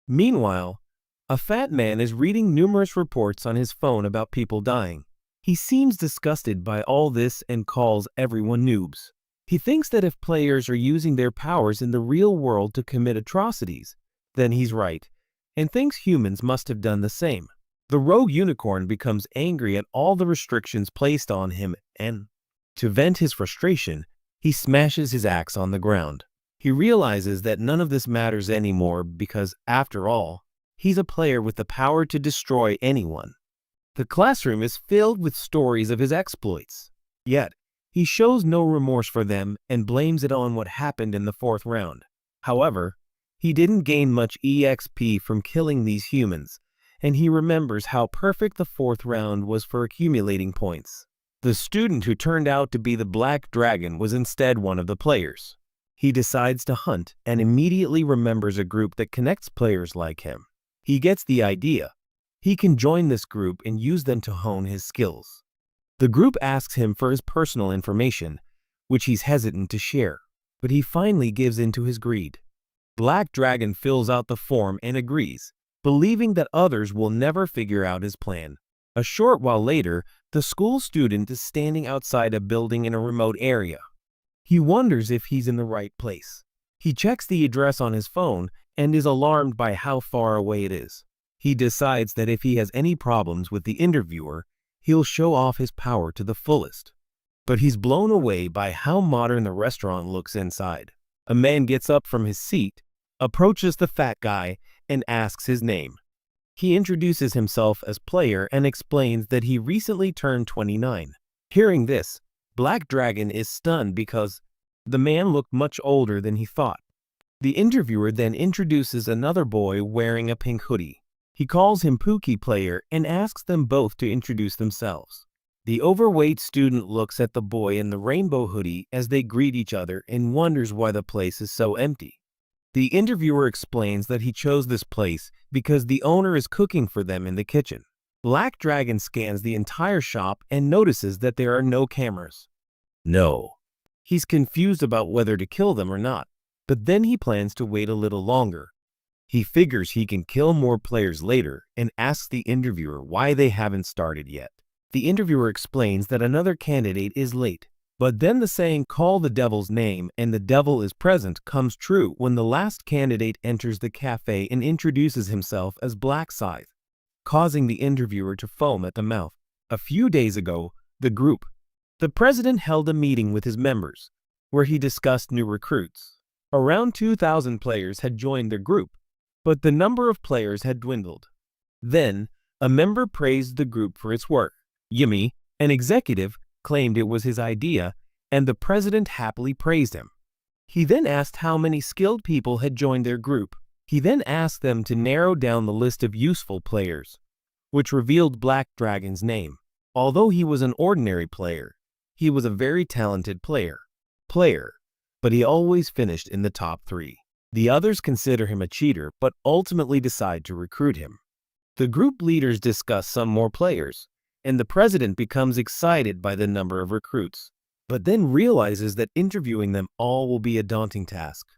Meanwhile, a fat man is reading numerous reports on his phone about people dying. He seems disgusted by all this and calls everyone noobs. He thinks that if players are using their powers in the real world to commit atrocities, then he's right, and thinks humans must have done the same. The rogue unicorn becomes angry at all the restrictions placed on him, and, to vent his frustration, he smashes his axe on the ground. He realizes that none of this matters anymore because, after all, he's a player with the power to destroy anyone. The classroom is filled with stories of his exploits. Yet, he shows no remorse for them and blames it on what happened in the 4th round. However, he didn't gain much EXP from killing these humans, and he remembers how perfect the 4th round was for accumulating points. The student who turned out to be the Black Dragon was instead one of the players. He decides to hunt and immediately remembers a group that connects players like him. He gets the idea. He can join this group and use them to hone his skills. The group asks him for his personal information, which he's hesitant to share, but he finally gives in to his greed. Black Dragon fills out the form and agrees, believing that others will never figure out his plan. A short while later, the school student is standing outside a building in a remote area. He wonders if he's in the right place. He checks the address on his phone and is alarmed by how far away it is. He decides that if he has any problems with the interviewer, he'll show off his power to the fullest. But he's blown away by how modern the restaurant looks inside. A man gets up from his seat, approaches the fat guy, and asks his name. He introduces himself as player and explains that he recently turned 29. Hearing this, Black Dragon is stunned because the man looked much older than he thought. The interviewer then introduces another boy wearing a pink hoodie. He calls him Pookie Player and asks them both to introduce themselves. The overweight student looks at the boy in the rainbow hoodie as they greet each other and wonders why the place is so empty. The interviewer explains that he chose this place because the owner is cooking for them in the kitchen. Black Dragon scans the entire shop and notices that there are no cameras. No. He's confused about whether to kill them or not, but then he plans to wait a little longer. He figures he can kill more players later and asks the interviewer why they haven't started yet. The interviewer explains that another candidate is late, but then the saying "call the devil's name and the devil is present" comes true when the last candidate enters the cafe and introduces himself as Black Scythe, causing the interviewer to foam at the mouth. A few days ago, the president held a meeting with his members, where he discussed new recruits. Around 2,000 players had joined their group, but the number of players had dwindled. Then, a member praised the group for its work. Yumi, an executive, claimed it was his idea, and the president happily praised him. He then asked how many skilled people had joined their group. He then asked them to narrow down the list of useful players, which revealed Black Dragon's name. Although he was an ordinary player, he was a very talented player, but he always finished in the top 3. The others consider him a cheater but ultimately decide to recruit him. The group leaders discuss some more players, and the president becomes excited by the number of recruits, but then realizes that interviewing them all will be a daunting task.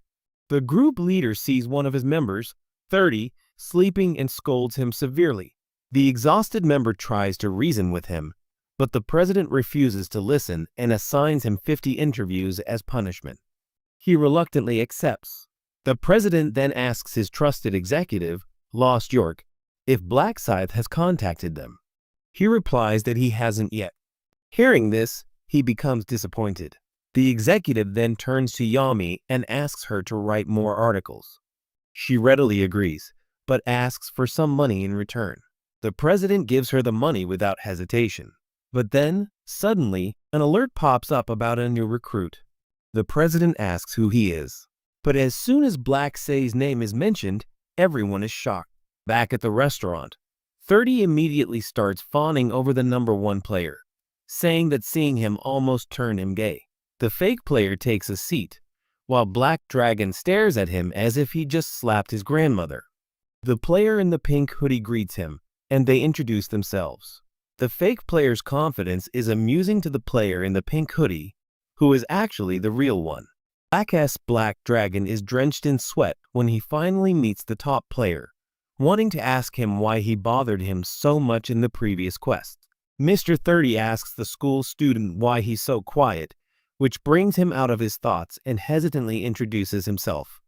The group leader sees one of his members, 30, sleeping and scolds him severely. The exhausted member tries to reason with him, but the president refuses to listen and assigns him 50 interviews as punishment. He reluctantly accepts. The president then asks his trusted executive, Lost York, if Black Scythe has contacted them. He replies that he hasn't yet. Hearing this, he becomes disappointed. The executive then turns to Yami and asks her to write more articles. She readily agrees, but asks for some money in return. The president gives her the money without hesitation. But then, suddenly, an alert pops up about a new recruit. The president asks who he is. But as soon as Black Say's name is mentioned, everyone is shocked. Back at the restaurant, 30 immediately starts fawning over the number 1 player, saying that seeing him almost turned him gay. The fake player takes a seat, while Black Dragon stares at him as if he just slapped his grandmother. The player in the pink hoodie greets him, and they introduce themselves. The fake player's confidence is amusing to the player in the pink hoodie, who is actually the real one. Black Dragon is drenched in sweat when he finally meets the top player, wanting to ask him why he bothered him so much in the previous quest. Mr. 30 asks the school student why he's so quiet, which brings him out of his thoughts and hesitantly introduces himself.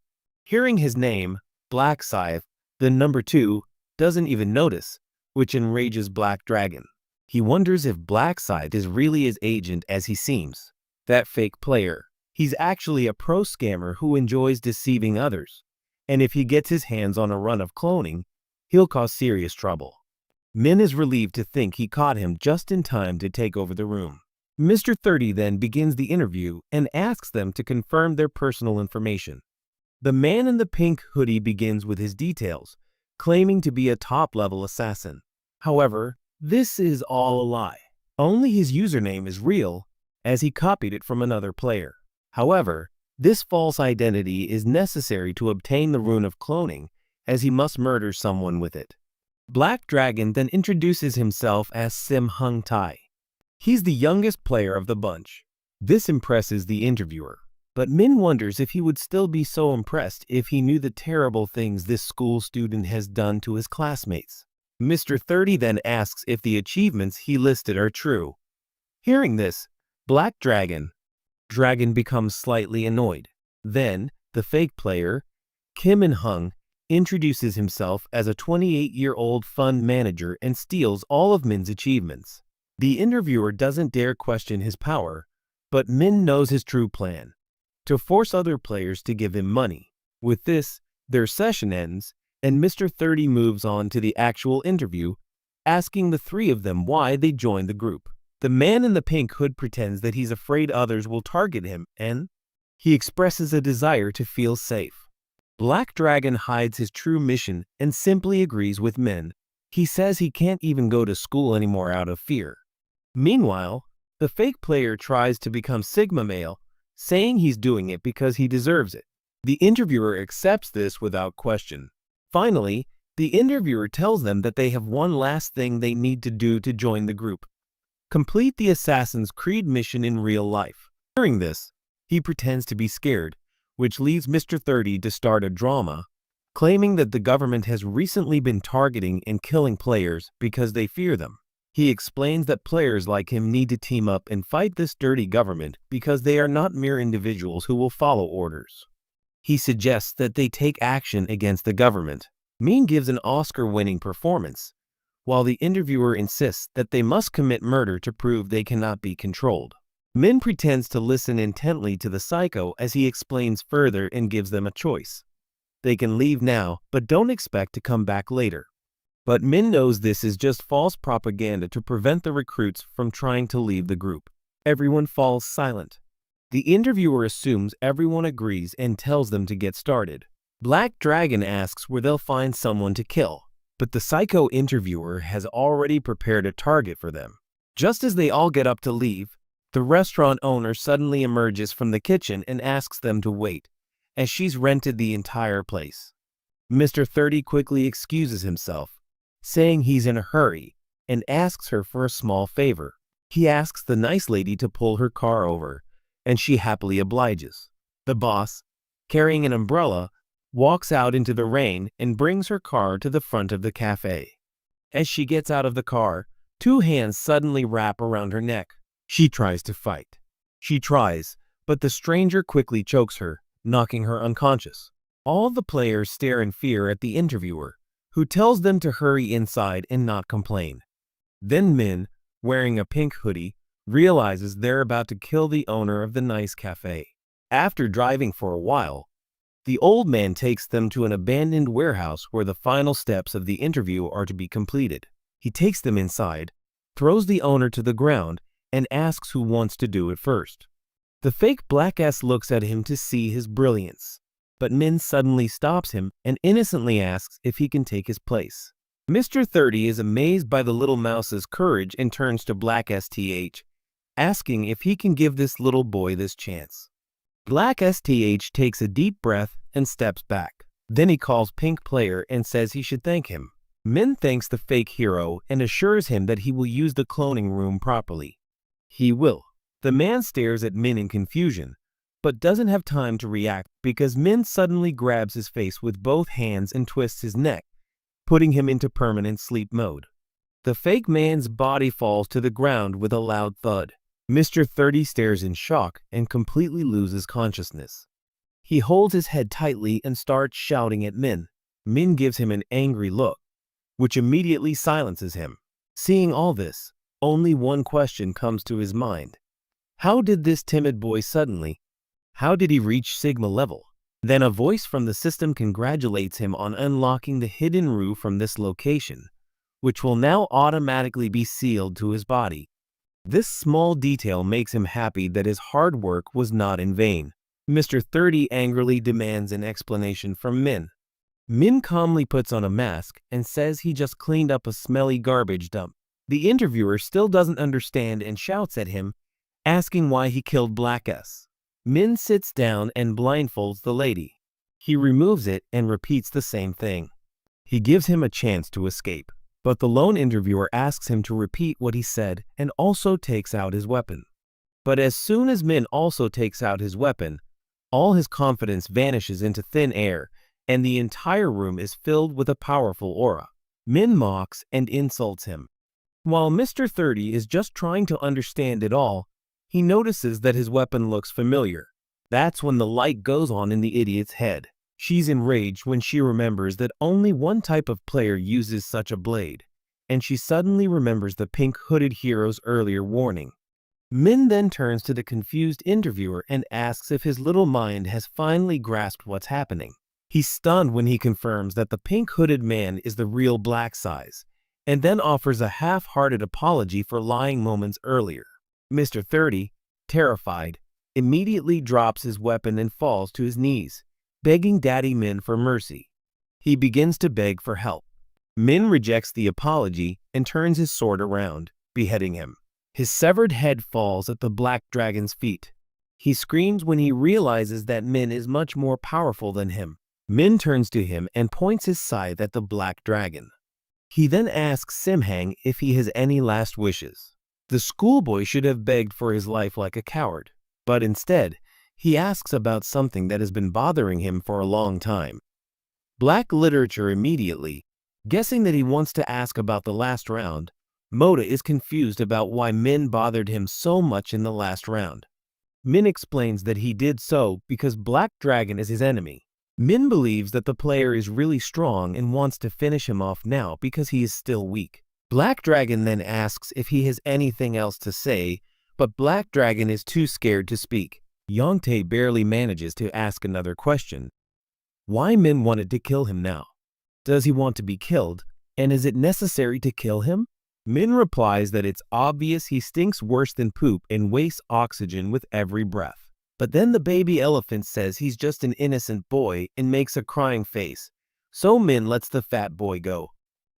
Hearing his name, Black Scythe, the number 2, doesn't even notice, which enrages Black Dragon. He wonders if Black Scythe is really as agent as he seems. That fake player, he's actually a pro scammer who enjoys deceiving others, and if he gets his hands on a run of cloning, he'll cause serious trouble. Min is relieved to think he caught him just in time to take over the room. Mr. 30 then begins the interview and asks them to confirm their personal information. The man in the pink hoodie begins with his details, claiming to be a top-level assassin. However, this is all a lie. Only his username is real, as he copied it from another player. However, this false identity is necessary to obtain the rune of cloning, as he must murder someone with it. Black Dragon then introduces himself as Sim Hung Tai. He's the youngest player of the bunch. This impresses the interviewer, but Min wonders if he would still be so impressed if he knew the terrible things this school student has done to his classmates. Mr. 30 then asks if the achievements he listed are true. Hearing this, Black Dragon becomes slightly annoyed. Then, the fake player, Kim In Hung, introduces himself as a 28-year-old fund manager and steals all of Min's achievements. The interviewer doesn't dare question his power, but Min knows his true plan: to force other players to give him money. With this, their session ends, and Mr. 30 moves on to the actual interview, asking the 3 of them why they joined the group. The man in the pink hood pretends that he's afraid others will target him, and he expresses a desire to feel safe. Black Dragon hides his true mission and simply agrees with Min. He says he can't even go to school anymore out of fear. Meanwhile, the fake player tries to become Sigma male, saying he's doing it because he deserves it. The interviewer accepts this without question. Finally, the interviewer tells them that they have one last thing they need to do to join the group. Complete the Assassin's Creed mission in real life. Hearing this, he pretends to be scared, which leads Mr. 30 to start a drama, claiming that the government has recently been targeting and killing players because they fear them. He explains that players like him need to team up and fight this dirty government because they are not mere individuals who will follow orders. He suggests that they take action against the government. Min gives an Oscar-winning performance, while the interviewer insists that they must commit murder to prove they cannot be controlled. Min pretends to listen intently to the psycho as he explains further and gives them a choice. They can leave now, but don't expect to come back later. But Min knows this is just false propaganda to prevent the recruits from trying to leave the group. Everyone falls silent. The interviewer assumes everyone agrees and tells them to get started. Black Dragon asks where they'll find someone to kill, but the psycho interviewer has already prepared a target for them. Just as they all get up to leave, the restaurant owner suddenly emerges from the kitchen and asks them to wait, as she's rented the entire place. Mr. 30 quickly excuses himself, saying he's in a hurry, and asks her for a small favor. He asks the nice lady to pull her car over, and she happily obliges. The boss, carrying an umbrella, walks out into the rain and brings her car to the front of the cafe. As she gets out of the car, two hands suddenly wrap around her neck. She tries to fight. But the stranger quickly chokes her, knocking her unconscious. All the players stare in fear at the interviewer, who tells them to hurry inside and not complain. Then Min, wearing a pink hoodie, realizes they're about to kill the owner of the nice cafe. After driving for a while, the old man takes them to an abandoned warehouse where the final steps of the interview are to be completed. He takes them inside, throws the owner to the ground, and asks who wants to do it first. The fake blackass looks at him to see his brilliance, but Min suddenly stops him and innocently asks if he can take his place. Mr. 30 is amazed by the little mouse's courage and turns to Black STH, asking if he can give this little boy this chance. Black STH takes a deep breath and steps back. Then he calls Pink Player and says he should thank him. Min thanks the fake hero and assures him that he will use the cloning room properly. He will. The man stares at Min in confusion, but doesn't have time to react because Min suddenly grabs his face with both hands and twists his neck, putting him into permanent sleep mode. The fake man's body falls to the ground with a loud thud. Mr. 30 stares in shock and completely loses consciousness. He holds his head tightly and starts shouting at Min. Min gives him an angry look, which immediately silences him. Seeing all this, only one question comes to his mind. How did this timid boy suddenly? How did he reach Sigma level? Then a voice from the system congratulates him on unlocking the hidden room from this location, which will now automatically be sealed to his body. This small detail makes him happy that his hard work was not in vain. Mr. 30 angrily demands an explanation from Min. Min calmly puts on a mask and says he just cleaned up a smelly garbage dump. The interviewer still doesn't understand and shouts at him, asking why he killed Black S. Min sits down and blindfolds the lady. He removes it and repeats the same thing. He gives him a chance to escape, but the lone interviewer asks him to repeat what he said and also takes out his weapon. But as soon as Min also takes out his weapon, all his confidence vanishes into thin air and the entire room is filled with a powerful aura. Min mocks and insults him. While Mr. 30 is just trying to understand it all, he notices that his weapon looks familiar. That's when the light goes on in the idiot's head. She's enraged when she remembers that only one type of player uses such a blade, and she suddenly remembers the pink-hooded hero's earlier warning. Min then turns to the confused interviewer and asks if his little mind has finally grasped what's happening. He's stunned when he confirms that the pink-hooded man is the real Black Size, and then offers a half-hearted apology for lying moments earlier. Mr. 30, terrified, immediately drops his weapon and falls to his knees, begging Daddy Min for mercy. He begins to beg for help. Min rejects the apology and turns his sword around, beheading him. His severed head falls at the Black Dragon's feet. He screams when he realizes that Min is much more powerful than him. Min turns to him and points his scythe at the black dragon. He then asks Simhang if he has any last wishes. The schoolboy should have begged for his life like a coward, but instead, he asks about something that has been bothering him for a long time. Black literature immediately, guessing that he wants to ask about the last round. Moda is confused about why Min bothered him so much in the last round. Min explains that he did so because Black Dragon is his enemy. Min believes that the player is really strong and wants to finish him off now because he is still weak. Black Dragon then asks if he has anything else to say, but Black Dragon is too scared to speak. Yongtae barely manages to ask another question. Why Min wanted to kill him now? Does he want to be killed, and is it necessary to kill him? Min replies that it's obvious he stinks worse than poop and wastes oxygen with every breath. But then the baby elephant says he's just an innocent boy and makes a crying face, so Min lets the fat boy go.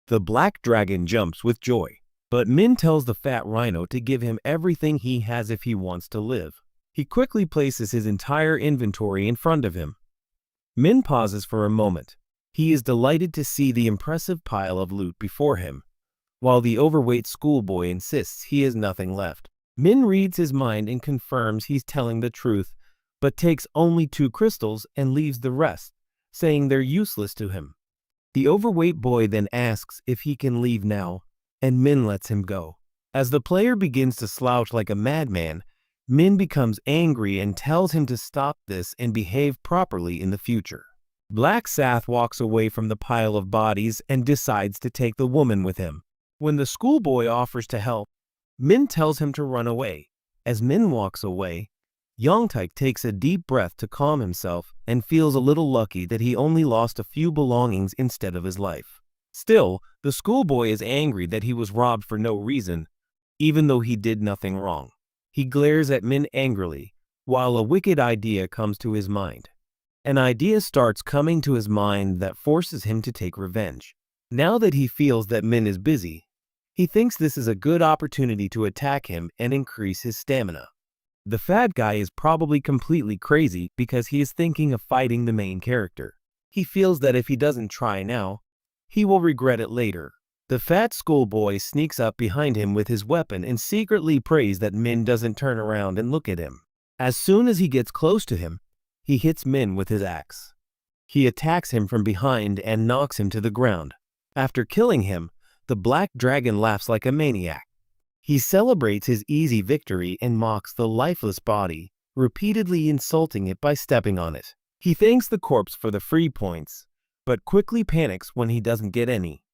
The black dragon jumps with joy, but Min tells the fat rhino to give him everything he has if he wants to live. He quickly places his entire inventory in front of him. Min pauses for a moment. He is delighted to see the impressive pile of loot before him, while the overweight schoolboy insists he has nothing left. Min reads his mind and confirms he's telling the truth, but takes only 2 crystals and leaves the rest, saying they're useless to him. The overweight boy then asks if he can leave now, and Min lets him go. As the player begins to slouch like a madman, Min becomes angry and tells him to stop this and behave properly in the future. Black Sath walks away from the pile of bodies and decides to take the woman with him. When the schoolboy offers to help, Min tells him to run away. As Min walks away, Yongtae takes a deep breath to calm himself and feels a little lucky that he only lost a few belongings instead of his life. Still, the schoolboy is angry that he was robbed for no reason, even though he did nothing wrong. He glares at Min angrily, while a wicked idea comes to his mind. An idea starts coming to his mind that forces him to take revenge. Now that he feels that Min is busy, he thinks this is a good opportunity to attack him and increase his stamina. The fat guy is probably completely crazy because he is thinking of fighting the main character. He feels that if he doesn't try now, he will regret it later. The fat schoolboy sneaks up behind him with his weapon and secretly prays that Min doesn't turn around and look at him. As soon as he gets close to him, he hits Min with his axe. He attacks him from behind and knocks him to the ground. After killing him, the black dragon laughs like a maniac. He celebrates his easy victory and mocks the lifeless body, repeatedly insulting it by stepping on it. He thanks the corpse for the free points, but quickly panics when he doesn't get any.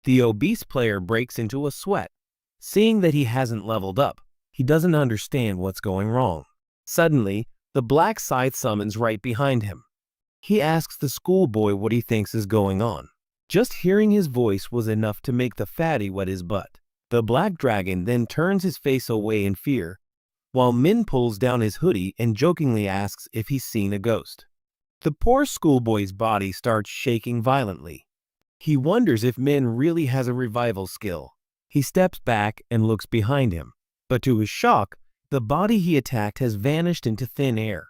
The obese player breaks into a sweat. Seeing that he hasn't leveled up, he doesn't understand what's going wrong. Suddenly, the black scythe summons right behind him. He asks the schoolboy what he thinks is going on. Just hearing his voice was enough to make the fatty wet his butt. The black dragon then turns his face away in fear, while Min pulls down his hoodie and jokingly asks if he's seen a ghost. The poor schoolboy's body starts shaking violently. He wonders if Min really has a revival skill. He steps back and looks behind him, but to his shock, the body he attacked has vanished into thin air.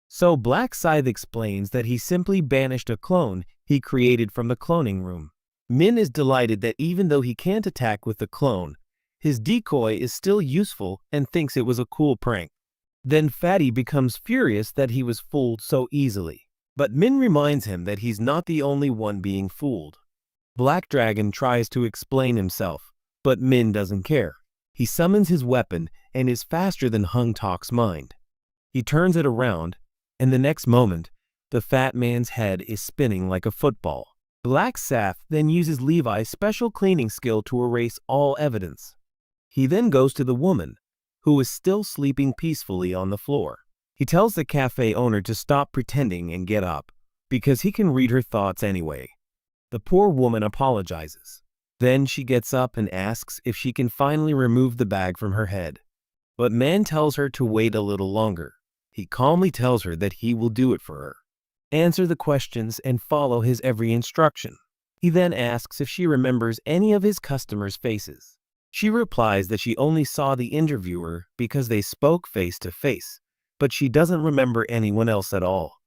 So Black Scythe explains that he simply banished a clone he created from the cloning room. Min is delighted that even though he can't attack with the clone, his decoy is still useful and thinks it was a cool prank. Then Fatty becomes furious that he was fooled so easily. But Min reminds him that he's not the only one being fooled. Black Dragon tries to explain himself, but Min doesn't care. He summons his weapon and is faster than Hung Tok's mind. He turns it around, and the next moment, the fat man's head is spinning like a football. Black Sath then uses Levi's special cleaning skill to erase all evidence. He then goes to the woman, who is still sleeping peacefully on the floor. He tells the cafe owner to stop pretending and get up, because he can read her thoughts anyway. The poor woman apologizes. Then she gets up and asks if she can finally remove the bag from her head. But Man tells her to wait a little longer. He calmly tells her that he will do it for her. Answer the questions and follow his every instruction. He then asks if she remembers any of his customers' faces. She replies that she only saw the interviewer because they spoke face to face, but she doesn't remember anyone else at all.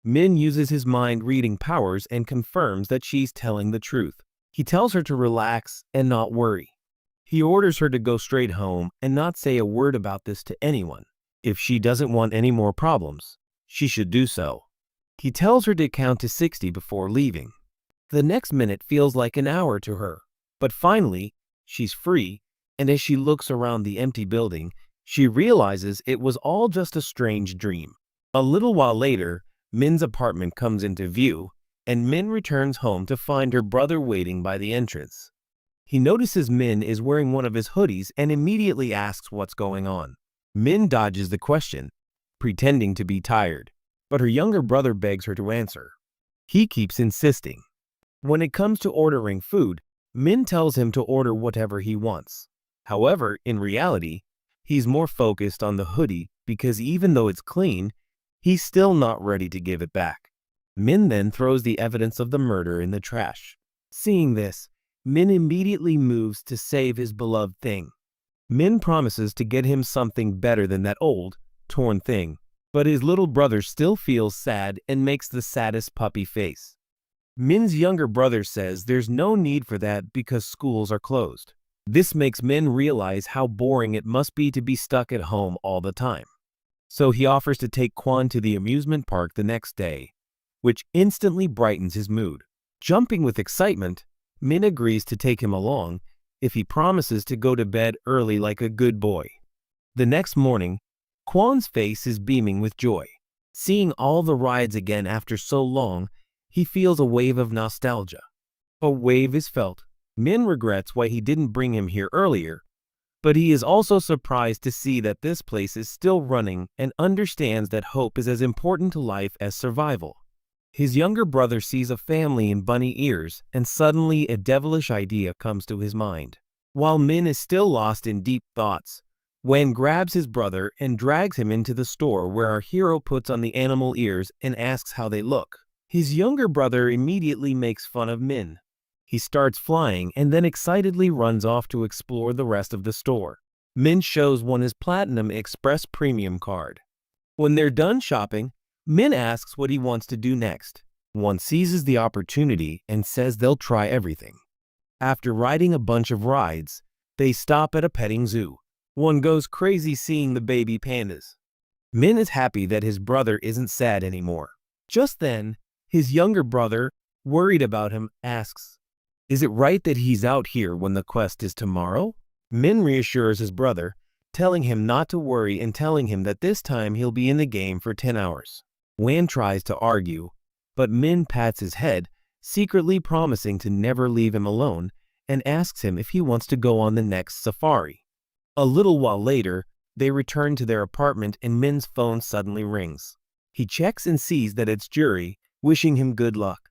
Min uses his mind-reading powers and confirms that she's telling the truth. He tells her to relax and not worry. He orders her to go straight home and not say a word about this to anyone. If she doesn't want any more problems, she should do so. He tells her to count to 60 before leaving. The next minute feels like an hour to her. But finally, she's free, and as she looks around the empty building, she realizes it was all just a strange dream. A little while later, Min's apartment comes into view, and Min returns home to find her brother waiting by the entrance. He notices Min is wearing one of his hoodies and immediately asks what's going on. Min dodges the question, pretending to be tired, but her younger brother begs her to answer. He keeps insisting. When it comes to ordering food, Min tells him to order whatever he wants. However, in reality, he's more focused on the hoodie because even though it's clean, he's still not ready to give it back. Min then throws the evidence of the murder in the trash. Seeing this, Min immediately moves to save his beloved thing. Min promises to get him something better than that old, torn thing, but his little brother still feels sad and makes the saddest puppy face. Min's younger brother says there's no need for that because schools are closed. This makes Min realize how boring it must be to be stuck at home all the time. So he offers to take Kwon to the amusement park the next day, which instantly brightens his mood. Jumping with excitement, Min agrees to take him along if he promises to go to bed early like a good boy. The next morning, Kwon's face is beaming with joy. Seeing all the rides again after so long, he feels a wave of nostalgia. A wave is felt. Min regrets why he didn't bring him here earlier, but he is also surprised to see that this place is still running and understands that hope is as important to life as survival. His younger brother sees a family in bunny ears, and suddenly a devilish idea comes to his mind. While Min is still lost in deep thoughts, Wen grabs his brother and drags him into the store where our hero puts on the animal ears and asks how they look. His younger brother immediately makes fun of Min. He starts flying and then excitedly runs off to explore the rest of the store. Min shows Wen his Platinum Express Premium card. When they're done shopping, Min asks what he wants to do next. Wen seizes the opportunity and says they'll try everything. After riding a bunch of rides, they stop at a petting zoo. Wen goes crazy seeing the baby pandas. Min is happy that his brother isn't sad anymore. Just then, his younger brother, worried about him, asks, "Is it right that he's out here when the quest is tomorrow?" Min reassures his brother, telling him not to worry and telling him that this time he'll be in the game for 10 hours. Wan tries to argue, but Min pats his head, secretly promising to never leave him alone, and asks him if he wants to go on the next safari. A little while later, they return to their apartment and Min's phone suddenly rings. He checks and sees that it's Jury, wishing him good luck.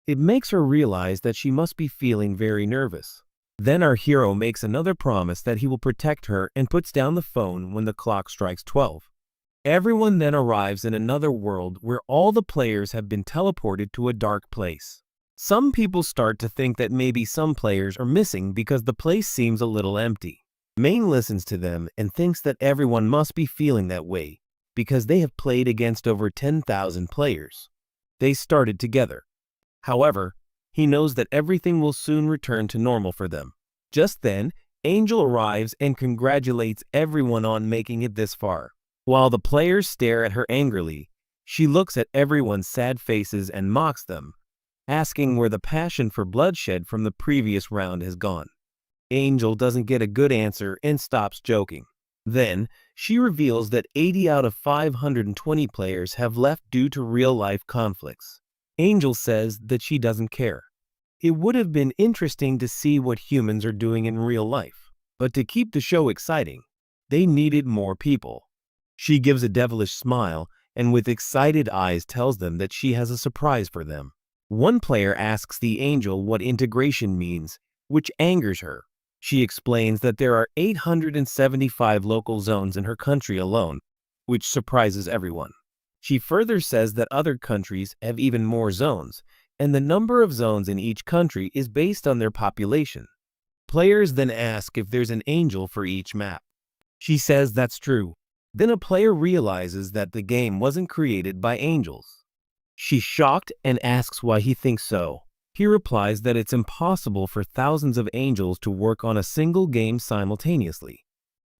It makes her realize that she must be feeling very nervous. Then our hero makes another promise that he will protect her and puts down the phone when the clock strikes 12. Everyone then arrives in another world where all the players have been teleported to a dark place. Some people start to think that maybe some players are missing because the place seems a little empty. Main listens to them and thinks that everyone must be feeling that way because they have played against over 10,000 players. They started together. However, he knows that everything will soon return to normal for them. Just then, Angel arrives and congratulates everyone on making it this far. While the players stare at her angrily, she looks at everyone's sad faces and mocks them, asking where the passion for bloodshed from the previous round has gone. Angel doesn't get a good answer and stops joking. Then, she reveals that 80 out of 520 players have left due to real-life conflicts. Angel says that she doesn't care. It would have been interesting to see what humans are doing in real life, but to keep the show exciting, they needed more people. She gives a devilish smile and with excited eyes tells them that she has a surprise for them. One player asks the Angel what integration means, which angers her. She explains that there are 875 local zones in her country alone, which surprises everyone. She further says that other countries have even more zones, and the number of zones in each country is based on their population. Players then ask if there's an angel for each map. She says that's true, Then a player realizes that the game wasn't created by angels. She's shocked and asks why he thinks so. He replies that it's impossible for thousands of angels to work on a single game simultaneously.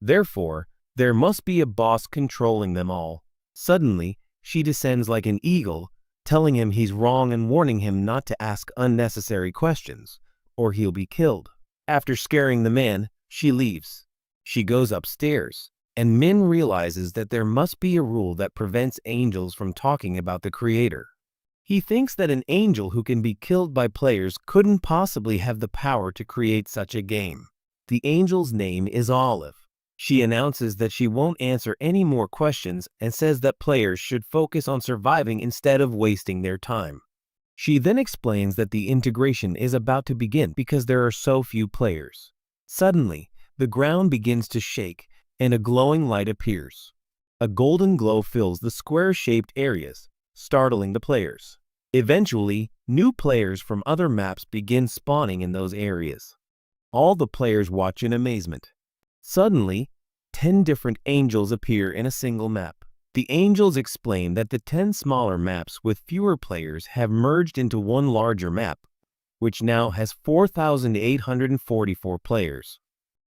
Therefore, there must be a boss controlling them all. Suddenly, she descends like an eagle, telling him he's wrong and warning him not to ask unnecessary questions, or he'll be killed. After scaring the man, she leaves. She goes upstairs, and Min realizes that there must be a rule that prevents angels from talking about the creator. He thinks that an angel who can be killed by players couldn't possibly have the power to create such a game. The angel's name is Olive. She announces that she won't answer any more questions and says that players should focus on surviving instead of wasting their time. She then explains that the integration is about to begin because there are so few players. Suddenly, the ground begins to shake and a glowing light appears. A golden glow fills the square-shaped areas, startling the players. Eventually, new players from other maps begin spawning in those areas. All the players watch in amazement. Suddenly, 10 different angels appear in a single map. The angels explain that the 10 smaller maps with fewer players have merged into one larger map, which now has 4,844 players.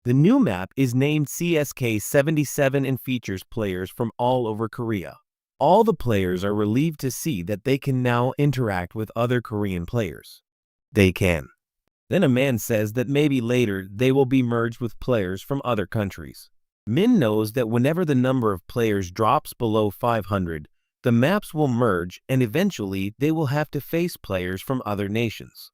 The new map is named CSK77 and features players from all over Korea. All the players are relieved to see that they can now interact with other Korean players. They can. Then a man says that maybe later they will be merged with players from other countries. Min knows that whenever the number of players drops below 500, the maps will merge and eventually they will have to face players from other nations.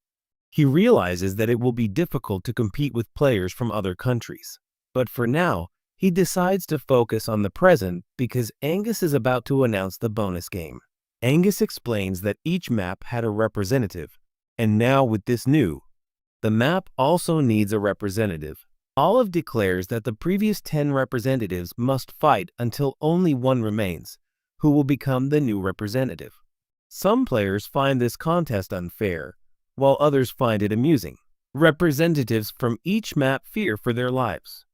He realizes that it will be difficult to compete with players from other countries. But for now, he decides to focus on the present because Angus is about to announce the bonus game. Angus explains that each map had a representative, and now with this new, the map also needs a representative. Olive declares that the previous 10 representatives must fight until only one remains, who will become the new representative. Some players find this contest unfair, while others find it amusing. Representatives from each map fear for their lives.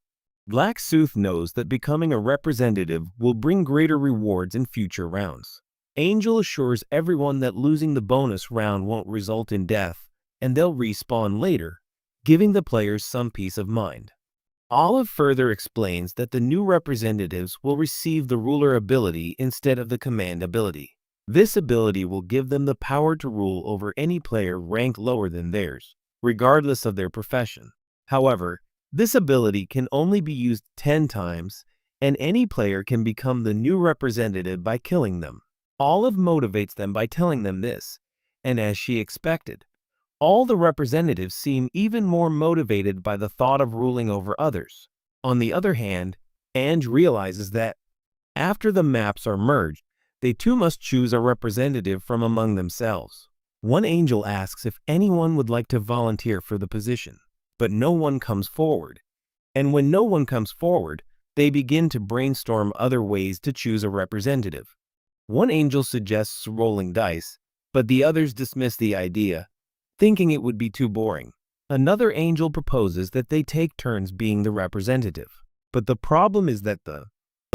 Black Sooth knows that becoming a representative will bring greater rewards in future rounds. Angel assures everyone that losing the bonus round won't result in death, and they'll respawn later, giving the players some peace of mind. Olive further explains that the new representatives will receive the ruler ability instead of the command ability. This ability will give them the power to rule over any player ranked lower than theirs, regardless of their profession. However, this ability can only be used 10 times, and any player can become the new representative by killing them. Olive motivates them by telling them this, and as she expected, all the representatives seem even more motivated by the thought of ruling over others. On the other hand, Ange realizes that, after the maps are merged, they too must choose a representative from among themselves. One angel asks if anyone would like to volunteer for the position, but no one comes forward. And when no one comes forward, they begin to brainstorm other ways to choose a representative. One angel suggests rolling dice, but the others dismiss the idea, thinking it would be too boring. Another angel proposes that they take turns being the representative. But the problem is that the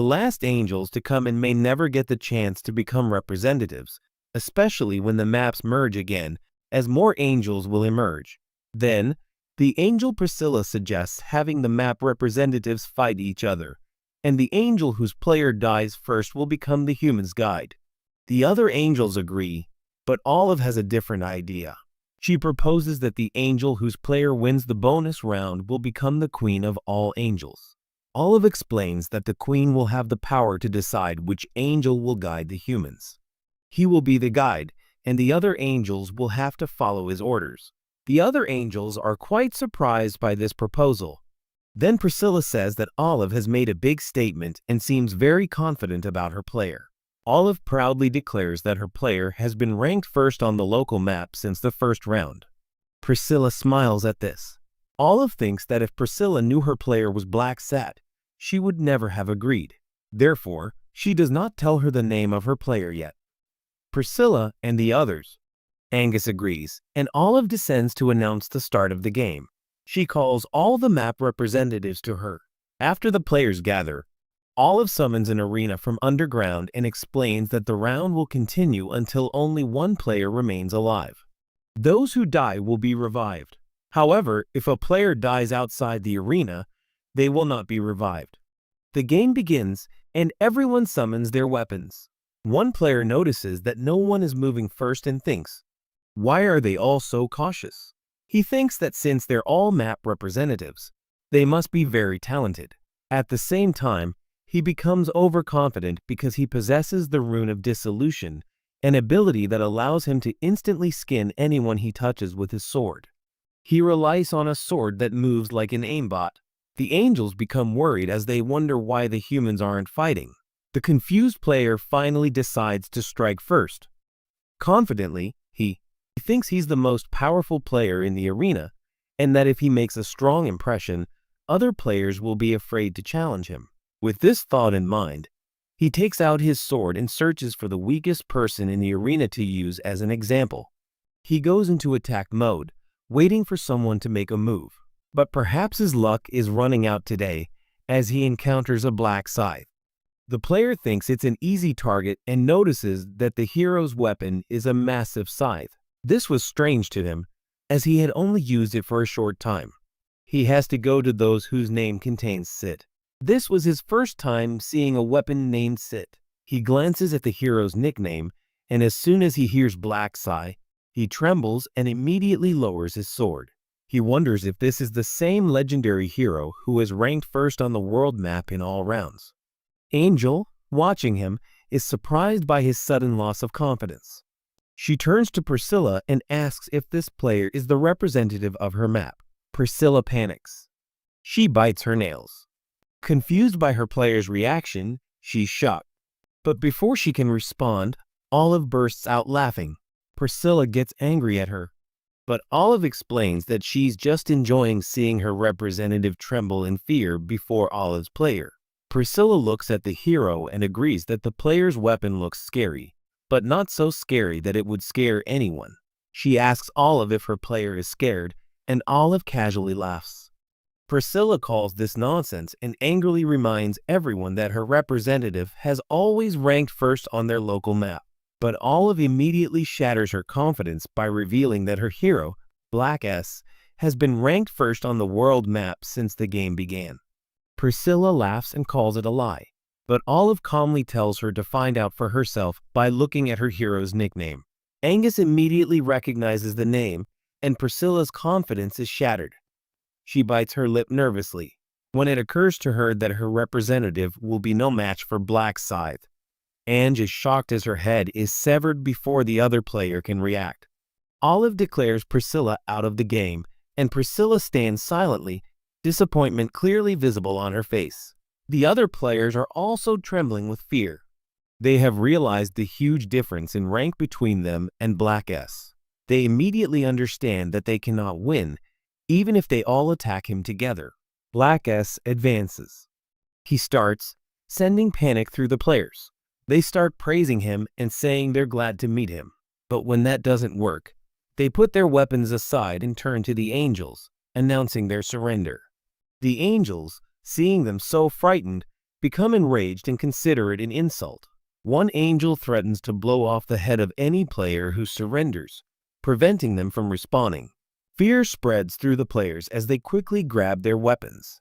last angels to come in may never get the chance to become representatives, especially when the maps merge again, as more angels will emerge. Then, the angel Priscilla suggests having the map representatives fight each other, and the angel whose player dies first will become the human's guide. The other angels agree, but Olive has a different idea. She proposes that the angel whose player wins the bonus round will become the queen of all angels. Olive explains that the queen will have the power to decide which angel will guide the humans. He will be the guide, and the other angels will have to follow his orders. The other angels are quite surprised by this proposal. Then Priscilla says that Olive has made a big statement and seems very confident about her player. Olive proudly declares that her player has been ranked first on the local map since the first round. Priscilla smiles at this. Olive thinks that if Priscilla knew her player was Black Sat, she would never have agreed. Therefore, she does not tell her the name of her player yet. Priscilla and the others. Angus agrees, and Olive descends to announce the start of the game. She calls all the map representatives to her. After the players gather, Olive summons an arena from underground and explains that the round will continue until only one player remains alive. Those who die will be revived. However, if a player dies outside the arena, they will not be revived. The game begins, and everyone summons their weapons. One player notices that no one is moving first and thinks, "Why are they all so cautious?" He thinks that since they're all map representatives, they must be very talented. At the same time, he becomes overconfident because he possesses the Rune of Dissolution, an ability that allows him to instantly skin anyone he touches with his sword. He relies on a sword that moves like an aimbot. The angels become worried as they wonder why the humans aren't fighting. The confused player finally decides to strike first. Confidently, he thinks he's the most powerful player in the arena, and that if he makes a strong impression, other players will be afraid to challenge him. With this thought in mind, he takes out his sword and searches for the weakest person in the arena to use as an example. He goes into attack mode, waiting for someone to make a move. But perhaps his luck is running out today as he encounters a black scythe. The player thinks it's an easy target and notices that the hero's weapon is a massive scythe. This was strange to him, as he had only used it for a short time. He has to go to those whose name contains Sit. This was his first time seeing a weapon named Sit. He glances at the hero's nickname, and as soon as he hears Black Sai, he trembles and immediately lowers his sword. He wonders if this is the same legendary hero who is ranked first on the world map in all rounds. Angel, watching him, is surprised by his sudden loss of confidence. She turns to Priscilla and asks if this player is the representative of her map. Priscilla panics. She bites her nails. Confused by her player's reaction, she's shocked. But before she can respond, Olive bursts out laughing. Priscilla gets angry at her. But Olive explains that she's just enjoying seeing her representative tremble in fear before Olive's player. Priscilla looks at the hero and agrees that the player's weapon looks scary, but not so scary that it would scare anyone. She asks Olive if her player is scared, and Olive casually laughs. Priscilla calls this nonsense and angrily reminds everyone that her representative has always ranked first on their local map. But Olive immediately shatters her confidence by revealing that her hero, Black S, has been ranked first on the world map since the game began. Priscilla laughs and calls it a lie, but Olive calmly tells her to find out for herself by looking at her hero's nickname. Angus immediately recognizes the name, and Priscilla's confidence is shattered. She bites her lip nervously when it occurs to her that her representative will be no match for Black Scythe. Ange is shocked as her head is severed before the other player can react. Olive declares Priscilla out of the game, and Priscilla stands silently, disappointment clearly visible on her face. The other players are also trembling with fear. They have realized the huge difference in rank between them and Black S. They immediately understand that they cannot win, even if they all attack him together. Black S advances. He starts, sending panic through the players. They start praising him and saying they're glad to meet him. But when that doesn't work, they put their weapons aside and turn to the angels, announcing their surrender. The angels, seeing them so frightened, become enraged and consider it an insult. One angel threatens to blow off the head of any player who surrenders, preventing them from respawning. Fear spreads through the players as they quickly grab their weapons.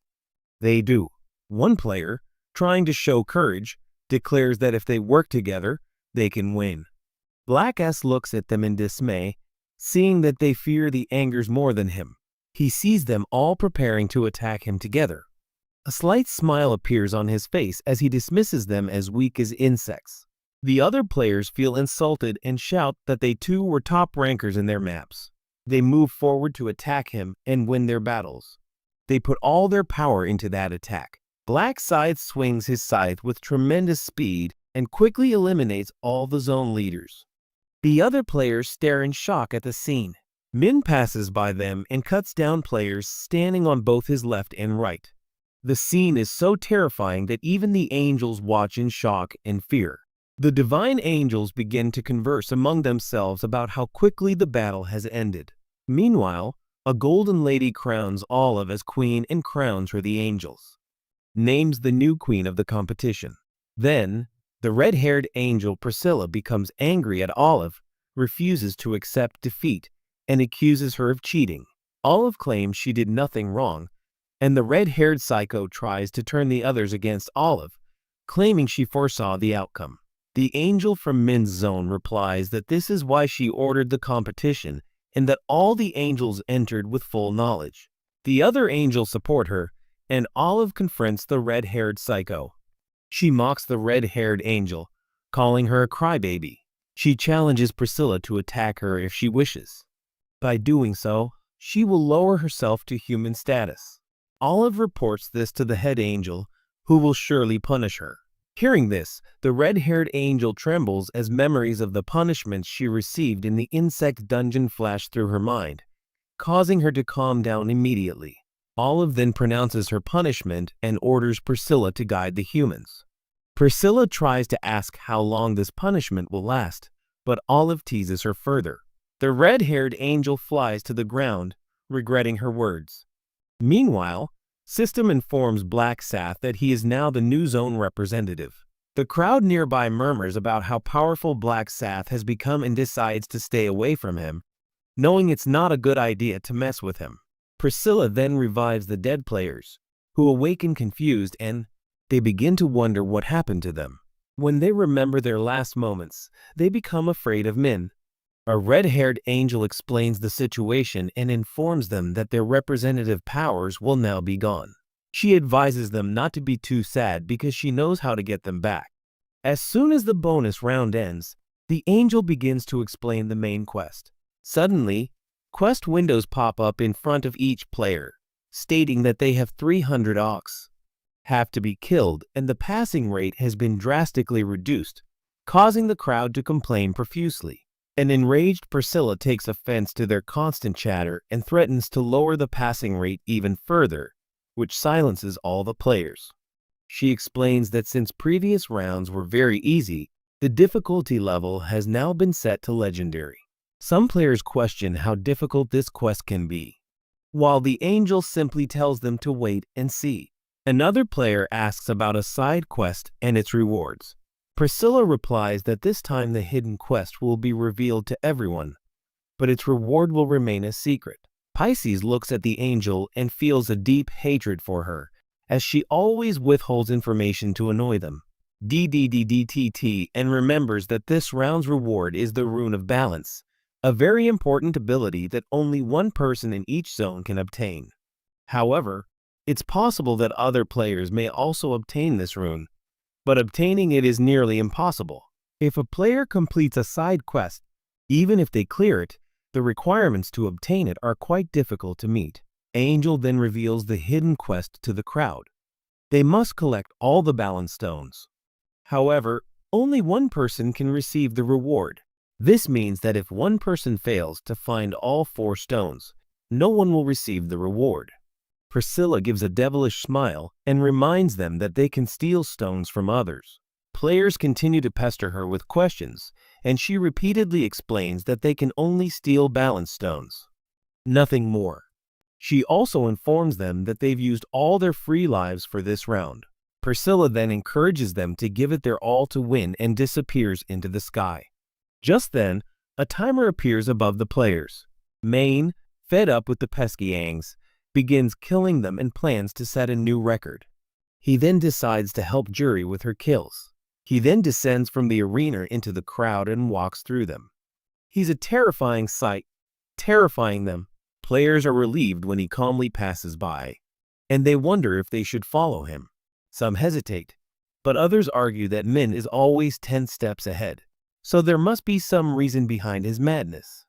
They do. One player, trying to show courage, declares that if they work together, they can win. Black S looks at them in dismay, seeing that they fear the angers more than him. He sees them all preparing to attack him together. A slight smile appears on his face as he dismisses them as weak as insects. The other players feel insulted and shout that they too were top rankers in their maps. They move forward to attack him and win their battles. They put all their power into that attack. Black Scythe swings his scythe with tremendous speed and quickly eliminates all the zone leaders. The other players stare in shock at the scene. Min passes by them and cuts down players standing on both his left and right. The scene is so terrifying that even the angels watch in shock and fear. The divine angels begin to converse among themselves about how quickly the battle has ended. Meanwhile, a golden lady crowns Olive as queen and crowns her the angels. names the new queen of the competition. Then, the red-haired angel Priscilla becomes angry at Olive, refuses to accept defeat, and accuses her of cheating. Olive claims she did nothing wrong, and the red-haired psycho tries to turn the others against Olive, claiming she foresaw the outcome. The angel from Min's zone replies that this is why she ordered the competition and that all the angels entered with full knowledge. The other angels support her, and Olive confronts the red-haired psycho. She mocks the red-haired angel, calling her a crybaby. She challenges Priscilla to attack her if she wishes. By doing so, she will lower herself to human status. Olive reports this to the head angel, who will surely punish her. Hearing this, the red-haired angel trembles as memories of the punishments she received in the insect dungeon flash through her mind, causing her to calm down immediately. Olive then pronounces her punishment and orders Priscilla to guide the humans. Priscilla tries to ask how long this punishment will last, but Olive teases her further. The red-haired angel flies to the ground, regretting her words. Meanwhile, System informs Black Sath that he is now the new zone representative. The crowd nearby murmurs about how powerful Black Sath has become and decides to stay away from him, knowing it's not a good idea to mess with him. Priscilla then revives the dead players, who awaken confused and they begin to wonder what happened to them. When they remember their last moments, they become afraid of Min. A red-haired angel explains the situation and informs them that their representative powers will now be gone. She advises them not to be too sad because she knows how to get them back. As soon as the bonus round ends, the angel begins to explain the main quest. Suddenly, quest windows pop up in front of each player, stating that they have 300 ox, have to be killed, and the passing rate has been drastically reduced, causing the crowd to complain profusely. An enraged Priscilla takes offense to their constant chatter and threatens to lower the passing rate even further, which silences all the players. She explains that since previous rounds were very easy, the difficulty level has now been set to legendary. Some players question how difficult this quest can be, while the angel simply tells them to wait and see. Another player asks about a side quest and its rewards. Priscilla replies that this time the hidden quest will be revealed to everyone, but its reward will remain a secret. Pisces looks at the angel and feels a deep hatred for her, as she always withholds information to annoy them. DDDDTT and remembers that this round's reward is the Rune of Balance, a very important ability that only one person in each zone can obtain. However, it's possible that other players may also obtain this rune, but obtaining it is nearly impossible. If a player completes a side quest, even if they clear it, the requirements to obtain it are quite difficult to meet. Angel then reveals the hidden quest to the crowd. They must collect all the balance stones. However, only one person can receive the reward. This means that if one person fails to find all 4 stones, no one will receive the reward. Priscilla gives a devilish smile and reminds them that they can steal stones from others. Players continue to pester her with questions, and she repeatedly explains that they can only steal balance stones, nothing more. She also informs them that they've used all their free lives for this round. Priscilla then encourages them to give it their all to win and disappears into the sky. Just then, a timer appears above the players. Maine, fed up with the pesky Angs, begins killing them and plans to set a new record. He then decides to help Jury with her kills. He then descends from the arena into the crowd and walks through them. He's a terrifying sight, terrifying them. Players are relieved when he calmly passes by, and they wonder if they should follow him. Some hesitate, but others argue that Min is always 10 steps ahead, so there must be some reason behind his madness.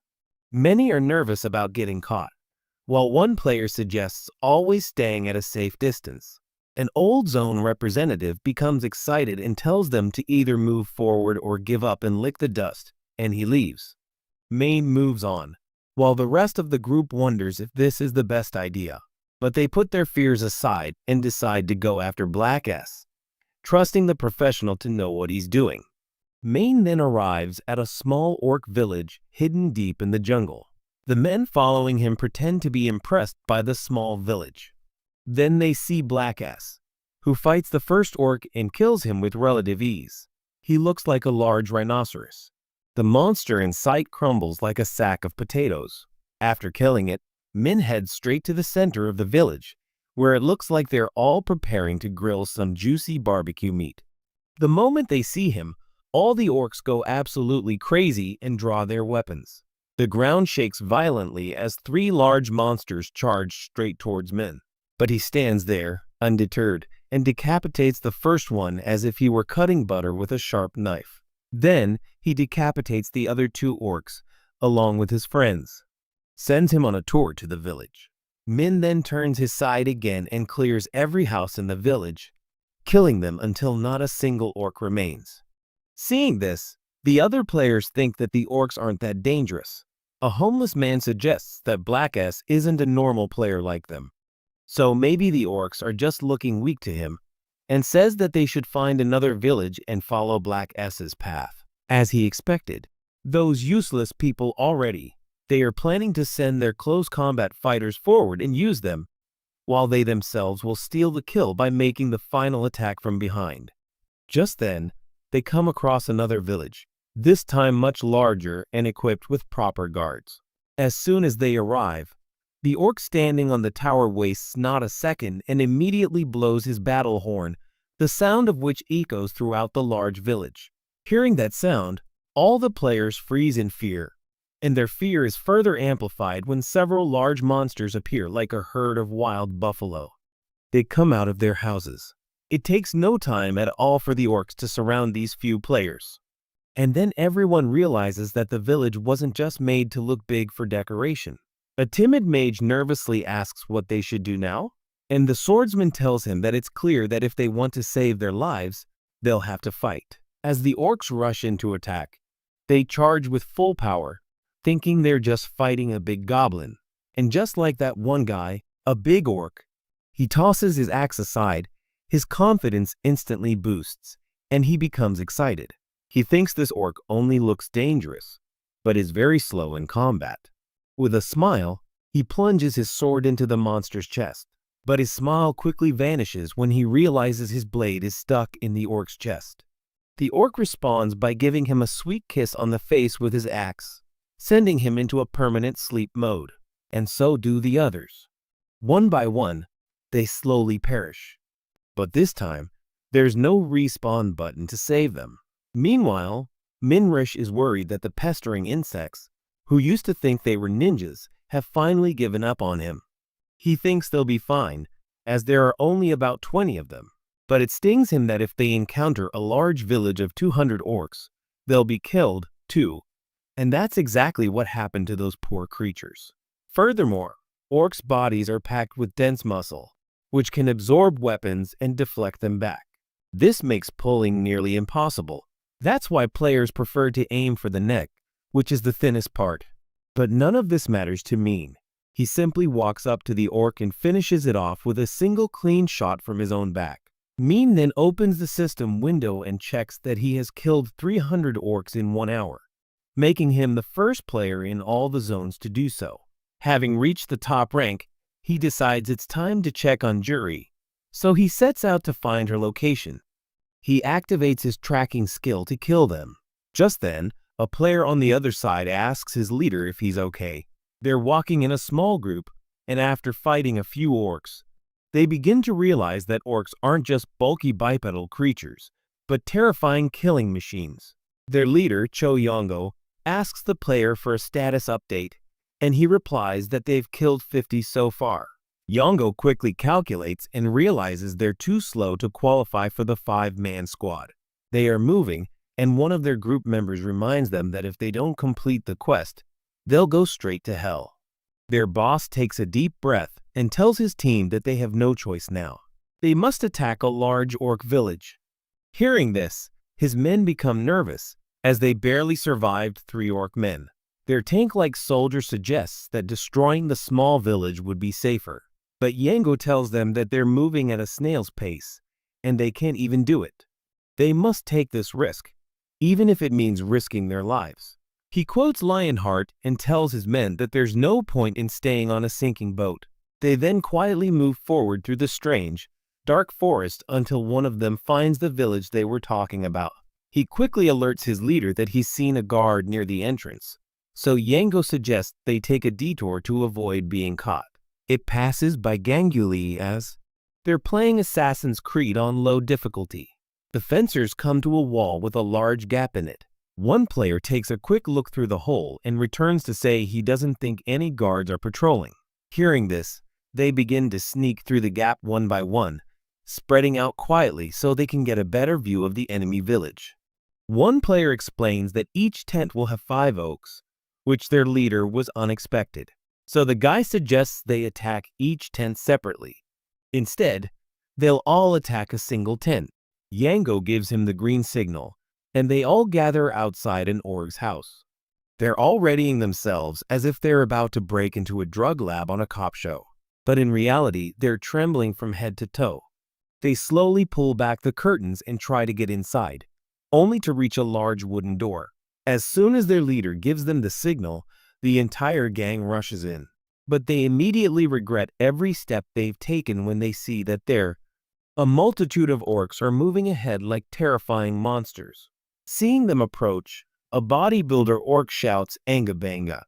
Many are nervous about getting caught, while one player suggests always staying at a safe distance. An old zone representative becomes excited and tells them to either move forward or give up and lick the dust, and he leaves. Maine moves on, while the rest of the group wonders if this is the best idea. But they put their fears aside and decide to go after Black S, trusting the professional to know what he's doing. Maine then arrives at a small orc village hidden deep in the jungle. The men following him pretend to be impressed by the small village. Then they see Black S, who fights the first orc and kills him with relative ease. He looks like a large rhinoceros. The monster in sight crumbles like a sack of potatoes. After killing it, Min heads straight to the center of the village, where it looks like they're all preparing to grill some juicy barbecue meat. The moment they see him, all the orcs go absolutely crazy and draw their weapons. The ground shakes violently as 3 large monsters charge straight towards Min. But he stands there, undeterred, and decapitates the first one as if he were cutting butter with a sharp knife. Then, he decapitates the other 2 orcs, along with his friends. Sends him on a tour to the village. Min then turns his side again and clears every house in the village, killing them until not a single orc remains. Seeing this, the other players think that the orcs aren't that dangerous. A homeless man suggests that Black S isn't a normal player like them. So maybe the orcs are just looking weak to him, and says that they should find another village and follow Black S's path. As he expected, those useless people already. They are planning to send their close combat fighters forward and use them, while they themselves will steal the kill by making the final attack from behind. Just then, they come across another village, this time much larger and equipped with proper guards. As soon as they arrive, the orc standing on the tower wastes not a second and immediately blows his battle horn, the sound of which echoes throughout the large village. Hearing that sound, all the players freeze in fear, and their fear is further amplified when several large monsters appear like a herd of wild buffalo. They come out of their houses. It takes no time at all for the orcs to surround these few players. And then everyone realizes that the village wasn't just made to look big for decoration. A timid mage nervously asks what they should do now, and the swordsman tells him that it's clear that if they want to save their lives, they'll have to fight. As the orcs rush into attack, they charge with full power, thinking they're just fighting a big goblin. And just like that one guy, a big orc, he tosses his axe aside, his confidence instantly boosts, and he becomes excited. He thinks this orc only looks dangerous, but is very slow in combat. With a smile, he plunges his sword into the monster's chest, but his smile quickly vanishes when he realizes his blade is stuck in the orc's chest. The orc responds by giving him a sweet kiss on the face with his axe, sending him into a permanent sleep mode, and so do the others. One by one, they slowly perish. But this time, there's no respawn button to save them. Meanwhile, Minrish is worried that the pestering insects, who used to think they were ninjas, have finally given up on him. He thinks they'll be fine, as there are only about 20 of them, but it stings him that if they encounter a large village of 200 orcs, they'll be killed too. And that's exactly what happened to those poor creatures. Furthermore, orcs' bodies are packed with dense muscle, which can absorb weapons and deflect them back. This makes pulling nearly impossible. That's why players prefer to aim for the neck, which is the thinnest part. But none of this matters to Min. He simply walks up to the orc and finishes it off with a single clean shot from his own back. Min then opens the system window and checks that he has killed 300 orcs in 1 hour, making him the first player in all the zones to do so. Having reached the top rank, he decides it's time to check on Jury, so he sets out to find her location. He activates his tracking skill to kill them. Just then, a player on the other side asks his leader if he's okay. They're walking in a small group, and after fighting a few orcs, they begin to realize that orcs aren't just bulky bipedal creatures, but terrifying killing machines. Their leader, Cho Yongo, asks the player for a status update, and he replies that they've killed 50 so far. Yongo quickly calculates and realizes they're too slow to qualify for the 5-man squad. They are moving, and one of their group members reminds them that if they don't complete the quest, they'll go straight to hell. Their boss takes a deep breath and tells his team that they have no choice now. They must attack a large orc village. Hearing this, his men become nervous, as they barely survived 3 orc men. Their tank-like soldier suggests that destroying the small village would be safer, but Yango tells them that they're moving at a snail's pace, and they can't even do it. They must take this risk, even if it means risking their lives. He quotes Lionheart and tells his men that there's no point in staying on a sinking boat. They then quietly move forward through the strange, dark forest until one of them finds the village they were talking about. He quickly alerts his leader that he's seen a guard near the entrance, so Yango suggests they take a detour to avoid being caught. It passes by Ganguli as they're playing Assassin's Creed on low difficulty. The fencers come to a wall with a large gap in it. One player takes a quick look through the hole and returns to say he doesn't think any guards are patrolling. Hearing this, they begin to sneak through the gap one by one, spreading out quietly so they can get a better view of the enemy village. One player explains that each tent will have 5 oaks, which their leader was unexpected. So the guy suggests they attack each tent separately. Instead, they'll all attack a single tent. Yango gives him the green signal, and they all gather outside an org's house. They're all readying themselves as if they're about to break into a drug lab on a cop show. But in reality, they're trembling from head to toe. They slowly pull back the curtains and try to get inside, only to reach a large wooden door. As soon as their leader gives them the signal, the entire gang rushes in. But they immediately regret every step they've taken when they see that a multitude of orcs are moving ahead like terrifying monsters. Seeing them approach, a bodybuilder orc shouts "Anga Banga,"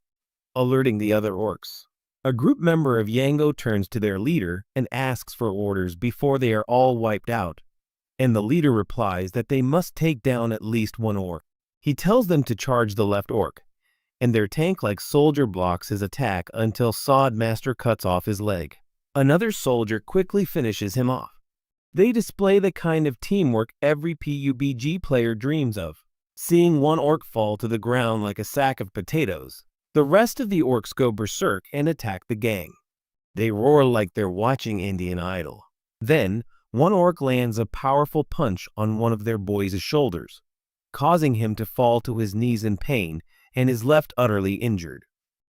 alerting the other orcs. A group member of Yango turns to their leader and asks for orders before they are all wiped out, and the leader replies that they must take down at least one orc. He tells them to charge the left orc, and their tank-like soldier blocks his attack until Sod Master cuts off his leg. Another soldier quickly finishes him off. They display the kind of teamwork every PUBG player dreams of. Seeing one orc fall to the ground like a sack of potatoes, the rest of the orcs go berserk and attack the gang. They roar like they're watching Indian Idol. Then, one orc lands a powerful punch on one of their boys' shoulders, causing him to fall to his knees in pain and is left utterly injured.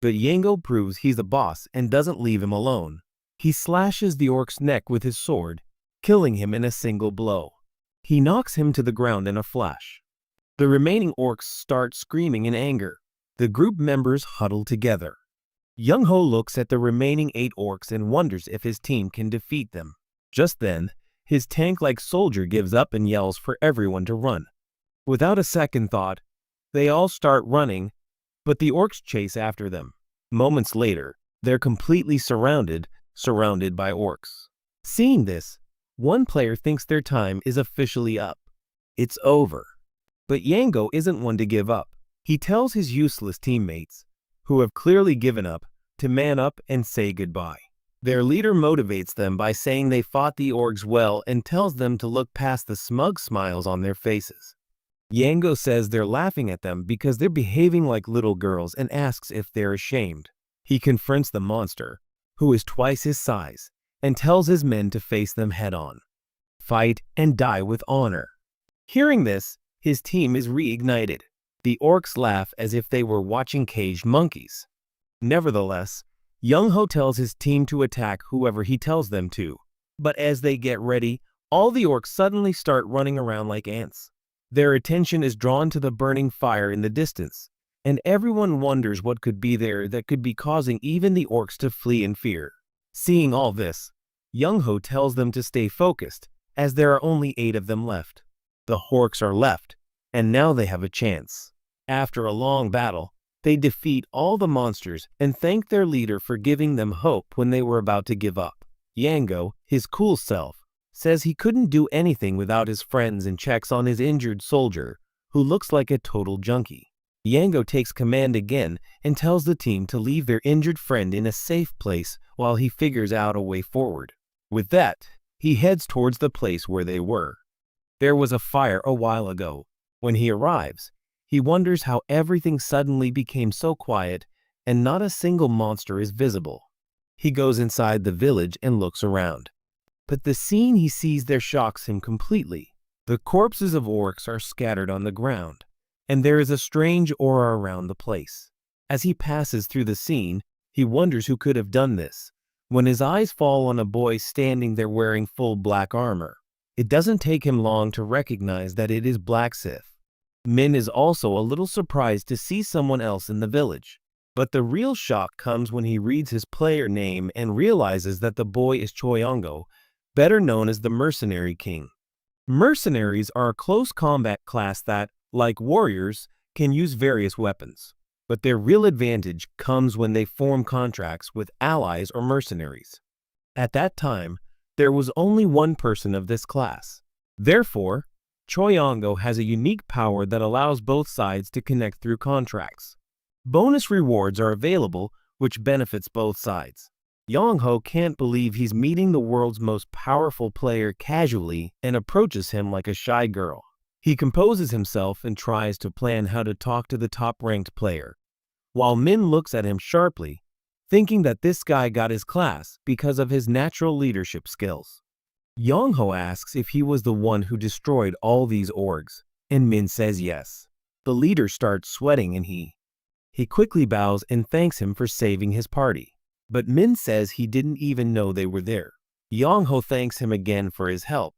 But Yango proves he's the boss and doesn't leave him alone. He slashes the orc's neck with his sword, killing him in a single blow. He knocks him to the ground in a flash. The remaining orcs start screaming in anger. The group members huddle together. Young Ho looks at the remaining 8 orcs and wonders if his team can defeat them. Just then, his tank-like soldier gives up and yells for everyone to run. Without a second thought, they all start running, but the orcs chase after them. Moments later, they're completely surrounded by orcs. Seeing this, one player thinks their time is officially up. It's over. But Yango isn't one to give up. He tells his useless teammates, who have clearly given up, to man up and say goodbye. Their leader motivates them by saying they fought the orcs well and tells them to look past the smug smiles on their faces. Yango says they're laughing at them because they're behaving like little girls and asks if they're ashamed. He confronts the monster, who is twice his size, and tells his men to face them head-on. Fight and die with honor. Hearing this, his team is reignited. The orcs laugh as if they were watching caged monkeys. Nevertheless, Young Ho tells his team to attack whoever he tells them to. But as they get ready, all the orcs suddenly start running around like ants. Their attention is drawn to the burning fire in the distance, and everyone wonders what could be there that could be causing even the orcs to flee in fear. Seeing all this, Young Ho tells them to stay focused, as there are only 8 of them left. The orcs are left, and now they have a chance. After a long battle, they defeat all the monsters and thank their leader for giving them hope when they were about to give up. Yango, his cool self, says he couldn't do anything without his friends and checks on his injured soldier, who looks like a total junkie. Yango takes command again and tells the team to leave their injured friend in a safe place while he figures out a way forward. With that, he heads towards the place where they were. There was a fire a while ago. When he arrives, he wonders how everything suddenly became so quiet and not a single monster is visible. He goes inside the village and looks around. But the scene he sees there shocks him completely. The corpses of orcs are scattered on the ground, and there is a strange aura around the place. As he passes through the scene, he wonders who could have done this, when his eyes fall on a boy standing there wearing full black armor. It doesn't take him long to recognize that it is Black Sith. Min is also a little surprised to see someone else in the village. But the real shock comes when he reads his player name and realizes that the boy is Choyongo, better known as the Mercenary King. Mercenaries are a close combat class that, like warriors, can use various weapons. But their real advantage comes when they form contracts with allies or mercenaries. At that time, there was only one person of this class. Therefore, Choyango has a unique power that allows both sides to connect through contracts. Bonus rewards are available, which benefits both sides. Yongho can't believe he's meeting the world's most powerful player casually and approaches him like a shy girl. He composes himself and tries to plan how to talk to the top-ranked player, while Min looks at him sharply, thinking that this guy got his class because of his natural leadership skills. Yongho asks if he was the one who destroyed all these orgs, and Min says yes. The leader starts sweating and he quickly bows and thanks him for saving his party. But Min says he didn't even know they were there. Yongho thanks him again for his help,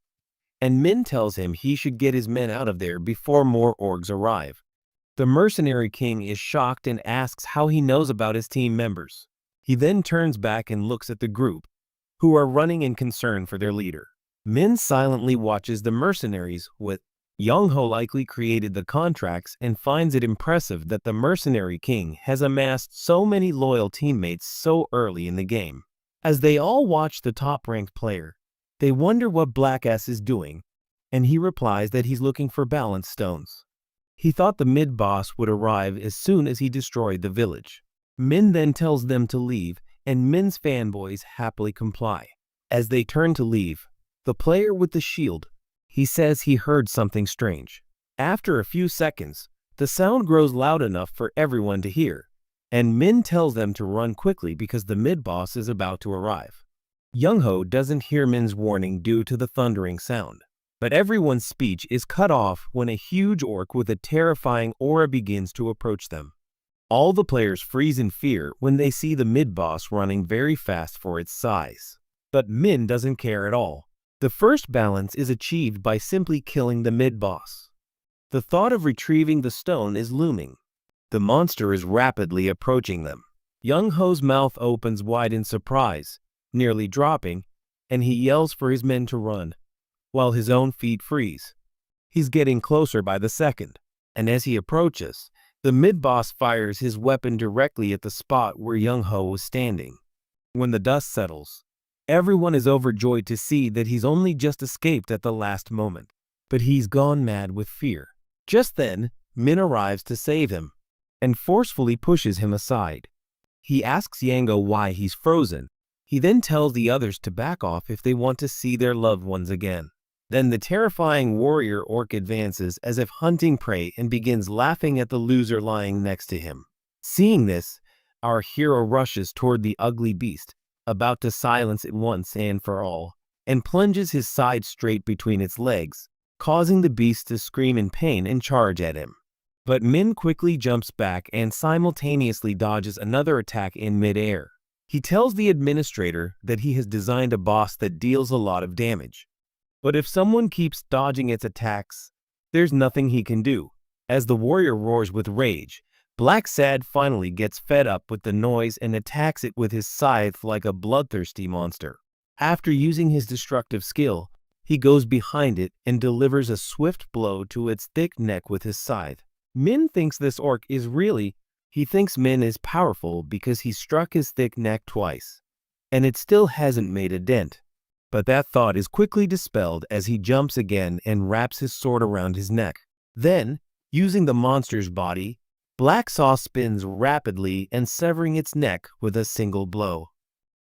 and Min tells him he should get his men out of there before more orgs arrive. The Mercenary King is shocked and asks how he knows about his team members. He then turns back and looks at the group, who are running in concern for their leader. Min silently watches the mercenaries with Yongho likely created the contracts and finds it impressive that the Mercenary King has amassed so many loyal teammates so early in the game. As they all watch the top-ranked player, they wonder what Black S is doing, and he replies that he's looking for balance stones. He thought the mid-boss would arrive as soon as he destroyed the village. Min then tells them to leave, and Min's fanboys happily comply. As they turn to leave, the player with the shield, he says he heard something strange. After a few seconds, the sound grows loud enough for everyone to hear, and Min tells them to run quickly because the mid-boss is about to arrive. Yongho doesn't hear Min's warning due to the thundering sound, but everyone's speech is cut off when a huge orc with a terrifying aura begins to approach them. All the players freeze in fear when they see the mid-boss running very fast for its size. But Min doesn't care at all. The first balance is achieved by simply killing the mid-boss. The thought of retrieving the stone is looming. The monster is rapidly approaching them. Yongho's mouth opens wide in surprise, nearly dropping, and he yells for his men to run, while his own feet freeze. He's getting closer by the second, and as he approaches, the mid-boss fires his weapon directly at the spot where Yongho was standing. When the dust settles, everyone is overjoyed to see that he's only just escaped at the last moment, but he's gone mad with fear. Just then, Min arrives to save him, and forcefully pushes him aside. He asks Yongho why he's frozen. He then tells the others to back off if they want to see their loved ones again. Then the terrifying warrior orc advances as if hunting prey and begins laughing at the loser lying next to him. Seeing this, our hero rushes toward the ugly beast, about to silence it once and for all, and plunges his side straight between its legs, causing the beast to scream in pain and charge at him. But Min quickly jumps back and simultaneously dodges another attack in mid-air. He tells the administrator that he has designed a boss that deals a lot of damage. But if someone keeps dodging its attacks, there's nothing he can do. As the warrior roars with rage, Black Sad finally gets fed up with the noise and attacks it with his scythe like a bloodthirsty monster. After using his destructive skill, he goes behind it and delivers a swift blow to its thick neck with his scythe. Min thinks this orc is He thinks Min is powerful because he struck his thick neck twice, and it still hasn't made a dent. But that thought is quickly dispelled as he jumps again and wraps his sword around his neck. Then, using the monster's body, Black Saw spins rapidly and severing its neck with a single blow.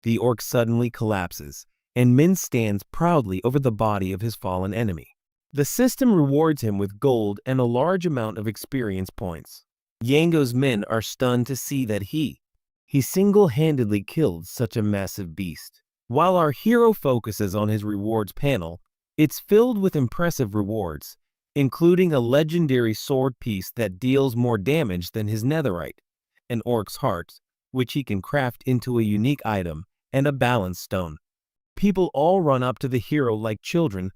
The orc suddenly collapses, and Min stands proudly over the body of his fallen enemy. The system rewards him with gold and a large amount of experience points. Yongho's men are stunned to see that he single-handedly killed such a massive beast. While our hero focuses on his rewards panel, it's filled with impressive rewards, including a legendary sword piece that deals more damage than his netherite, an orc's heart, which he can craft into a unique item, and a balance stone. People all run up to the hero like children,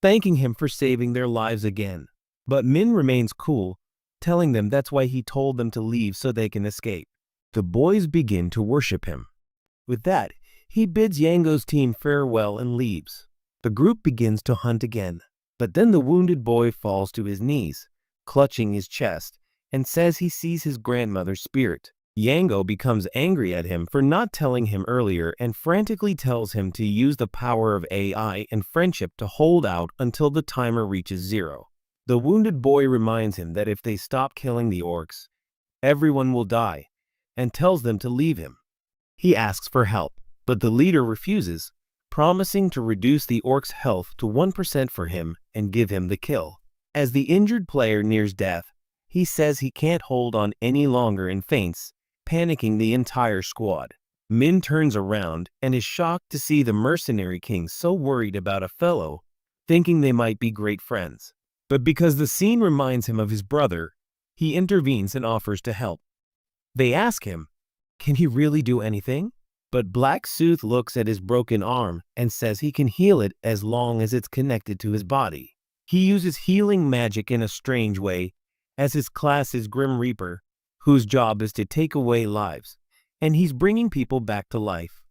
thanking him for saving their lives again. But Min remains cool, telling them that's why he told them to leave so they can escape. The boys begin to worship him. With that, he bids Yongho's team farewell and leaves. The group begins to hunt again, but then the wounded boy falls to his knees, clutching his chest, and says he sees his grandmother's spirit. Yango becomes angry at him for not telling him earlier and frantically tells him to use the power of AI and friendship to hold out until the timer reaches 0. The wounded boy reminds him that if they stop killing the orcs, everyone will die, and tells them to leave him. He asks for help, but the leader refuses, promising to reduce the orc's health to 1% for him and give him the kill. As the injured player nears death, he says he can't hold on any longer and faints, panicking the entire squad. Min turns around and is shocked to see the mercenary king so worried about a fellow, thinking they might be great friends. But because the scene reminds him of his brother, he intervenes and offers to help. They ask him, can he really do anything? But Black Sooth looks at his broken arm and says he can heal it as long as it's connected to his body. He uses healing magic in a strange way, as his class is Grim Reaper, whose job is to take away lives, and he's bringing people back to life.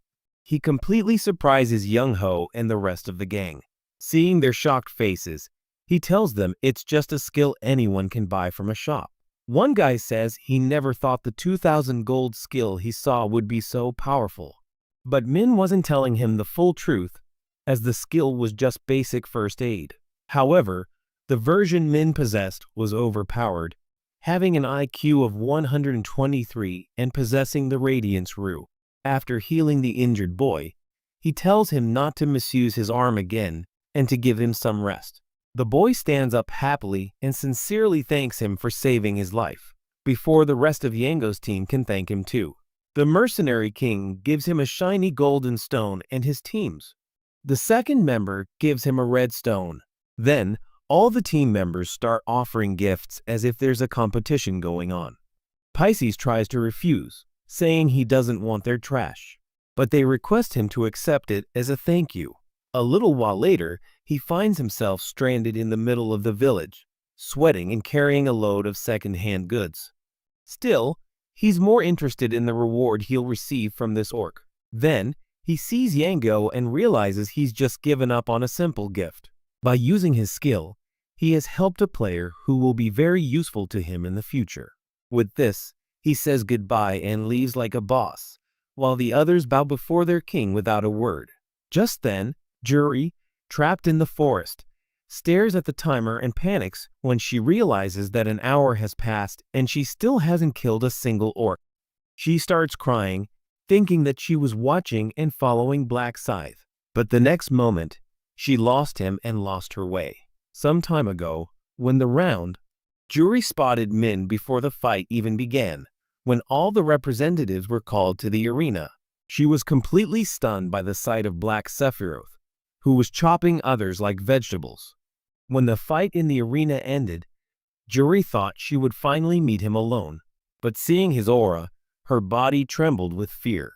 He completely surprises Young Ho and the rest of the gang. Seeing their shocked faces, he tells them it's just a skill anyone can buy from a shop. One guy says he never thought the 2,000 gold skill he saw would be so powerful. But Min wasn't telling him the full truth, as the skill was just basic first aid. However, the version Min possessed was overpowered, having an IQ of 123 and possessing the Radiance Rue. After healing the injured boy, he tells him not to misuse his arm again and to give him some rest. The boy stands up happily and sincerely thanks him for saving his life, before the rest of Yango's team can thank him too. The mercenary king gives him a shiny golden stone and his team's. The second member gives him a red stone. Then, all the team members start offering gifts as if there's a competition going on. Pisces tries to refuse, saying he doesn't want their trash, but they request him to accept it as a thank you. A little while later, he finds himself stranded in the middle of the village, sweating and carrying a load of second-hand goods. Still, he's more interested in the reward he'll receive from this orc. Then, he sees Yango and realizes he's just given up on a simple gift. By using his skill, he has helped a player who will be very useful to him in the future. With this, he says goodbye and leaves like a boss, while the others bow before their king without a word. Just then, Juri, trapped in the forest, stares at the timer and panics when she realizes that an hour has passed and she still hasn't killed a single orc. She starts crying, thinking that she was watching and following Black Scythe. But the next moment, she lost him and lost her way. Some time ago, when the round, Juri spotted Min before the fight even began. When all the representatives were called to the arena, she was completely stunned by the sight of Black Sephiroth, who was chopping others like vegetables. When the fight in the arena ended, Juri thought she would finally meet him alone, but seeing his aura, her body trembled with fear.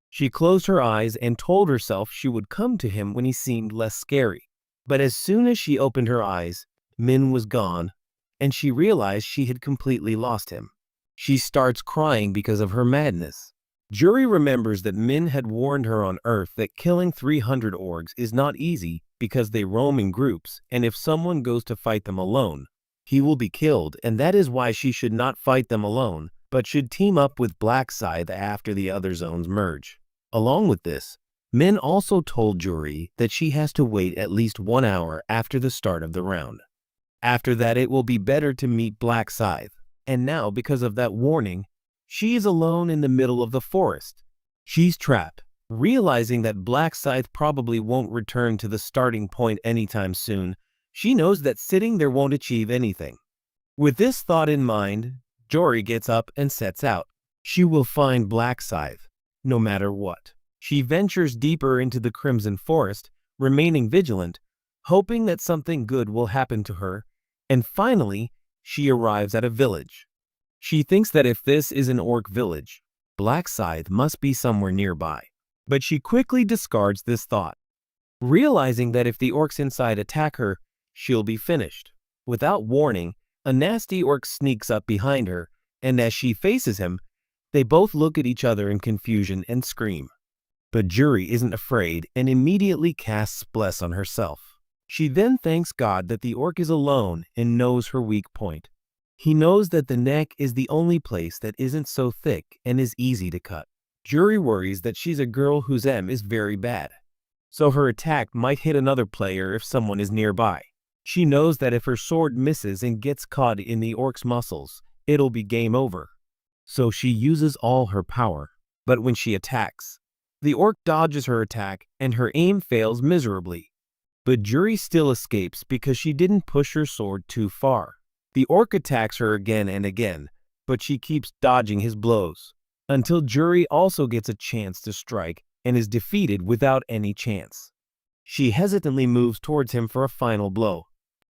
She closed her eyes and told herself she would come to him when he seemed less scary. But as soon as she opened her eyes, Min was gone, and she realized she had completely lost him. She starts crying because of her madness. Juri remembers that Min had warned her on Earth that killing 300 orcs is not easy because they roam in groups, and if someone goes to fight them alone, he will be killed, and that is why she should not fight them alone, but should team up with Black Scythe after the other zones merge. Along with this, Min also told Juri that she has to wait at least 1 hour after the start of the round. After that, it will be better to meet Black Scythe, and now because of that warning, she is alone in the middle of the forest. She's trapped, realizing that Black Scythe probably won't return to the starting point anytime soon. She knows that sitting there won't achieve anything. With this thought in mind, Juri gets up and sets out. She will find Black Scythe, no matter what. She ventures deeper into the Crimson Forest, remaining vigilant, hoping that something good will happen to her, and finally, she arrives at a village. She thinks that if this is an orc village, Black Scythe must be somewhere nearby. But she quickly discards this thought, realizing that if the orcs inside attack her, she'll be finished. Without warning, a nasty orc sneaks up behind her, and as she faces him, they both look at each other in confusion and scream. But Juri isn't afraid and immediately casts Bless on herself. She then thanks God that the orc is alone and knows her weak point. He knows that the neck is the only place that isn't so thick and is easy to cut. Juri worries that she's a girl whose aim is very bad, so her attack might hit another player if someone is nearby. She knows that if her sword misses and gets caught in the orc's muscles, it'll be game over. So she uses all her power. But when she attacks, the orc dodges her attack and her aim fails miserably. But Juri still escapes because she didn't push her sword too far. The orc attacks her again and again, but she keeps dodging his blows, until Juri also gets a chance to strike and is defeated without any chance. She hesitantly moves towards him for a final blow.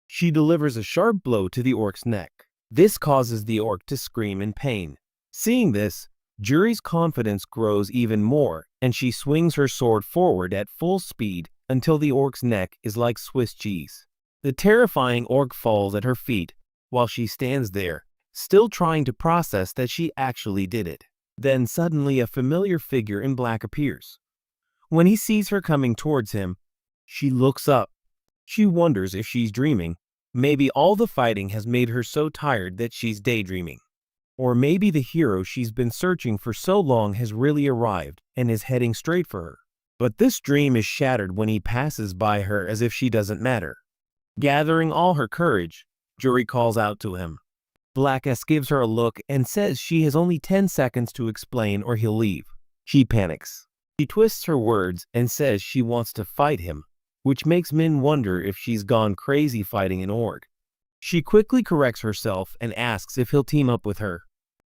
She delivers a sharp blow to the orc's neck. This causes the orc to scream in pain. Seeing this, Juri's confidence grows even more, and she swings her sword forward at full speed until the orc's neck is like Swiss cheese. The terrifying orc falls at her feet while she stands there, still trying to process that she actually did it. Then suddenly a familiar figure in black appears. When he sees her coming towards him, she looks up. She wonders if she's dreaming. Maybe all the fighting has made her so tired that she's daydreaming. Or maybe the hero she's been searching for so long has really arrived and is heading straight for her. But this dream is shattered when he passes by her as if she doesn't matter. Gathering all her courage, Juri calls out to him. Black S gives her a look and says she has only 10 seconds to explain or he'll leave. She panics. She twists her words and says she wants to fight him, which makes Min wonder if she's gone crazy fighting an orc. She quickly corrects herself and asks if he'll team up with her.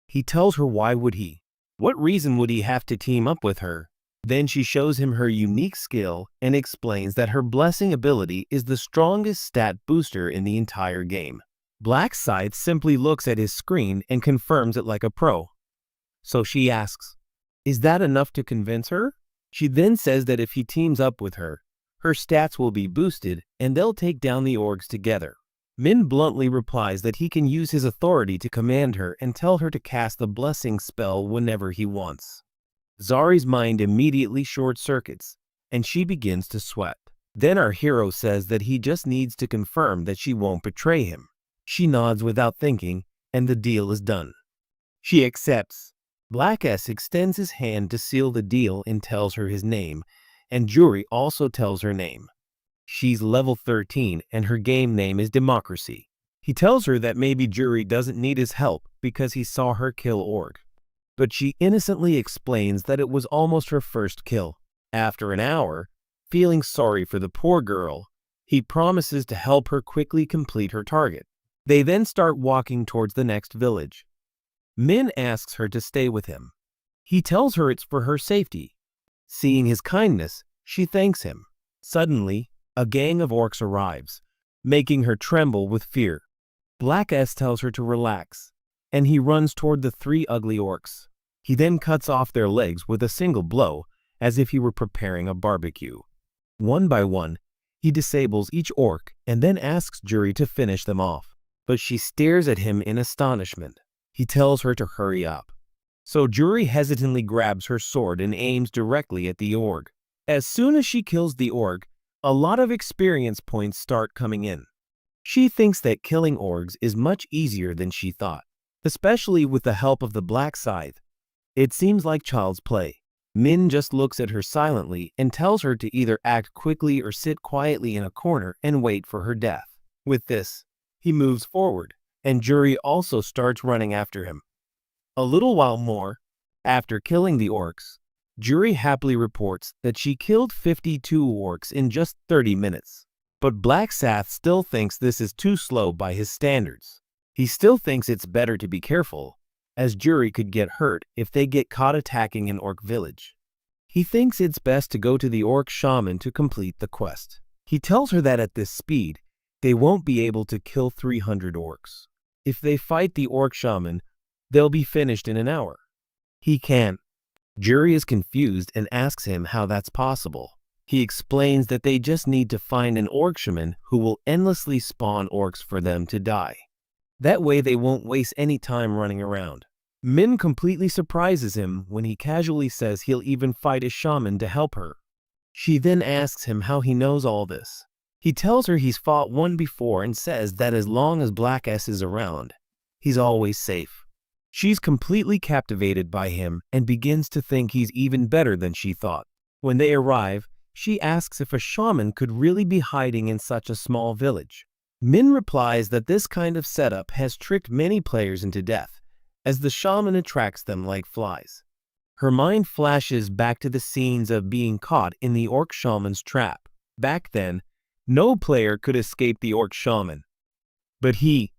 He tells her why would he? What reason would he have to team up with her? Then she shows him her unique skill and explains that her blessing ability is the strongest stat booster in the entire game. Black Scythe simply looks at his screen and confirms it like a pro. So she asks, is that enough to convince her? She then says that if he teams up with her, her stats will be boosted and they'll take down the orcs together. Min bluntly replies that he can use his authority to command her and tell her to cast the blessing spell whenever he wants. Zari's mind immediately short-circuits, and she begins to sweat. Then our hero says that he just needs to confirm that she won't betray him. She nods without thinking, and the deal is done. She accepts. Black S extends his hand to seal the deal and tells her his name, and Juri also tells her name. She's level 13 and her game name is Democracy. He tells her that maybe Juri doesn't need his help because he saw her kill orc. But she innocently explains that it was almost her first kill. After an hour, feeling sorry for the poor girl, he promises to help her quickly complete her target. They then start walking towards the next village. Min asks her to stay with him. He tells her it's for her safety. Seeing his kindness, she thanks him. Suddenly, a gang of orcs arrives, making her tremble with fear. Black S tells her to relax, and he runs toward the 3 ugly orcs. He then cuts off their legs with a single blow, as if he were preparing a barbecue. One by one, he disables each orc and then asks Juri to finish them off. But she stares at him in astonishment. He tells her to hurry up. So Juri hesitantly grabs her sword and aims directly at the orc. As soon as she kills the orc, a lot of experience points start coming in. She thinks that killing orcs is much easier than she thought, especially with the help of the Black Scythe. It seems like child's play. Min just looks at her silently and tells her to either act quickly or sit quietly in a corner and wait for her death. With this, he moves forward, and Juri also starts running after him. A little while more, after killing the orcs, Juri happily reports that she killed 52 orcs in just 30 minutes. But Black Scythe still thinks this is too slow by his standards. He still thinks it's better to be careful, as Juri could get hurt if they get caught attacking an orc village. He thinks it's best to go to the orc shaman to complete the quest. He tells her that at this speed, they won't be able to kill 300 orcs. If they fight the orc shaman, they'll be finished in an hour. He can't. Juri is confused and asks him how that's possible. He explains that they just need to find an orc shaman who will endlessly spawn orcs for them to die. That way they won't waste any time running around. Min completely surprises him when he casually says he'll even fight a shaman to help her. She then asks him how he knows all this. He tells her he's fought one before and says that as long as Black S is around, he's always safe. She's completely captivated by him and begins to think he's even better than she thought. When they arrive, she asks if a shaman could really be hiding in such a small village. Min replies that this kind of setup has tricked many players into death, as the shaman attracts them like flies. Her mind flashes back to the scenes of being caught in the orc shaman's trap. Back then, no player could escape the orc shaman. But he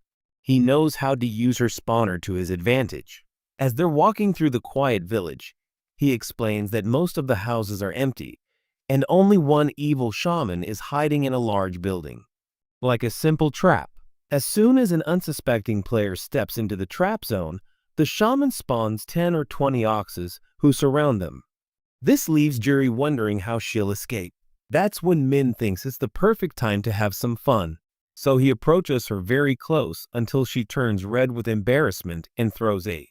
knows how to use her spawner to his advantage. As they're walking through the quiet village, he explains that most of the houses are empty, and only one evil shaman is hiding in a large building. Like a simple trap. As soon as an unsuspecting player steps into the trap zone, the shaman spawns 10 or 20 oxes who surround them. This leaves Juri wondering how she'll escape. That's when Min thinks it's the perfect time to have some fun, so he approaches her very close until she turns red with embarrassment and throws a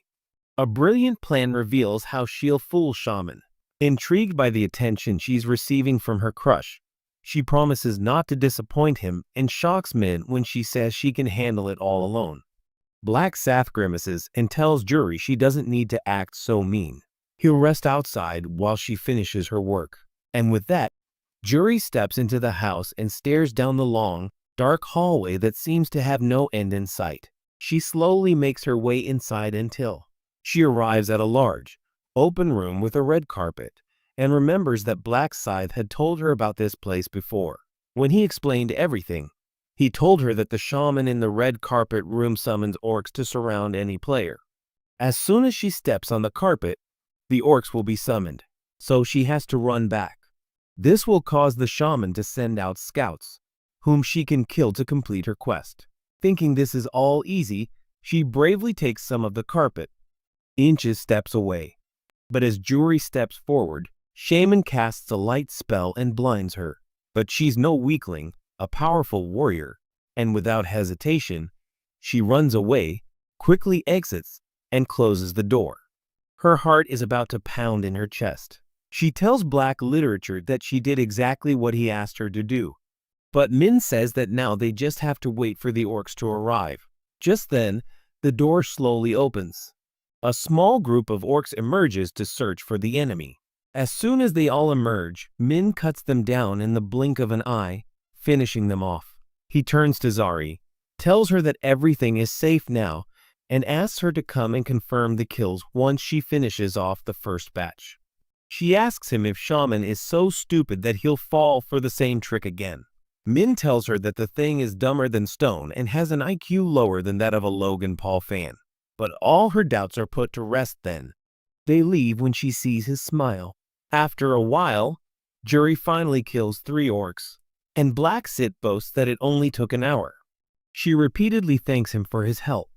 brilliant plan reveals how she'll fool shaman. Intrigued by the attention she's receiving from her crush, she promises not to disappoint him and shocks Min when she says she can handle it all alone. Black Sath grimaces and tells Juri she doesn't need to act so mean. He'll rest outside while she finishes her work. And with that, Juri steps into the house and stares down the long, dark hallway that seems to have no end in sight. She slowly makes her way inside until she arrives at a large, open room with a red carpet, and remembers that Black Scythe had told her about this place before. When he explained everything, he told her that the shaman in the red carpet room summons orcs to surround any player. As soon as she steps on the carpet, the orcs will be summoned, so she has to run back. This will cause the shaman to send out scouts, whom she can kill to complete her quest. Thinking this is all easy, she bravely takes some of the carpet, inches steps away. But as Juri steps forward, Shaman casts a light spell and blinds her. But she's no weakling, a powerful warrior, and without hesitation, she runs away, quickly exits, and closes the door. Her heart is about to pound in her chest. She tells Black Literature that she did exactly what he asked her to do. But Min says that now they just have to wait for the orcs to arrive. Just then, the door slowly opens. A small group of orcs emerges to search for the enemy. As soon as they all emerge, Min cuts them down in the blink of an eye, finishing them off. He turns to Zari, tells her that everything is safe now, and asks her to come and confirm the kills once she finishes off the first batch. She asks him if Shaman is so stupid that he'll fall for the same trick again. Min tells her that the thing is dumber than stone and has an IQ lower than that of a Logan Paul fan. But all her doubts are put to rest then. They leave when she sees his smile. After a while, Juri finally kills 3 orcs, and Black Sit boasts that it only took an hour. She repeatedly thanks him for his help,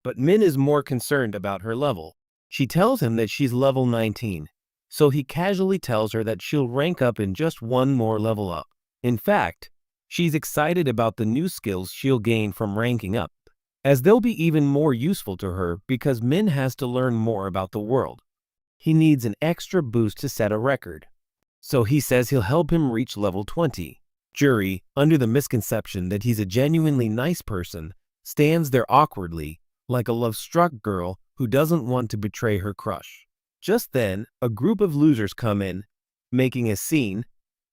but Min is more concerned about her level. She tells him that she's level 19, so he casually tells her that she'll rank up in just one more level up. In fact, she's excited about the new skills she'll gain from ranking up, as they'll be even more useful to her because Min has to learn more about the world. He needs an extra boost to set a record, so he says he'll help him reach level 20. Juri, under the misconception that he's a genuinely nice person, stands there awkwardly, like a love-struck girl who doesn't want to betray her crush. Just then, a group of losers come in, making a scene,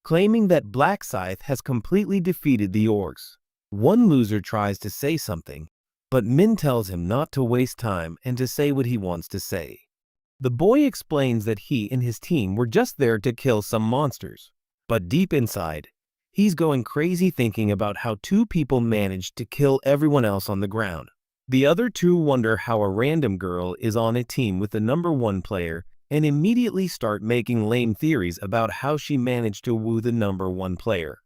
claiming that Black Scythe has completely defeated the orcs. One loser tries to say something, but Min tells him not to waste time and to say what he wants to say. The boy explains that he and his team were just there to kill some monsters, but deep inside, he's going crazy thinking about how 2 people managed to kill everyone else on the ground. The other 2 wonder how a random girl is on a team with the number 1 player and immediately start making lame theories about how she managed to woo the number 1 player.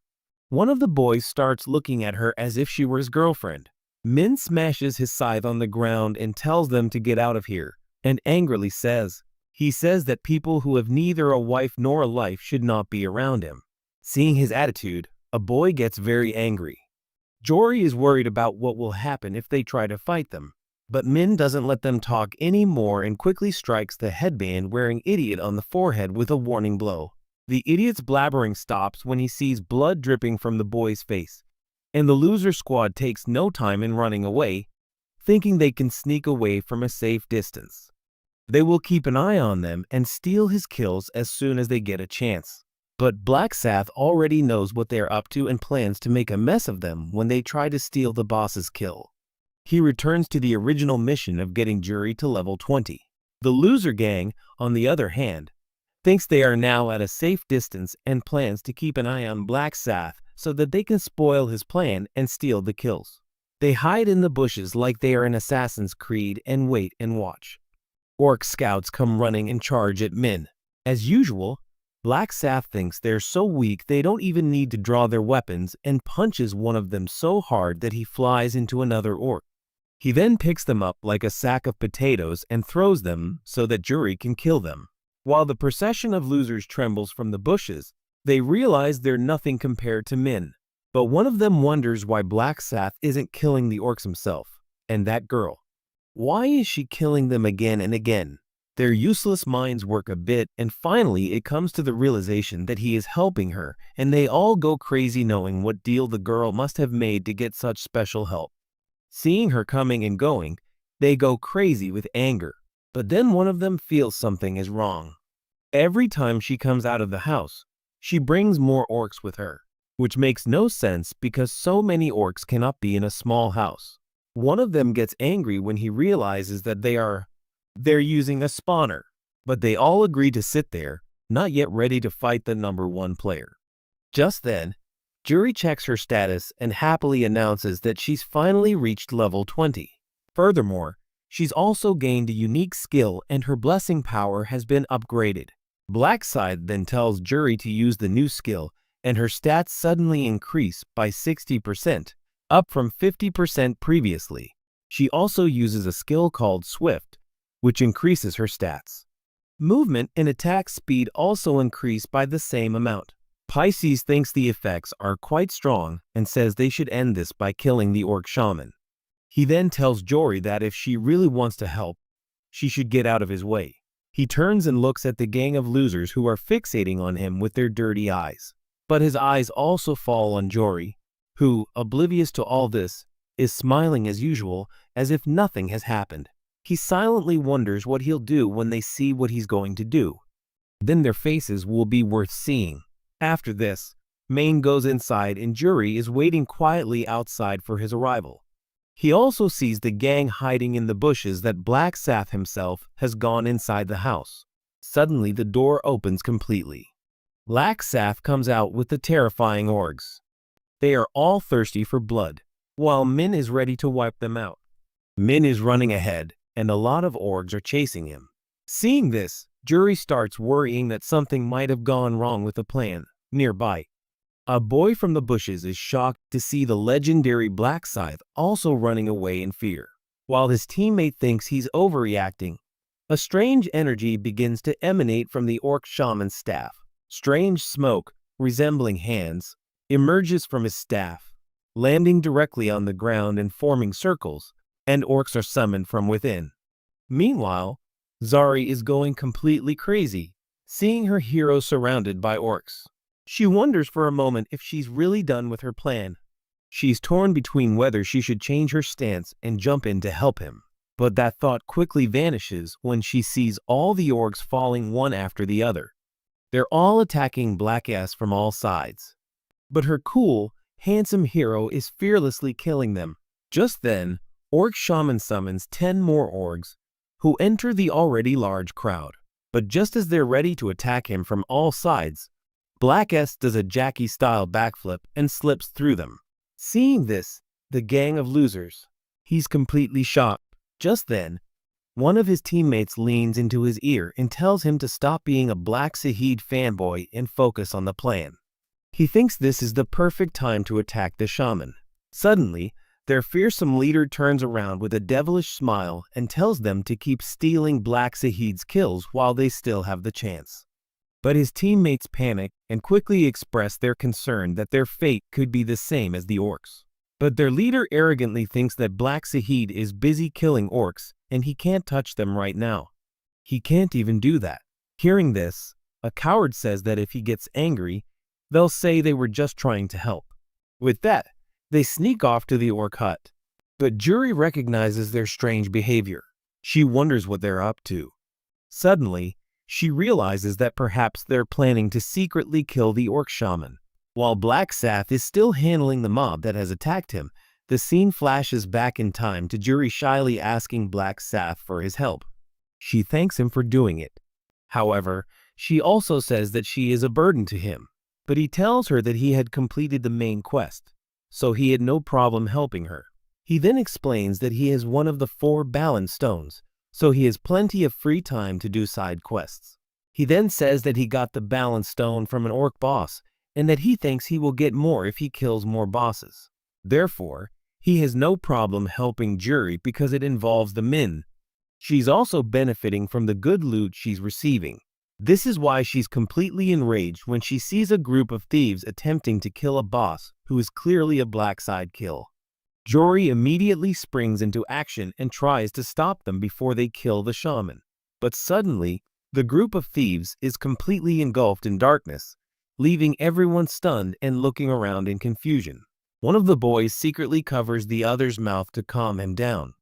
One of the boys starts looking at her as if she were his girlfriend. Min smashes his scythe on the ground and tells them to get out of here, and angrily says that people who have neither a wife nor a life should not be around him. Seeing his attitude, a boy gets very angry. Juri is worried about what will happen if they try to fight them. But Min doesn't let them talk anymore and quickly strikes the headband-wearing idiot on the forehead with a warning blow. The idiot's blabbering stops when he sees blood dripping from the boy's face, and the loser squad takes no time in running away, thinking they can sneak away from a safe distance. They will keep an eye on them and steal his kills as soon as they get a chance. But Black Sath already knows what they are up to and plans to make a mess of them when they try to steal the boss's kill. He returns to the original mission of getting Jury to level 20. The loser gang, on the other hand, thinks they are now at a safe distance and plans to keep an eye on Black Sath so that they can spoil his plan and steal the kills. They hide in the bushes like they are in Assassin's Creed and wait and watch. Orc scouts come running and charge at Min. As usual, Black Sath thinks they're so weak they don't even need to draw their weapons and punches one of them so hard that he flies into another orc. He then picks them up like a sack of potatoes and throws them so that Jury can kill them. While the procession of losers trembles from the bushes, they realize they're nothing compared to Min. But one of them wonders why Black Sath isn't killing the orcs himself. And that girl. Why is she killing them again and again? Their useless minds work a bit, and finally it comes to the realization that he is helping her, and they all go crazy knowing what deal the girl must have made to get such special help. Seeing her coming and going, they go crazy with anger. But then one of them feels something is wrong. Every time she comes out of the house, she brings more orcs with her, which makes no sense because so many orcs cannot be in a small house. One of them gets angry when he realizes that they're using a spawner, but they all agree to sit there, not yet ready to fight the number 1 player. Just then, Jury checks her status and happily announces that she's finally reached level 20. Furthermore, she's also gained a unique skill and her blessing power has been upgraded. Blackside then tells Jury to use the new skill, and her stats suddenly increase by 60%, up from 50% previously. She also uses a skill called Swift, which increases her stats. Movement and attack speed also increase by the same amount. Pisces thinks the effects are quite strong and says they should end this by killing the orc shaman. He then tells Jory that if she really wants to help, she should get out of his way. He turns and looks at the gang of losers who are fixating on him with their dirty eyes. But his eyes also fall on Jory, who, oblivious to all this, is smiling as usual as if nothing has happened. He silently wonders what he'll do when they see what he's going to do. Then their faces will be worth seeing. After this, Main goes inside and Jury is waiting quietly outside for his arrival. He also sees the gang hiding in the bushes that Black Sath himself has gone inside the house. Suddenly the door opens completely. Black Sath comes out with the terrifying orcs. They are all thirsty for blood, while Min is ready to wipe them out. Min is running ahead, and a lot of orcs are chasing him. Seeing this, Jury starts worrying that something might have gone wrong with the plan. Nearby, a boy from the bushes is shocked to see the legendary Black Scythe also running away in fear. While his teammate thinks he's overreacting, a strange energy begins to emanate from the orc shaman's staff. Strange smoke, resembling hands, emerges from his staff, landing directly on the ground and forming circles, and orcs are summoned from within. Meanwhile, Zari is going completely crazy, seeing her hero surrounded by orcs. She wonders for a moment if she's really done with her plan. She's torn between whether she should change her stance and jump in to help him. But that thought quickly vanishes when she sees all the orcs falling one after the other. They're all attacking Black S from all sides. But her cool, handsome hero is fearlessly killing them. Just then, Orc Shaman summons 10 more orcs, who enter the already large crowd. But just as they're ready to attack him from all sides, Black S does a Jackie-style backflip and slips through them. Seeing this, the gang of losers, he's completely shocked. Just then, one of his teammates leans into his ear and tells him to stop being a Black Sahid fanboy and focus on the plan. He thinks this is the perfect time to attack the shaman. Suddenly, their fearsome leader turns around with a devilish smile and tells them to keep stealing Black Sahid's kills while they still have the chance. But his teammates panic and quickly express their concern that their fate could be the same as the orcs. But their leader arrogantly thinks that Black Sahid is busy killing orcs and he can't touch them right now. He can't even do that. Hearing this, a coward says that if he gets angry, they'll say they were just trying to help. With that, they sneak off to the orc hut. But Juri recognizes their strange behavior. She wonders what they're up to. Suddenly, she realizes that perhaps they're planning to secretly kill the orc shaman. While Black Sath is still handling the mob that has attacked him, the scene flashes back in time to Juri shyly asking Black Sath for his help. She thanks him for doing it. However, she also says that she is a burden to him, but he tells her that he had completed the main quest, so he had no problem helping her. He then explains that he has one of the 4 balance stones, so he has plenty of free time to do side quests. He then says that he got the balance stone from an orc boss, and that he thinks he will get more if he kills more bosses. Therefore, he has no problem helping Juri because it involves the Min. She's also benefiting from the good loot she's receiving. This is why she's completely enraged when she sees a group of thieves attempting to kill a boss who is clearly a black side kill. Juri immediately springs into action and tries to stop them before they kill the shaman. But suddenly, the group of thieves is completely engulfed in darkness, leaving everyone stunned and looking around in confusion. One of the boys secretly covers the other's mouth to calm him down,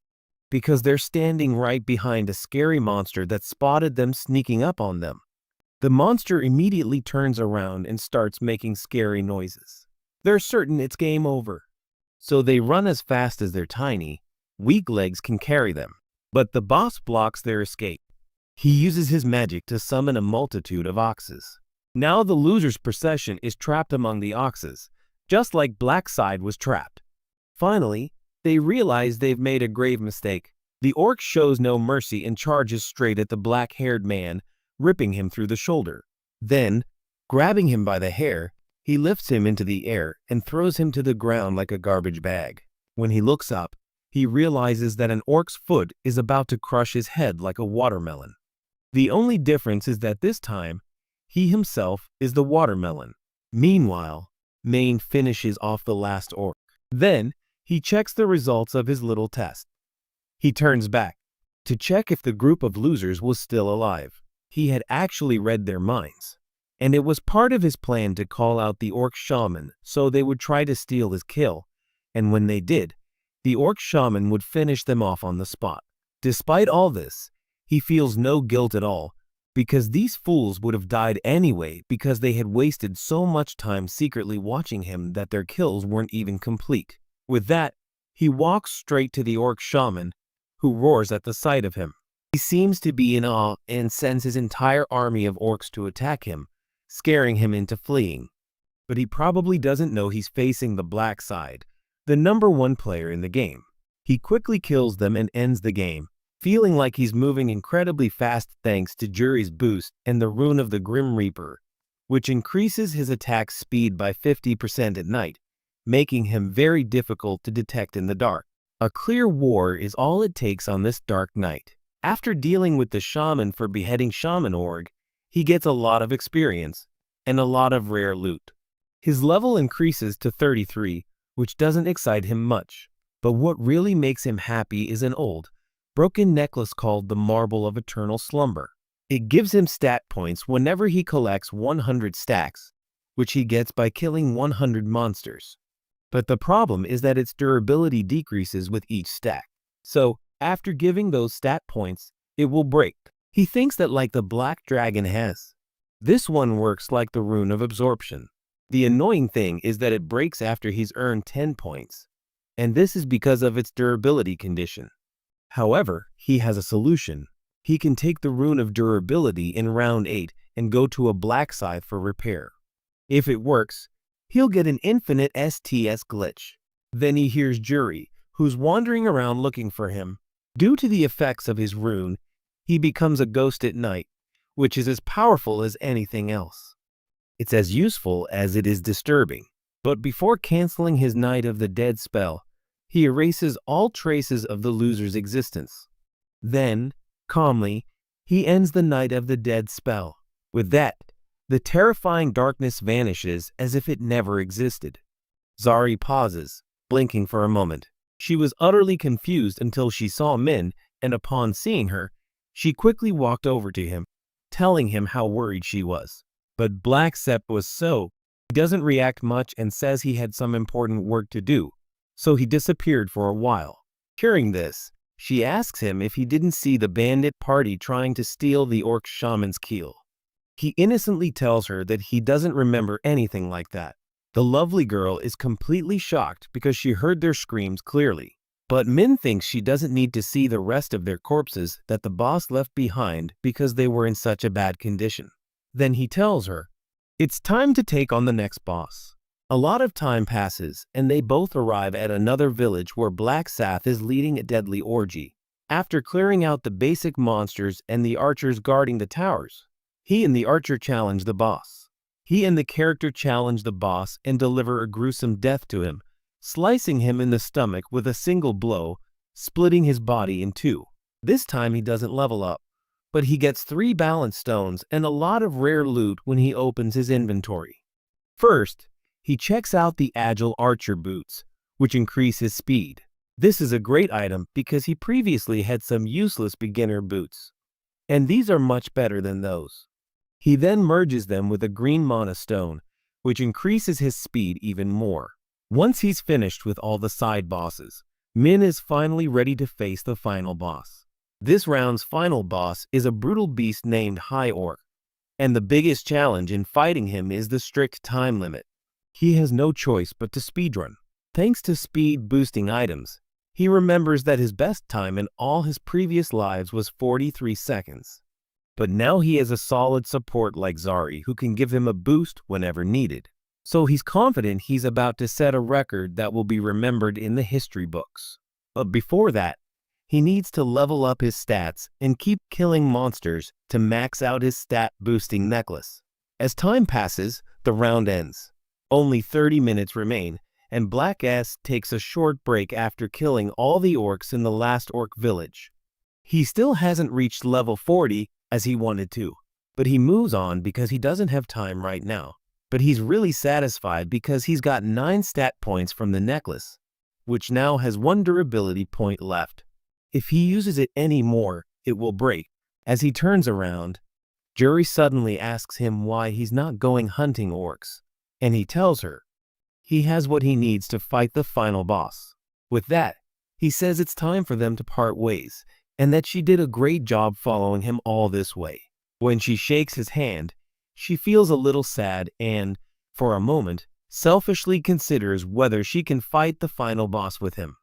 because they're standing right behind a scary monster that spotted them sneaking up on them. The monster immediately turns around and starts making scary noises. They're certain it's game over, so they run as fast as their tiny, weak legs can carry them. But the boss blocks their escape. He uses his magic to summon a multitude of oxes. Now the loser's procession is trapped among the oxes, just like Blackside was trapped. Finally, they realize they've made a grave mistake. The orc shows no mercy and charges straight at the black-haired man, ripping him through the shoulder. Then, grabbing him by the hair, he lifts him into the air and throws him to the ground like a garbage bag. When he looks up, he realizes that an orc's foot is about to crush his head like a watermelon. The only difference is that this time, he himself is the watermelon. Meanwhile, Maine finishes off the last orc. Then, he checks the results of his little test. He turns back to check if the group of losers was still alive. He had actually read their minds, and it was part of his plan to call out the orc shaman so they would try to steal his kill, and when they did, the orc shaman would finish them off on the spot. Despite all this, he feels no guilt at all, because these fools would have died anyway because they had wasted so much time secretly watching him that their kills weren't even complete. With that, he walks straight to the orc shaman, who roars at the sight of him. He seems to be in awe and sends his entire army of orcs to attack him, scaring him into fleeing. But he probably doesn't know he's facing the black side, the #1 player in the game. He quickly kills them and ends the game, feeling like he's moving incredibly fast thanks to Juri's boost and the rune of the Grim Reaper, which increases his attack speed by 50% at night, making him very difficult to detect in the dark. A clear war is all it takes on this dark night. After dealing with the shaman for beheading Shaman Org, he gets a lot of experience and a lot of rare loot. His level increases to 33, which doesn't excite him much, but what really makes him happy is an old, broken necklace called the Marble of Eternal Slumber. It gives him stat points whenever he collects 100 stacks, which he gets by killing 100 monsters. But the problem is that its durability decreases with each stack. So, after giving those stat points, it will break. He thinks that like the Black Dragon has. This one works like the Rune of Absorption. The annoying thing is that it breaks after he's earned 10 points, and this is because of its durability condition. However, he has a solution. He can take the Rune of Durability in round 8 and go to a black side for repair. If it works, he'll get an infinite STS glitch. Then he hears Juri, who's wandering around looking for him. Due to the effects of his rune, he becomes a ghost at night, which is as powerful as anything else. It's as useful as it is disturbing. But before canceling his Night of the Dead spell, he erases all traces of the loser's existence. Then, calmly, he ends the Night of the Dead spell. With that, the terrifying darkness vanishes as if it never existed. Zari pauses, blinking for a moment. She was utterly confused until she saw Min, and upon seeing her, she quickly walked over to him, telling him how worried she was. But Black was he doesn't react much and says he had some important work to do, so he disappeared for a while. Hearing this, she asks him if he didn't see the bandit party trying to steal the orc shaman's keel. He innocently tells her that he doesn't remember anything like that. The lovely girl is completely shocked because she heard their screams clearly. But Min thinks she doesn't need to see the rest of their corpses that the boss left behind because they were in such a bad condition. Then he tells her, it's time to take on the next boss. A lot of time passes and they both arrive at another village where Black is leading a deadly orgy. After clearing out the basic monsters and the archers guarding the towers, he and the archer challenge the boss. He and the character challenge the boss and deliver a gruesome death to him, slicing him in the stomach with a single blow, splitting his body in two. This time he doesn't level up, but he gets 3 balance stones and a lot of rare loot when he opens his inventory. First, he checks out the agile archer boots, which increase his speed. This is a great item because he previously had some useless beginner boots, and these are much better than those. He then merges them with a green mana stone, which increases his speed even more. Once he's finished with all the side bosses, Min is finally ready to face the final boss. This round's final boss is a brutal beast named High Orc, and the biggest challenge in fighting him is the strict time limit. He has no choice but to speedrun. Thanks to speed boosting items, he remembers that his best time in all his previous lives was 43 seconds. But now he has a solid support like Zari who can give him a boost whenever needed. So he's confident he's about to set a record that will be remembered in the history books. But before that, he needs to level up his stats and keep killing monsters to max out his stat boosting necklace. As time passes, the round ends. Only 30 minutes remain, and Black takes a short break after killing all the orcs in the last orc village. He still hasn't reached level 40 as he wanted to, but he moves on because he doesn't have time right now. But he's really satisfied because he's got 9 stat points from the necklace, which now has 1 durability point left. If he uses it anymore, it will break. As he turns around, Jury suddenly asks him why he's not going hunting orcs, and he tells her he has what he needs to fight the final boss. With that, he says it's time for them to part ways, and that she did a great job following him all this way. When she shakes his hand, she feels a little sad and, for a moment, selfishly considers whether she can fight the final boss with him.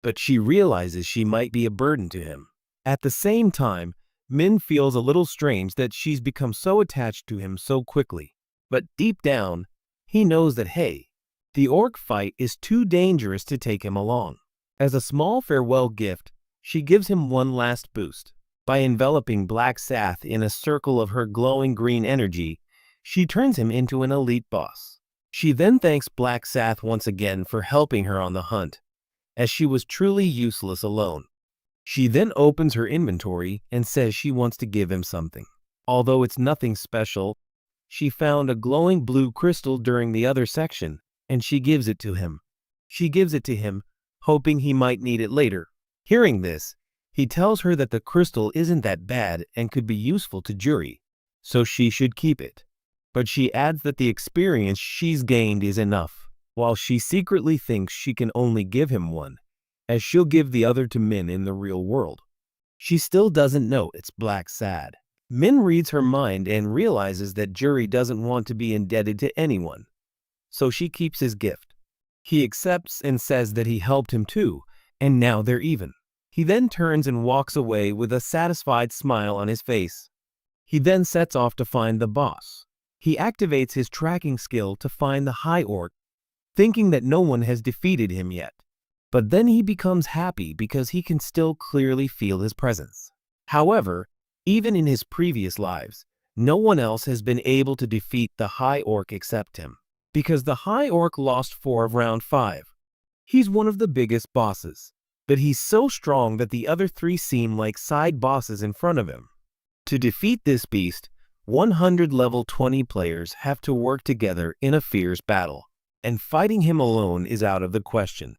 But she realizes she might be a burden to him. At the same time, Min feels a little strange that she's become so attached to him so quickly. But deep down, he knows that hey, the orc fight is too dangerous to take him along. As a small farewell gift, she gives him one last boost. By enveloping Black in a circle of her glowing green energy, she turns him into an elite boss. She then thanks Black once again for helping her on the hunt, as she was truly useless alone. She then opens her inventory and says she wants to give him something. Although it's nothing special, she found a glowing blue crystal during the other section, and she gives it to him. She gives it to him, hoping he might need it later. Hearing this, he tells her that the crystal isn't that bad and could be useful to Jury, so she should keep it. But she adds that the experience she's gained is enough, while she secretly thinks she can only give him one, as she'll give the other to Min in the real world. She still doesn't know it's Black. Min reads her mind and realizes that Jury doesn't want to be indebted to anyone, so she keeps his gift. He accepts and says that he helped him too, and now they're even. He then turns and walks away with a satisfied smile on his face. He then sets off to find the boss. He activates his tracking skill to find the High Orc, thinking that no one has defeated him yet. But then he becomes happy because he can still clearly feel his presence. However, even in his previous lives, no one else has been able to defeat the High Orc except him, because the High Orc lost 4 of round 5. He's one of the biggest bosses, but he's so strong that the other 3 seem like side bosses in front of him. To defeat this beast, 100 level 20 players have to work together in a fierce battle, and fighting him alone is out of the question.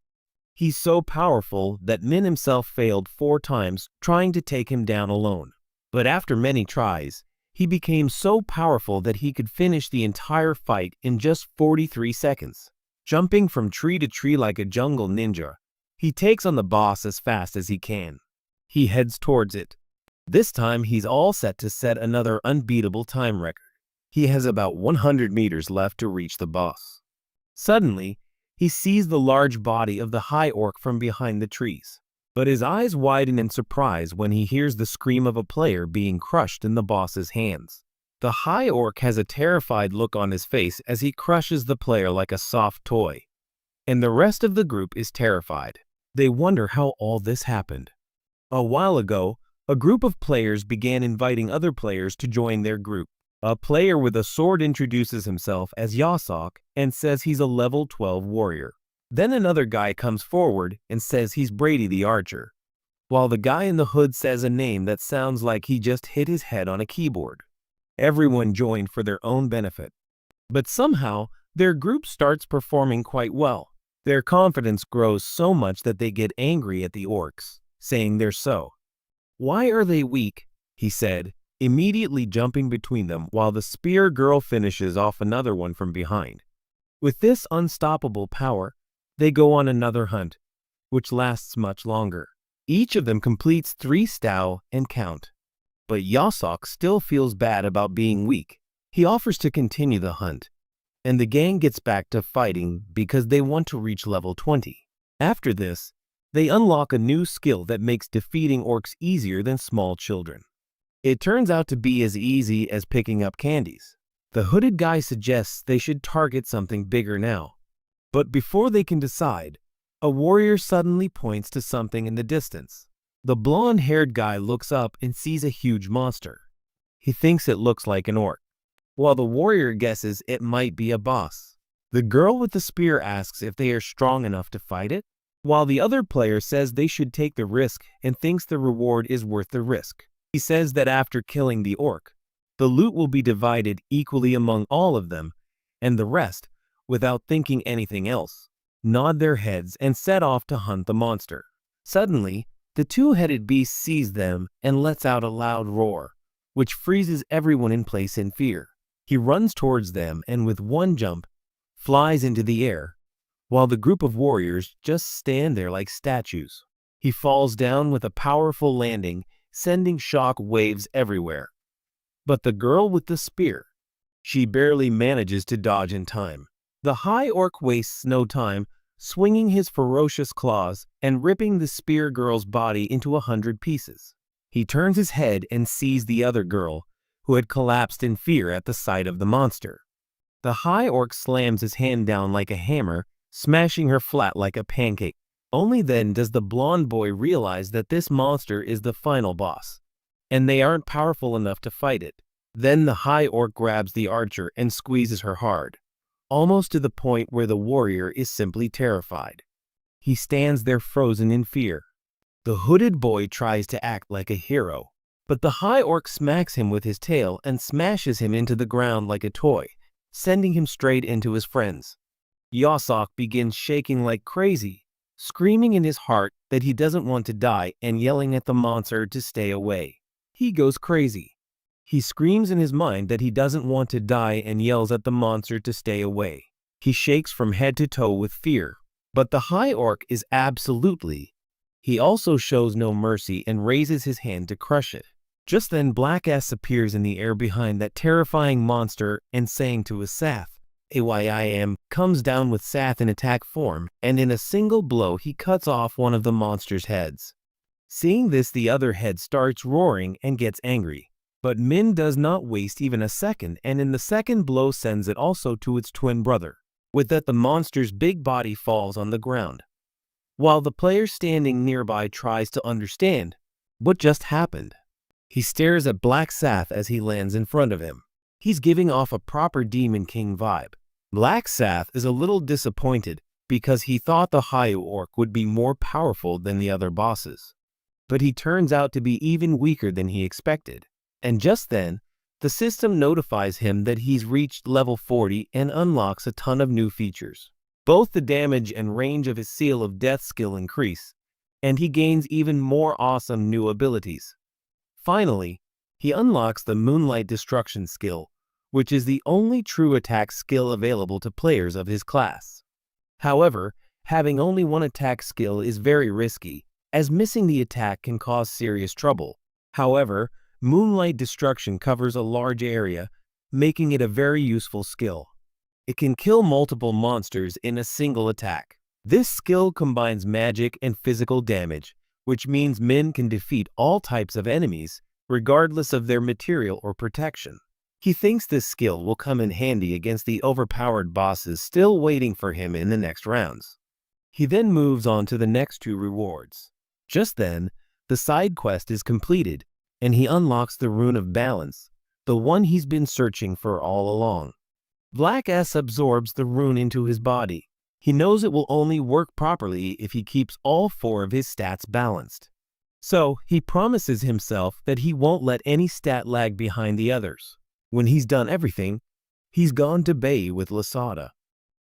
He's so powerful that Min himself failed 4 times trying to take him down alone. But after many tries, he became so powerful that he could finish the entire fight in just 43 seconds. Jumping from tree to tree like a jungle ninja, he takes on the boss as fast as he can. He heads towards it. This time he's all set to set another unbeatable time record. He has about 100 meters left to reach the boss. Suddenly, he sees the large body of the high orc from behind the trees. But his eyes widen in surprise when he hears the scream of a player being crushed in the boss's hands. The high orc has a terrified look on his face as he crushes the player like a soft toy. And the rest of the group is terrified. They wonder how all this happened. A while ago, a group of players began inviting other players to join their group. A player with a sword introduces himself as Yahello and says he's a level 12 warrior. Then another guy comes forward and says he's Brady the Archer, while the guy in the hood says a name that sounds like he just hit his head on a keyboard. Everyone joined for their own benefit. But somehow, their group starts performing quite well. Their confidence grows so much that they get angry at the orcs, saying they're so. "Why are they weak?" he said, immediately jumping between them while the spear girl finishes off another one from behind. With this unstoppable power, they go on another hunt, which lasts much longer. Each of them completes 3 stow and count. But Yahello still feels bad about being weak. He offers to continue the hunt, and the gang gets back to fighting because they want to reach level 20. After this, they unlock a new skill that makes defeating orcs easier than small children. It turns out to be as easy as picking up candies. The hooded guy suggests they should target something bigger now. But before they can decide, a warrior suddenly points to something in the distance. The blonde-haired guy looks up and sees a huge monster. He thinks it looks like an orc, while the warrior guesses it might be a boss. The girl with the spear asks if they are strong enough to fight it, while the other player says they should take the risk and thinks the reward is worth the risk. He says that after killing the orc, the loot will be divided equally among all of them, and the rest, without thinking anything else, nod their heads and set off to hunt the monster. Suddenly, the two-headed beast sees them and lets out a loud roar, which freezes everyone in place in fear. He runs towards them and with one jump, flies into the air, while the group of warriors just stand there like statues. He falls down with a powerful landing, sending shock waves everywhere. But the girl with the spear, she barely manages to dodge in time. The high orc wastes no time, swinging his ferocious claws and ripping the spear girl's body into 100 pieces. He turns his head and sees the other girl, who had collapsed in fear at the sight of the monster. The high orc slams his hand down like a hammer, smashing her flat like a pancake. Only then does the blonde boy realize that this monster is the final boss, and they aren't powerful enough to fight it. Then the high orc grabs the archer and squeezes her hard, almost to the point where the warrior is simply terrified. He stands there frozen in fear. The hooded boy tries to act like a hero, but the high orc smacks him with his tail and smashes him into the ground like a toy, sending him straight into his friends. Yahello begins shaking like crazy, screaming in his heart that he doesn't want to die and yelling at the monster to stay away. He goes crazy. He screams in his mind that he doesn't want to die and yells at the monster to stay away. He shakes from head to toe with fear. But the high orc is absolutely. He also shows no mercy and raises his hand to crush it. Just then Black S appears in the air behind that terrifying monster and saying to his Sath, AYIM, comes down with Sath in attack form, and in a single blow he cuts off one of the monster's heads. Seeing this, the other head starts roaring and gets angry. But Min does not waste even a second, and in the second blow sends it also to its twin brother. With that, the monster's big body falls on the ground, while the player standing nearby tries to understand what just happened. He stares at Black Sath as he lands in front of him. He's giving off a proper Demon King vibe. Black Sath is a little disappointed because he thought the high orc would be more powerful than the other bosses. But he turns out to be even weaker than he expected. And just then, the system notifies him that he's reached level 40 and unlocks a ton of new features. Both the damage and range of his Seal of Death skill increase, and he gains even more awesome new abilities. Finally, he unlocks the Moonlight Destruction skill, which is the only true attack skill available to players of his class. However, having only one attack skill is very risky, as missing the attack can cause serious trouble. However, Moonlight Destruction covers a large area, making it a very useful skill. It can kill multiple monsters in a single attack. This skill combines magic and physical damage, which means Min can defeat all types of enemies, regardless of their material or protection. He thinks this skill will come in handy against the overpowered bosses still waiting for him in the next rounds. He then moves on to the next two rewards. Just then, the side quest is completed, and he unlocks the Rune of Balance, the one he's been searching for all along. Black S absorbs the rune into his body. He knows it will only work properly if he keeps all 4 of his stats balanced. So, he promises himself that he won't let any stat lag behind the others. When he's done everything, he's gone to Bay with Lasada.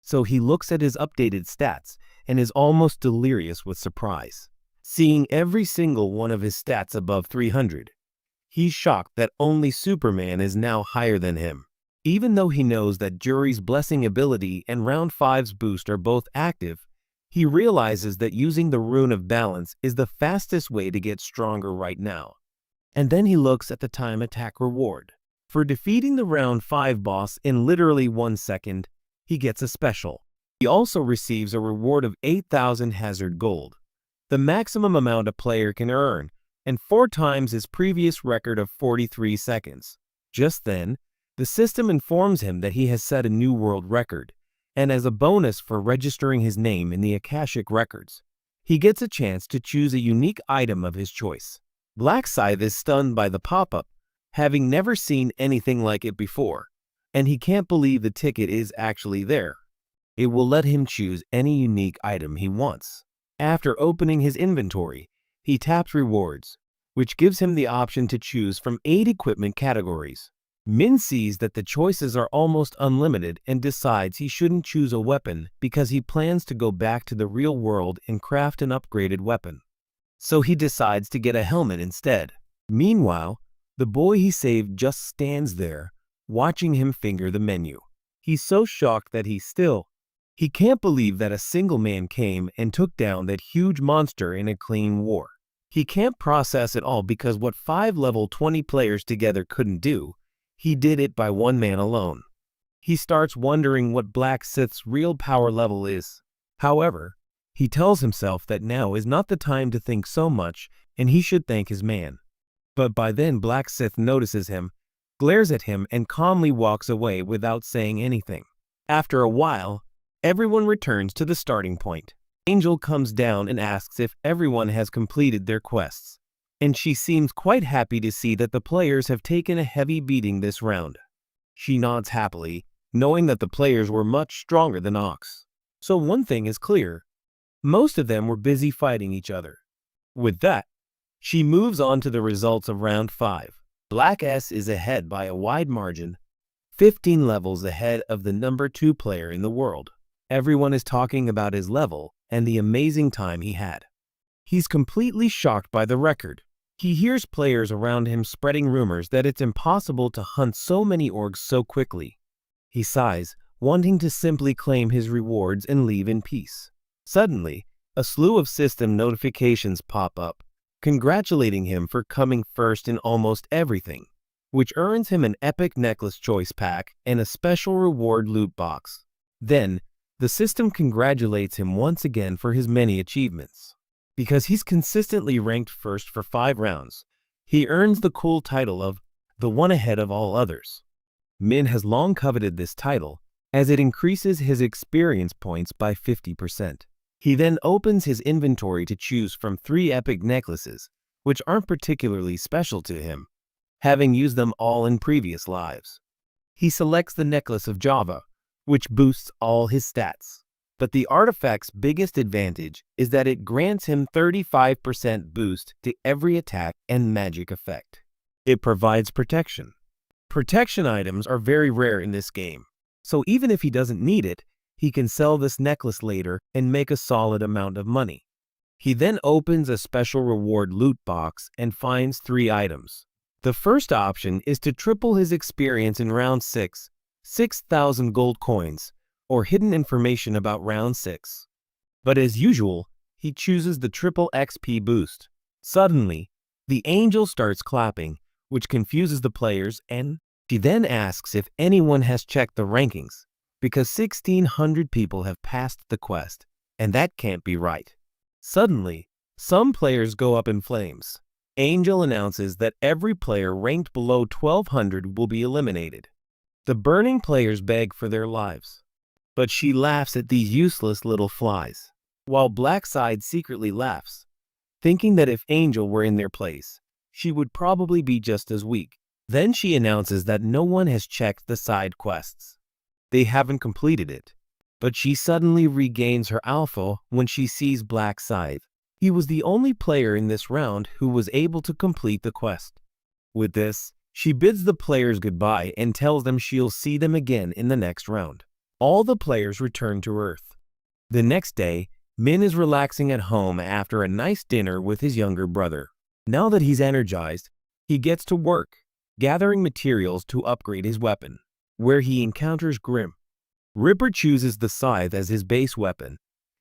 So he looks at his updated stats and is almost delirious with surprise, seeing every single one of his stats above 300. He's shocked that only Superman is now higher than him. Even though he knows that Jury's Blessing ability and Round 5's boost are both active, he realizes that using the Rune of Balance is the fastest way to get stronger right now. And then he looks at the time attack reward. For defeating the Round 5 boss in literally 1 second, he gets a special. He also receives a reward of 8,000 hazard gold, the maximum amount a player can earn, and 4 times his previous record of 43 seconds. Just then, the system informs him that he has set a new world record, and as a bonus for registering his name in the Akashic records, he gets a chance to choose a unique item of his choice. Black Scythe is stunned by the pop-up, having never seen anything like it before, and he can't believe the ticket is actually there. It will let him choose any unique item he wants. After opening his inventory, he taps rewards, which gives him the option to choose from 8 equipment categories. Min sees that the choices are almost unlimited and decides he shouldn't choose a weapon because he plans to go back to the real world and craft an upgraded weapon. So he decides to get a helmet instead. Meanwhile, the boy he saved just stands there, watching him finger the menu. He's so shocked that he can't believe that a single man came and took down that huge monster in a clean war. He can't process it all because what 5 level 20 players together couldn't do, he did it by 1 man alone. He starts wondering what Black Sith's real power level is. However, he tells himself that now is not the time to think so much and he should thank his man. But by then Black Sith notices him, glares at him, and calmly walks away without saying anything. After a while, everyone returns to the starting point. Angel comes down and asks if everyone has completed their quests, and she seems quite happy to see that the players have taken a heavy beating this round. She nods happily, knowing that the players were much stronger than Ox. So one thing is clear, most of them were busy fighting each other. With that, she moves on to the results of round 5. Black S is ahead by a wide margin, 15 levels ahead of the number 2 player in the world. Everyone is talking about his level and the amazing time he had. He's completely shocked by the record. He hears players around him spreading rumors that it's impossible to hunt so many orgs so quickly. He sighs, wanting to simply claim his rewards and leave in peace. Suddenly, a slew of system notifications pop up, congratulating him for coming first in almost everything, which earns him an epic necklace choice pack and a special reward loot box. Then, the system congratulates him once again for his many achievements. Because he's consistently ranked first for 5 rounds, he earns the cool title of the one ahead of all others. Min has long coveted this title, as it increases his experience points by 50%. He then opens his inventory to choose from 3 epic necklaces, which aren't particularly special to him, having used them all in previous lives. He selects the Necklace of Java, which boosts all his stats. But the artifact's biggest advantage is that it grants him 35% boost to every attack and magic effect. It provides protection. Protection items are very rare in this game, so even if he doesn't need it, he can sell this necklace later and make a solid amount of money. He then opens a special reward loot box and finds 3 items. The first option is to triple his experience in round 6, 6,000 gold coins, or hidden information about round 6. But as usual, he chooses the triple XP boost. Suddenly, the angel starts clapping, which confuses the players, and she then asks if anyone has checked the rankings, because 1,600 people have passed the quest, and that can't be right. Suddenly, some players go up in flames. Angel announces that every player ranked below 1,200 will be eliminated. The burning players beg for their lives, but she laughs at these useless little flies, while Blackside secretly laughs, thinking that if Angel were in their place, she would probably be just as weak. Then she announces that no one has checked the side quests. They haven't completed it. But she suddenly regains her alpha when she sees Blackside. He was the only player in this round who was able to complete the quest. With this, she bids the players goodbye and tells them she'll see them again in the next round. All the players return to Earth. The next day, Min is relaxing at home after a nice dinner with his younger brother. Now that he's energized, he gets to work, gathering materials to upgrade his weapon, where he encounters Grim. Ripper chooses the scythe as his base weapon,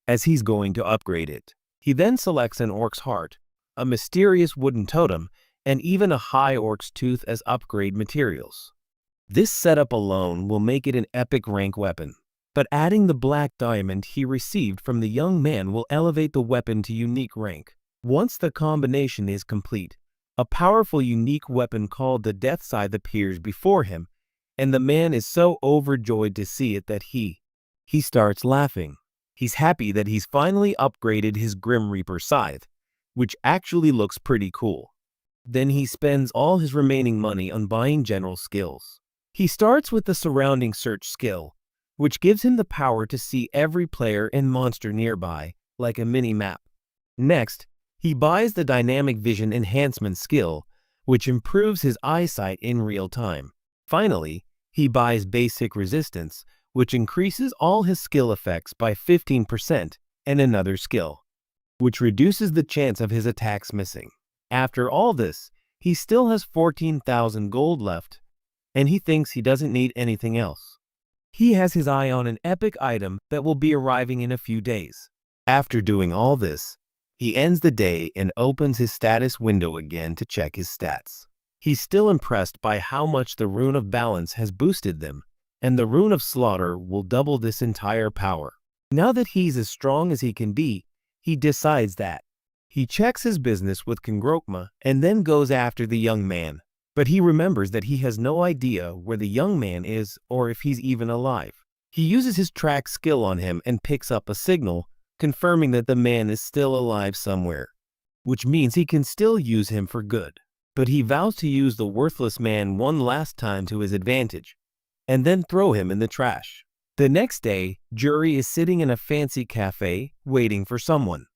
as he's going to upgrade it. He then selects an orc's heart, a mysterious wooden totem, and even a high orc's tooth as upgrade materials. This setup alone will make it an epic rank weapon, but adding the black diamond he received from the young man will elevate the weapon to unique rank. Once the combination is complete, a powerful unique weapon called the Death Scythe appears before him, and the man is so overjoyed to see it that he starts laughing. He's happy that he's finally upgraded his Grim Reaper scythe, which actually looks pretty cool. Then he spends all his remaining money on buying general skills. He starts with the surrounding search skill, which gives him the power to see every player and monster nearby, like a mini-map. Next, he buys the dynamic vision enhancement skill, which improves his eyesight in real time. Finally, he buys basic resistance, which increases all his skill effects by 15%, and another skill, which reduces the chance of his attacks missing. After all this, he still has 14,000 gold left, and he thinks he doesn't need anything else. He has his eye on an epic item that will be arriving in a few days. After doing all this, he ends the day and opens his status window again to check his stats. He's still impressed by how much the Rune of Balance has boosted them, and the Rune of Slaughter will double this entire power. Now that he's as strong as he can be, he decides that. He checks his business with Kongrokma and then goes after the young man. But he remembers that he has no idea where the young man is or if he's even alive. He uses his track skill on him and picks up a signal, confirming that the man is still alive somewhere, which means he can still use him for good. But he vows to use the worthless man one last time to his advantage, and then throw him in the trash. The next day, Jury is sitting in a fancy cafe, waiting for someone,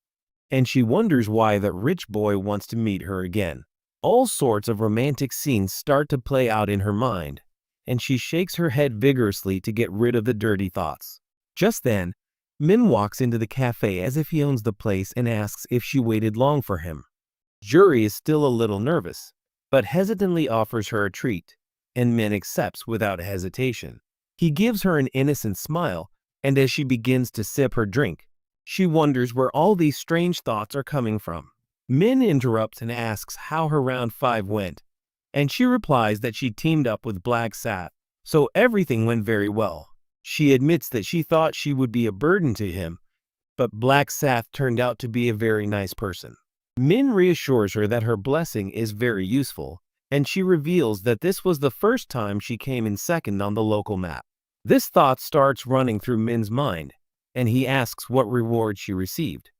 and she wonders why that rich boy wants to meet her again. All sorts of romantic scenes start to play out in her mind, and she shakes her head vigorously to get rid of the dirty thoughts. Just then, Min walks into the cafe as if he owns the place and asks if she waited long for him. Jury is still a little nervous, but hesitantly offers her a treat, and Min accepts without hesitation. He gives her an innocent smile, and as she begins to sip her drink, she wonders where all these strange thoughts are coming from. Min interrupts and asks how her round 5 went, and she replies that she teamed up with Black Sath, so everything went very well. She admits that she thought she would be a burden to him, but Black Sath turned out to be a very nice person. Min reassures her that her blessing is very useful, and she reveals that this was the first time she came in second on the local map. This thought starts running through Min's mind, and he asks what reward she received,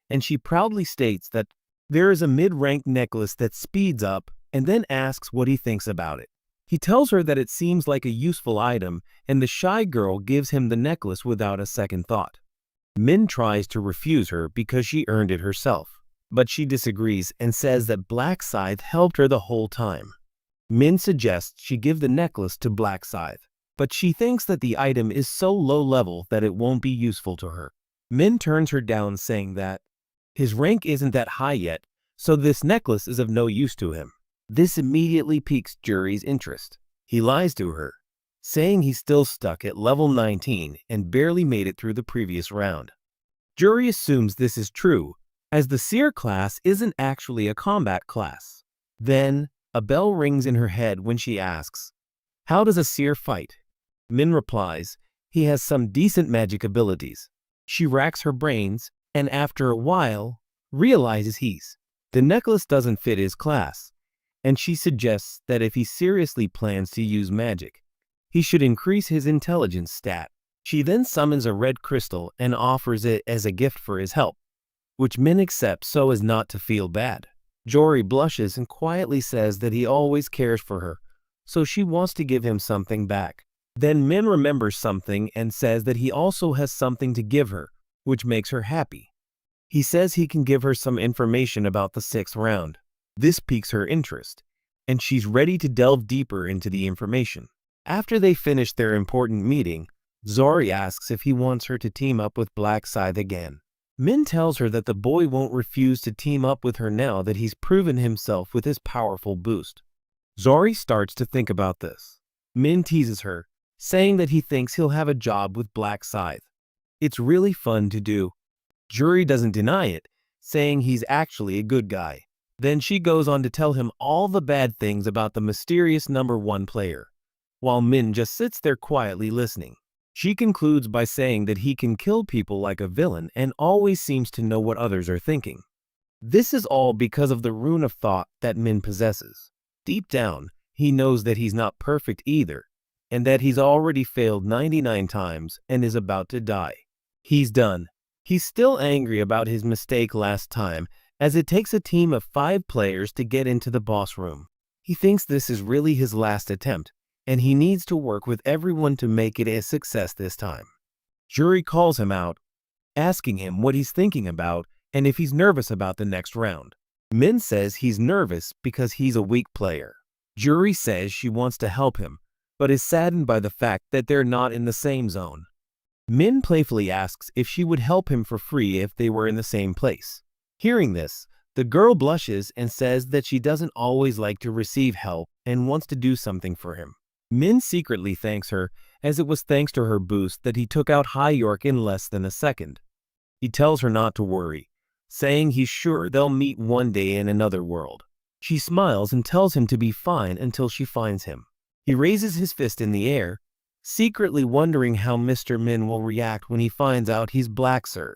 and she proudly states that there is a mid-ranked necklace that speeds up, and then asks what he thinks about it. He tells her that it seems like a useful item, and the shy girl gives him the necklace without a second thought. Min tries to refuse her because she earned it herself, but she disagrees and says that Black Scythe helped her the whole time. Min suggests she give the necklace to Black Scythe. but she thinks that the item is so low level that it won't be useful to her. Min turns her down, saying that his rank isn't that high yet, so this necklace is of no use to him. This immediately piques Juri's interest. He lies to her, saying he's still stuck at level 19 and barely made it through the previous round. Juri assumes this is true, as the seer class isn't actually a combat class. Then, a bell rings in her head when she asks, "How does a seer fight?" Min replies, "He has some decent magic abilities." She racks her brains, and after a while, realizes the necklace doesn't fit his class, and she suggests that if he seriously plans to use magic, he should increase his intelligence stat. She then summons a red crystal and offers it as a gift for his help, which Min accepts so as not to feel bad. Juri blushes and quietly says that he always cares for her, so she wants to give him something back. Then Min remembers something and says that he also has something to give her, which makes her happy. He says he can give her some information about the 6th round. This piques her interest, and she's ready to delve deeper into the information. After they finish their important meeting, Zori asks if he wants her to team up with Black Scythe again. Min tells her that the boy won't refuse to team up with her now that he's proven himself with his powerful boost. Zori starts to think about this. Min teases her, saying that he thinks he'll have a job with Black Scythe. It's really fun to do. Juri doesn't deny it, saying he's actually a good guy. Then she goes on to tell him all the bad things about the mysterious number 1 player, while Min just sits there quietly listening. She concludes by saying that he can kill people like a villain and always seems to know what others are thinking. This is all because of the rune of thought that Min possesses. Deep down, he knows that he's not perfect either, and that he's already failed 99 times and is about to die. He's done. He's still angry about his mistake last time, as it takes a team of 5 players to get into the boss room. He thinks this is really his last attempt, and he needs to work with everyone to make it a success this time. Juri calls him out, asking him what he's thinking about and if he's nervous about the next round. Min says he's nervous because he's a weak player. Juri says she wants to help him, but is saddened by the fact that they're not in the same zone. Min playfully asks if she would help him for free if they were in the same place. Hearing this, the girl blushes and says that she doesn't always like to receive help and wants to do something for him. Min secretly thanks her, as it was thanks to her boost that he took out High York in less than a second. He tells her not to worry, saying he's sure they'll meet one day in another world. She smiles and tells him to be fine until she finds him. He raises his fist in the air, secretly wondering how Mr. Min will react when he finds out he's Black Sir.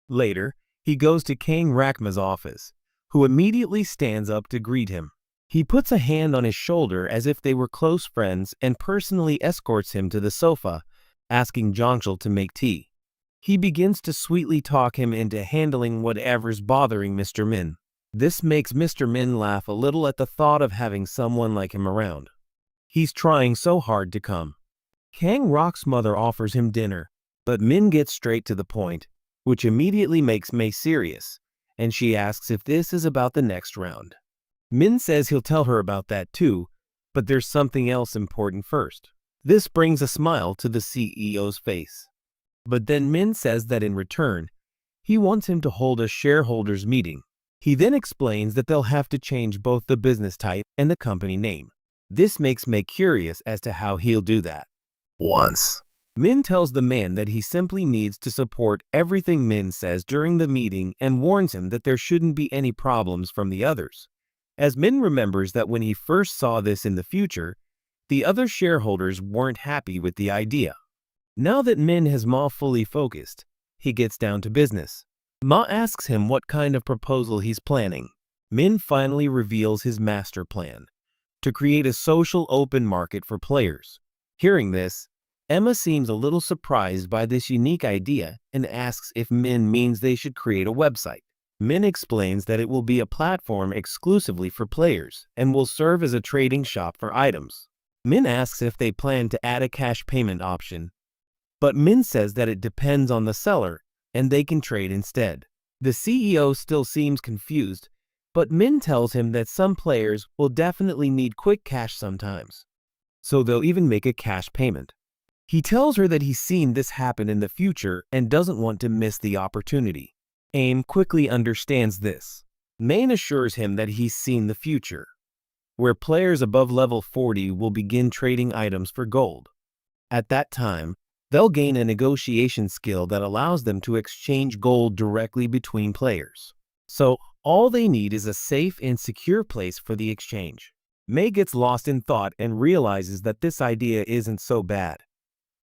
Later, he goes to Kang Rakma's office, who immediately stands up to greet him. He puts a hand on his shoulder as if they were close friends and personally escorts him to the sofa, asking Jongchul to make tea. He begins to sweetly talk him into handling whatever's bothering Mr. Min. This makes Mr. Min laugh a little at the thought of having someone like him around. He's trying so hard to come. Kang Rock's mother offers him dinner, but Min gets straight to the point, which immediately makes Mei serious, and she asks if this is about the next round. Min says he'll tell her about that too, but there's something else important first. This brings a smile to the CEO's face. But then Min says that in return, he wants him to hold a shareholders meeting. He then explains that they'll have to change both the business type and the company name. This makes Mei curious as to how he'll do that. Once, Min tells the man that he simply needs to support everything Min says during the meeting and warns him that there shouldn't be any problems from the others. As Min remembers that when he first saw this in the future, the other shareholders weren't happy with the idea. Now that Min has Ma fully focused, he gets down to business. Ma asks him what kind of proposal he's planning. Min finally reveals his master plan, to create a social open market for players. Hearing this, Emma seems a little surprised by this unique idea and asks if Min means they should create a website. Min explains that it will be a platform exclusively for players and will serve as a trading shop for items. Min asks if they plan to add a cash payment option, but Min says that it depends on the seller and they can trade instead. The CEO still seems confused, but Min tells him that some players will definitely need quick cash sometimes, so they'll even make a cash payment. He tells her that he's seen this happen in the future and doesn't want to miss the opportunity. Aim quickly understands this. Main assures him that he's seen the future, where players above level 40 will begin trading items for gold. At that time, they'll gain a negotiation skill that allows them to exchange gold directly between players. So, all they need is a safe and secure place for the exchange. May gets lost in thought and realizes that this idea isn't so bad.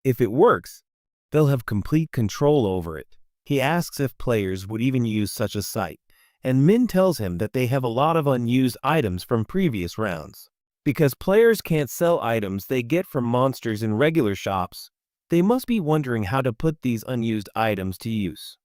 If it works, they'll have complete control over it. He asks if players would even use such a site, and Min tells him that they have a lot of unused items from previous rounds. Because players can't sell items they get from monsters in regular shops, they must be wondering how to put these unused items to use.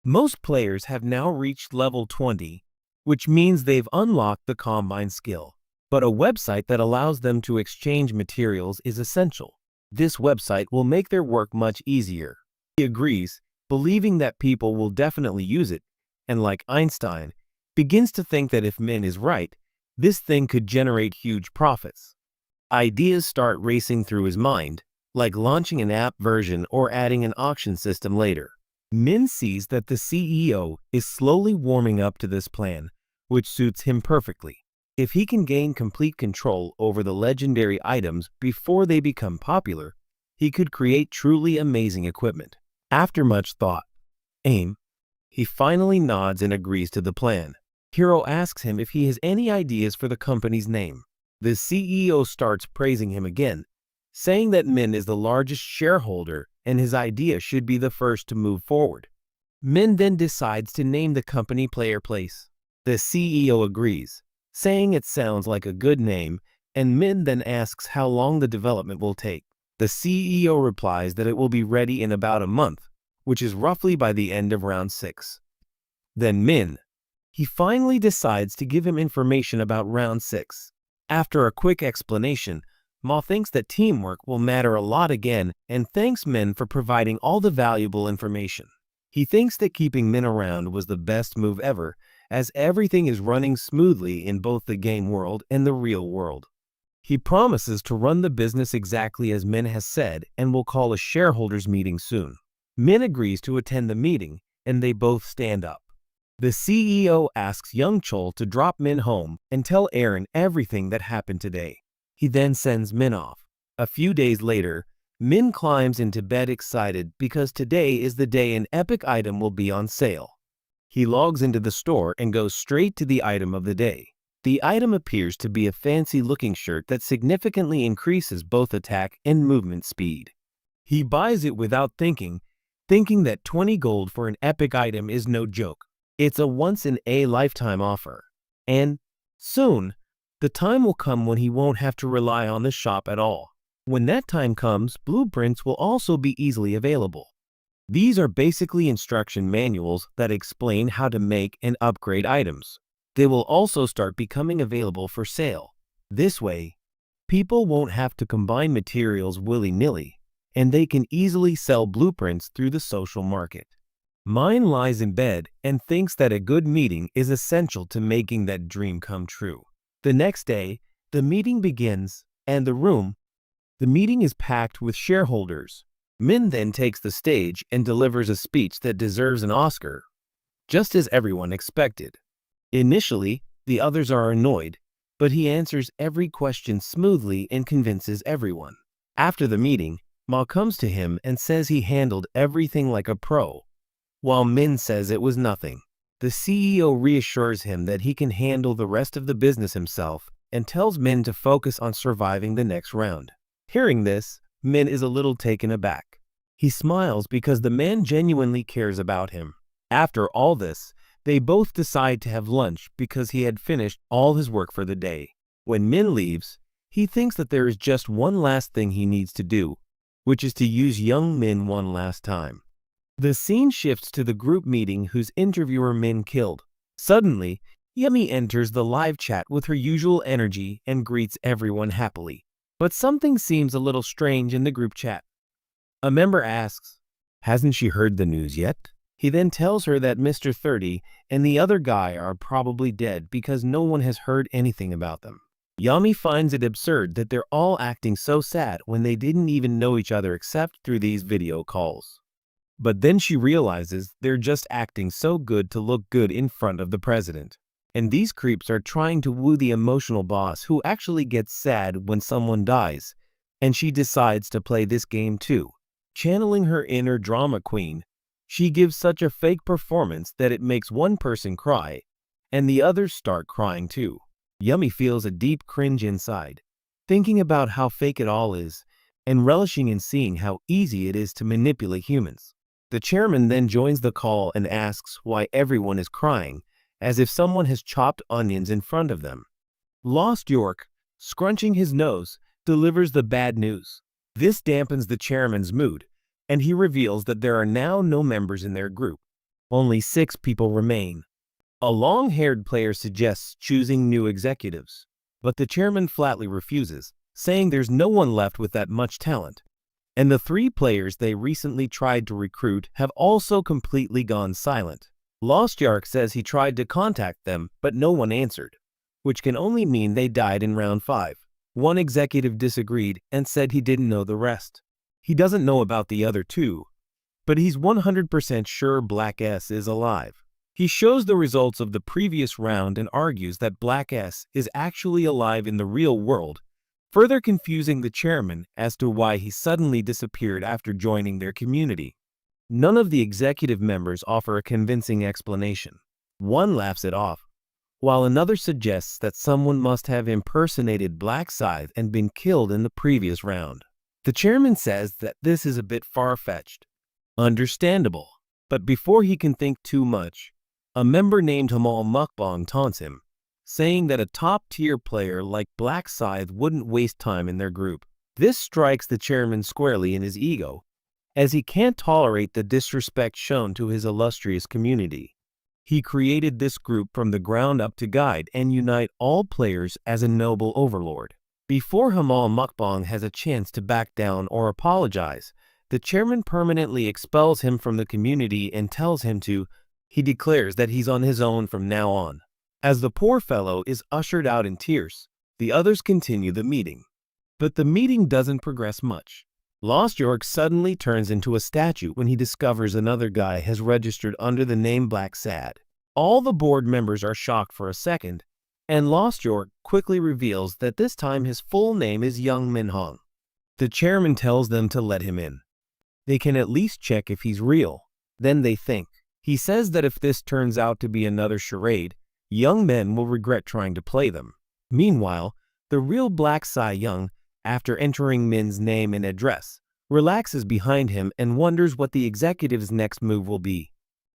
Most players have now reached level 20, which means they've unlocked the Combine skill. But a website that allows them to exchange materials is essential. This website will make their work much easier. He agrees, believing that people will definitely use it, and like Einstein, begins to think that if Min is right, this thing could generate huge profits. Ideas start racing through his mind, like launching an app version or adding an auction system later. Min sees that the CEO is slowly warming up to this plan, which suits him perfectly. If he can gain complete control over the legendary items before they become popular, he could create truly amazing equipment. After much thought, he finally nods and agrees to the plan. Hiro asks him if he has any ideas for the company's name. The CEO starts praising him again, saying that Min is the largest shareholder and his idea should be the first to move forward. Min then decides to name the company Player Place. The CEO agrees, saying it sounds like a good name, and Min then asks how long the development will take. The CEO replies that it will be ready in about a month, which is roughly by the end of round 6. Then he finally decides to give him information about round 6. After a quick explanation, Ma thinks that teamwork will matter a lot again and thanks Min for providing all the valuable information. He thinks that keeping Min around was the best move ever, as everything is running smoothly in both the game world and the real world. He promises to run the business exactly as Min has said and will call a shareholders meeting soon. Min agrees to attend the meeting, and they both stand up. The CEO asks Young Chol to drop Min home and tell Aaron everything that happened today. He then sends Min off. A few days later, Min climbs into bed excited because today is the day an epic item will be on sale. He logs into the store and goes straight to the item of the day. The item appears to be a fancy-looking shirt that significantly increases both attack and movement speed. He buys it without thinking that 20 gold for an epic item is no joke. It's a once-in-a-lifetime offer. And soon, the time will come when he won't have to rely on the shop at all. When that time comes, blueprints will also be easily available. These are basically instruction manuals that explain how to make and upgrade items. They will also start becoming available for sale. This way, people won't have to combine materials willy-nilly, and they can easily sell blueprints through the social market. Mine lies in bed and thinks that a good meeting is essential to making that dream come true. The next day, the meeting begins, and the meeting is packed with shareholders. Min then takes the stage and delivers a speech that deserves an Oscar, just as everyone expected. Initially, the others are annoyed, but he answers every question smoothly and convinces everyone. After the meeting, Ma comes to him and says he handled everything like a pro, while Min says it was nothing. The CEO reassures him that he can handle the rest of the business himself and tells Min to focus on surviving the next round. Hearing this, Min is a little taken aback. He smiles because the man genuinely cares about him. After all this, they both decide to have lunch because he had finished all his work for the day. When Min leaves, he thinks that there is just one last thing he needs to do, which is to use young Min one last time. The scene shifts to the group meeting whose interviewer Min killed. Suddenly, Yumi enters the live chat with her usual energy and greets everyone happily. But something seems a little strange in the group chat. A member asks, "Hasn't she heard the news yet?" He then tells her that Mr. 30 and the other guy are probably dead because no one has heard anything about them. Yami finds it absurd that they're all acting so sad when they didn't even know each other except through these video calls. But then she realizes they're just acting so good to look good in front of the president. And these creeps are trying to woo the emotional boss who actually gets sad when someone dies, and she decides to play this game too. Channeling her inner drama queen, she gives such a fake performance that it makes one person cry, and the others start crying too. Yumi feels a deep cringe inside, thinking about how fake it all is, and relishing in seeing how easy it is to manipulate humans. The chairman then joins the call and asks why everyone is crying, as if someone has chopped onions in front of them. Lost York, scrunching his nose, delivers the bad news. This dampens the chairman's mood, and he reveals that there are now no members in their group. Only 6 people remain. A long-haired player suggests choosing new executives, but the chairman flatly refuses, saying there's no one left with that much talent. And the 3 players they recently tried to recruit have also completely gone silent. Lost Yark says he tried to contact them, but no one answered, which can only mean they died in round 5. One executive disagreed and said he didn't know the rest. He doesn't know about the other 2, but he's 100% sure Black S is alive. He shows the results of the previous round and argues that Black S is actually alive in the real world, further confusing the chairman as to why he suddenly disappeared after joining their community. None of the executive members offer a convincing explanation. One laughs it off, while another suggests that someone must have impersonated Black Scythe and been killed in the previous round. The chairman says that this is a bit far-fetched. Understandable. But before he can think too much, a member named Hamal Mukbang taunts him, saying that a top-tier player like Black Scythe wouldn't waste time in their group. This strikes the chairman squarely in his ego, as he can't tolerate the disrespect shown to his illustrious community. He created this group from the ground up to guide and unite all players as a noble overlord. Before Hamal Mukbang has a chance to back down or apologize, the chairman permanently expels him from the community and tells him to. He declares that he's on his own from now on. As the poor fellow is ushered out in tears, the others continue the meeting. But the meeting doesn't progress much. Lost York suddenly turns into a statue when he discovers another guy has registered under the name Black Sad. All the board members are shocked for a second, and Lost York quickly reveals that this time his full name is Young Min Hong. The chairman tells them to let him in. They can at least check if he's real. Then they think. He says that if this turns out to be another charade, young men will regret trying to play them. Meanwhile, the real Black Sai Young, after entering Min's name and address, relaxes behind him and wonders what the executive's next move will be.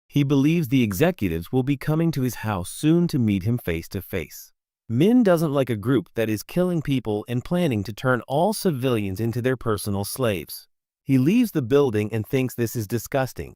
He believes the executives will be coming to his house soon to meet him face to face. Min doesn't like a group that is killing people and planning to turn all civilians into their personal slaves. He leaves the building and thinks this is disgusting.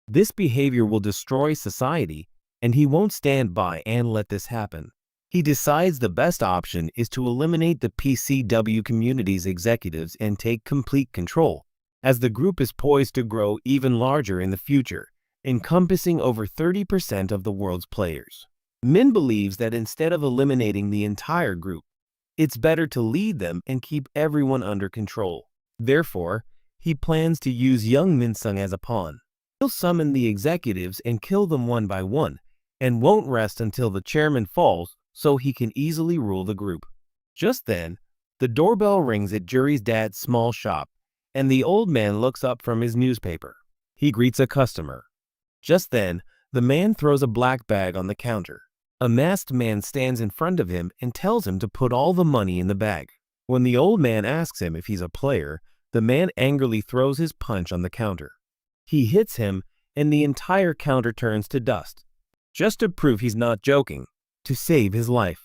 This behavior will destroy society, and he won't stand by and let this happen. He decides the best option is to eliminate the PCW community's executives and take complete control, as the group is poised to grow even larger in the future, encompassing over 30% of the world's players. Min believes that instead of eliminating the entire group, it's better to lead them and keep everyone under control. Therefore, he plans to use young Minsung as a pawn. He'll summon the executives and kill them one by one, and won't rest until the chairman falls so he can easily rule the group. Just then, the doorbell rings at Jury's dad's small shop, and the old man looks up from his newspaper. He greets a customer. Just then, the man throws a black bag on the counter. A masked man stands in front of him and tells him to put all the money in the bag. When the old man asks him if he's a player, the man angrily throws his punch on the counter. He hits him, and the entire counter turns to dust, just to prove he's not joking, to save his life.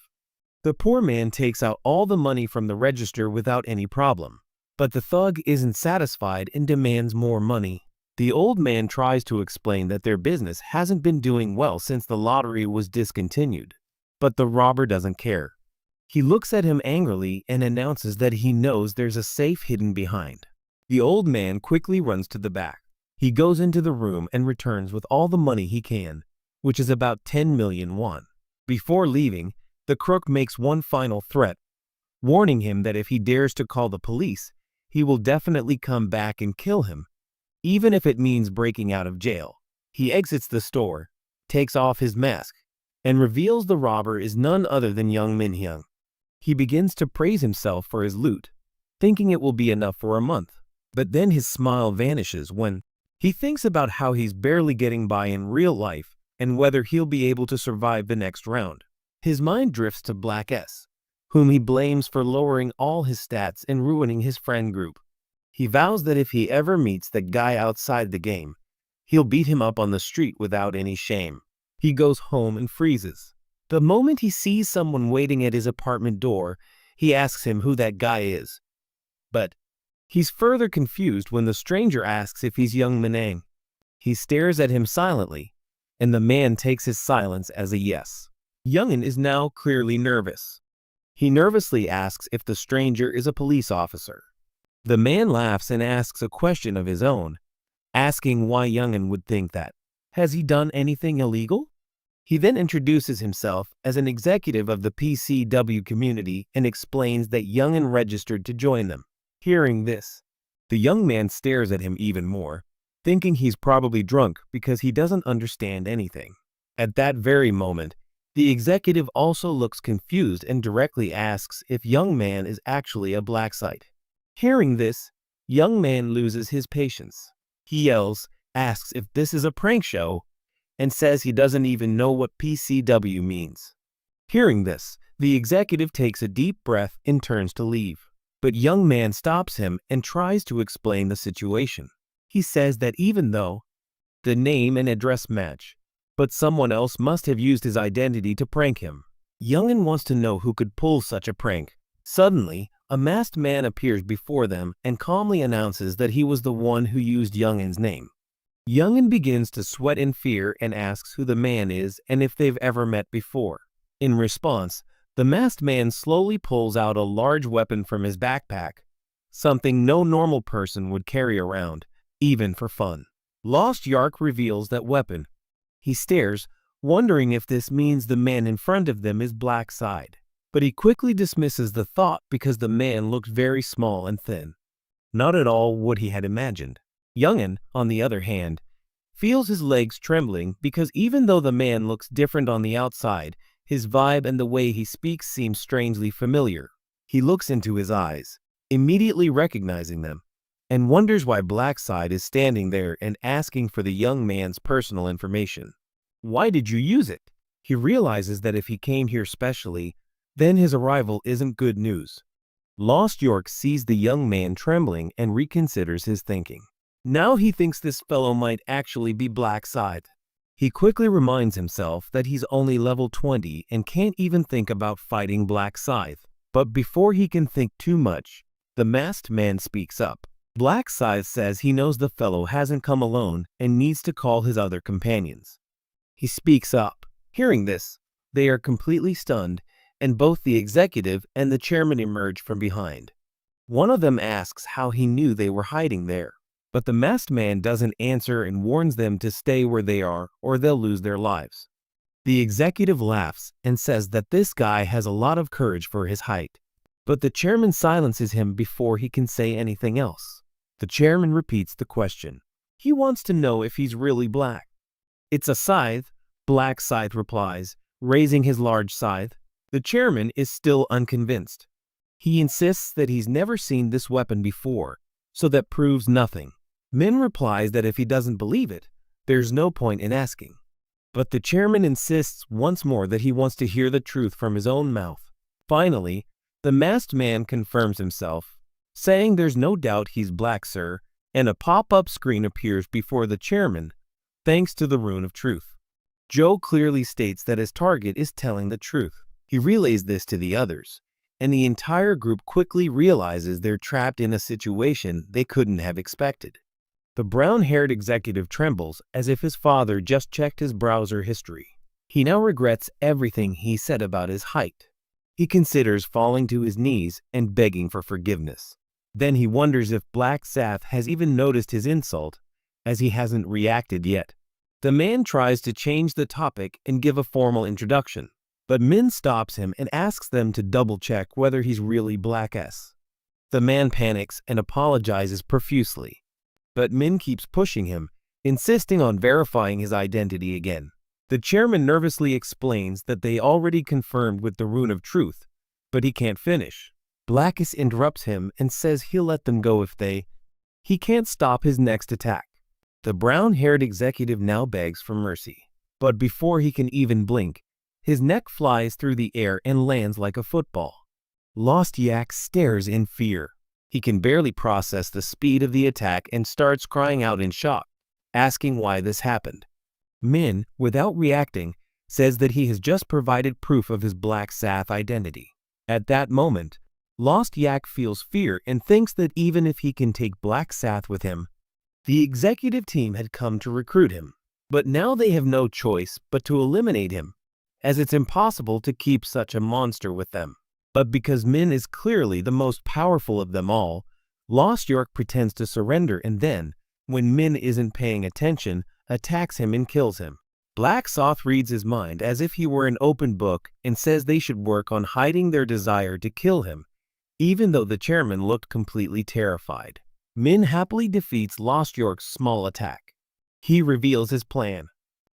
The poor man takes out all the money from the register without any problem, but the thug isn't satisfied and demands more money. The old man tries to explain that their business hasn't been doing well since the lottery was discontinued, but the robber doesn't care. He looks at him angrily and announces that he knows there's a safe hidden behind. The old man quickly runs to the back. He goes into the room and returns with all the money he can, which is about 10 million won. Before leaving, the crook makes one final threat, warning him that if he dares to call the police, he will definitely come back and kill him, even if it means breaking out of jail. He exits the store, takes off his mask, and reveals the robber is none other than young Min-hyung. He begins to praise himself for his loot, thinking it will be enough for a month. But then his smile vanishes when he thinks about how he's barely getting by in real life and whether he'll be able to survive the next round. His mind drifts to Black S, whom he blames for lowering all his stats and ruining his friend group. He vows that if he ever meets the guy outside the game, he'll beat him up on the street without any shame. He goes home and freezes. The moment he sees someone waiting at his apartment door, he asks him who that guy is. But he's further confused when the stranger asks if he's young Manang. He stares at him silently, and the man takes his silence as a yes. Youngin is now clearly nervous. He nervously asks if the stranger is a police officer. The man laughs and asks a question of his own, asking why Youngin would think that. Has he done anything illegal? He then introduces himself as an executive of the PCW community and explains that Youngin registered to join them. Hearing this, the young man stares at him even more, thinking he's probably drunk because he doesn't understand anything. At that very moment, the executive also looks confused and directly asks if young man is actually a black site. Hearing this, young man loses his patience. He yells, asks if this is a prank show, and says he doesn't even know what PCW means. Hearing this, the executive takes a deep breath and turns to leave. But young man stops him and tries to explain the situation. He says that even though the name and address match, but someone else must have used his identity to prank him. Youngin wants to know who could pull such a prank. Suddenly, a masked man appears before them and calmly announces that he was the one who used Youngin's name. Youngin begins to sweat in fear and asks who the man is and if they've ever met before. In response, the masked man slowly pulls out a large weapon from his backpack, something no normal person would carry around, even for fun. Lost Yark reveals that weapon. He stares, wondering if this means the man in front of them is Black Side. But he quickly dismisses the thought because the man looks very small and thin. Not at all what he had imagined. Youngin, on the other hand, feels his legs trembling because even though the man looks different on the outside, his vibe and the way he speaks seem strangely familiar. He looks into his eyes, immediately recognizing them, and wonders why Black Side is standing there and asking for the young man's personal information. Why did you use it? He realizes that if he came here specially, then his arrival isn't good news. Lost York sees the young man trembling and reconsiders his thinking. Now he thinks this fellow might actually be Black Side. He quickly reminds himself that he's only level 20 and can't even think about fighting Black Scythe. But before he can think too much, the masked man speaks up. Black Scythe says he knows the fellow hasn't come alone and needs to call his other companions. He speaks up. Hearing this, they are completely stunned, and both the executive and the chairman emerge from behind. One of them asks how he knew they were hiding there. But the masked man doesn't answer and warns them to stay where they are or they'll lose their lives. The executive laughs and says that this guy has a lot of courage for his height. But the chairman silences him before he can say anything else. The chairman repeats the question. He wants to know if he's really black. It's a scythe, Black Scythe replies, raising his large scythe. The chairman is still unconvinced. He insists that he's never seen this weapon before, so that proves nothing. Min replies that if he doesn't believe it, there's no point in asking. But the chairman insists once more that he wants to hear the truth from his own mouth. Finally, the masked man confirms himself, saying there's no doubt he's black, sir, and a pop-up screen appears before the chairman, thanks to the Rune of Truth. Joe clearly states that his target is telling the truth. He relays this to the others, and the entire group quickly realizes they're trapped in a situation they couldn't have expected. The brown-haired executive trembles as if his father just checked his browser history. He now regrets everything he said about his height. He considers falling to his knees and begging for forgiveness. Then he wonders if Black Scythe has even noticed his insult, as he hasn't reacted yet. The man tries to change the topic and give a formal introduction, But Min stops him and asks them to double-check whether he's really Black S. The man panics and apologizes profusely. But Min keeps pushing him, insisting on verifying his identity again. The chairman nervously explains that they already confirmed with the Rune of Truth, but he can't finish. Blackus interrupts him and says he'll let them go if he can't stop his next attack. The brown-haired executive now begs for mercy. But before he can even blink, his neck flies through the air and lands like a football. Lost Yak stares in fear. He can barely process the speed of the attack and starts crying out in shock, asking why this happened. Min, without reacting, says that he has just provided proof of his Black Sath identity. At that moment, Lost Yak feels fear and thinks that even if he can take Black Sath with him, the executive team had come to recruit him. But now they have no choice but to eliminate him, as it's impossible to keep such a monster with them. But because Min is clearly the most powerful of them all, Lost York pretends to surrender and then, when Min isn't paying attention, attacks him and kills him. Black Soth reads his mind as if he were an open book and says they should work on hiding their desire to kill him, even though the chairman looked completely terrified. Min happily defeats Lost York's small attack. He reveals his plan.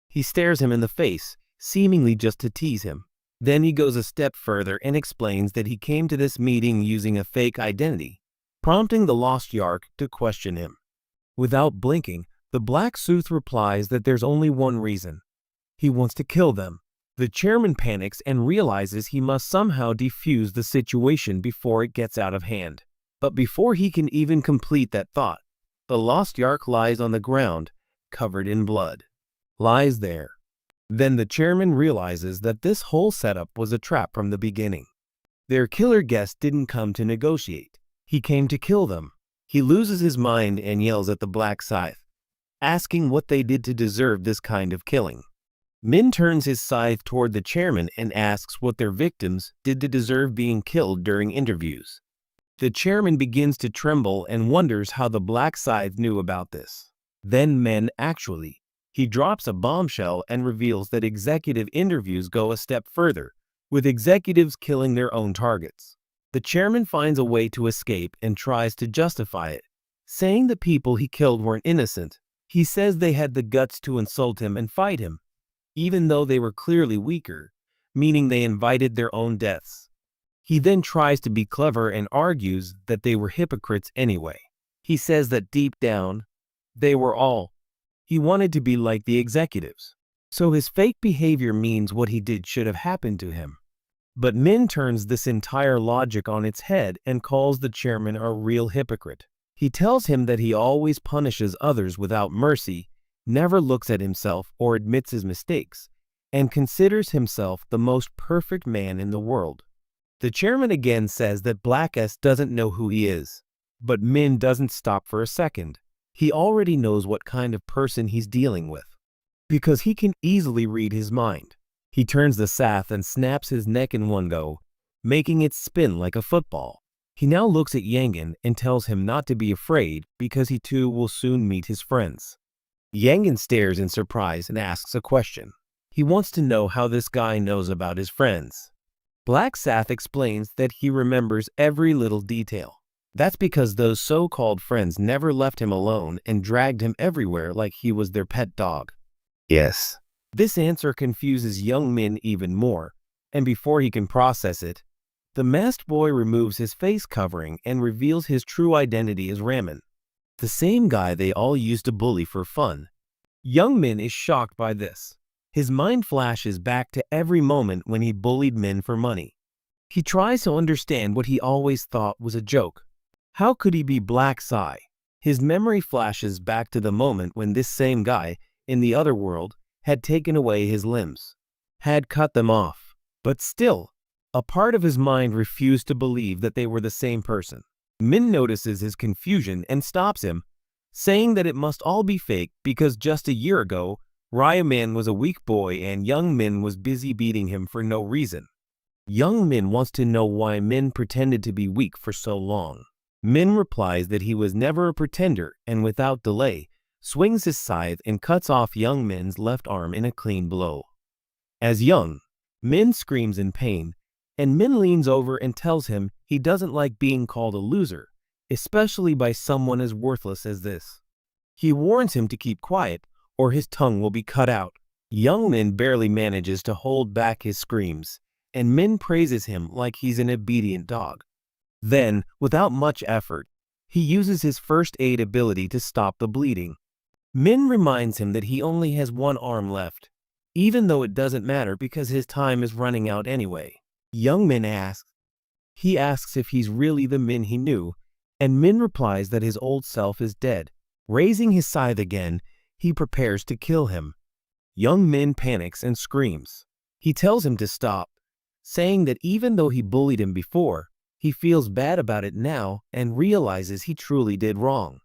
He stares him in the face, seemingly just to tease him. Then he goes a step further and explains that he came to this meeting using a fake identity, prompting the Lost York to question him. Without blinking, the Black Sooth replies that there's only one reason. He wants to kill them. The chairman panics and realizes he must somehow defuse the situation before it gets out of hand. But before he can even complete that thought, the Lost York lies on the ground, covered in blood. Lies there. Then the chairman realizes that this whole setup was a trap from the beginning. Their killer guest didn't come to negotiate. He came to kill them. He loses his mind and yells at the Black Scythe, asking what they did to deserve this kind of killing. Min turns his scythe toward the chairman and asks what their victims did to deserve being killed during interviews. The chairman begins to tremble and wonders how the Black Scythe knew about this. Then he drops a bombshell and reveals that executive interviews go a step further, with executives killing their own targets. The chairman finds a way to escape and tries to justify it, saying the people he killed weren't innocent. He says they had the guts to insult him and fight him, even though they were clearly weaker, meaning they invited their own deaths. He then tries to be clever and argues that they were hypocrites anyway. He says that deep down, they were all. He wanted to be like the executives. So his fake behavior means what he did should have happened to him. But Min turns this entire logic on its head and calls the chairman a real hypocrite. He tells him that he always punishes others without mercy, never looks at himself or admits his mistakes, and considers himself the most perfect man in the world. The chairman again says that Black S doesn't know who he is, but Min doesn't stop for a second. He already knows what kind of person he's dealing with, because he can easily read his mind. He turns the Sath and snaps his neck in one go, making it spin like a football. He now looks at Yangan and tells him not to be afraid because he too will soon meet his friends. Yangan stares in surprise and asks a question. He wants to know how this guy knows about his friends. Black Sath explains that he remembers every little detail. That's because those so-called friends never left him alone and dragged him everywhere like he was their pet dog. Yes. This answer confuses young Min even more, and before he can process it, the masked boy removes his face covering and reveals his true identity as Ramen, the same guy they all used to bully for fun. Young Min is shocked by this. His mind flashes back to every moment when he bullied Min for money. He tries to understand what he always thought was a joke. How could he be Black Sai? His memory flashes back to the moment when this same guy, in the other world, had taken away his limbs, had cut them off. But still, a part of his mind refused to believe that they were the same person. Min notices his confusion and stops him, saying that it must all be fake because just a year ago, Ryaman was a weak boy and young Min was busy beating him for no reason. Young Min wants to know why Min pretended to be weak for so long. Min replies that he was never a pretender and without delay, swings his scythe and cuts off young Min's left arm in a clean blow. As young Min screams in pain, and Min leans over and tells him he doesn't like being called a loser, especially by someone as worthless as this. He warns him to keep quiet, or his tongue will be cut out. Young Min barely manages to hold back his screams, and Min praises him like he's an obedient dog. Then, without much effort, he uses his first aid ability to stop the bleeding. Min reminds him that he only has one arm left, even though it doesn't matter because his time is running out anyway. Young Min asks if he's really the Min he knew, and Min replies that his old self is dead. Raising his scythe again, he prepares to kill him. Young Min panics and screams. He tells him to stop, saying that even though he bullied him before, he feels bad about it now and realizes he truly did wrong.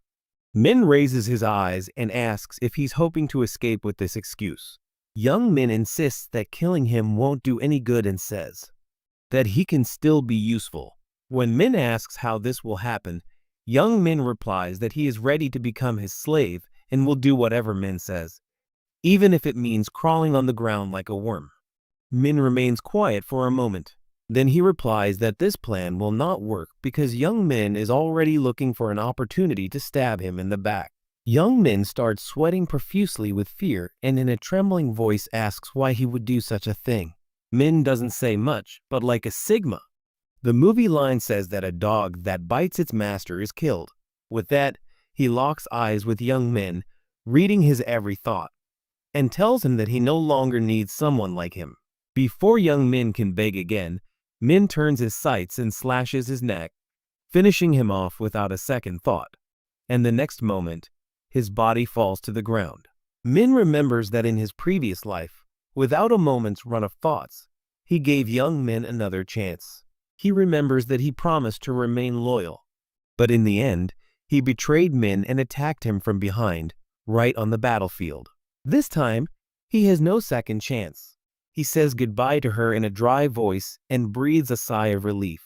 Min raises his eyes and asks if he's hoping to escape with this excuse. Young Min insists that killing him won't do any good and says that he can still be useful. When Min asks how this will happen, Young Min replies that he is ready to become his slave and will do whatever Min says, even if it means crawling on the ground like a worm. Min remains quiet for a moment. Then he replies that this plan will not work because Young Min is already looking for an opportunity to stab him in the back. Young Min starts sweating profusely with fear and in a trembling voice asks why he would do such a thing. Min doesn't say much, but like a Sigma. The movie line says that a dog that bites its master is killed. With that, he locks eyes with Young Min, reading his every thought, and tells him that he no longer needs someone like him. Before Young Min can beg again, Min turns his sights and slashes his neck, finishing him off without a second thought. And the next moment, his body falls to the ground. Min remembers that in his previous life, without a moment's run of thoughts, he gave Young Min another chance. He remembers that he promised to remain loyal. But in the end, he betrayed Min and attacked him from behind, right on the battlefield. This time, he has no second chance. He says goodbye to her in a dry voice and breathes a sigh of relief,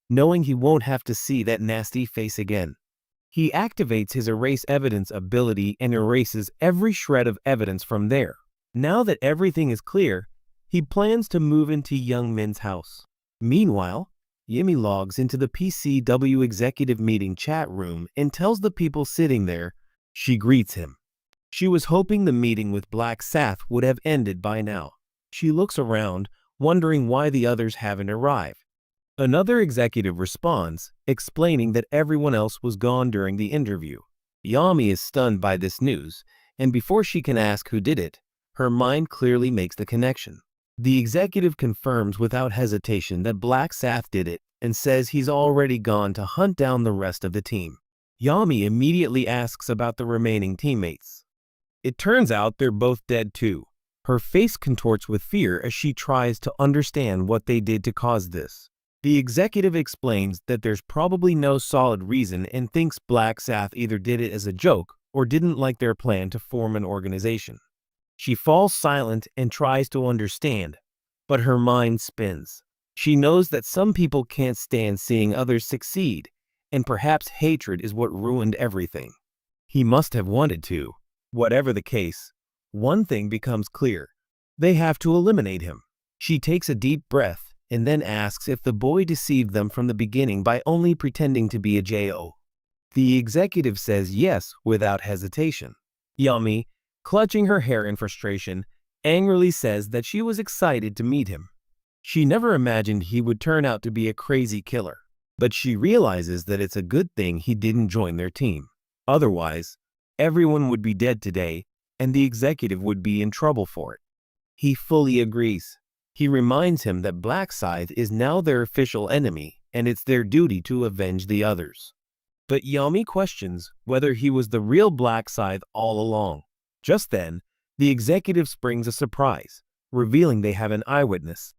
knowing he won't have to see that nasty face again. He activates his erase evidence ability and erases every shred of evidence from there. Now that everything is clear, he plans to move into Young Min's house. Meanwhile, Yimi logs into the PCW executive meeting chat room and tells the people sitting there she greets him. She was hoping the meeting with Black Sath would have ended by now. She looks around, wondering why the others haven't arrived. Another executive responds, explaining that everyone else was gone during the interview. Yami is stunned by this news, and before she can ask who did it, her mind clearly makes the connection. The executive confirms without hesitation that Black Sath did it and says he's already gone to hunt down the rest of the team. Yami immediately asks about the remaining teammates. It turns out they're both dead too. Her face contorts with fear as she tries to understand what they did to cause this. The executive explains that there's probably no solid reason and thinks Black Sath either did it as a joke or didn't like their plan to form an organization. She falls silent and tries to understand, but her mind spins. She knows that some people can't stand seeing others succeed, and perhaps hatred is what ruined everything. He must have wanted to. Whatever the case, one thing becomes clear. They have to eliminate him. She takes a deep breath and then asks if the boy deceived them from the beginning by only pretending to be a JO. The executive says yes without hesitation. Yami, clutching her hair in frustration, angrily says that she was excited to meet him. She never imagined he would turn out to be a crazy killer, but she realizes that it's a good thing he didn't join their team. Otherwise, everyone would be dead today, and the executive would be in trouble for it. He fully agrees. He reminds him that Black Scythe is now their official enemy, and it's their duty to avenge the others. But Yami questions whether he was the real Black Scythe all along. Just then, the executive springs a surprise, revealing they have an eyewitness.